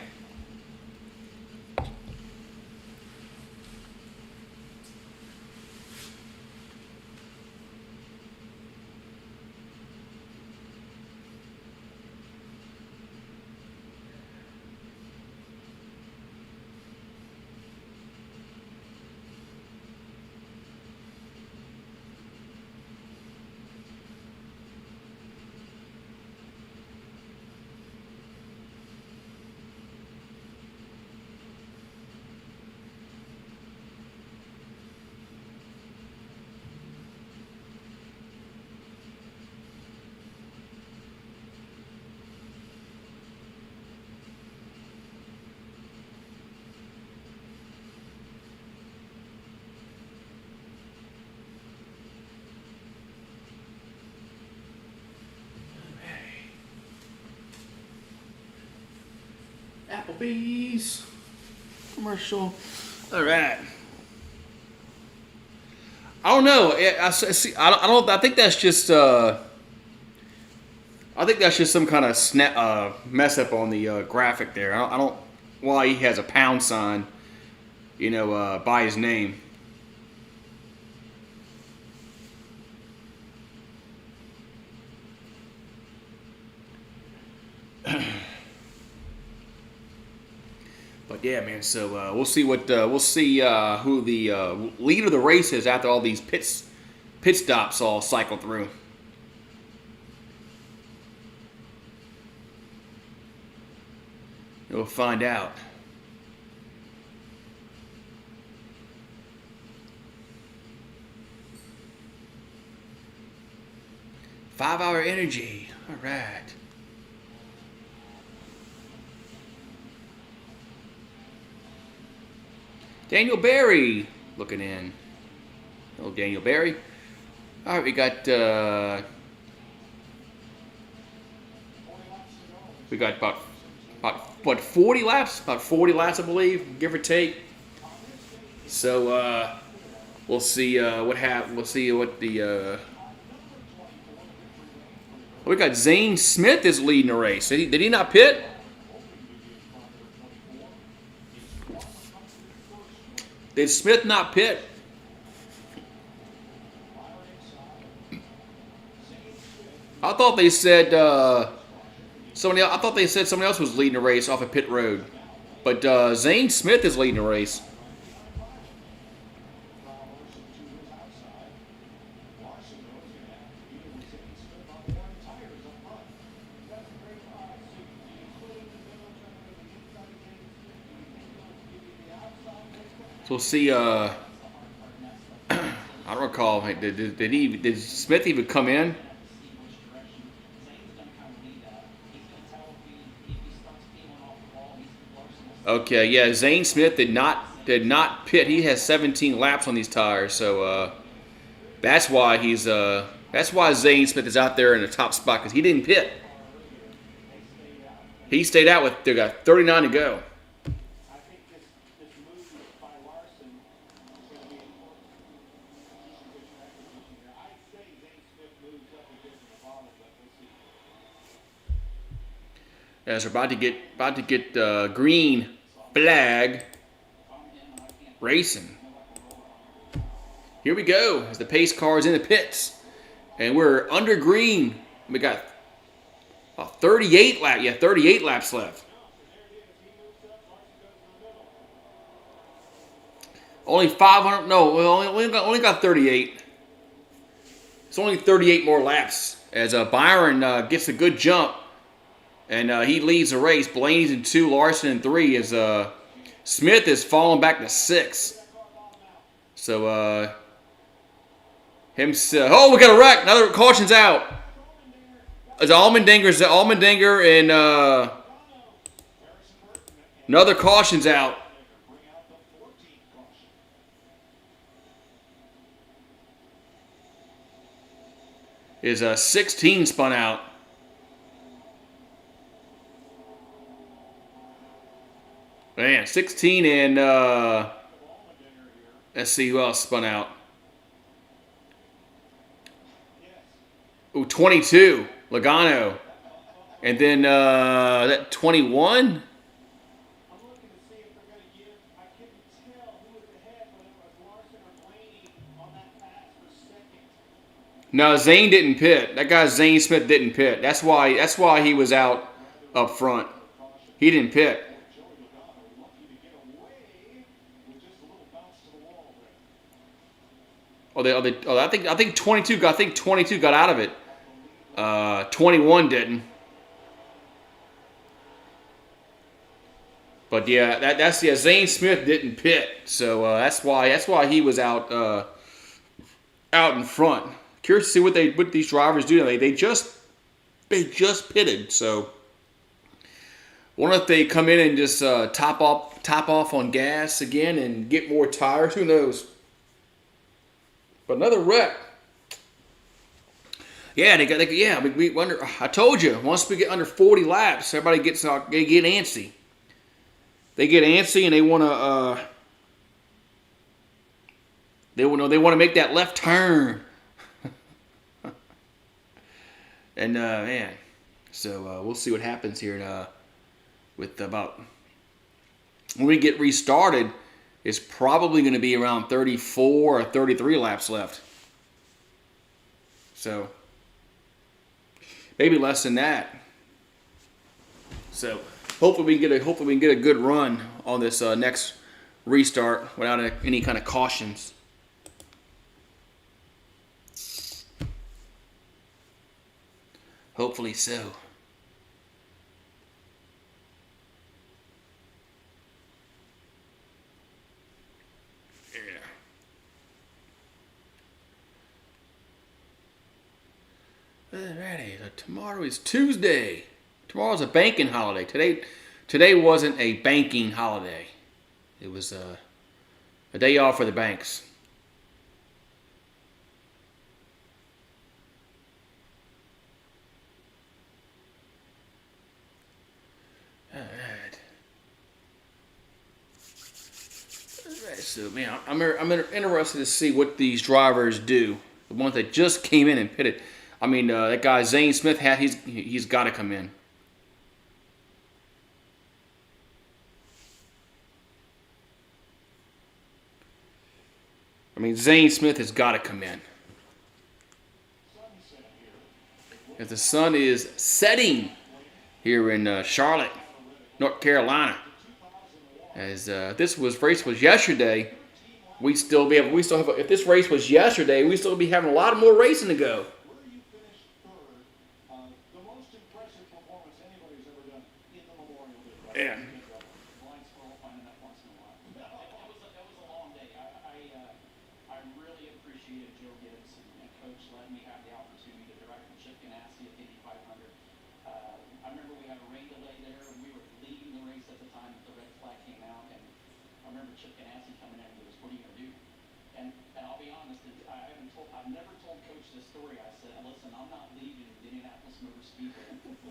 Applebee's. commercial. All right. I don't know. I see. I don't. I think that's just. I think that's just some kind of mess up on the graphic there. I don't. Why he has a pound sign, by his name. But yeah, man. So we'll see who the leader of the race is after all these pit stops all cycle through. We'll find out. Five-hour energy. All right. Daniel Berry looking in. Hello, Daniel Berry. All right, we got about 40 laps. About 40 laps, I believe, give or take. So we'll see what happens. We'll see what the. We got Zane Smith is leading the race. Did he not pit? Did Smith not pit? I thought they said somebody else was leading the race off of pit road, but Zane Smith is leading the race. So we'll see. I don't recall. Did Smith even come in? Okay, yeah. Zane Smith did not pit. He has 17 laps on these tires, so that's why Zane Smith is out there in the top spot, because he didn't pit. He stayed out they got 39 to go. As we're about to get green flag racing. Here we go. As the pace car is in the pits, and we're under green. We got 38 laps. Yeah, 38 laps left. Only 500. No, we only got 38. It's only 38 more laps as Byron gets a good jump. And he leads the race. Blaney's in 2, Larson in 3. As Smith is falling back to 6. So we got a wreck. Another caution's out. It's Allmendinger and another caution's out. Is 16 spun out. Man, 16 and let's see who else spun out. Ooh, 22, Logano. And then that 21. No, Zane didn't pit. That guy Zane Smith didn't pit. That's why he was out up front. He didn't pit. I think 22 got out of it. 21 didn't. But yeah, Zane Smith didn't pit, so that's why he was out in front. Curious to see what these drivers do. They just pitted, so I wonder if they come in and just top off on gas again and get more tires. Who knows? But another wreck. Yeah, we wonder. I told you, once we get under 40 laps, everybody get antsy. they get antsy and they want to they want to make that left turn. And man, so we'll see what happens here with about when we get restarted. It's probably going to be around 34 or 33 laps left. So maybe less than that. So hopefully we can get a good run on this next restart without any kind of cautions. Hopefully so. Alrighty, so tomorrow is Tuesday. Tomorrow's a banking holiday. Today wasn't a banking holiday. It was a day off for the banks. Alright. So man, I'm interested to see what these drivers do. The ones that just came in and pitted. I mean, that guy Zane Smith he's got to come in. I mean, Zane Smith has got to come in. As the sun is setting here in Charlotte, North Carolina. As this race was yesterday, if this race was yesterday, we still be having a lot more racing to go. Yeah.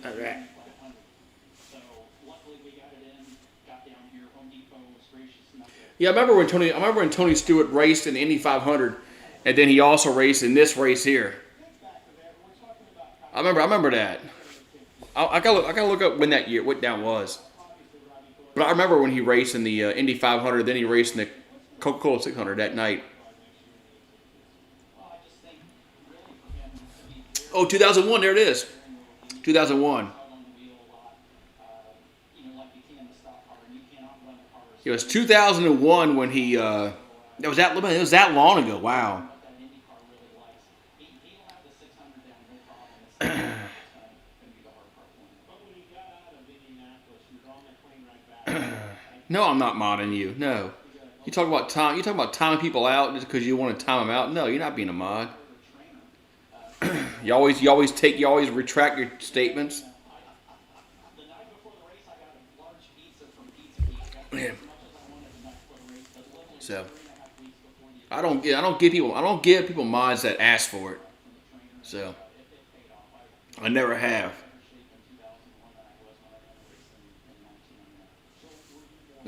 All right. Yeah, I remember when Tony Stewart raced in the Indy 500, and then he also raced in this race here. I remember that. I gotta look up what that was. But I remember when he raced in the Indy 500, then he raced in the Coca-Cola 600 that night. Oh, 2001, there it is. 2001. It was 2001 when he. It was that long ago. Wow. No, I'm not modding you. No. You talk about timing people out just because you want to time them out. No, you're not being a mod. You always retract your statements. Yeah. So I don't give people mods that ask for it. So I never have.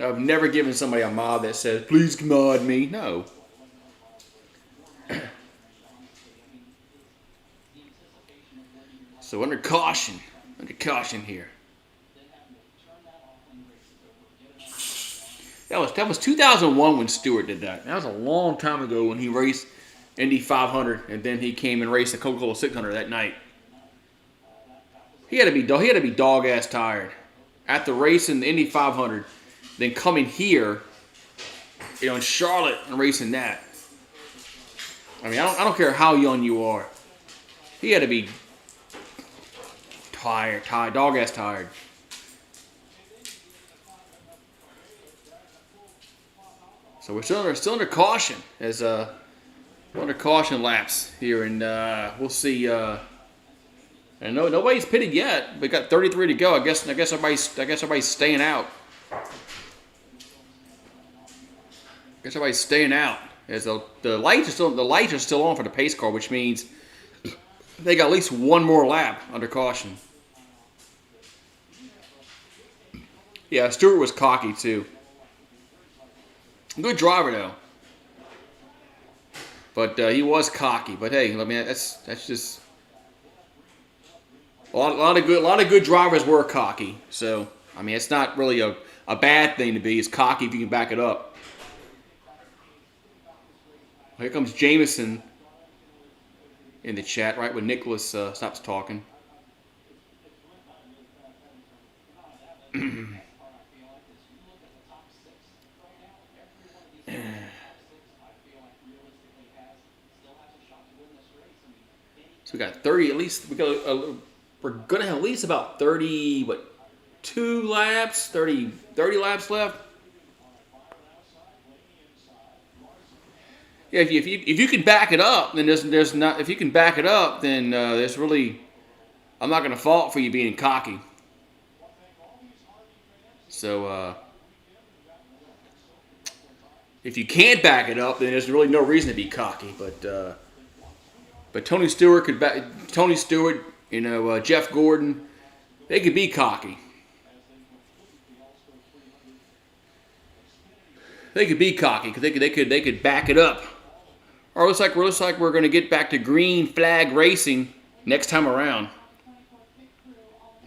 I've never given somebody a mod that says, please mod me. No. So under caution here. That was 2001 when Stewart did that. That was a long time ago when he raced Indy 500, and then he came and raced the Coca-Cola 600 that night. He had to be dog ass tired after racing the Indy 500, then coming here, in Charlotte and racing that. I mean, I don't care how young you are. He had to be tired, dog ass tired. So we're still under caution as we're under caution laps here, and we'll see. And nobody's pitted yet. We got 33 to go. I guess everybody's staying out. Guess everybody's staying out. As the lights are still on for the pace car, which means they got at least one more lap under caution. Yeah, Stewart was cocky too. Good driver though, but he was cocky. But hey, I mean that's just a lot of good drivers were cocky. So I mean, it's not really a bad thing to be. It's cocky if you can back it up. Here comes Jameson in the chat right when Nicholas stops talking. So we got 30 at least. We're gonna have at least about 30 2 laps, 30 laps left. Yeah, if you can back it up, then there's not. If you can back it up, then there's really. I'm not gonna fault for you being cocky. So if you can't back it up, then there's really no reason to be cocky. But Tony Stewart could back. Tony Stewart, Jeff Gordon, they could be cocky. They could be cocky because they could back it up. Or it looks like we're going to get back to green flag racing next time around.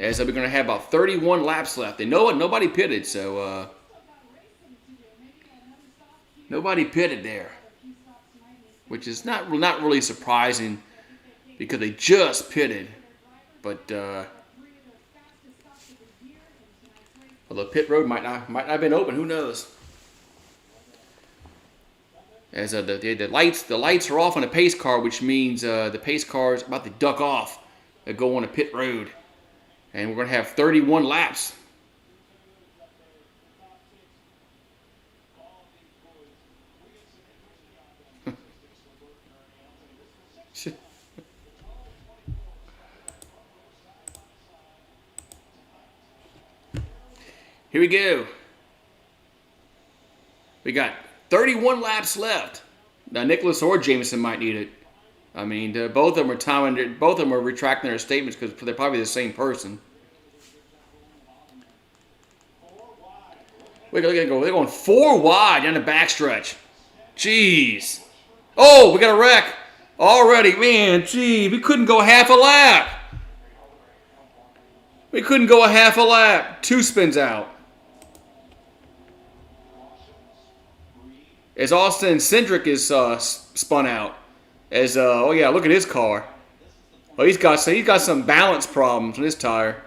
As we're going to have about 31 laps left. And nobody pitted, so nobody pitted there, which is not really surprising because they just pitted. But the pit road might not have been open. Who knows? As the lights are off on the pace car, which means the pace car is about to duck off and go on a pit road, and we're going to have 31 laps. Here we go. We got 31 laps left. Now Nicholas or Jameson might need it. I mean, both of them are timing. Both of them are retracting their statements because they're probably the same person. Look at go. They're going 4 wide down the backstretch. Jeez. Oh, we got a wreck already, man. Gee, we couldn't go half a lap. We couldn't go a half a lap. 2 spins out. As Austin Cindric is spun out. As oh yeah, look at his car. Oh, he's got some balance problems with his tire.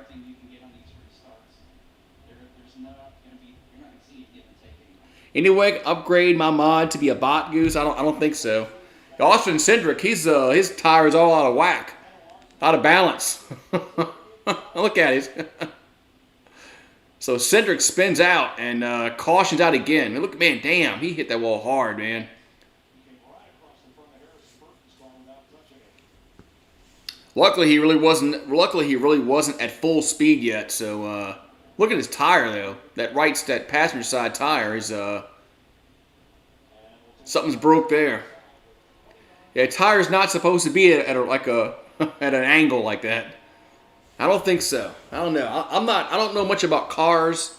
Anyway, upgrade my mod to be a bot goose. I don't think so. Austin Cindric, his tire is all out of whack, out of balance. Look at it. So Cindric spins out and cautions out again. Look, man, damn, he hit that wall hard, man. Luckily, he really wasn't at full speed yet. So look at his tire though. That passenger side tire is something's broke there. Yeah, tire's not supposed to be at at an angle like that. I don't think so. I don't know. I don't know much about cars,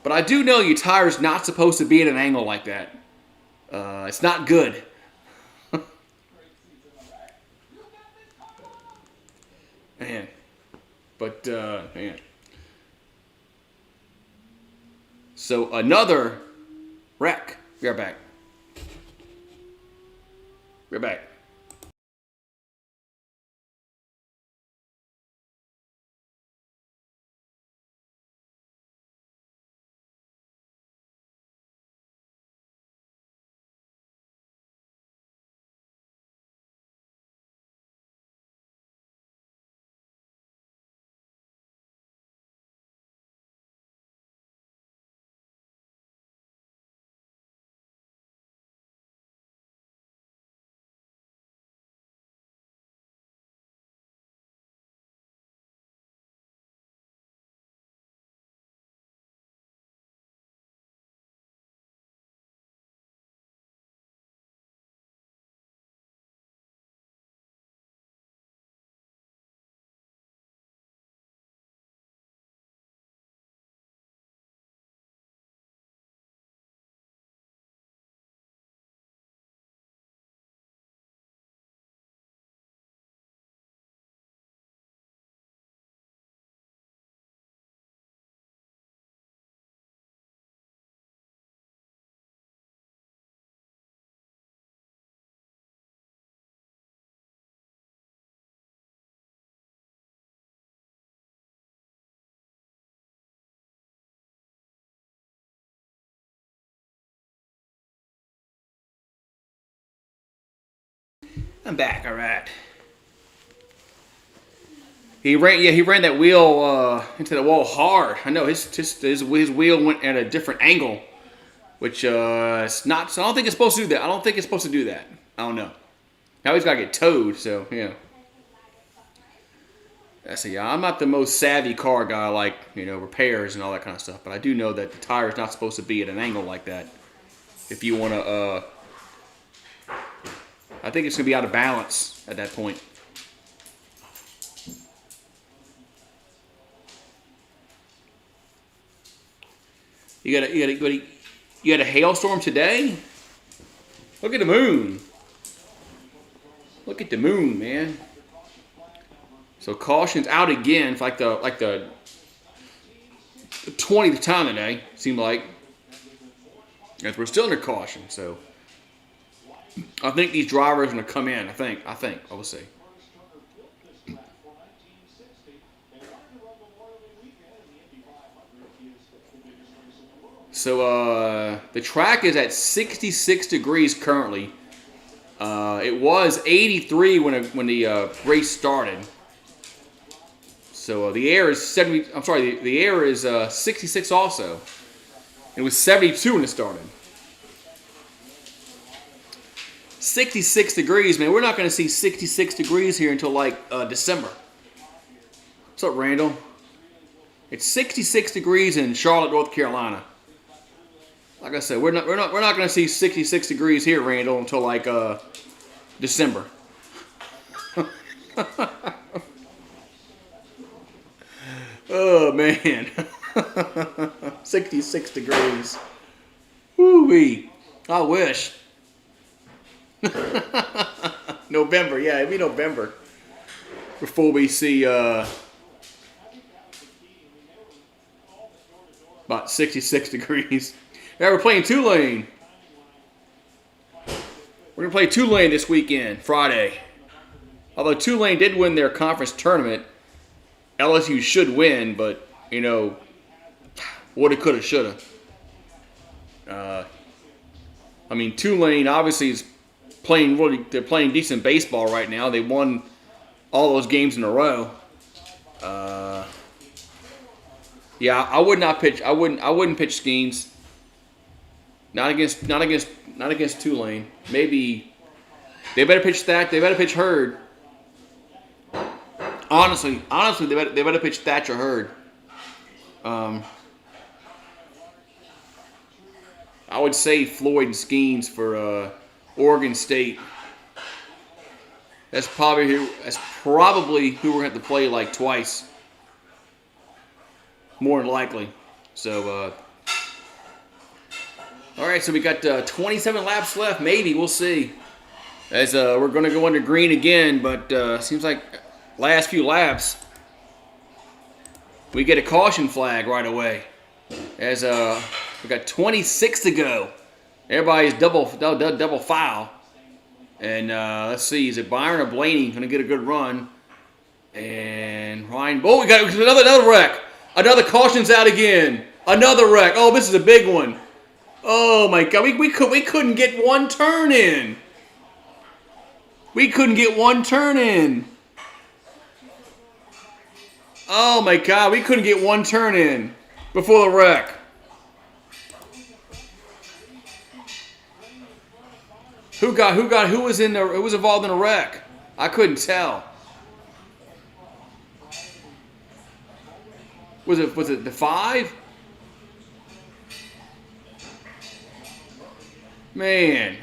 but I do know your tire's not supposed to be at an angle like that. It's not good. Man. But man. So another wreck. We are back. We're back. I'm back. All right. He ran that wheel into the wall hard. I know his wheel went at a different angle, which it's not. So I don't think it's supposed to do that. I don't know. Now he's got to get towed. So yeah. I'm not the most savvy car guy, like repairs and all that kind of stuff. But I do know that the tire is not supposed to be at an angle like that. If you want to, I think it's gonna be out of balance at that point. You got a hailstorm today? Look at the moon. Look at the moon, man. So caution's out again for like the 20th time today. Seemed like. As we're still under caution, so I think these drivers are gonna come in. I think. We'll see. So the track is at 66 degrees currently. It was 83 when the race started. So the air is 70. I'm sorry, the air is 66 also. It was 72 when it started. 66 degrees, man. We're not going to see 66 degrees here until like December. What's up, Randall? It's 66 degrees in Charlotte, North Carolina. Like I said, we're not going to see 66 degrees here, Randall, until like December. Oh man, 66 degrees. Woo-wee. I wish. November, yeah, it'd be November before we see about 66 degrees. Yeah, we're playing Tulane. We're going to play Tulane this weekend, Friday. Although Tulane did win their conference tournament, LSU should win, but, woulda, coulda, shoulda. Tulane obviously is they're playing decent baseball right now. They won all those games in a row. I would not pitch. I wouldn't pitch Skeens. Not against Tulane. Maybe they better pitch Thatch. They better pitch Hurd. Honestly, they better pitch Thatch or Hurd. I would say Floyd and Skeens for Oregon State. That's probably who we're gonna have to play like twice, more than likely. So, all right. So we got 27 laps left. Maybe we'll see. As we're gonna go under green again, but seems like last few laps we get a caution flag right away. As we got 26 to go. Everybody's double foul. And let's see, is it Byron or Blaney going to get a good run? And Ryan, we got another wreck. Another caution's out again. Another wreck. Oh, this is a big one. Oh my God, we couldn't get one turn in. We couldn't get one turn in. Oh my God, we couldn't get one turn in before the wreck. Who was involved in a wreck? I couldn't tell. Was it the 5? Man,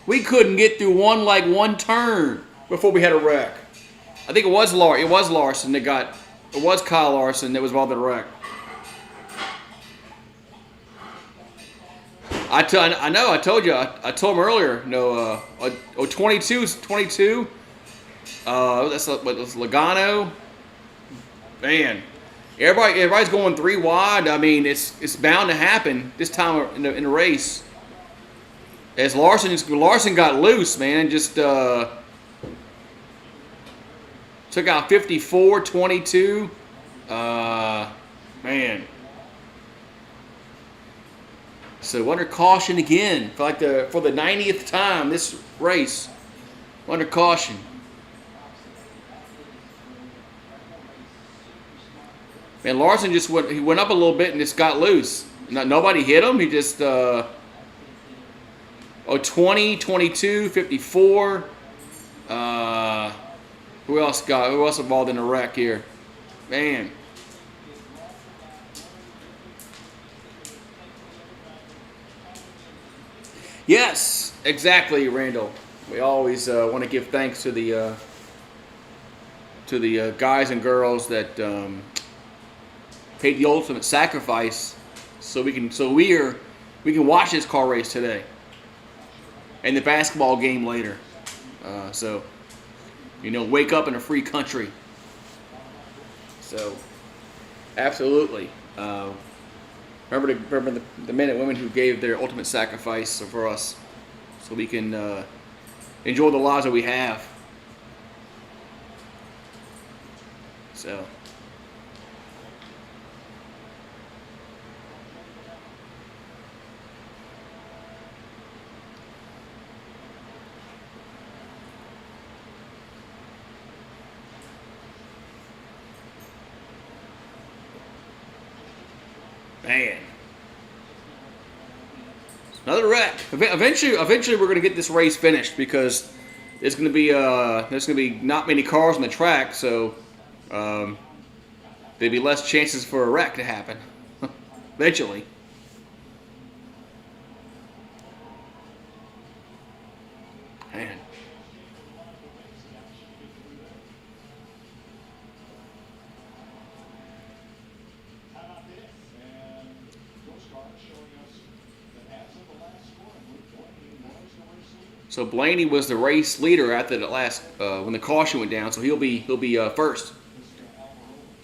we couldn't get through one turn before we had a wreck. I think it was Larson that got. It was Kyle Larson that was involved in a wreck. I told you. I told him earlier. 22 is 22. That's Logano. Man, everybody's going 3 wide. I mean, it's bound to happen this time in the race. As Larson got loose, man, just took out 54, 22. Man. So under caution again for the 90th time this race. Under caution. Man, Larson just went up a little bit and just got loose. Nobody hit him. He just 20, 22, 54. Who else involved in the wreck here? Man. Yes, exactly, Randall. We always want to give thanks to the guys and girls that paid the ultimate sacrifice, so we can watch this car race today, and the basketball game later. So, wake up in a free country. So, absolutely. Remember the men and women who gave their ultimate sacrifice for us, so we can enjoy the lives that we have. So. Man. Another wreck. Eventually we're going to get this race finished, because there's going to be not many cars on the track, so there'll be less chances for a wreck to happen. Eventually. Man. So Blaney was the race leader after the last when the caution went down, so he'll be first. So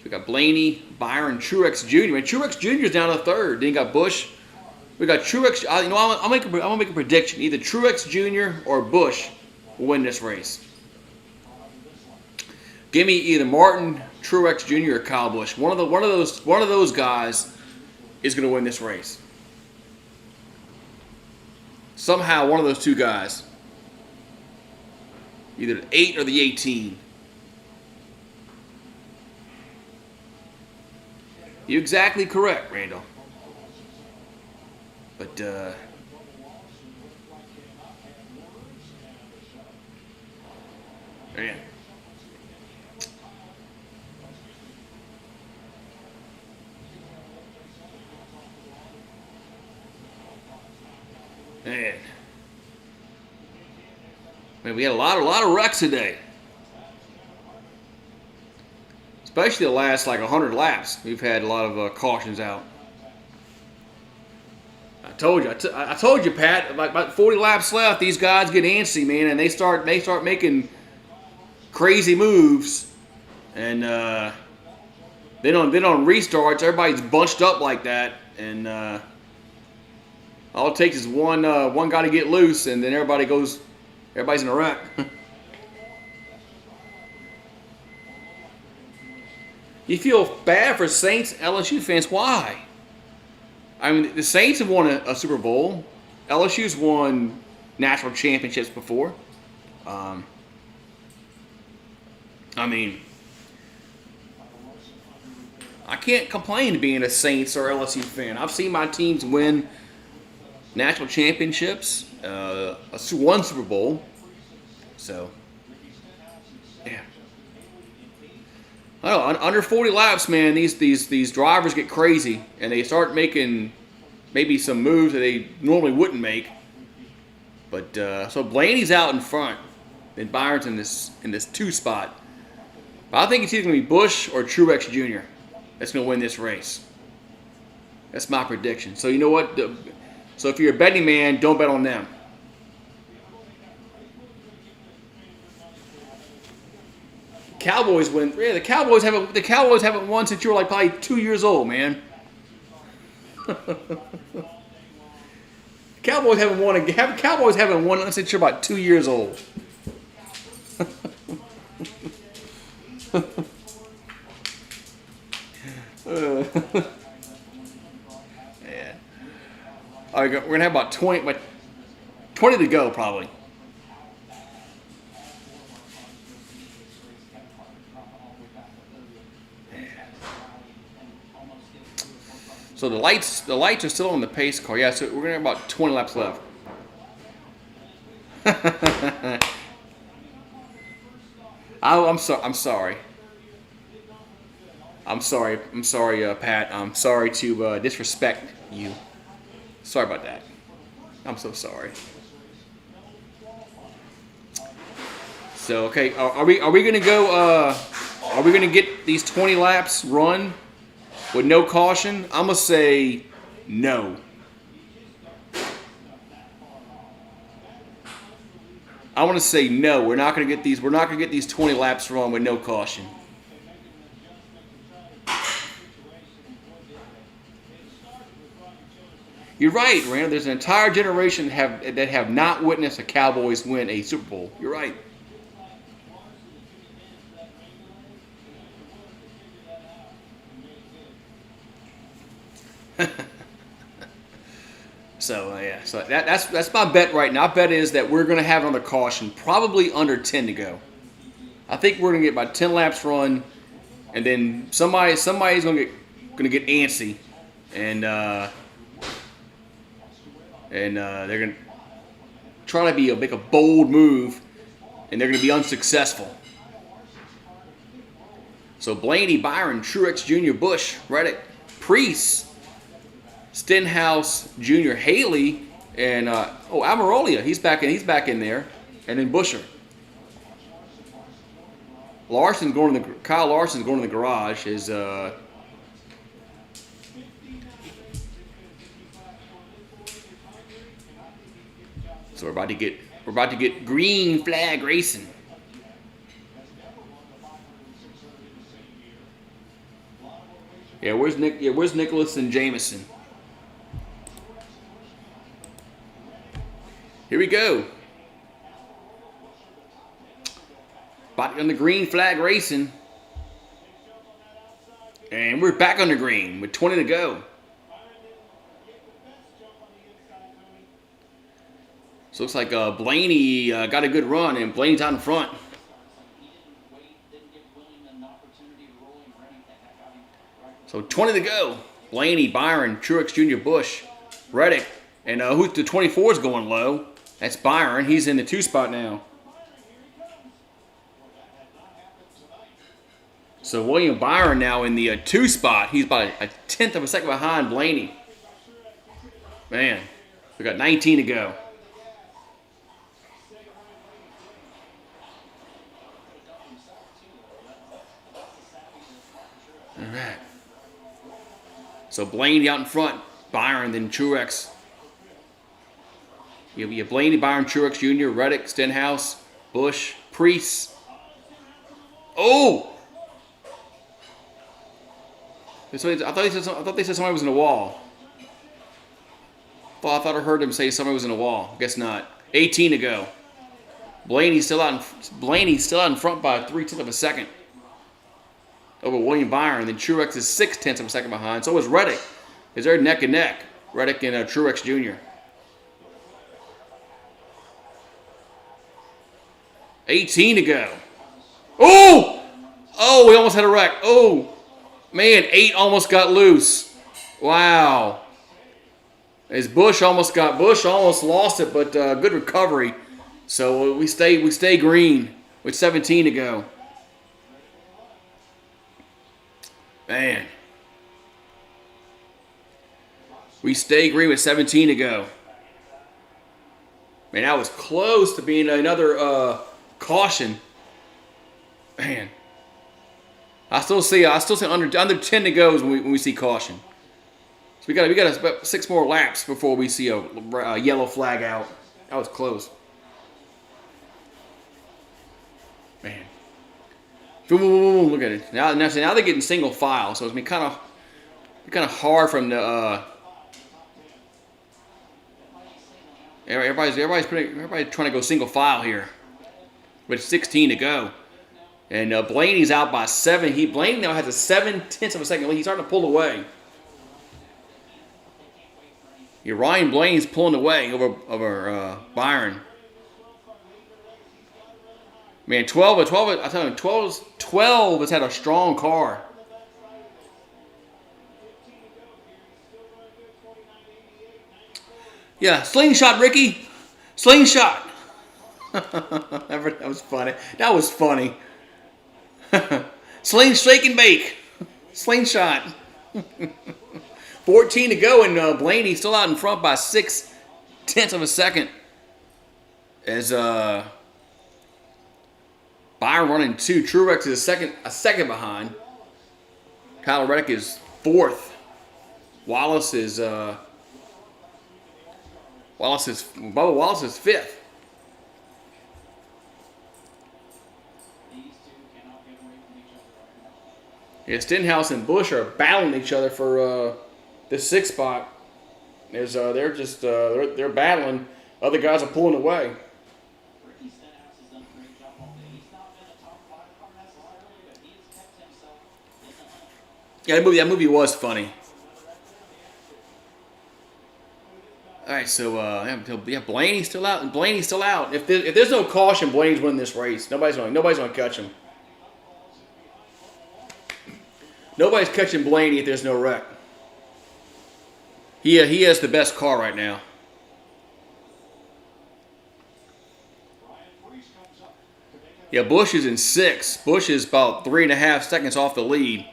we got Blaney, Byron, Truex Jr. Man, Truex Jr. is down to third. Then you got Busch. We got Truex. I'm gonna make a prediction. Either Truex Jr. or Busch will win this race. Give me either Martin, Truex Jr. or Kyle Busch. One of those guys is gonna win this race. Somehow, one of those two guys. Either the 8 or the 18. You're exactly correct, Randall. But, man. Man, we had a lot of wrecks today. Especially the last 100 laps. We've had a lot of cautions out. I told you, Pat. About 40 laps left. These guys get antsy, man, and they start making crazy moves, and they don't restarts. Everybody's bunched up like that, and all it takes is one guy to get loose, and then everybody's in a wreck. You feel bad for Saints LSU fans. Why? I mean, the Saints have won a Super Bowl. LSU's won national championships before. I mean, I can't complain being a Saints or LSU fan. I've seen my teams win national championships, one Super Bowl. So, yeah. I don't know, under 40 laps, man, these drivers get crazy, and they start making maybe some moves that they normally wouldn't make. But so Blaney's out in front, and Byron's in this 2 spot. But I think it's either going to be Busch or Truex Jr. that's going to win this race. That's my prediction. So you know what? So if you're a betting man, don't bet on them. Cowboys win. Yeah, the Cowboys haven't won since you were probably 2 years old, man. Cowboys haven't won since you're about 2 years old. Yeah. All right, we're gonna have about 20 to go probably. So the lights are still on the pace car. Yeah, so we're gonna have about 20 laps left. I'm sorry. Pat. I'm sorry to disrespect you. Sorry about that. I'm so sorry. So okay, are we gonna go? Are we gonna get these 20 laps run with no caution? I'm gonna say no. I want to say no. We're not gonna get these. We're not gonna get these 20 laps run with no caution. You're right, Randall. There's an entire generation that have not witnessed a Cowboys win a Super Bowl. You're right. So yeah, so that's my bet right now. My bet is that we're gonna have it on the caution, probably under 10 to go. I think we're gonna get about 10 laps run, and then somebody's gonna get antsy, and they're gonna try to make a bold move, and they're gonna be unsuccessful. So Blaney, Byron, Truex Jr., Busch, Reddick, Priest, Stenhouse Jr., Haley, and Almirola. He's back in there, and then Buescher. Kyle Larson's going to the garage. So we're about to get green flag racing. Yeah, where's Nicholas and Jameson? Here we go. Back on the green flag racing. And we're back on the green with 20 to go. So looks like Blaney got a good run, and Blaney's out in front. So 20 to go. Blaney, Byron, Truex Jr., Busch, Reddick, and who's the 24 is going low? That's Byron. He's in the 2 spot now. So William Byron now in the 2 spot. He's about a 1/10 of a second behind Blaney. Man, we got 19 to go. All right. So Blaney out in front. Byron, then Truex. You have Blaney, Byron, Truex Jr., Reddick, Stenhouse, Busch, Priest. Oh! I thought they said somebody was in the wall. I thought I heard them say somebody was in the wall. Guess not. 18 to go. Blaney's still out in front by 3/10 of a second over William Byron. Then Truex is 6/10 of a second behind. So is Reddick. Is there neck and neck? Reddick and Truex Jr. 18 to go. Oh! Oh, we almost had a wreck. Oh! Man, 8 almost got loose. Wow. As Busch almost lost it, but good recovery. So we stay green with 17 to go. Man. We stay green with 17 to go. Man, that was close to being another caution. Man. I still see under 10 to go when we see caution. So we got about 6 more laps before we see a yellow flag out. That was close. Man. Boom, boom, boom, boom. Look at it. Now they're getting single file, so it's been kind of hard from the everybody's trying to go single file here. With 16 to go. And Blaney's out by 7. Blaney now has a 7/10 of a second lead. He's starting to pull away. Yeah, Ryan Blaney's pulling away over Byron. Man, 12 I tell you, 12 has had a strong car. Yeah, slingshot, Ricky. Slingshot. That was funny. That was funny. Shake and bake. Slingshot. 14 to go, and Blaney still out in front by 0.6 of a second. As Byron running 2. Truex is a second behind. Kyle Reddick is 4th. Bubba Wallace is 5th. Yeah, Stenhouse and Busch are battling each other for the 6th spot. They're battling. Other guys are pulling away. Yeah, that movie was funny. All right, so Blaney's still out, and Blaney's still out. If there's no caution, Blaney's winning this race. Nobody's gonna catch him. Nobody's catching Blaney if there's no wreck. He has the best car right now. Yeah, Busch is in 6th. Busch is about 3.5 seconds off the lead.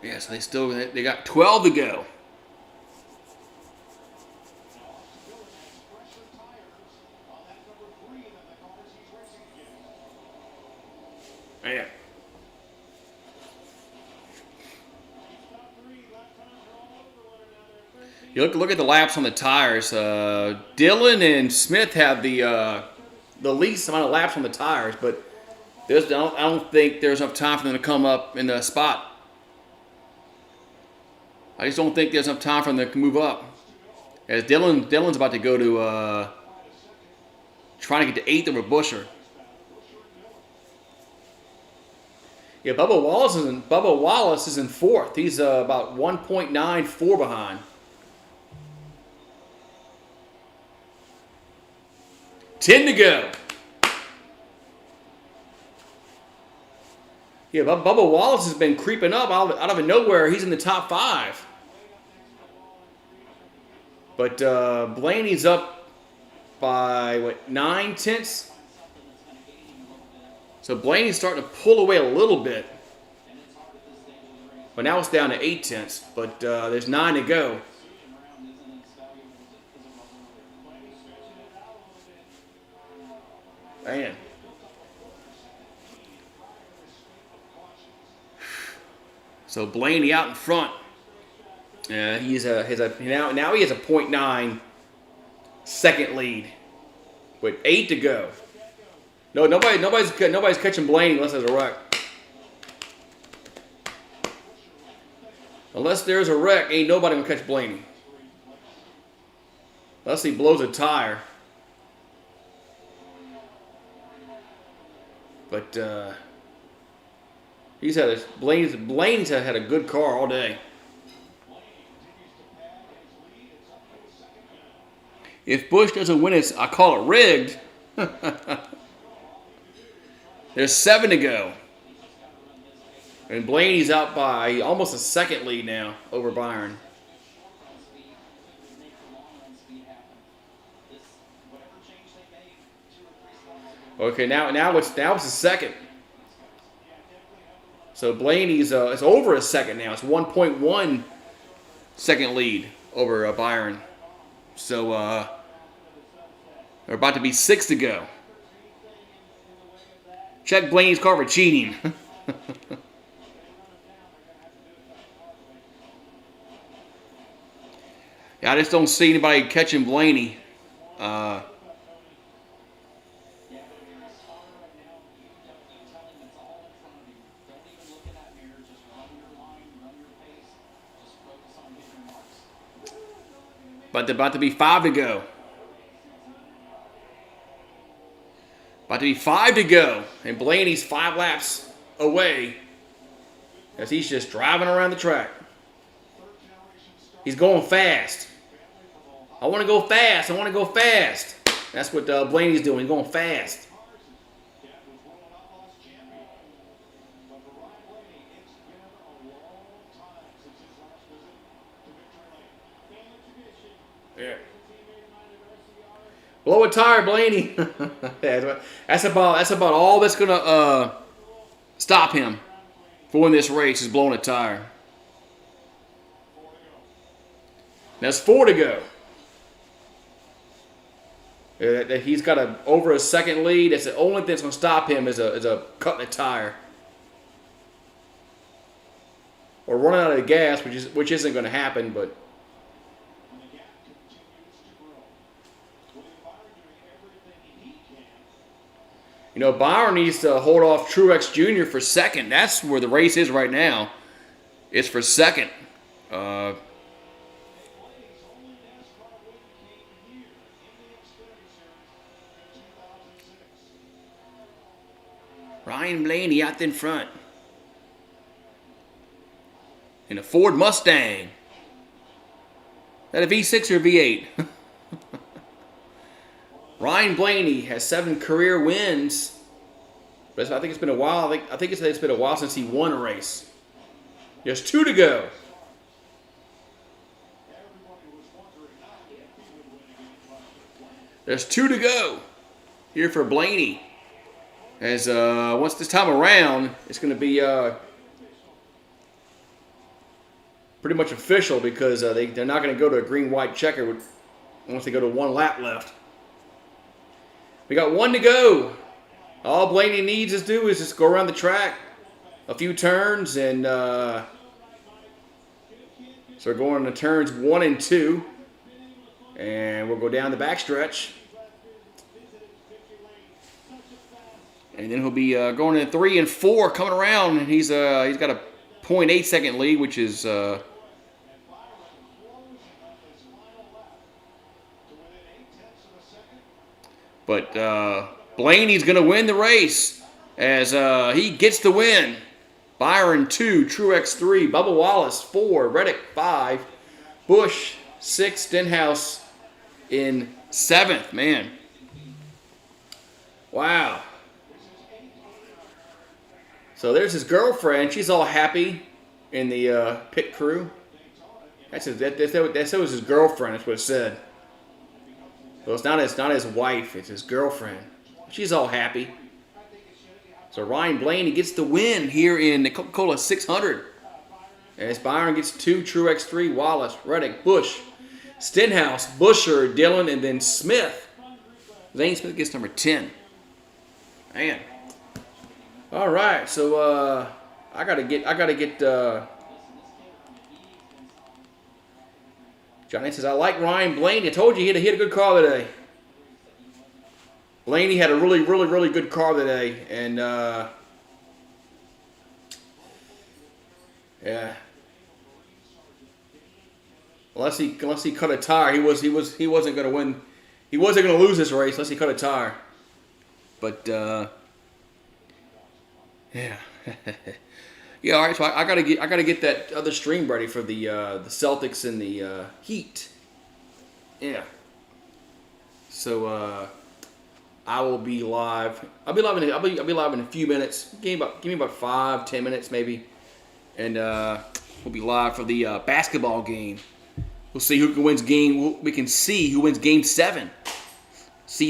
Yeah, so they got 12 to go. Man. You look at the laps on the tires. Dillon and Smith have the least amount of laps on the tires, but I don't think there's enough time for them to come up in the spot. I just don't think there's enough time for them to move up. As Dillon's about to go to trying to get to 8th over Buescher. Yeah, Bubba Wallace is in 4th. He's about 1.94 behind. $10 to go. Yeah, Bubba Wallace has been creeping up out of nowhere. He's in the top 5. But Blaney's up by, 9/10? So Blaney's starting to pull away a little bit. But now it's down to 0.8. But there's 9 to go. Man. So Blaney out in front. Now he has a 0.9 second lead with 8 to go. No, nobody's catching Blaney unless there's a wreck. Unless there's a wreck, ain't nobody gonna catch Blaney. Unless he blows a tire. But Blaney's had a good car all day. If Busch doesn't win it, I call it rigged. There's 7 to go. And Blaney's out by almost a second lead now over Byron. Okay, now it's a second. So Blaney's it's over a second now. It's 1.1 second lead over Byron. So they're about to be 6 to go. Check Blaney's car for cheating. Yeah, I just don't see anybody catching Blaney. But they're about to be 5 to go. About to be 5 to go. And Blaney's 5 laps away. As he's just driving around the track. He's going fast. I want to go fast. I want to go fast. That's what Blaney's doing. He's going fast. Blow a tire, Blaney. That's about all that's gonna stop him for winning this race is blowing a tire. That's 4 to go. He's got over a second lead. That's the only thing that's gonna stop him is a cutting a tire or running out of gas, which isn't gonna happen, but. You know, Byron needs to hold off Truex Jr. for second. That's where the race is right now. It's for second. Ryan Blaney out in front. In a Ford Mustang. Is that a V6 or V8? Ryan Blaney has 7 career wins. But I think it's been a while. I think it's been a while since he won a race. There's 2 to go. There's 2 to go here for Blaney. As once this time around, it's going to be pretty much official because they're not going to go to a green-white checker once they go to 1 lap left. We got 1 to go. All Blaney needs to do is just go around the track a few turns, and so we're going to turns 1 and 2, and we'll go down the backstretch. And then he'll be going in 3 and 4 coming around, and he's got a 0.8 second lead, which is but Blaney's going to win the race as he gets the win. Byron 2, Truex 3, Bubba Wallace 4, Reddick 5, Busch 6, Stenhouse in 7th. Man, wow. So there's his girlfriend. She's all happy in the pit crew. That was his girlfriend. That's what it said. So it's not his wife. It's his girlfriend. She's all happy. So Ryan Blaney gets the win here in the Coca-Cola 600. As Byron gets 2, Truex 3, Wallace, Reddick, Busch, Stenhouse, Buescher, Dillon, and then Smith. Zane Smith gets number 10. Man. All right, so I gotta get. Johnny says I like Ryan Blaney. I told you he had a good car today. Blaney had a really good car today, and yeah. Unless he cut a tire, he wasn't gonna win. He wasn't gonna lose this race unless he cut a tire. But yeah. Yeah, all right. So I gotta get that other stream ready for the Celtics and the Heat. Yeah. So I will be live. I'll be live in a few minutes. Give me about 5-10 minutes maybe, and we'll be live for the basketball game. We'll see who wins game. We can see who wins game 7